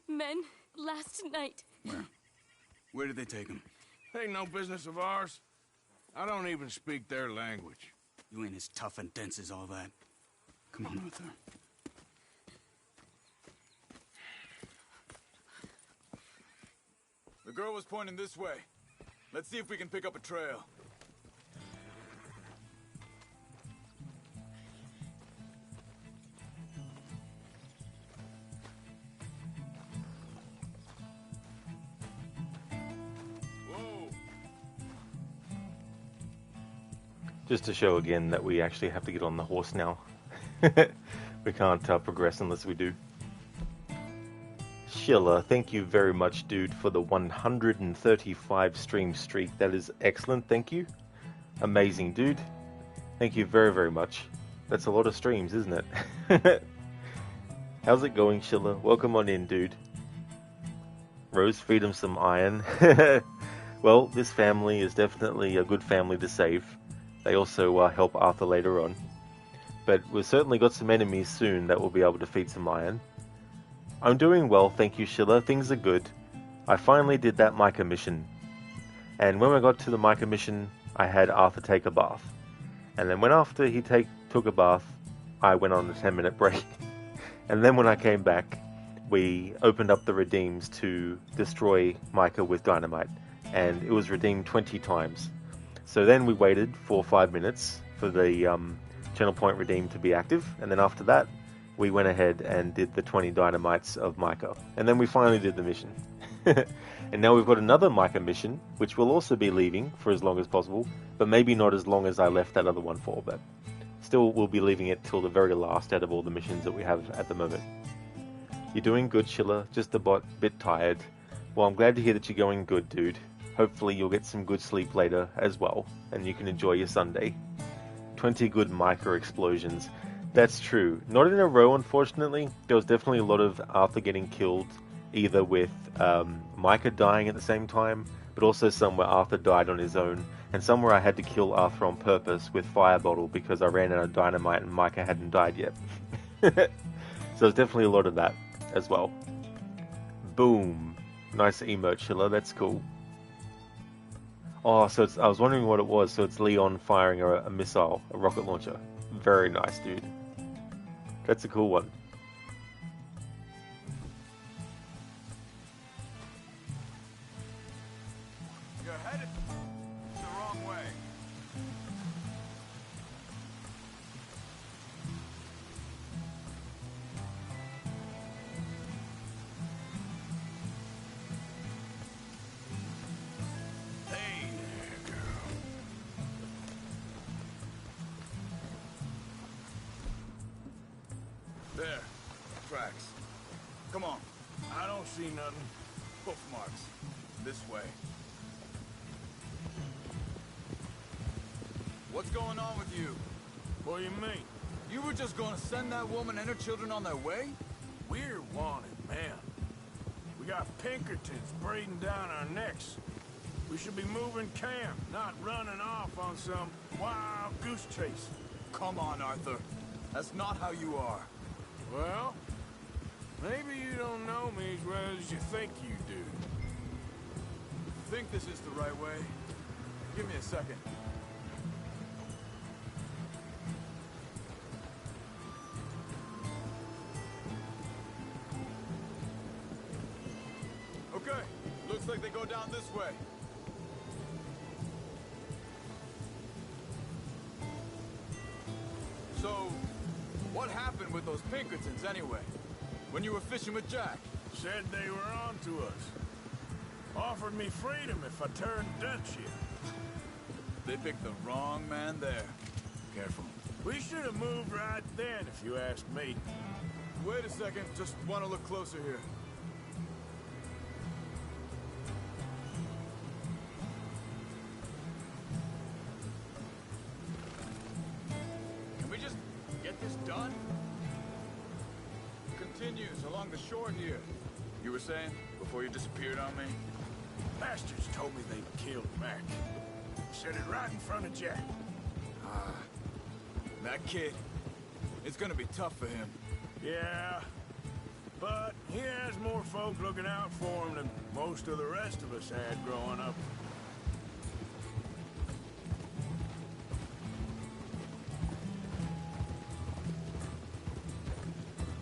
[SPEAKER 22] Men, last night.
[SPEAKER 3] Where? Where did they take him?
[SPEAKER 17] Ain't no business of ours. I don't even speak their language.
[SPEAKER 3] You ain't as tough and dense as all that. Come on, Arthur. The girl was pointing this way. Let's see if we can pick up a trail.
[SPEAKER 1] Just to show again that we actually have to get on the horse now. We can't progress unless we do. Sheila, thank you very much, dude, for the 135 stream streak. That is excellent, thank you. Amazing, dude. Thank you very, very much. That's a lot of streams, isn't it? How's it going, Sheila? Welcome on in, dude. Rose, feed him some iron. Well, this family is definitely a good family to save. They also help Arthur later on. But we've certainly got some enemies soon that will be able to feed some iron. I'm doing well, thank you, Sheila. Things are good. I finally did that Micah mission. And when I got to the Micah mission, I had Arthur take a bath. And then when after he took a bath, I went on a 10-minute break. And then when I came back, we opened up the redeems to destroy Micah with dynamite, and it was redeemed 20 times. So then we waited for 5 minutes for the channel point redeem to be active, and then after that, we went ahead and did the 20 dynamites of Micah. And then we finally did the mission. And now we've got another Micah mission, which will also be leaving for as long as possible, but maybe not as long as I left that other one for, but still we'll be leaving it till the very last out of all the missions that we have at the moment. You're doing good, Chiller, just a bit tired. Well, I'm glad to hear that you're going good, dude. Hopefully you'll get some good sleep later as well, and you can enjoy your Sunday. 20 good Micah explosions. That's true. Not in a row, unfortunately. There was definitely a lot of Arthur getting killed, either with Micah dying at the same time, but also some where Arthur died on his own, and some where I had to kill Arthur on purpose with Fire Bottle because I ran out of dynamite and Micah hadn't died yet. So there's definitely a lot of that as well. Boom. Nice emote, Chiller. That's cool. Oh, so I was wondering what it was. So it's Leon firing a missile, a rocket launcher. Very nice, dude. That's a cool one.
[SPEAKER 3] You're headed the wrong way.
[SPEAKER 14] Hey there, girl.
[SPEAKER 3] There. Tracks. Come on.
[SPEAKER 14] I don't see nothing.
[SPEAKER 3] Hoof marks. This way. What's going on with you?
[SPEAKER 14] What do you mean?
[SPEAKER 3] You were just gonna send that woman and her children on their way?
[SPEAKER 14] We're wanted, man. We got Pinkertons breathing down our necks. We should be moving camp, not running off on some wild goose chase.
[SPEAKER 3] Come on, Arthur. That's not how you are.
[SPEAKER 14] Well, maybe you don't know me as well as you think you do.
[SPEAKER 3] Think this is the right way? Give me a second. Okay, looks like they go down this way. So, what happened with those Pinkertons anyway? When you were fishing with Jack?
[SPEAKER 14] Said they were on to us. Offered me freedom if I turned Dutch here.
[SPEAKER 3] They picked the wrong man there.
[SPEAKER 14] Careful. We should have moved right then, if you ask me.
[SPEAKER 3] Wait a second, just want to look closer here. Can we just get this done? Continues along the shore here. You were saying, before you disappeared on me?
[SPEAKER 14] Bastards told me they killed Mac. Said it right in front of Jack.
[SPEAKER 3] That kid. It's gonna be tough for him.
[SPEAKER 14] Yeah, but he has more folk looking out for him than most of the rest of us had growing up.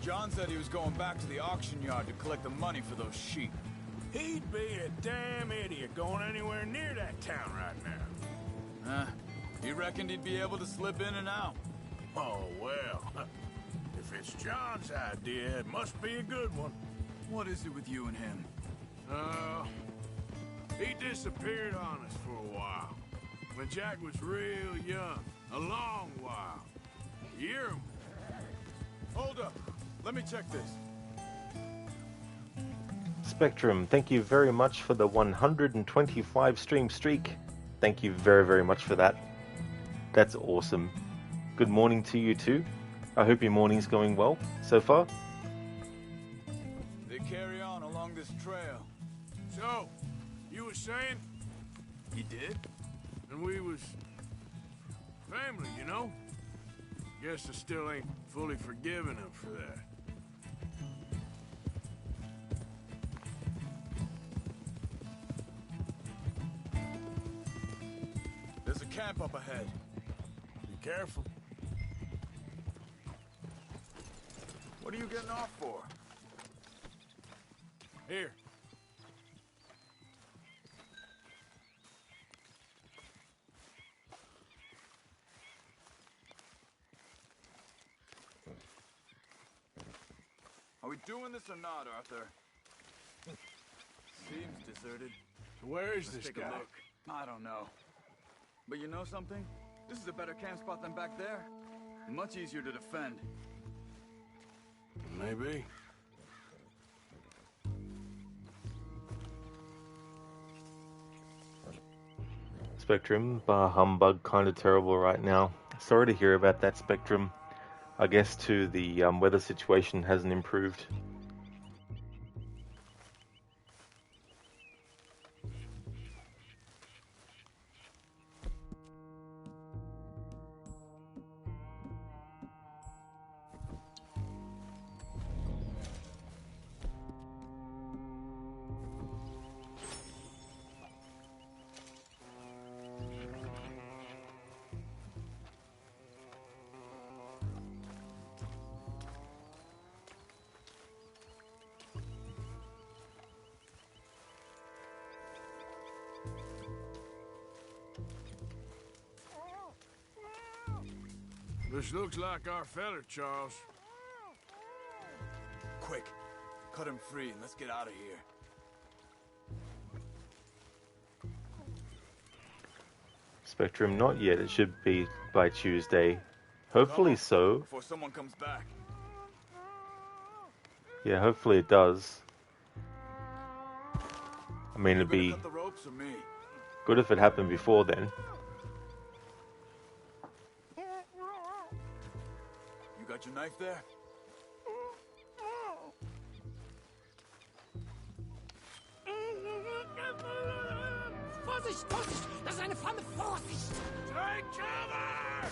[SPEAKER 3] John said he was going back to the auction yard to collect the money for those sheep.
[SPEAKER 14] He'd be a damn idiot going anywhere near that town right now.
[SPEAKER 3] He reckoned he'd be able to slip in and out.
[SPEAKER 14] Oh, well. If it's John's idea, it must be a good one.
[SPEAKER 3] What is it with you and him?
[SPEAKER 14] He disappeared on us for a while. When Jack was real young. A long while. A year.
[SPEAKER 3] Hold up. Let me check this.
[SPEAKER 1] Spectrum, thank you very much for the 125 stream streak. Thank you very, very much for that. That's awesome. Good morning to you too. I hope your morning's going well so far.
[SPEAKER 3] They carry on along this trail.
[SPEAKER 14] So, you was saying?
[SPEAKER 3] He did?
[SPEAKER 14] And we was family, you know? Guess I still ain't fully forgiven him for that.
[SPEAKER 3] There's a camp up ahead.
[SPEAKER 14] Be careful.
[SPEAKER 3] What are you getting off for?
[SPEAKER 14] Here.
[SPEAKER 3] Are we doing this or not, Arthur? Seems deserted.
[SPEAKER 17] Where is
[SPEAKER 3] Let's
[SPEAKER 17] this
[SPEAKER 3] take
[SPEAKER 17] guy?
[SPEAKER 3] a look. I don't know. But you know something? This is a better camp spot than back there. Much easier to defend.
[SPEAKER 17] Maybe.
[SPEAKER 1] Spectrum, bar humbug, kind of terrible right now. Sorry to hear about that, Spectrum. I guess too the weather situation hasn't improved.
[SPEAKER 17] This looks like our feller, Charles.
[SPEAKER 3] Quick, cut him free and let's get out of here.
[SPEAKER 1] Spectrum, not yet. It should be by Tuesday. Hopefully so.
[SPEAKER 3] Before someone comes back.
[SPEAKER 1] Yeah, hopefully it does. I mean, it'd be
[SPEAKER 3] Cut the ropes or me?
[SPEAKER 1] good if it happened before then.
[SPEAKER 3] You got your knife there?
[SPEAKER 19] Vorsicht, Vorsicht! Das ist eine Flamme! Vorsicht!
[SPEAKER 17] Take cover!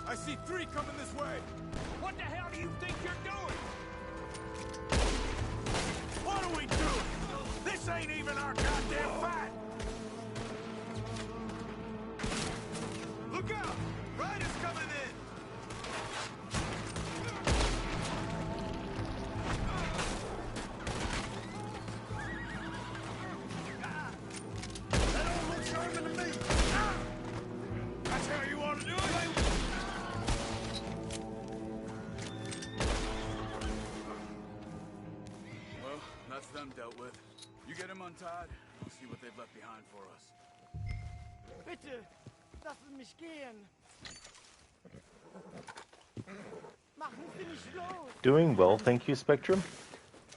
[SPEAKER 3] I see 3 coming this way.
[SPEAKER 19] What the hell do you think you're doing?
[SPEAKER 17] What are we doing? This ain't even our goddamn fight!
[SPEAKER 3] Look out! Riders coming in!
[SPEAKER 17] That don't look Sherman to me! That's how you want to do it?
[SPEAKER 3] Well, that's them dealt with. You get him untied, I'll see what they've left behind for us.
[SPEAKER 11] Bitte, lassen mich gehen. Machen Sie mich los.
[SPEAKER 1] Doing well, thank you, Spectrum.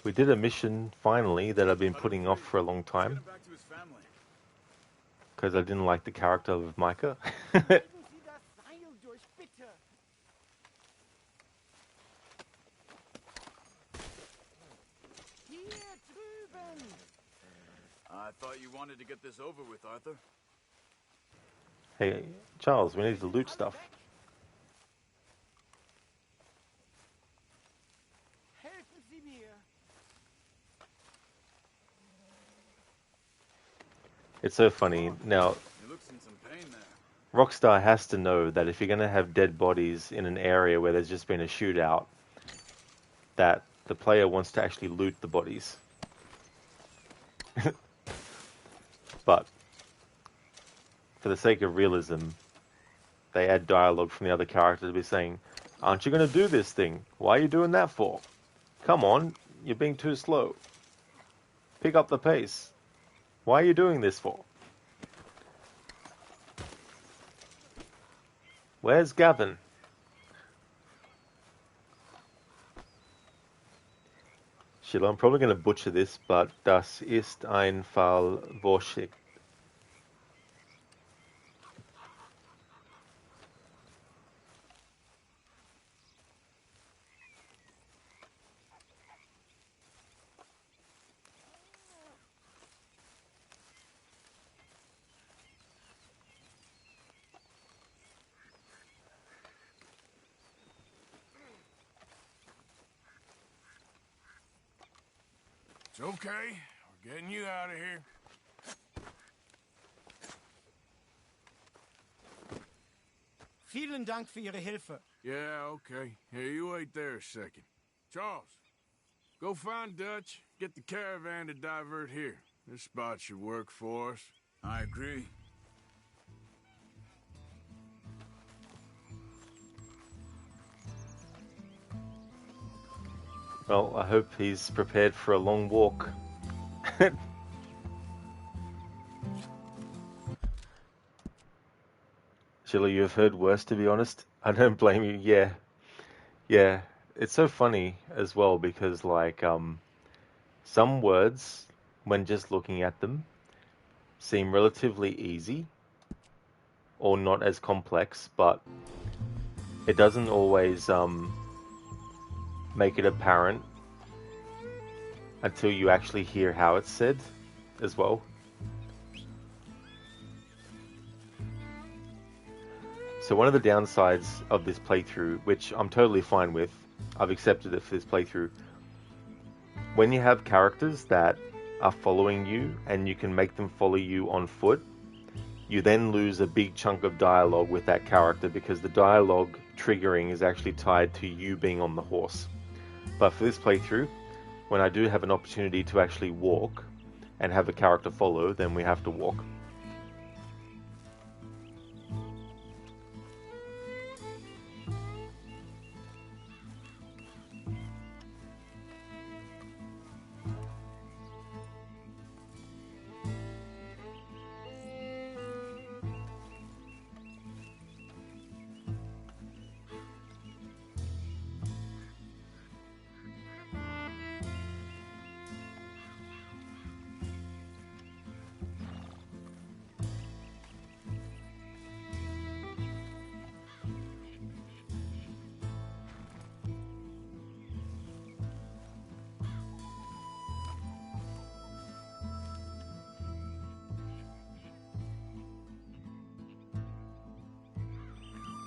[SPEAKER 1] We did a mission, finally, that I've been putting off for a long time.
[SPEAKER 3] Back to his family.
[SPEAKER 1] Because I didn't like the character of Micah.
[SPEAKER 11] Legen Sie das Seil durch, bitte. Hier drüben.
[SPEAKER 3] I thought you wanted to get this over with, Arthur.
[SPEAKER 1] Hey, Charles, we need to loot stuff.
[SPEAKER 11] Helfen Sie mir.
[SPEAKER 1] It's so funny. Now,
[SPEAKER 3] He looks in some pain there.
[SPEAKER 1] Rockstar has to know that if you're going to have dead bodies in an area where there's just been a shootout, that the player wants to actually loot the bodies. But for the sake of realism, they add dialogue from the other character to be saying, "Aren't you going to do this thing? Why are you doing that for? Come on, you're being too slow. Pick up the pace. Why are you doing this for?" Where's Gavin? Sheila, I'm probably going to butcher this, but das ist ein Fall Vorsicht.
[SPEAKER 17] It's okay. We're getting you out of here.
[SPEAKER 11] Vielen Dank für Ihre Hilfe.
[SPEAKER 17] Yeah, okay. Here, you wait there a second. Charles, go find Dutch, get the caravan to divert here. This spot should work for us.
[SPEAKER 14] I agree.
[SPEAKER 1] Well, I hope he's prepared for a long walk. Sheila, you've heard worse, to be honest. I don't blame you. Yeah. Yeah. It's so funny as well because, like, some words, when just looking at them, seem relatively easy or not as complex, but it doesn't always make it apparent until you actually hear how it's said as well. So one of the downsides of this playthrough, which I'm totally fine with, I've accepted it for this playthrough, when you have characters that are following you and you can make them follow you on foot, you then lose a big chunk of dialogue with that character because the dialogue triggering is actually tied to you being on the horse. But for this playthrough, when I do have an opportunity to actually walk and have a character follow, then we have to walk.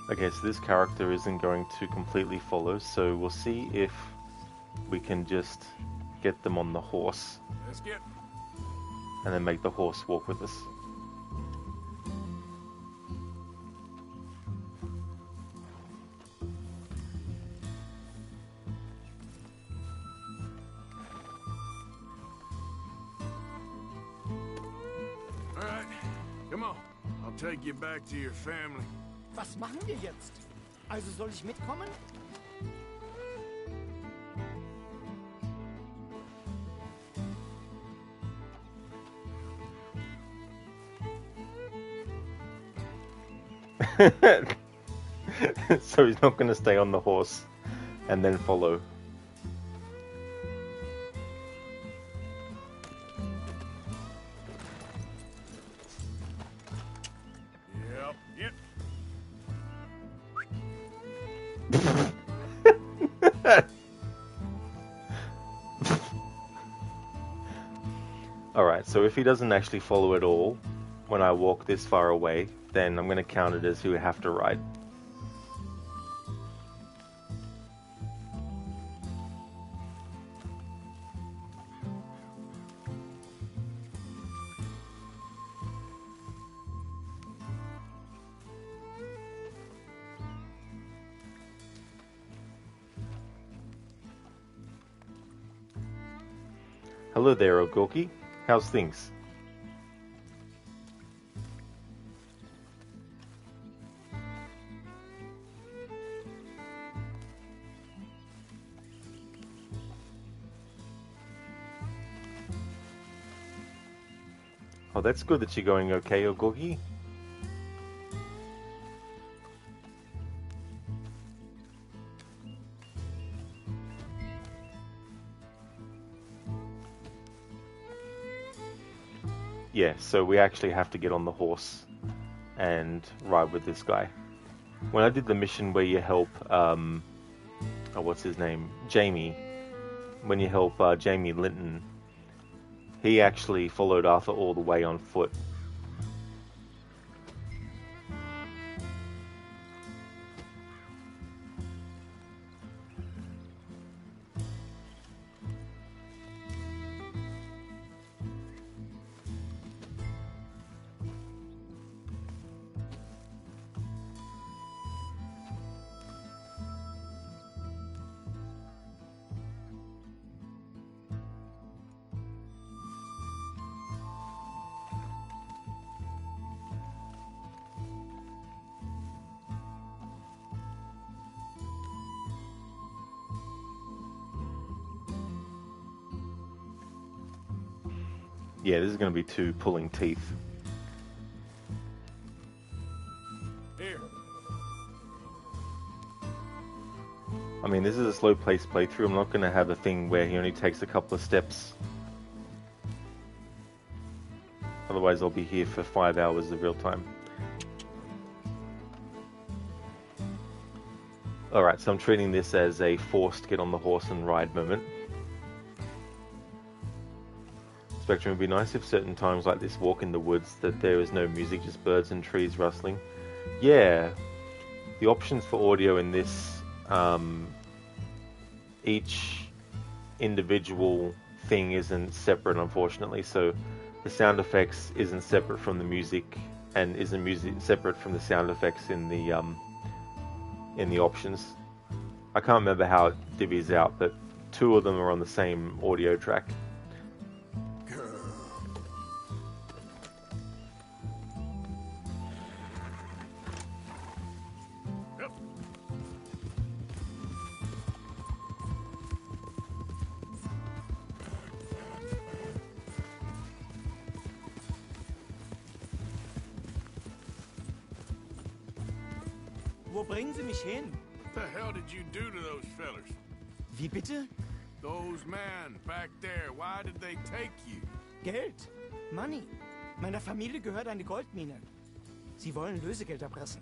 [SPEAKER 1] Okay, so this character isn't going to completely follow, so we'll see if we can just get them on the horse
[SPEAKER 14] Let's get.
[SPEAKER 1] and then make the horse walk with us.
[SPEAKER 17] All right, come on. I'll take you back to your family.
[SPEAKER 8] Was machen wir jetzt? Also soll ich mitkommen?
[SPEAKER 1] So he's not going to stay on the horse and then follow.
[SPEAKER 14] Yep.
[SPEAKER 1] Alright, so if he doesn't actually follow at all when I walk this far away, then I'm going to count it as who we have to ride. Hello there, Ogorki. How's things? Oh, that's good that you're going okay, Ogorki. Yeah, so we actually have to get on the horse and ride with this guy. When I did the mission where you help, what's his name? Jamie. When you help Jamie Linton, he actually followed Arthur all the way on foot. Yeah, this is going to be two pulling teeth.
[SPEAKER 14] Here.
[SPEAKER 1] I mean, this is a slow-paced playthrough. I'm not going to have a thing where he only takes a couple of steps. Otherwise, I'll be here for 5 hours of real time. Alright, so I'm treating this as a forced get on the horse and ride moment. Spectrum, would be nice if certain times like this walk in the woods that there is no music, just birds and trees rustling. Yeah, the options for audio in this, each individual thing isn't separate, unfortunately, so the sound effects isn't separate from the music and isn't music separate from the sound effects in the options. I can't remember how it divvies out, but two of them are on the same audio track.
[SPEAKER 8] Wo bringen Sie mich hin?
[SPEAKER 17] What the hell did you do to those fellers?
[SPEAKER 8] Wie bitte?
[SPEAKER 17] Those men back there, why did they take you?
[SPEAKER 8] Geld. Money. Meiner Familie gehört eine Goldmine. Sie wollen Lösegeld erpressen.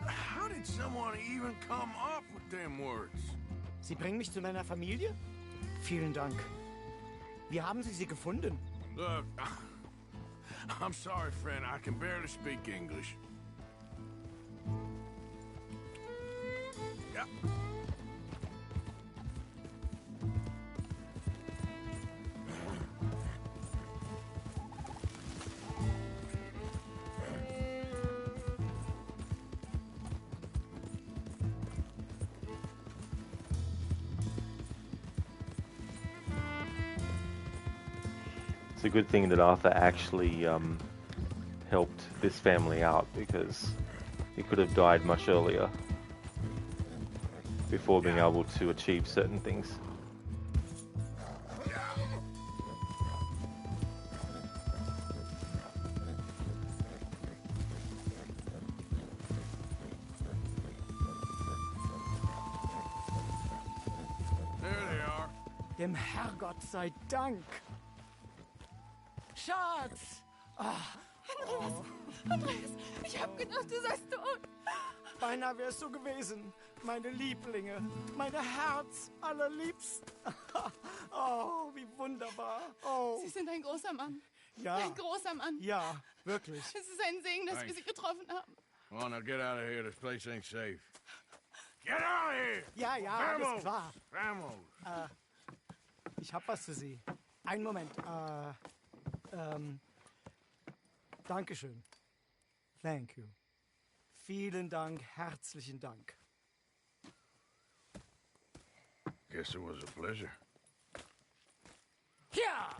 [SPEAKER 17] How did someone even come up with them words?
[SPEAKER 8] Sie bringen mich zu meiner Familie? Vielen Dank. Wie haben Sie sie gefunden?
[SPEAKER 17] Look, I'm sorry, friend. I can barely speak English. Yeah.
[SPEAKER 1] It's a good thing that Arthur actually helped this family out, because he could have died much earlier before being able to achieve certain things.
[SPEAKER 17] There they are.
[SPEAKER 8] Dem Herrgott sei Dank. Schatz!
[SPEAKER 22] Andreas, Andreas, ich hab gedacht, du seist tot.
[SPEAKER 8] Beinahe wärst du gewesen. Meine Lieblinge. Meine Herz allerliebsten. Oh, wie wunderbar. Oh.
[SPEAKER 22] Sie sind ein großer Mann.
[SPEAKER 8] Ja.
[SPEAKER 22] Ein großer Mann.
[SPEAKER 8] Ja, wirklich.
[SPEAKER 22] Es ist ein Segen, dass wir Sie getroffen haben.
[SPEAKER 17] Come on, now get out of here. This place ain't safe. Get out of here!
[SPEAKER 8] Ja, ja,
[SPEAKER 17] Vamos!
[SPEAKER 8] alles klar.
[SPEAKER 17] Vamos!
[SPEAKER 8] Ich hab was für Sie. Einen Moment. Dankeschön. Thank you. Vielen Dank, herzlichen Dank.
[SPEAKER 17] Guess it was a pleasure.
[SPEAKER 8] Ja!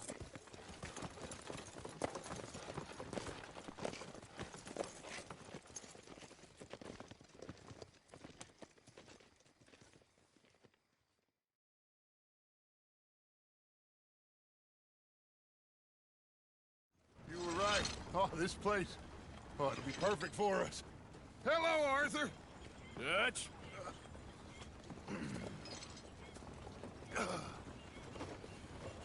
[SPEAKER 4] You were right. Oh, this place. Oh, it'll be perfect for us. Hello, Arthur.
[SPEAKER 17] Dutch?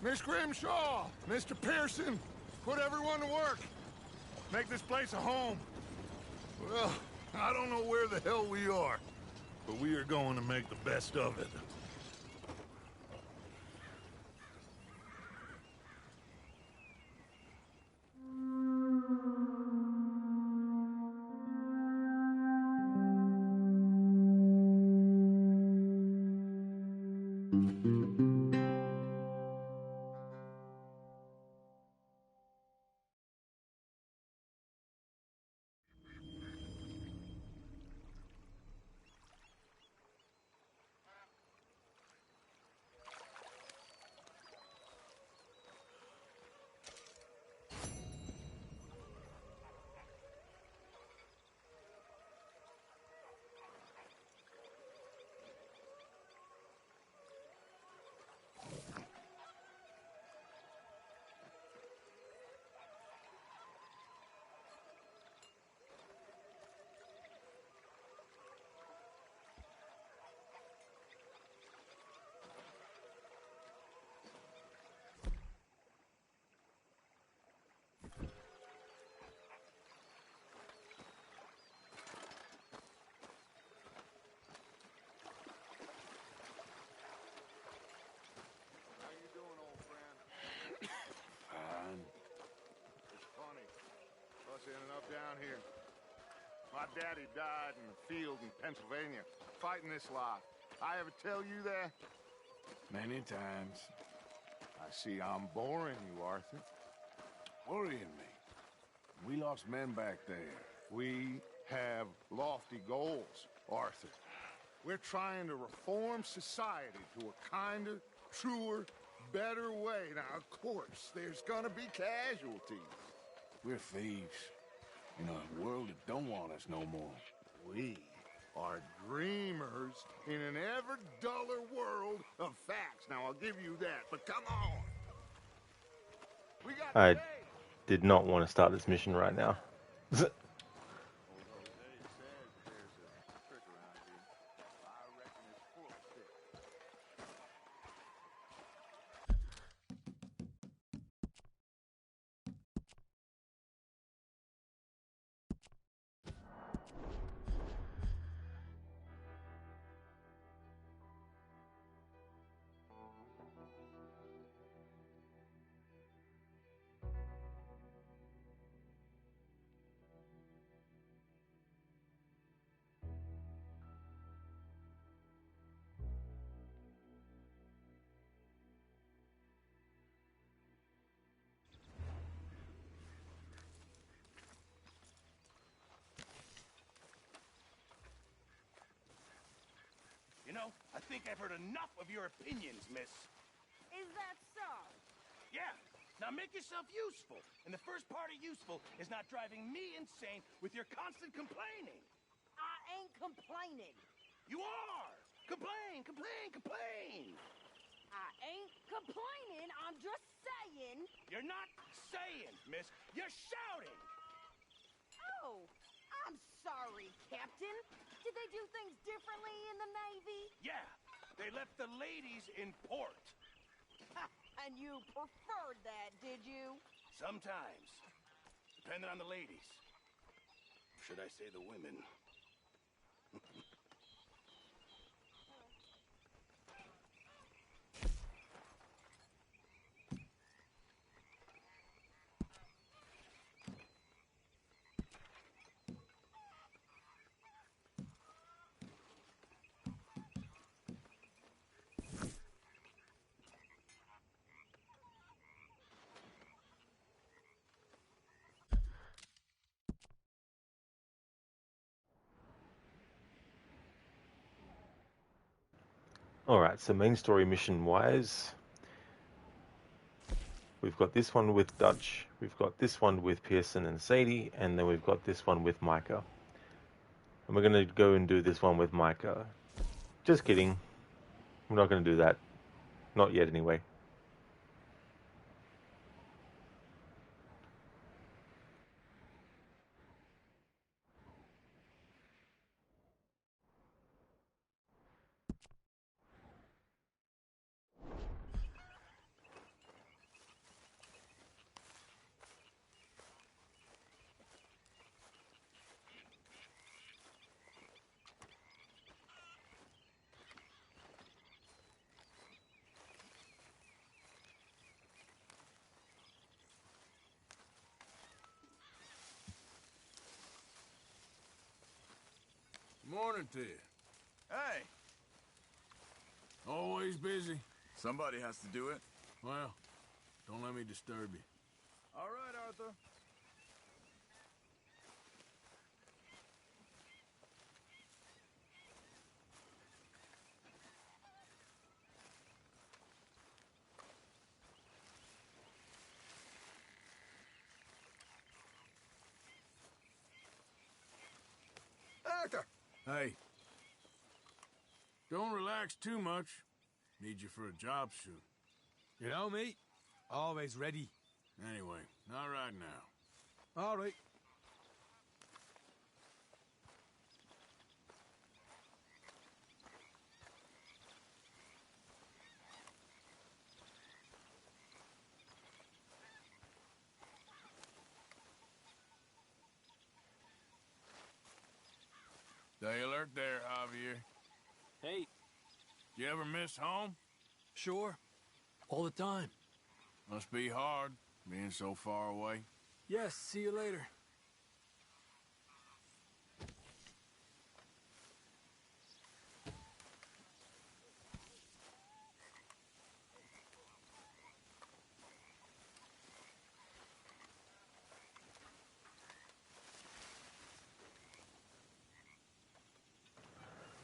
[SPEAKER 4] Miss Grimshaw, Mr. Pearson, put everyone to work. Make this place a home. Well, I don't know where the hell we are, but we are going to make the best of it. around here. My daddy died in the field in Pennsylvania, fighting this lot. I ever tell you that?
[SPEAKER 17] Many times.
[SPEAKER 4] I see I'm boring you, Arthur.
[SPEAKER 17] Worrying me. We lost men back there.
[SPEAKER 4] We have lofty goals, Arthur. We're trying to reform society to a kinder, truer, better way. Now, of course, there's gonna be casualties.
[SPEAKER 17] We're thieves. In a world that don't want us no more.
[SPEAKER 4] We are dreamers in an ever duller world of facts. Now, I'll give you that, but come on. We got
[SPEAKER 1] I did not want to start this mission right now.
[SPEAKER 2] You know, I think I've heard enough of your opinions, miss.
[SPEAKER 22] Is that so?
[SPEAKER 2] Yeah. Now make yourself useful. And the first part of useful is not driving me insane with your constant complaining.
[SPEAKER 22] I ain't complaining.
[SPEAKER 2] You are! Complain, complain, complain!
[SPEAKER 22] I ain't complaining. I'm just saying.
[SPEAKER 2] You're not saying, miss. You're shouting!
[SPEAKER 22] Oh, I'm sorry, Captain. Did they do things differently in the Navy?
[SPEAKER 2] Yeah, they left the ladies in port.
[SPEAKER 22] And you preferred that, did you?
[SPEAKER 2] Sometimes. Depending on the ladies. Should I say the women?
[SPEAKER 1] Alright, so main story mission wise, we've got this one with Dutch, we've got this one with Pearson and Sadie, and then we've got this one with Micah. And we're going to go and do this one with Micah. Just kidding. We're not going to do that. Not yet anyway.
[SPEAKER 17] Morning to you.
[SPEAKER 3] Hey.
[SPEAKER 17] Always busy.
[SPEAKER 3] Somebody has to do it.
[SPEAKER 17] Well, don't let me disturb you.
[SPEAKER 3] All right, Arthur.
[SPEAKER 14] Arthur!
[SPEAKER 17] Hey. Don't relax too much. Need you for a job soon.
[SPEAKER 14] You know me, always ready.
[SPEAKER 17] Anyway, not right now.
[SPEAKER 14] All right.
[SPEAKER 17] Stay alert there, Javier.
[SPEAKER 6] Hey.
[SPEAKER 17] You ever miss home?
[SPEAKER 6] Sure. All the time.
[SPEAKER 17] Must be hard, being so far away.
[SPEAKER 6] Yes, see you later.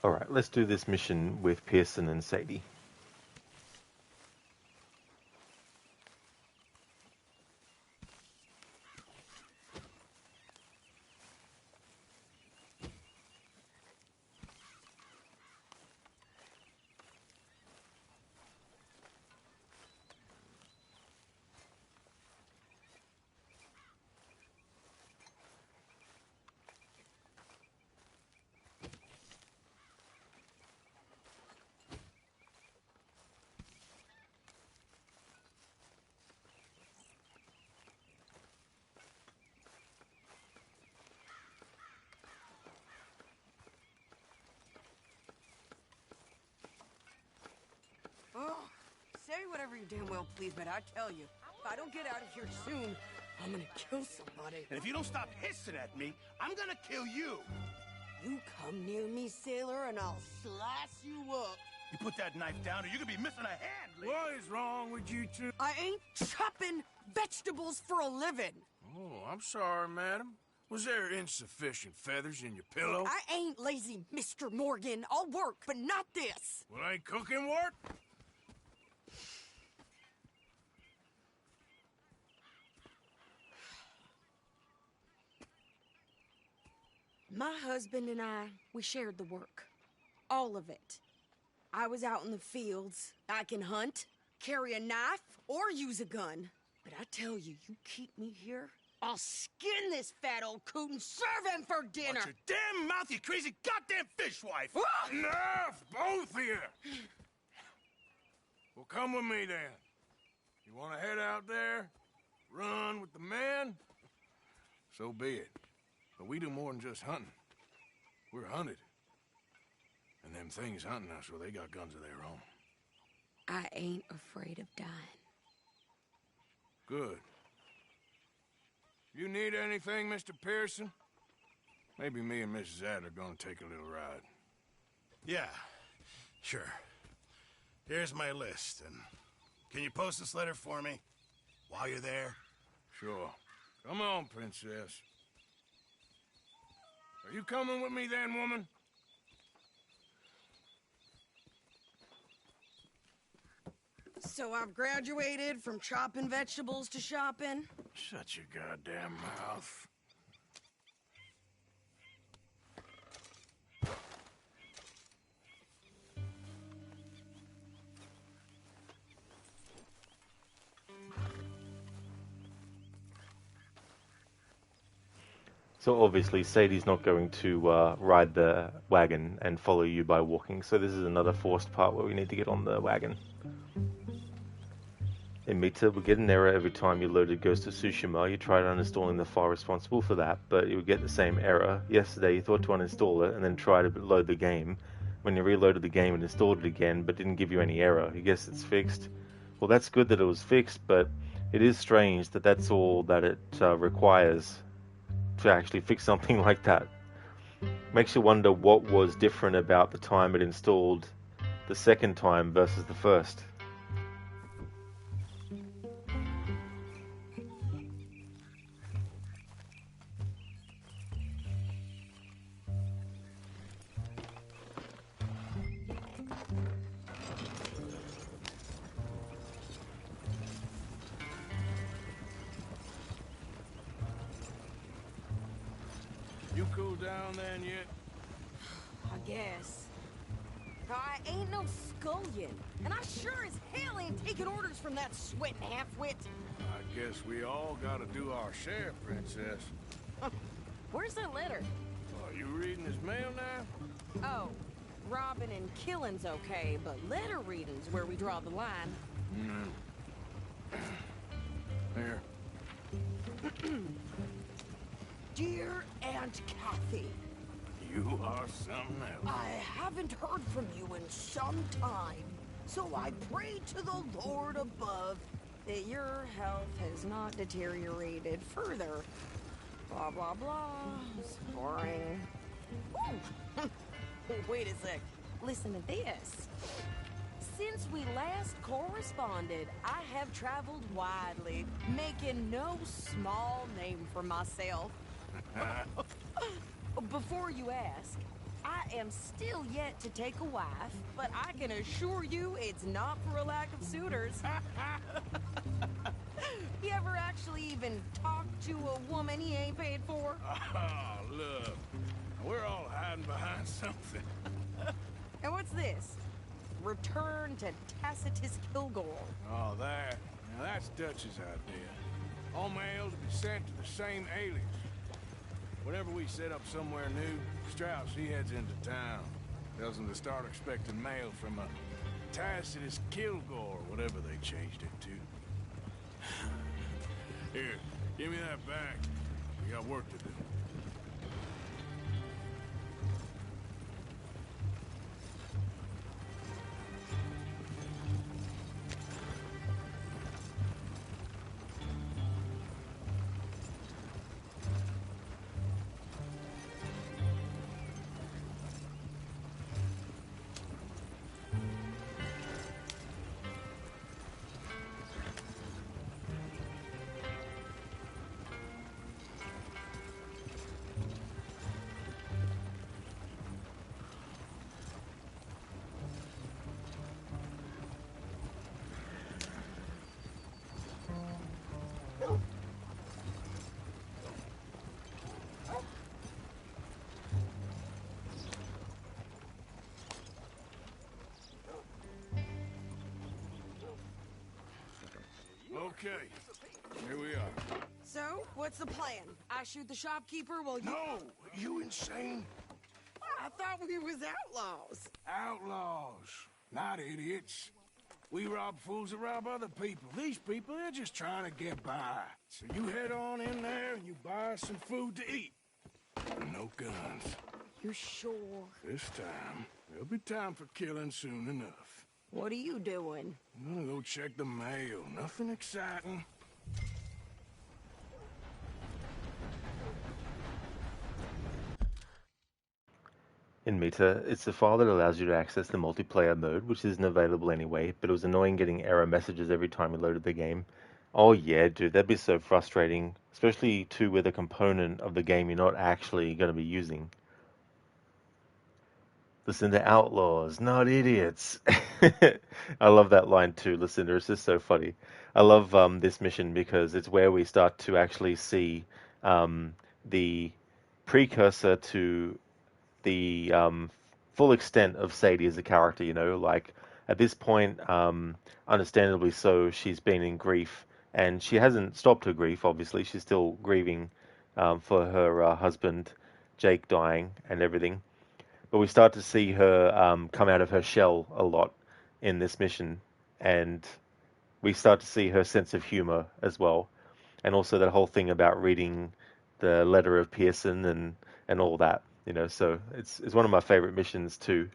[SPEAKER 1] Alright, let's do this mission with Pearson and Sadie.
[SPEAKER 22] Oh, say whatever you damn well please, but I tell you, if I don't get out of here soon, I'm gonna kill somebody.
[SPEAKER 2] And if you don't stop hissing at me, I'm gonna kill you.
[SPEAKER 22] You come near me, sailor, and I'll slice you up.
[SPEAKER 2] You put that knife down or you're gonna be missing a hand.
[SPEAKER 17] What is wrong with you two?
[SPEAKER 22] I ain't chopping vegetables for a living.
[SPEAKER 17] Oh, I'm sorry, madam. Was there insufficient feathers in your pillow?
[SPEAKER 22] I ain't lazy, Mr. Morgan. I'll work, but not this.
[SPEAKER 17] Well, ain't cooking work?
[SPEAKER 22] My husband and I, we shared the work. All of it. I was out in the fields. I can hunt, carry a knife, or use a gun. But I tell you, you keep me here, I'll skin this fat old coot and serve him for dinner.
[SPEAKER 2] Watch your damn mouth, you crazy goddamn fishwife.
[SPEAKER 17] Enough, both of you. Well, come with me then. You want to head out there, run with the men? So be it. But we do more than just hunting. We're hunted. And them things hunting us, well, they got guns of their own.
[SPEAKER 22] I ain't afraid of dying.
[SPEAKER 17] Good. You need anything, Mr. Pearson? Maybe me and Mrs. Adler are gonna take a little ride.
[SPEAKER 2] Yeah, sure. Here's my list, and can you post this letter for me while you're there?
[SPEAKER 17] Sure. Come on, princess. Are you coming with me then, woman?
[SPEAKER 22] So I've graduated from chopping vegetables to shopping?
[SPEAKER 17] Shut your goddamn mouth.
[SPEAKER 1] So obviously Sadie's not going to ride the wagon and follow you by walking, so this is another forced part where we need to get on the wagon. In Mita, we get an error every time you loaded Ghost of Tsushima. You tried uninstalling the file responsible for that, but you would get the same error. Yesterday you thought to uninstall it and then try to load the game. When you reloaded the game and installed it again, but didn't give you any error. You guess it's fixed. Well, that's good that it was fixed, but it is strange that that's all that it requires to actually fix something like that. Makes you wonder what was different about the time it installed the second time versus the first.
[SPEAKER 17] You cool down then yet?
[SPEAKER 22] I guess. I ain't no scullion, and I sure as hell ain't taking orders from that sweating half-wit.
[SPEAKER 17] I guess we all gotta do our share, princess.
[SPEAKER 22] Where's that letter?
[SPEAKER 17] Are you reading his mail now?
[SPEAKER 22] Oh, robbing and killing's okay, but letter reading's where we draw the line.
[SPEAKER 17] Here.
[SPEAKER 22] Dear Aunt Kathy,
[SPEAKER 17] You are something else.
[SPEAKER 22] I haven't heard from you in some time, so I pray to the Lord above that your health has not deteriorated further. Blah, blah, blah. It's boring. Ooh. Wait a sec. Listen to this. Since we last corresponded, I have traveled widely, making no small name for myself. Before you ask, I am still yet to take a wife, but I can assure you it's not for a lack of suitors. You ever actually even talk to a woman he ain't paid for?
[SPEAKER 17] Oh, look. We're all hiding behind something.
[SPEAKER 22] And what's this? Return to Tacitus Kilgore.
[SPEAKER 17] Oh, that. Now, that's Dutch's idea. All mails be sent to the same alias. Whenever we set up somewhere new, Strauss, he heads into town. Tells them to start expecting mail from a Tacitus Kilgore, whatever they changed it to. Here, give me that back. We got work to do. Okay, here we are.
[SPEAKER 22] So, what's the plan? I shoot the shopkeeper while you...
[SPEAKER 17] No! You insane?
[SPEAKER 22] I thought we was outlaws.
[SPEAKER 17] Outlaws, not idiots. We rob fools that rob other people. These people, they're just trying to get by. So you head on in there and you buy us some food to eat. No guns.
[SPEAKER 22] You sure?
[SPEAKER 17] This time, there'll be time for killing soon enough.
[SPEAKER 22] What are you doing?
[SPEAKER 17] I'm gonna go check the mail. Nothing exciting.
[SPEAKER 1] In Meta, it's the file that allows you to access the multiplayer mode, which isn't available anyway, but it was annoying getting error messages every time you loaded the game. Oh yeah, dude, that'd be so frustrating, especially too with a component of the game you're not actually going to be using. Listen to outlaws, not idiots. I love that line too, Lucinda. It's just so funny. I love this mission because it's where we start to actually see the precursor to the full extent of Sadie as a character. You know, like at this point, understandably so, she's been in grief, and she hasn't stopped her grief. Obviously, she's still grieving for her husband Jake dying and everything. But we start to see her come out of her shell a lot in this mission, and we start to see her sense of humor as well, and also that whole thing about reading the letter of Pearson and all that, you know. So it's one of my favorite missions too.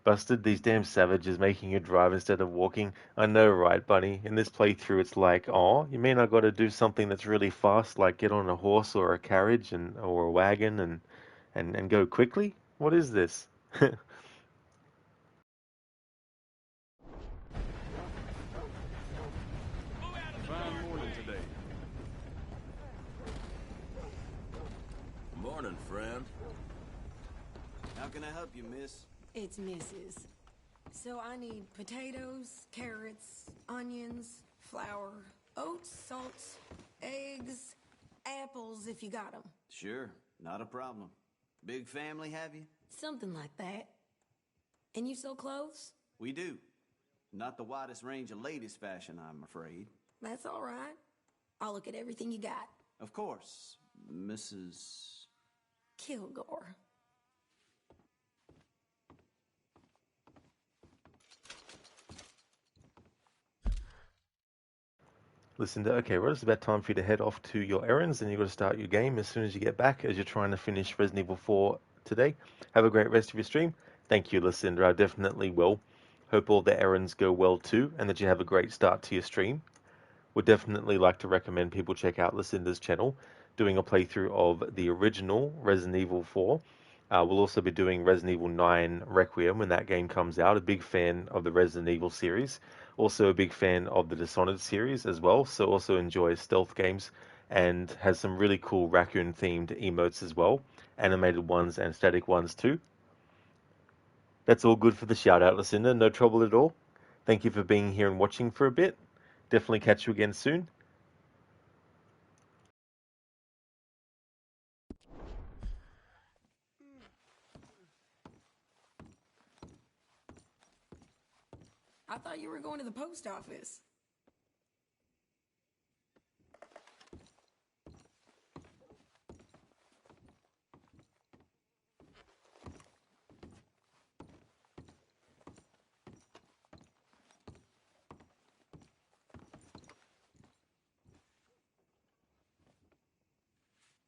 [SPEAKER 1] Busted, these damn savages making you drive instead of walking. I know, right, Bunny? In this playthrough, it's like, oh, you mean I got to do something that's really fast, like get on a horse or a carriage or a wagon and go quickly? What is this?
[SPEAKER 17] Fine morning today.
[SPEAKER 5] Morning, friend.
[SPEAKER 2] How can I help you, miss?
[SPEAKER 22] It's Mrs. So I need potatoes, carrots, onions, flour, oats, salts, eggs, apples if you got 'em.
[SPEAKER 2] Sure, not a problem. Big family, have you?
[SPEAKER 22] Something like that. And you sell clothes?
[SPEAKER 2] We do. Not the widest range of ladies' fashion, I'm afraid.
[SPEAKER 22] That's all right. I'll look at everything you got.
[SPEAKER 2] Of course, Mrs.
[SPEAKER 22] Kilgore.
[SPEAKER 1] Listen to, okay, well, it's about time for you to head off to your errands, and you've got to start your game as soon as you get back, as you're trying to finish Resident Evil 4 today. Have a great rest of your stream. Thank you, Lucinda. I definitely will. Hope all the errands go well too, and that you have a great start to your stream. Would definitely like to recommend people check out Lucinda's channel, doing a playthrough of the original Resident Evil 4. We'll also be doing Resident Evil 9 Requiem when that game comes out. A big fan of the Resident Evil series. Also a big fan of the Dishonored series as well, so also enjoy stealth games and has some really cool raccoon themed emotes as well, animated ones and static ones too. That's all good for the shout out, Lucinda. No trouble at all. Thank you for being here and watching for a bit. Definitely catch you again soon.
[SPEAKER 22] I thought you were going to the post office.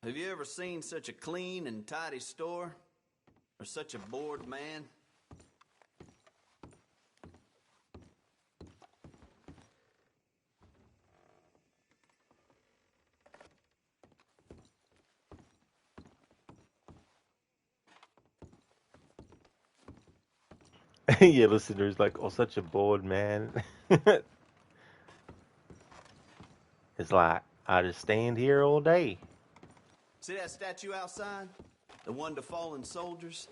[SPEAKER 5] Have you ever seen such a clean and tidy store? Or such a bored man?
[SPEAKER 1] Yeah, listeners, like, oh, such a bored man. It's like, I just stand here all day.
[SPEAKER 5] See that statue outside? The one to fallen soldiers?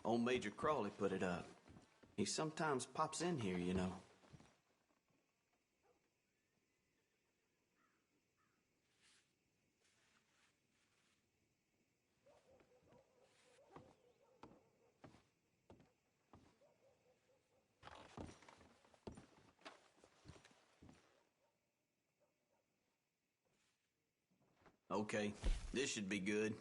[SPEAKER 5] Old Major Crawley put it up. He sometimes pops in here, you know. Okay, this should be good.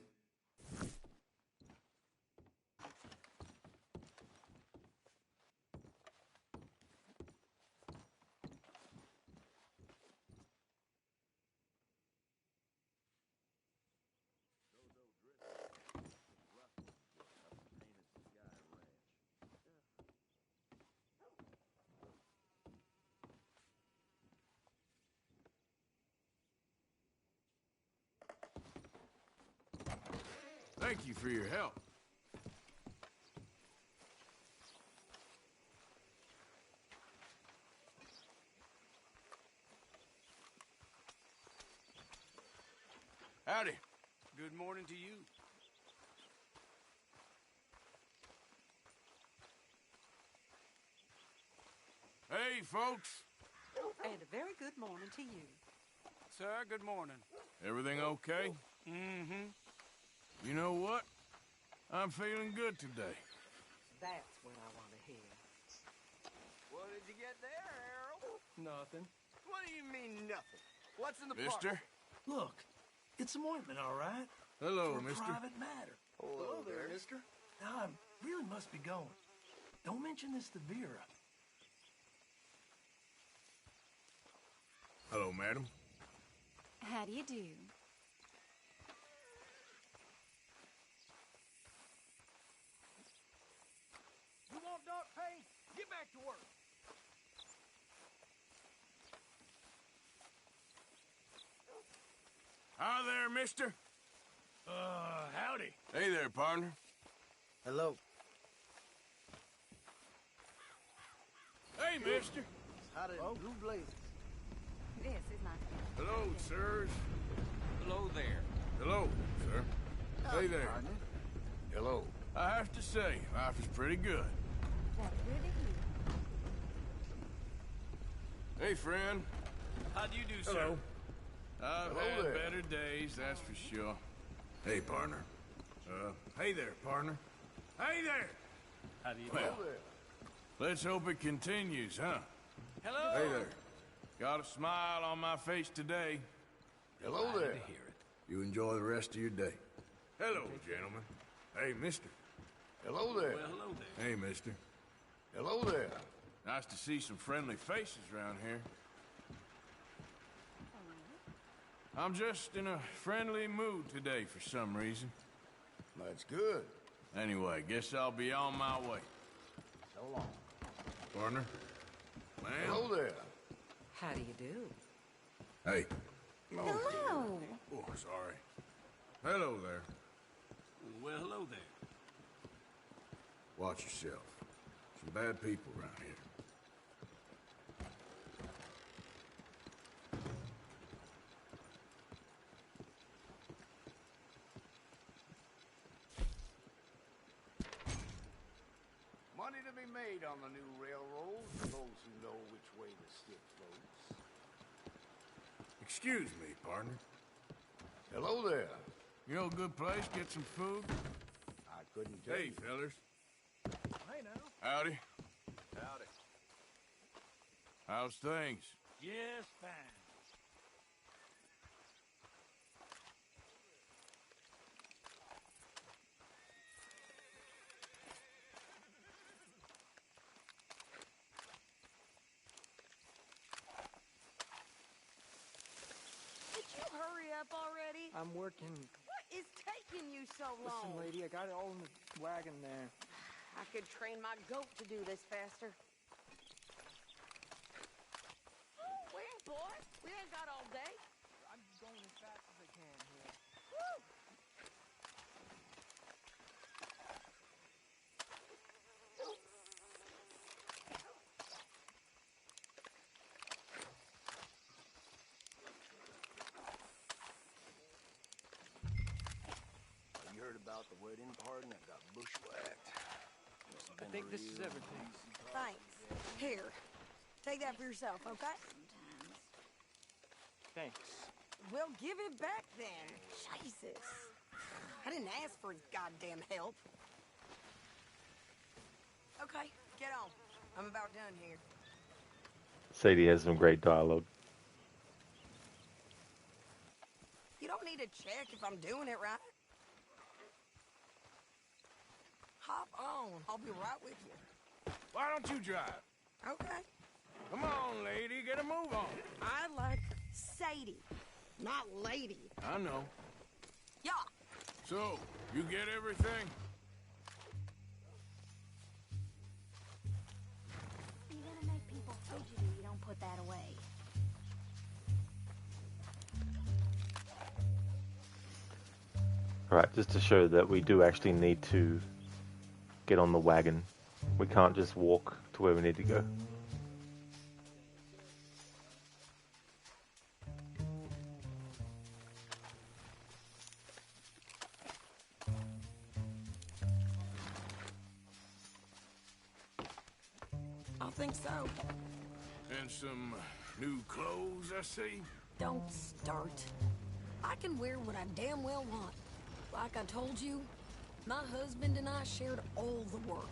[SPEAKER 17] Thank you for your help. Howdy.
[SPEAKER 13] Good morning to you.
[SPEAKER 17] Hey, folks.
[SPEAKER 18] And a very good morning to you.
[SPEAKER 13] Sir, good morning.
[SPEAKER 17] Everything okay?
[SPEAKER 13] Mm-hmm.
[SPEAKER 17] You know what? I'm feeling good today.
[SPEAKER 18] That's what I want to hear.
[SPEAKER 10] What did you get there, Harold?
[SPEAKER 6] Nothing.
[SPEAKER 10] What do you mean, nothing? What's in the
[SPEAKER 17] Mister?
[SPEAKER 23] Look, it's some ointment, all right?
[SPEAKER 17] Hello,
[SPEAKER 23] For a
[SPEAKER 17] mister.
[SPEAKER 23] private matter.
[SPEAKER 10] Hello there, mister.
[SPEAKER 23] Now, I really must be going. Don't mention this to Vera.
[SPEAKER 17] Hello, madam.
[SPEAKER 7] How do you do?
[SPEAKER 2] You want dark paint? Get back to work.
[SPEAKER 17] Hi there, mister.
[SPEAKER 14] Howdy.
[SPEAKER 17] Hey there, partner.
[SPEAKER 11] Hello.
[SPEAKER 17] Hey, mister.
[SPEAKER 11] Howdy, blue blazes.
[SPEAKER 16] This is my
[SPEAKER 17] Hello, sirs.
[SPEAKER 12] Hello there.
[SPEAKER 17] Hello, sir. Hey there.
[SPEAKER 11] partner.
[SPEAKER 17] Hello. I have to say, life is pretty good.
[SPEAKER 16] That's good to hear.
[SPEAKER 17] Hey, friend.
[SPEAKER 13] How do you do, sir?
[SPEAKER 17] Hello. I've
[SPEAKER 14] Hello
[SPEAKER 17] had
[SPEAKER 14] there.
[SPEAKER 17] better days, that's for sure. Hey, partner. Hey there, partner. Hey there!
[SPEAKER 13] How do you
[SPEAKER 17] Well, let's hope it continues, huh?
[SPEAKER 13] Hello.
[SPEAKER 17] Hey there. Got a smile on my face today.
[SPEAKER 14] Hello
[SPEAKER 17] Glad
[SPEAKER 14] there.
[SPEAKER 17] to hear it. You enjoy the rest of your day. Hello, gentlemen. Hey, mister.
[SPEAKER 14] Hello there.
[SPEAKER 13] Well, hello there.
[SPEAKER 17] Hey, mister.
[SPEAKER 14] Hello there.
[SPEAKER 17] Nice to see some friendly faces around here. I'm just in a friendly mood today for some reason.
[SPEAKER 14] That's good.
[SPEAKER 17] Anyway, guess I'll be on my way.
[SPEAKER 11] So long.
[SPEAKER 17] Partner? Man?
[SPEAKER 14] Hello there.
[SPEAKER 18] How do you do?
[SPEAKER 17] Hey.
[SPEAKER 7] Hello.
[SPEAKER 17] Oh, sorry. Hello there.
[SPEAKER 13] Well, hello there.
[SPEAKER 17] Watch yourself. Some bad people around here.
[SPEAKER 2] made on the new railroad for those who know which way the stick floats.
[SPEAKER 17] Excuse me, partner.
[SPEAKER 2] Hello there.
[SPEAKER 17] You know a good place, get some food?
[SPEAKER 2] I couldn't tell
[SPEAKER 17] Hey,
[SPEAKER 2] you.
[SPEAKER 17] fellas.
[SPEAKER 23] Hey, now.
[SPEAKER 17] Howdy.
[SPEAKER 12] Howdy.
[SPEAKER 17] How's things?
[SPEAKER 23] Just fine.
[SPEAKER 22] Did you hurry up already?
[SPEAKER 8] I'm working.
[SPEAKER 22] What is taking you so long?
[SPEAKER 8] Listen, lady, I got it all in the wagon there.
[SPEAKER 22] I could train my goat to do this faster. Wait, boy. We ain't got all day.
[SPEAKER 8] I'm going as fast as I can here.
[SPEAKER 22] Woo!
[SPEAKER 2] You heard about the wedding party that got bushwhacked.
[SPEAKER 8] I think this is everything.
[SPEAKER 22] Thanks. Here. Take that for yourself, okay?
[SPEAKER 8] Thanks.
[SPEAKER 22] We'll give it back then. Jesus. I didn't ask for his goddamn help. Okay, get on. I'm about done here.
[SPEAKER 1] Sadie has some great dialogue.
[SPEAKER 22] You don't need to check if I'm doing it right. Hop on. I'll be right with you.
[SPEAKER 17] Why don't you drive?
[SPEAKER 22] Okay.
[SPEAKER 17] Come on, lady, get a move on.
[SPEAKER 22] I like Sadie, not lady.
[SPEAKER 17] I know.
[SPEAKER 22] Yeah.
[SPEAKER 17] So, you get everything?
[SPEAKER 21] You're gonna make people fidgety. You don't put that away.
[SPEAKER 1] Alright, just to show that we do actually need to get on the wagon. We can't just walk to where we need to go.
[SPEAKER 22] I think so.
[SPEAKER 17] And some new clothes, I see.
[SPEAKER 22] Don't start. I can wear what I damn well want. Like I told you, my husband and I shared all the work.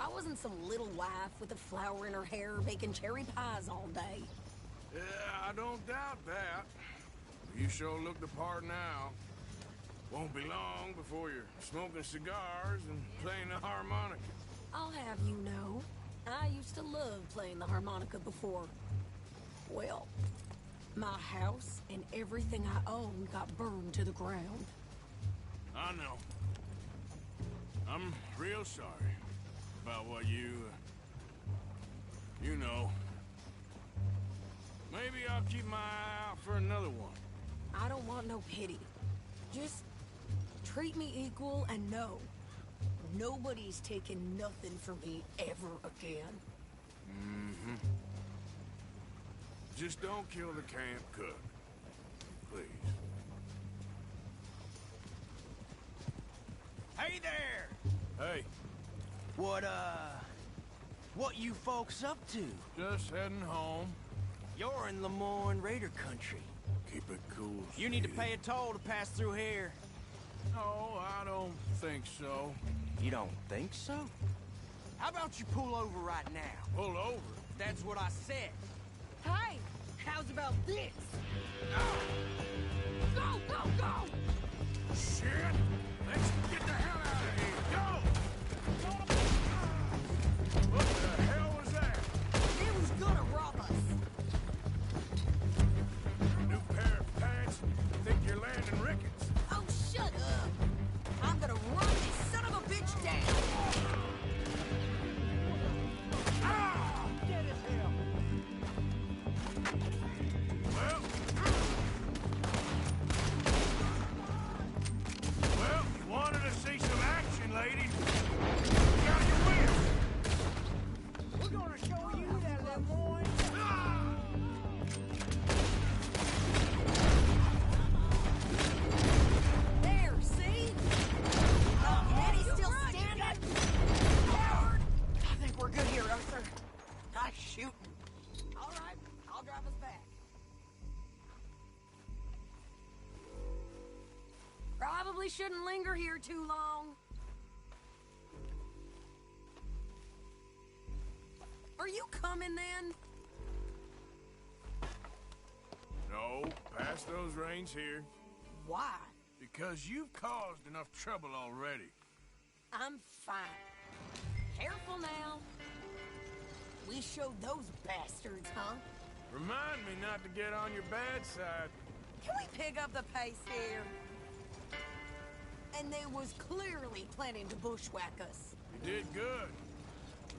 [SPEAKER 22] I wasn't some little wife with a flower in her hair baking cherry pies all day.
[SPEAKER 17] Yeah, I don't doubt that. You sure look the part now. Won't be long before you're smoking cigars and playing the harmonica.
[SPEAKER 22] I'll have you know, I used to love playing the harmonica before. Well, my house and everything I own got burned to the ground.
[SPEAKER 17] I know. I'm real sorry about what you know. Maybe I'll keep my eye out for another one.
[SPEAKER 22] I don't want no pity. Just treat me equal and know nobody's taking nothing from me ever again.
[SPEAKER 17] Mm-hmm. Just don't kill the camp cook. Please.
[SPEAKER 2] Hey there!
[SPEAKER 17] Hey.
[SPEAKER 2] What you folks up to?
[SPEAKER 17] Just heading home.
[SPEAKER 2] You're in Lemoyne Raider country.
[SPEAKER 17] Keep it cool,
[SPEAKER 2] You need to
[SPEAKER 17] Stevie.
[SPEAKER 2] pay a toll to pass through here.
[SPEAKER 17] No, I don't think so.
[SPEAKER 2] You don't think so? How about you pull over right now?
[SPEAKER 17] Pull over?
[SPEAKER 2] That's what I said.
[SPEAKER 22] Hey, how's about this? Go, go, go!
[SPEAKER 17] Shit! Let's get the hell out of here! Go! What the hell was that?
[SPEAKER 22] It was gonna rob us.
[SPEAKER 17] New pair of pants? Think you're landing Ricketts?
[SPEAKER 22] Oh, shut up. I'm gonna run this son of a bitch down.
[SPEAKER 17] Ah!
[SPEAKER 22] Get his hell.
[SPEAKER 17] Well...
[SPEAKER 22] probably shouldn't linger here too long. Are you coming then?
[SPEAKER 17] No, pass those reins here.
[SPEAKER 22] Why?
[SPEAKER 17] Because you've caused enough trouble already.
[SPEAKER 22] I'm fine. Careful now. We showed those bastards, huh?
[SPEAKER 17] Remind me not to get on your bad side.
[SPEAKER 22] Can we pick up the pace here? And they was clearly planning to bushwhack us.
[SPEAKER 17] You did good.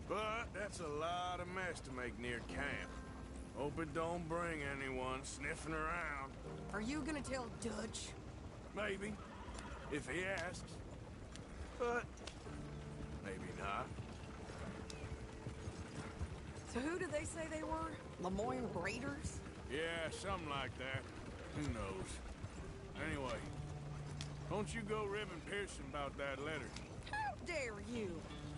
[SPEAKER 17] But that's a lot of mess to make near camp. Hope it don't bring anyone sniffing around.
[SPEAKER 22] Are you gonna tell Dutch?
[SPEAKER 17] Maybe, if he asks. But maybe not.
[SPEAKER 22] So who did they say they were? Lemoyne Raiders?
[SPEAKER 17] Yeah, something like that. Who knows? Anyway, don't you go ribbing Pearson about that letter.
[SPEAKER 22] How dare you?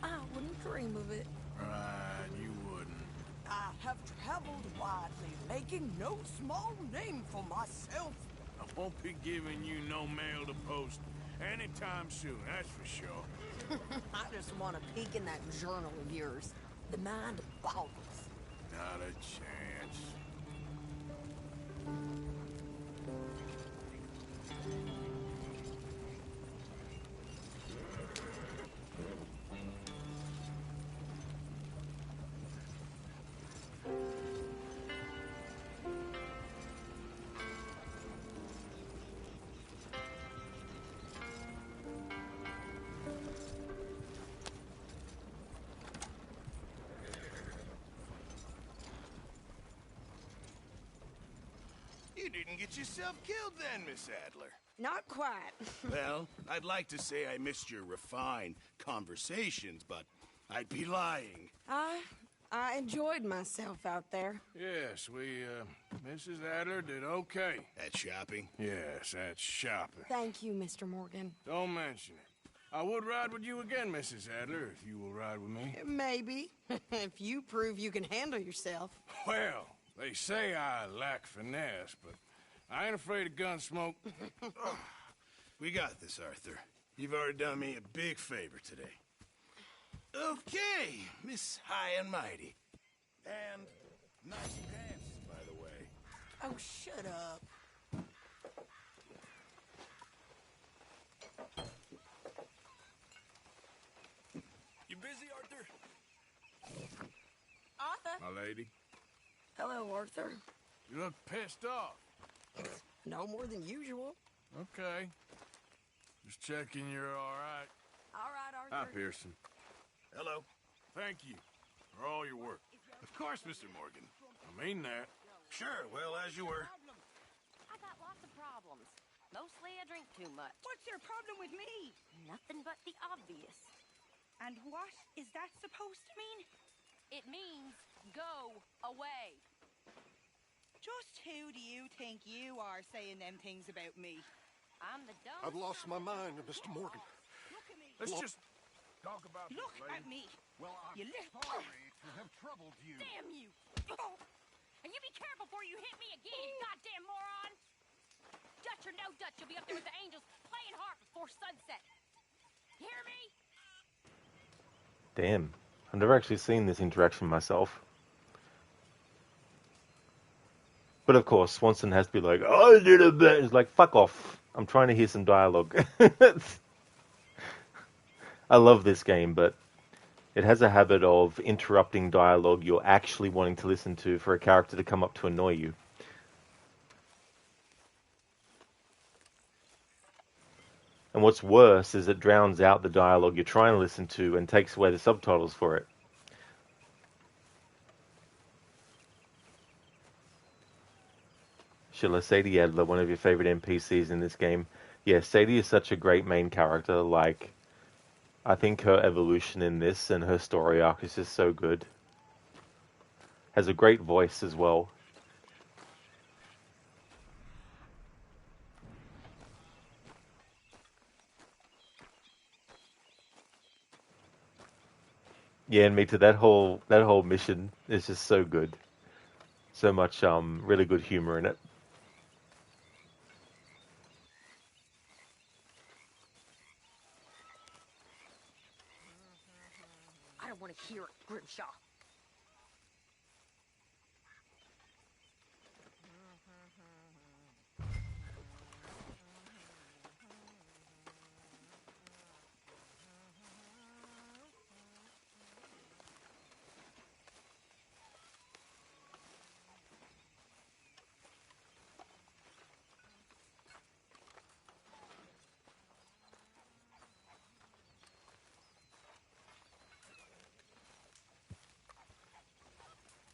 [SPEAKER 22] I wouldn't dream of it.
[SPEAKER 17] Right, you wouldn't.
[SPEAKER 22] I have traveled widely, making no small name for myself.
[SPEAKER 17] I won't be giving you no mail to post anytime soon, that's for sure.
[SPEAKER 22] I just want to peek in that journal of yours. The mind boggles.
[SPEAKER 17] Not a chance.
[SPEAKER 2] You didn't get yourself killed then, Miss Adler.
[SPEAKER 22] Not quite.
[SPEAKER 2] Well, I'd like to say I missed your refined conversations, but I'd be lying.
[SPEAKER 22] I enjoyed myself out there.
[SPEAKER 17] Yes, Mrs. Adler did okay.
[SPEAKER 2] At shopping?
[SPEAKER 17] Yes, at shopping.
[SPEAKER 22] Thank you, Mr. Morgan.
[SPEAKER 17] Don't mention it. I would ride with you again, Mrs. Adler, if you will ride with me.
[SPEAKER 22] Maybe. If you prove you can handle yourself.
[SPEAKER 17] Well, they say I lack finesse, but I ain't afraid of gun smoke.
[SPEAKER 2] Oh, we got this, Arthur. You've already done me a big favor today. Okay, Miss High and Mighty. And nice pants, by the way.
[SPEAKER 22] Oh, shut up.
[SPEAKER 6] You busy, Arthur?
[SPEAKER 22] Arthur?
[SPEAKER 17] My lady,
[SPEAKER 22] Hello, Arthur.
[SPEAKER 17] you look pissed off.
[SPEAKER 22] No more than usual.
[SPEAKER 17] Okay. Just checking you're all right.
[SPEAKER 22] All right, Arthur.
[SPEAKER 17] Hi, Pearson.
[SPEAKER 2] Hello.
[SPEAKER 17] Thank you for all your work.
[SPEAKER 2] Of course, Mr. Morgan.
[SPEAKER 17] I mean that.
[SPEAKER 2] Sure, well, as you were.
[SPEAKER 21] I got lots of problems. Mostly I drink too much.
[SPEAKER 9] What's your problem with me?
[SPEAKER 21] Nothing but the obvious.
[SPEAKER 9] And what is that supposed to mean?
[SPEAKER 21] It means go away.
[SPEAKER 9] Just who do you think you are saying them things about me?
[SPEAKER 21] I'm the dumb.
[SPEAKER 4] I've lost my mind, Mr. Morgan.
[SPEAKER 9] Look at me.
[SPEAKER 17] Let's just talk about this,
[SPEAKER 9] Look
[SPEAKER 17] lady.
[SPEAKER 9] at me.
[SPEAKER 4] Well, I'm
[SPEAKER 9] You little...
[SPEAKER 4] sorry to have troubled you.
[SPEAKER 21] Damn you! And you be careful before you hit me again, you goddamn moron! Dutch or no Dutch, you'll be up there with the angels playing harp before sunset. You hear me?
[SPEAKER 1] Damn. I've never actually seen this interaction myself. But of course, Swanson has to be like, "Oh, little bit." It's like, fuck off. I'm trying to hear some dialogue. I love this game, but it has a habit of interrupting dialogue you're actually wanting to listen to for a character to come up to annoy you. And what's worse is it drowns out the dialogue you're trying to listen to and takes away the subtitles for it. Sheila, Sadie Adler, one of your favorite NPCs in this game. Yeah, Sadie is such a great main character. Like, I think her evolution in this and her story arc is just so good. Has a great voice as well. Yeah, and me too. That whole mission is just so good. So much really good humor in it.
[SPEAKER 21] don't want to hear it, Grimshaw.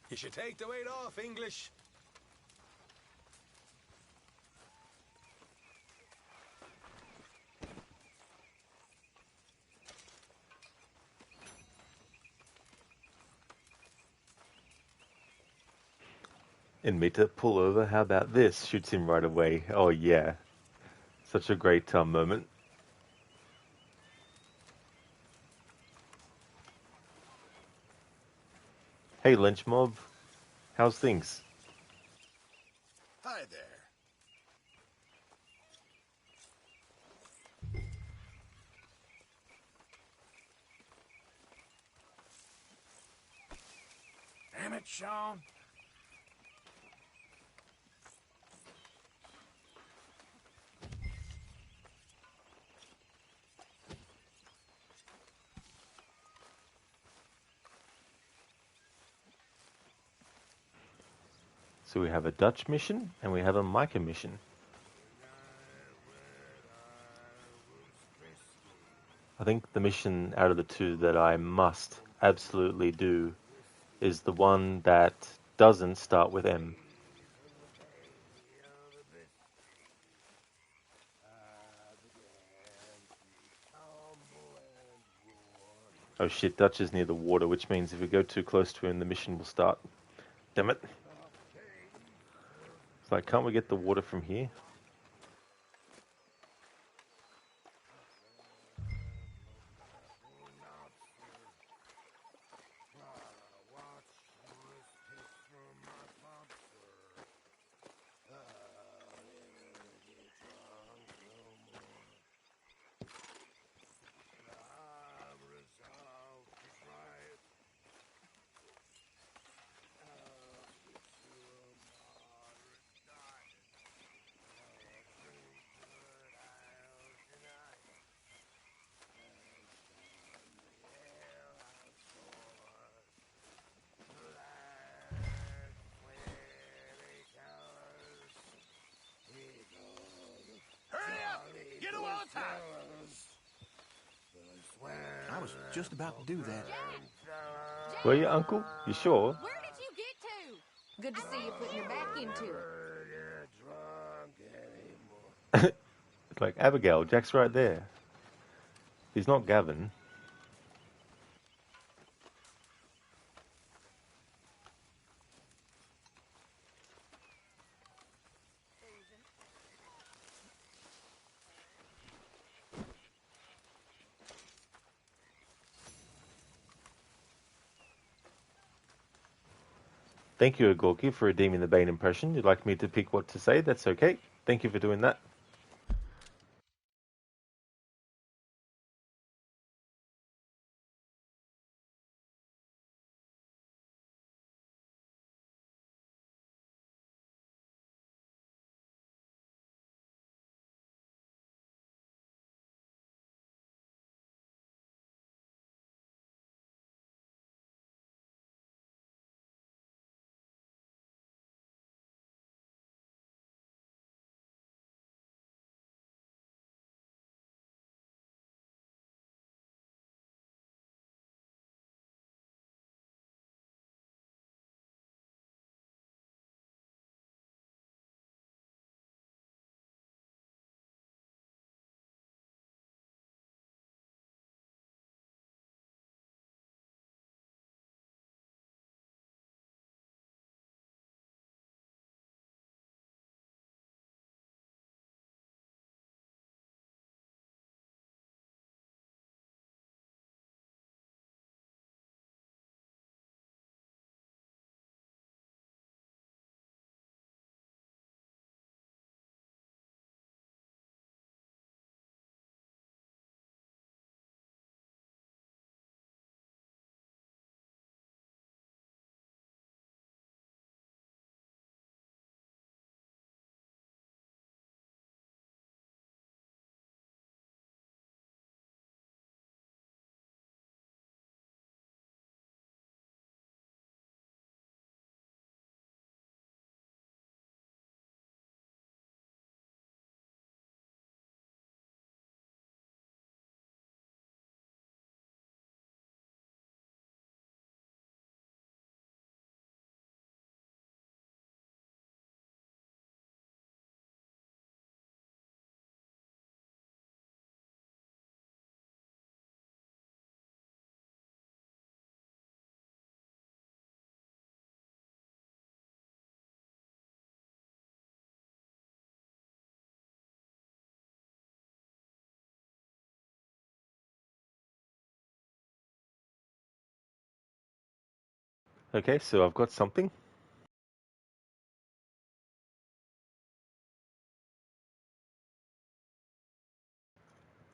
[SPEAKER 15] You should take the weight off, English.
[SPEAKER 1] In me to pull over, how about this? Shoots him right away. Oh yeah. Such a great moment. Hey Lynch Mob, how's things?
[SPEAKER 4] Hi there.
[SPEAKER 14] Damn it, Sean.
[SPEAKER 1] So we have a Dutch mission and we have a Micah mission. I think the mission out of the two that I must absolutely do is the one that doesn't start with M. Oh shit, Dutch is near the water, which means if we go too close to him, the mission will start. Damn it. It's like, can't we get the water from here?
[SPEAKER 2] Get a water!
[SPEAKER 23] I was just about to do that.
[SPEAKER 1] Were you, Uncle? You sure?
[SPEAKER 21] Where did you get to?
[SPEAKER 16] Good to see you putting your back into it.
[SPEAKER 1] It's like, Abigail, Jack's right there. He's not Gavin. Thank you, Agorki, for redeeming the Bane impression. You'd like me to pick what to say? That's okay. Thank you for doing that. Okay, so I've got something.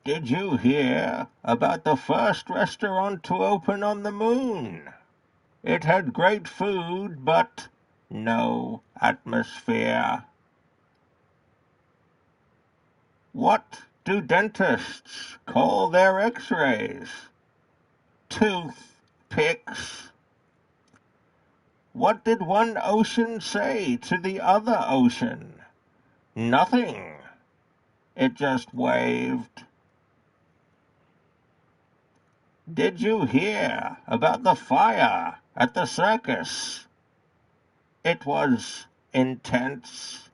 [SPEAKER 3] Did you hear about the first restaurant to open on the moon? It had great food, but no atmosphere. What do dentists call their x-rays? Toothpicks. What did one ocean say to the other ocean? Nothing. It just waved. Did you hear about the fire at the circus? It was intense.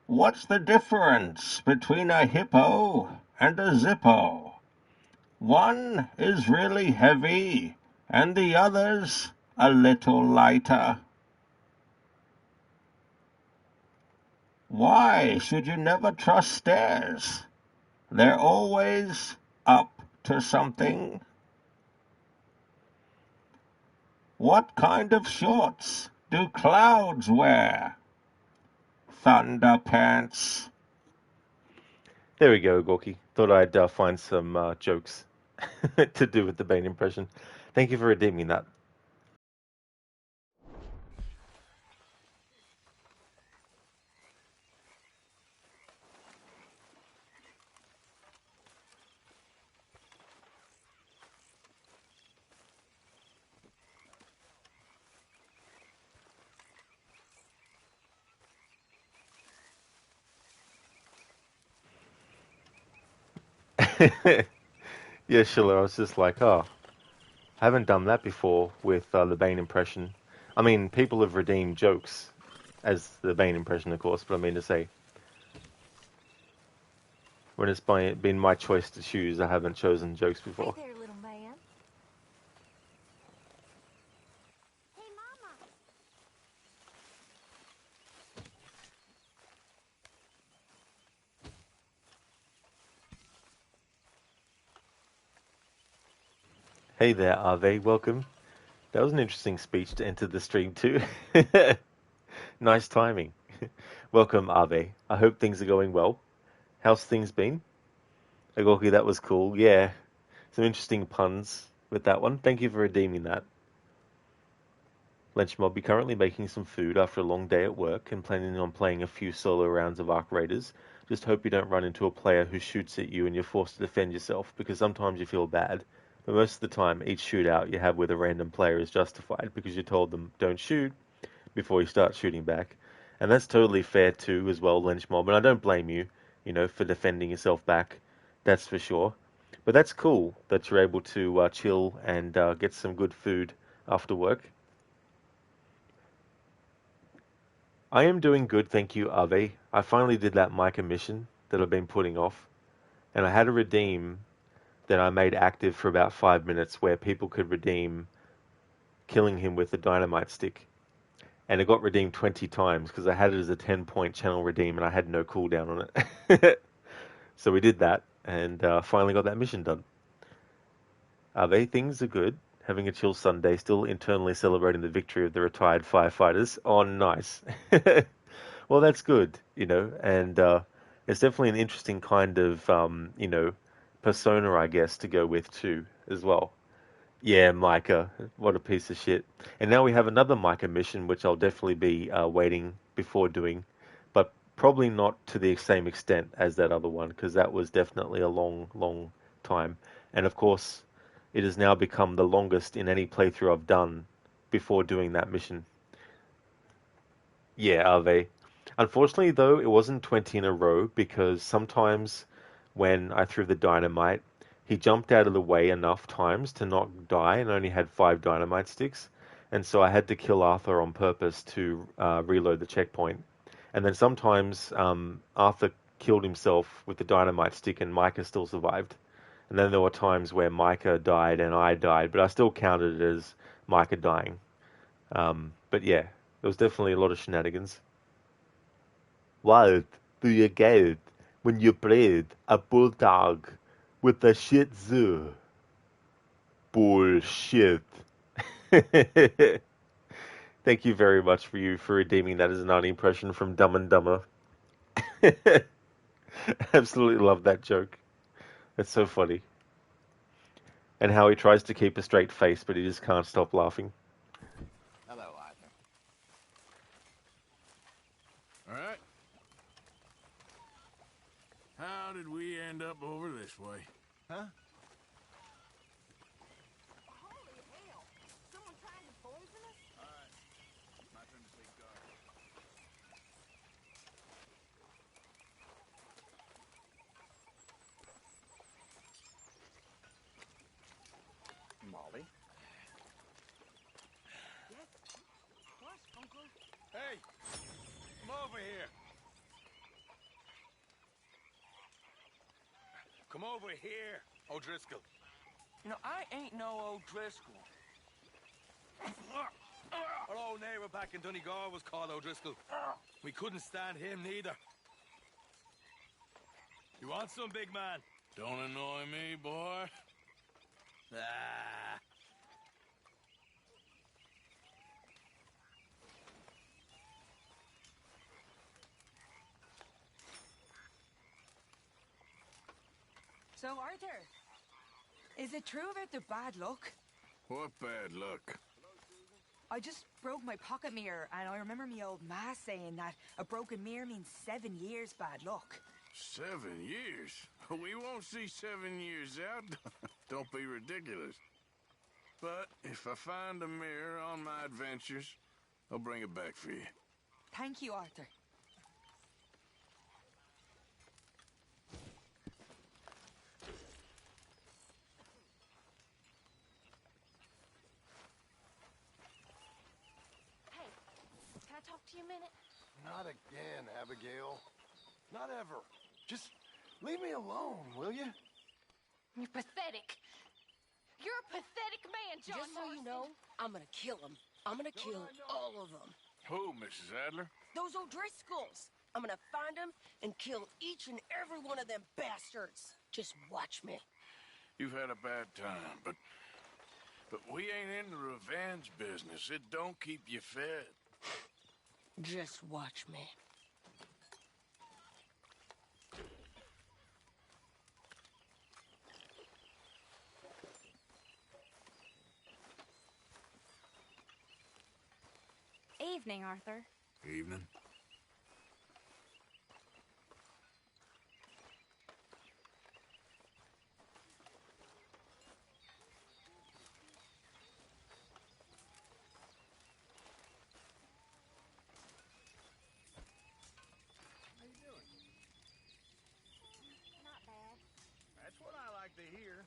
[SPEAKER 3] What's the difference between a hippo and a Zippo? One is really heavy, and the other's a little lighter. Why should you never trust stairs? They're always up to something. What kind of shorts do clouds wear? Thunder pants.
[SPEAKER 1] There we go, Gorky. Thought I'd find some jokes to do with the Bane impression. Thank you for redeeming that. Yeah, Schiller, I was just like, oh, I haven't done that before with the Bane impression. I mean, people have redeemed jokes as the Bane impression, of course, but I mean to say, when it's been my choice to choose, I haven't chosen jokes before.
[SPEAKER 21] Hey there, little man. Hey, Mama.
[SPEAKER 1] Hey there, Ave, welcome. That was an interesting speech to enter the stream too. Nice timing. Welcome, Ave. I hope things are going well. How's things been? Agoki, that was cool. Yeah, some interesting puns with that one. Thank you for redeeming that. Lench Mob, you're currently making some food after a long day at work and planning on playing a few solo rounds of Arc Raiders. Just hope you don't run into a player who shoots at you and you're forced to defend yourself, because sometimes you feel bad. But most of the time, each shootout you have with a random player is justified because you told them, don't shoot, before you start shooting back. And that's totally fair too, as well, Lynch Mob. And I don't blame you, for defending yourself back. That's for sure. But that's cool that you're able to chill and get some good food after work. I am doing good, thank you, Ave. I finally did that Micah mission that I've been putting off. And I had a redeem that I made active for about 5 minutes where people could redeem killing him with a dynamite stick. And it got redeemed 20 times because I had it as a 10-point channel redeem and I had no cooldown on it. So we did that and finally got that mission done. Things are good. Having a chill Sunday, still internally celebrating the victory of the retired firefighters. Oh, nice. Well, that's good, and it's definitely an interesting kind of, persona, I guess, to go with too, as well. Yeah, Micah, what a piece of shit. And now we have another Micah mission, which I'll definitely be waiting before doing, but probably not to the same extent as that other one, because that was definitely a long, long time. And of course, it has now become the longest in any playthrough I've done before doing that mission. Yeah, are they? Unfortunately, though, it wasn't 20 in a row because sometimes when I threw the dynamite, he jumped out of the way enough times to not die and only had 5 dynamite sticks. And so I had to kill Arthur on purpose to reload the checkpoint. And then sometimes Arthur killed himself with the dynamite stick and Micah still survived. And then there were times where Micah died and I died, but I still counted it as Micah dying. But yeah, there was definitely a lot of shenanigans. What do you get when you breed a bulldog with a Shih Tzu? Bullshit. Thank you very much for redeeming that as an Arnie impression from Dumb and Dumber. Absolutely love that joke. It's so funny. And how he tries to keep a straight face, but he just can't stop laughing.
[SPEAKER 10] Hello, Arthur.
[SPEAKER 17] All right. How did we end up over this way?
[SPEAKER 10] Huh?
[SPEAKER 21] Holy hell! Someone trying to poison us?
[SPEAKER 17] All right. My turn to take guard.
[SPEAKER 10] Molly?
[SPEAKER 21] Yes. What, Uncle?
[SPEAKER 15] Hey! Come over here! Come over here, O'Driscoll.
[SPEAKER 12] You know, I ain't no O'Driscoll.
[SPEAKER 15] Our old neighbor back in Donegal was called O'Driscoll. We couldn't stand him neither. You want some, big man?
[SPEAKER 17] Don't annoy me, boy.
[SPEAKER 15] Ah.
[SPEAKER 9] So, Arthur, is it true about the bad luck?
[SPEAKER 17] What bad luck?
[SPEAKER 9] I just broke my pocket mirror, and I remember me old ma saying that a broken mirror means 7 years bad luck.
[SPEAKER 17] 7 years? We won't see 7 years out. Don't be ridiculous. But if I find a mirror on my adventures, I'll bring it back for you.
[SPEAKER 9] Thank you, Arthur.
[SPEAKER 21] Hey, can I talk to you a minute?
[SPEAKER 23] Not again, Abigail. Not ever. Just leave me alone, will you?
[SPEAKER 21] You're pathetic. You're a pathetic man, John
[SPEAKER 5] Just so you
[SPEAKER 21] Marston.
[SPEAKER 5] know, I'm gonna kill him. I'm gonna kill all of them.
[SPEAKER 17] Who, Mrs. Adler?
[SPEAKER 5] Those O'Driscolls. I'm gonna find them and kill each and every one of them bastards. Just watch me.
[SPEAKER 17] You've had a bad time, but we ain't in the revenge business. It don't keep you fed.
[SPEAKER 5] Just watch me.
[SPEAKER 21] Evening, Arthur.
[SPEAKER 17] Evening.
[SPEAKER 15] How you doing?
[SPEAKER 21] Not bad.
[SPEAKER 15] That's what I like to hear.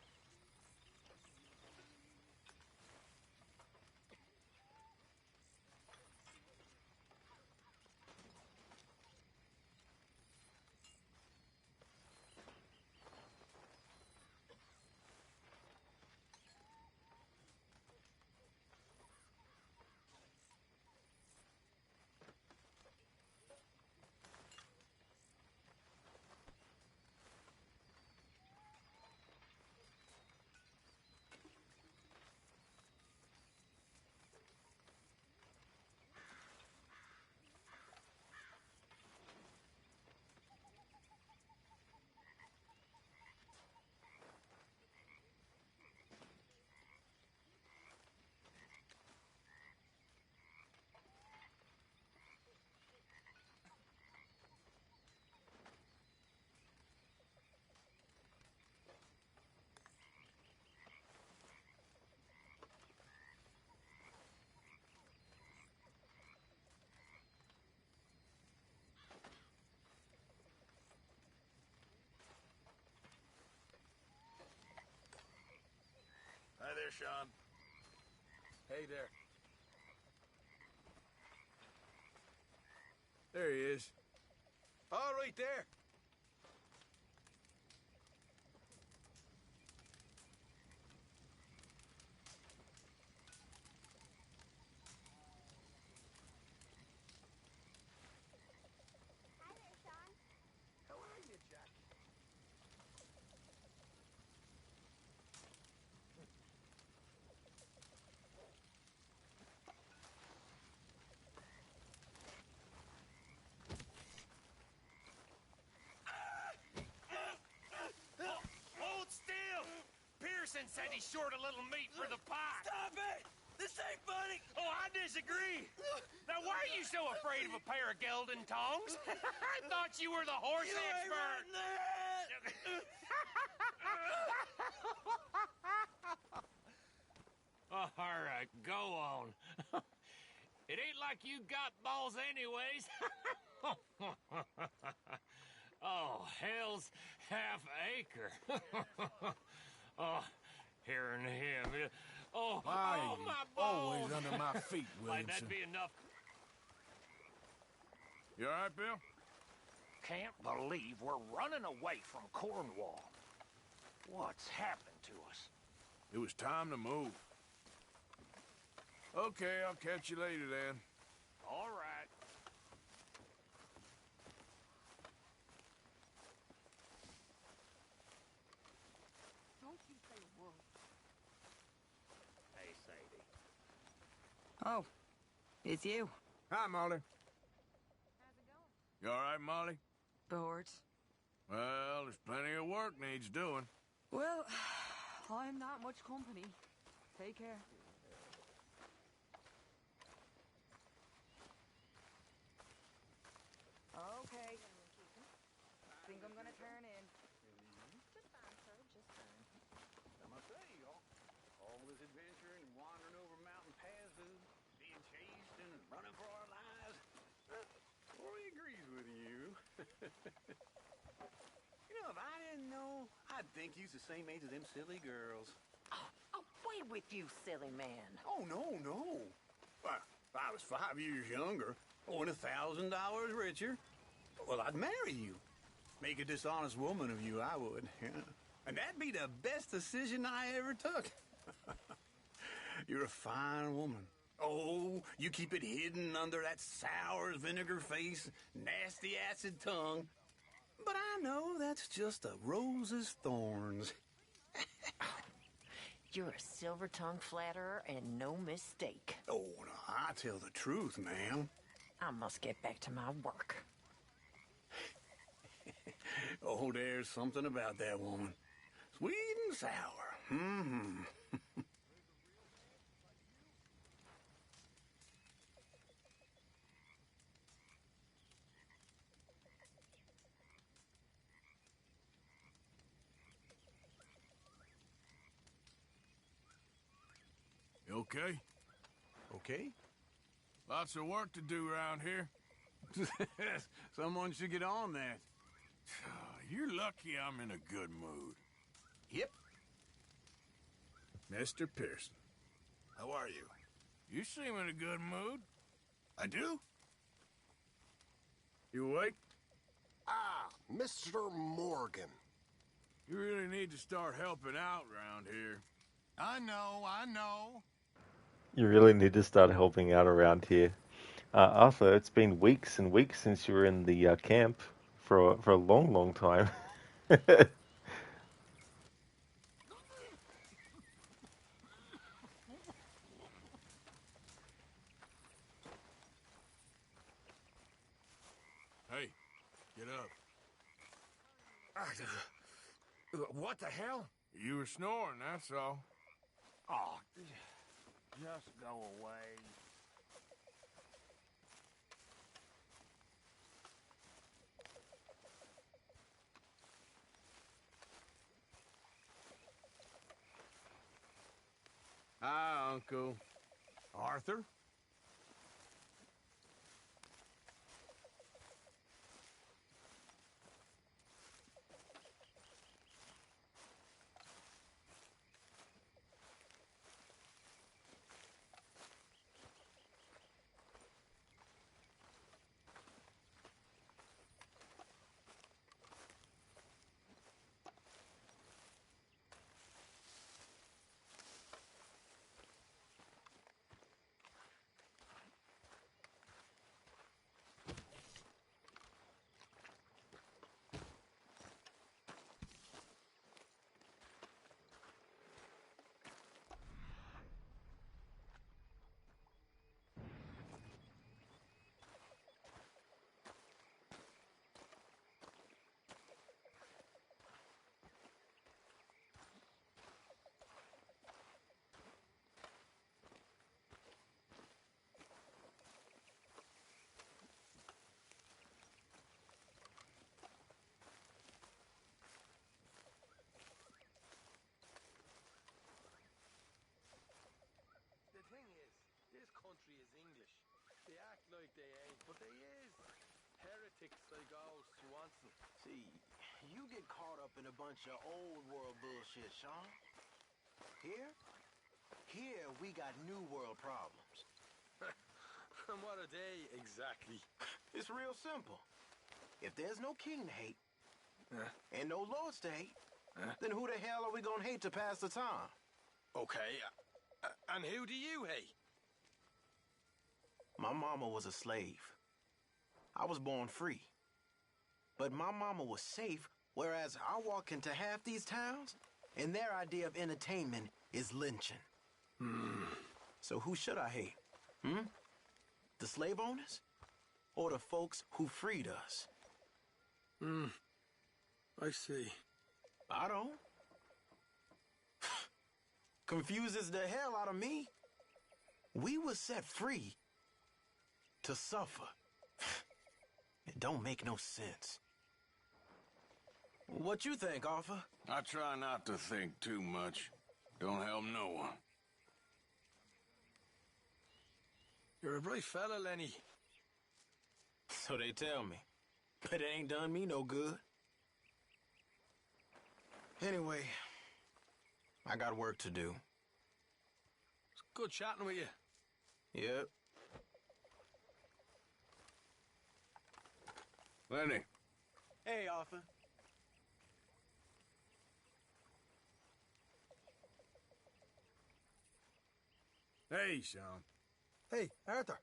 [SPEAKER 17] Hi there, Sean.
[SPEAKER 15] Hey there.
[SPEAKER 17] There he is.
[SPEAKER 15] All right there.
[SPEAKER 21] Hi there, Sean.
[SPEAKER 23] How are you, Jackie?
[SPEAKER 2] man said he's short a little meat for the pot. Stop it! This ain't funny! Oh, I disagree. Now, why are you so afraid of a pair of gelding tongs? I thought you were the horse expert.
[SPEAKER 12] All right, go on. It ain't like you got balls anyways. Oh, hell's half acre. Oh, hearing him. Oh,
[SPEAKER 14] Why
[SPEAKER 12] oh,
[SPEAKER 14] are you
[SPEAKER 12] my balls.
[SPEAKER 14] always under my feet,
[SPEAKER 12] Like,
[SPEAKER 14] Williamson?
[SPEAKER 12] that'd be enough.
[SPEAKER 17] You all right, Bill?
[SPEAKER 2] Can't believe we're running away from Cornwall. What's happened to us?
[SPEAKER 17] It was time to move. Okay, I'll catch you later then.
[SPEAKER 2] All right.
[SPEAKER 21] Don't you say a word.
[SPEAKER 2] Hey, Sadie.
[SPEAKER 9] Oh, it's you.
[SPEAKER 17] Hi, Molly. You all right, Molly?
[SPEAKER 9] Bored.
[SPEAKER 17] Well, there's plenty of work needs doing.
[SPEAKER 9] Well, I'm not much company. Take care. Okay. Think I'm gonna turn in.
[SPEAKER 16] Just fine, sir, just fine.
[SPEAKER 2] I must say, all this adventure and wandering over mountain paths and being chased and running for our lives, Rory agrees with you. You know, if I didn't know, I'd think you's the same age as them silly girls.
[SPEAKER 18] Away with you, silly man.
[SPEAKER 2] Oh, no. Well, if I was 5 years younger, or $1,000 richer, well, I'd marry you. Make a dishonest woman of you, I would. Yeah. And that'd be the best decision I ever took. You're a fine woman. Oh, you keep it hidden under that sour as vinegar face, nasty acid tongue. But I know that's just a rose's thorns.
[SPEAKER 18] You're a silver-tongued flatterer and no mistake.
[SPEAKER 2] Oh, no, I tell the truth, ma'am.
[SPEAKER 18] I must get back to my work.
[SPEAKER 2] Oh, there's something about that woman. Sweet and sour. Mm-hmm.
[SPEAKER 17] You okay?
[SPEAKER 2] Okay?
[SPEAKER 17] Lots of work to do around here.
[SPEAKER 2] Someone should get on that.
[SPEAKER 17] You're lucky I'm in a good mood.
[SPEAKER 2] Yep.
[SPEAKER 17] Mr. Pearson.
[SPEAKER 23] How are you?
[SPEAKER 17] You seem in a good mood.
[SPEAKER 23] I do?
[SPEAKER 17] You awake?
[SPEAKER 23] Ah, Mr. Morgan.
[SPEAKER 17] You really need to start helping out around here.
[SPEAKER 23] I know.
[SPEAKER 1] You really need to start helping out around here. Arthur, it's been weeks and weeks since you were in the camp for a long, long time.
[SPEAKER 17] Hey, get up.
[SPEAKER 23] What the hell?
[SPEAKER 17] You were snoring, that's all.
[SPEAKER 23] Oh, just go away.
[SPEAKER 17] Hi, Uncle.
[SPEAKER 23] Arthur? See, you get caught up in a bunch of old world bullshit, Sean. Here we got new world problems.
[SPEAKER 15] And what are they, exactly?
[SPEAKER 23] It's real simple. If there's no king to hate, and no lords to hate, then who the hell are we gonna hate to pass the time?
[SPEAKER 15] Okay, and who do you hate?
[SPEAKER 23] My mama was a slave. I was born free. But my mama was safe, whereas I walk into half these towns, and their idea of entertainment is lynching. So who should I hate? The slave owners? Or the folks who freed us?
[SPEAKER 15] I see.
[SPEAKER 23] I don't. Confuses the hell out of me. We were set free to suffer. It don't make no sense. What you think, Arthur?
[SPEAKER 17] I try not to think too much. Don't help no one.
[SPEAKER 15] You're a bright fella, Lenny.
[SPEAKER 23] So they tell me. But it ain't done me no good. Anyway, I got work to do.
[SPEAKER 15] It's good chatting with you.
[SPEAKER 23] Yep.
[SPEAKER 17] Lenny.
[SPEAKER 23] Hey, Arthur.
[SPEAKER 17] Hey, Sean.
[SPEAKER 15] Hey, Arthur.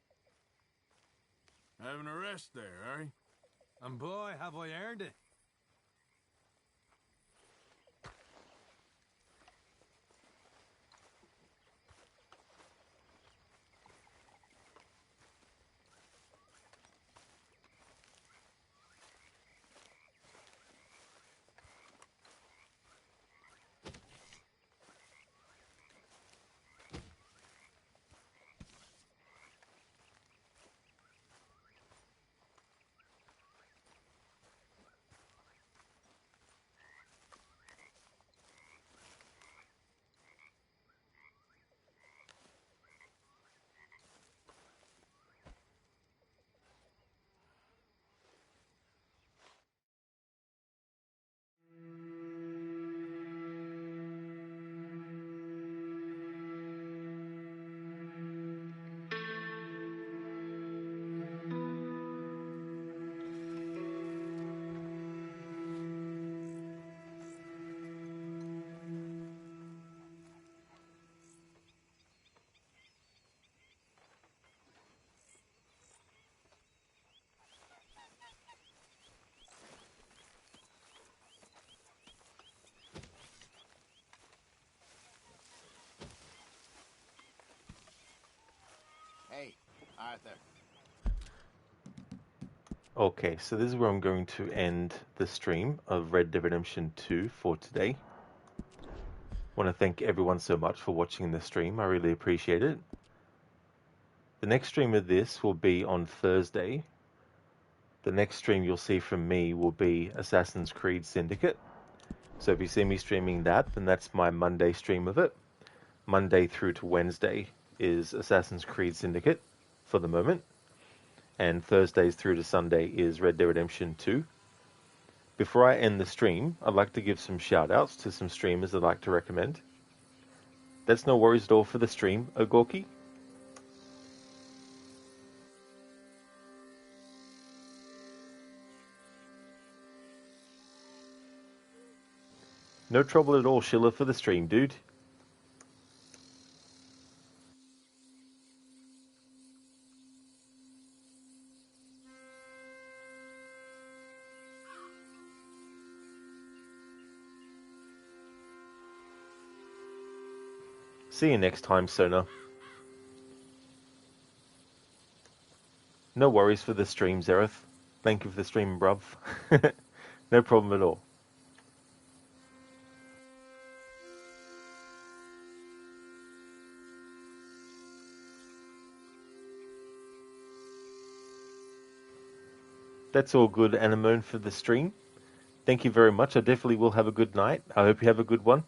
[SPEAKER 17] Having a rest there, are you?
[SPEAKER 15] And boy, have I earned it.
[SPEAKER 23] Hey, Arthur.
[SPEAKER 1] Okay, so this is where I'm going to end the stream of Red Dead Redemption 2 for today. I want to thank everyone so much for watching the stream. I really appreciate it. The next stream of this will be on Thursday. The next stream you'll see from me will be Assassin's Creed Syndicate. So if you see me streaming that, then that's my Monday stream of it. Monday through to Wednesday is Assassin's Creed Syndicate for the moment. And Thursdays through to Sunday is Red Dead Redemption 2. Before I end the stream, I'd like to give some shout-outs to some streamers I'd like to recommend. That's no worries at all for the stream, Ogorki. No trouble at all, Schiller, for the stream, dude. See you next time, Sona. No worries for the stream, Zereth. Thank you for the stream, bruv. No problem at all. That's all good, Anemone, for the stream. Thank you very much. I definitely will have a good night. I hope you have a good one.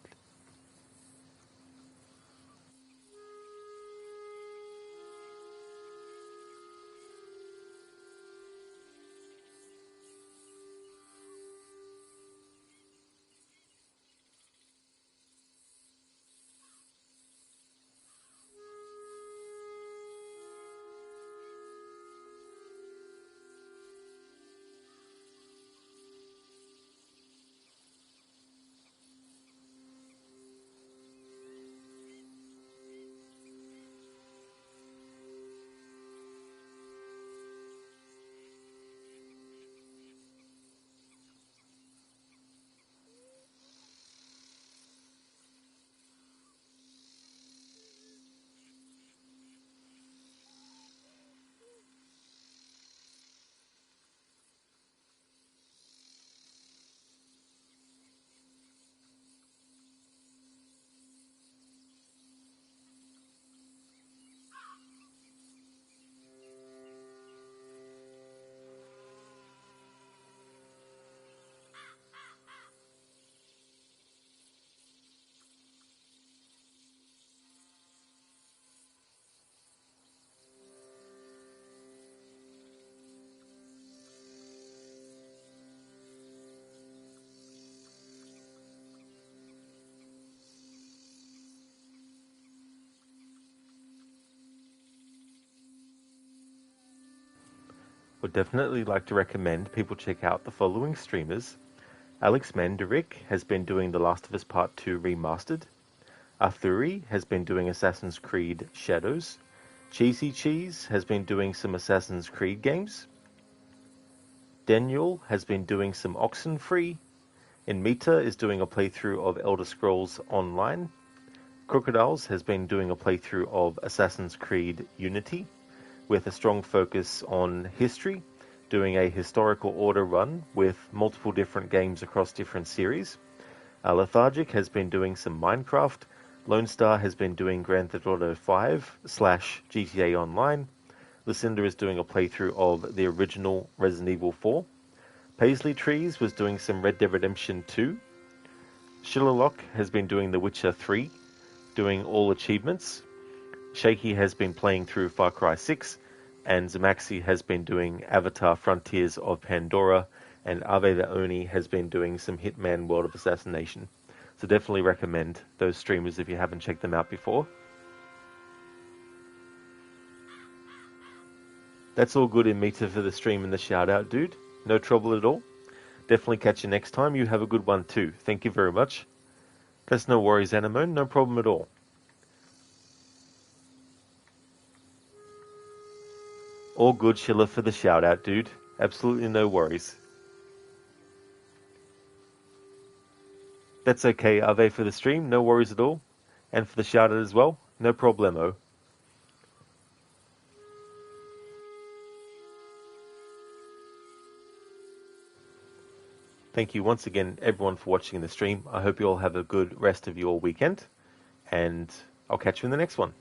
[SPEAKER 1] Would definitely like to recommend people check out the following streamers. Alex Mandarick has been doing The Last of Us Part 2 Remastered. Arthuri has been doing Assassin's Creed Shadows. Cheesy Cheese has been doing some Assassin's Creed games. Daniel has been doing some Oxenfree. Inmita is doing a playthrough of Elder Scrolls Online. Crocodiles has been doing a playthrough of Assassin's Creed Unity, with a strong focus on history, doing a historical order run with multiple different games across different series. Lethargic has been doing some Minecraft. Lone Star has been doing Grand Theft Auto 5 / GTA Online. Lucinda is doing a playthrough of the original Resident Evil 4. Paisley Trees was doing some Red Dead Redemption 2. Shillerlock has been doing The Witcher 3, doing all achievements. Shaky has been playing through Far Cry 6, and Zamaxi has been doing Avatar Frontiers of Pandora, and Ave the Oni has been doing some Hitman World of Assassination. So definitely recommend those streamers if you haven't checked them out before. That's all good in Mita for the stream and the shout out, dude. No trouble at all. Definitely catch you next time. You have a good one too. Thank you very much. That's no worries, Anemone. No problem at all. All good, Schiller, for the shout out, dude. Absolutely no worries. That's okay, Ave, for the stream. No worries at all. And for the shout out as well. No problemo. Thank you once again, everyone, for watching the stream. I hope you all have a good rest of your weekend. And I'll catch you in the next one.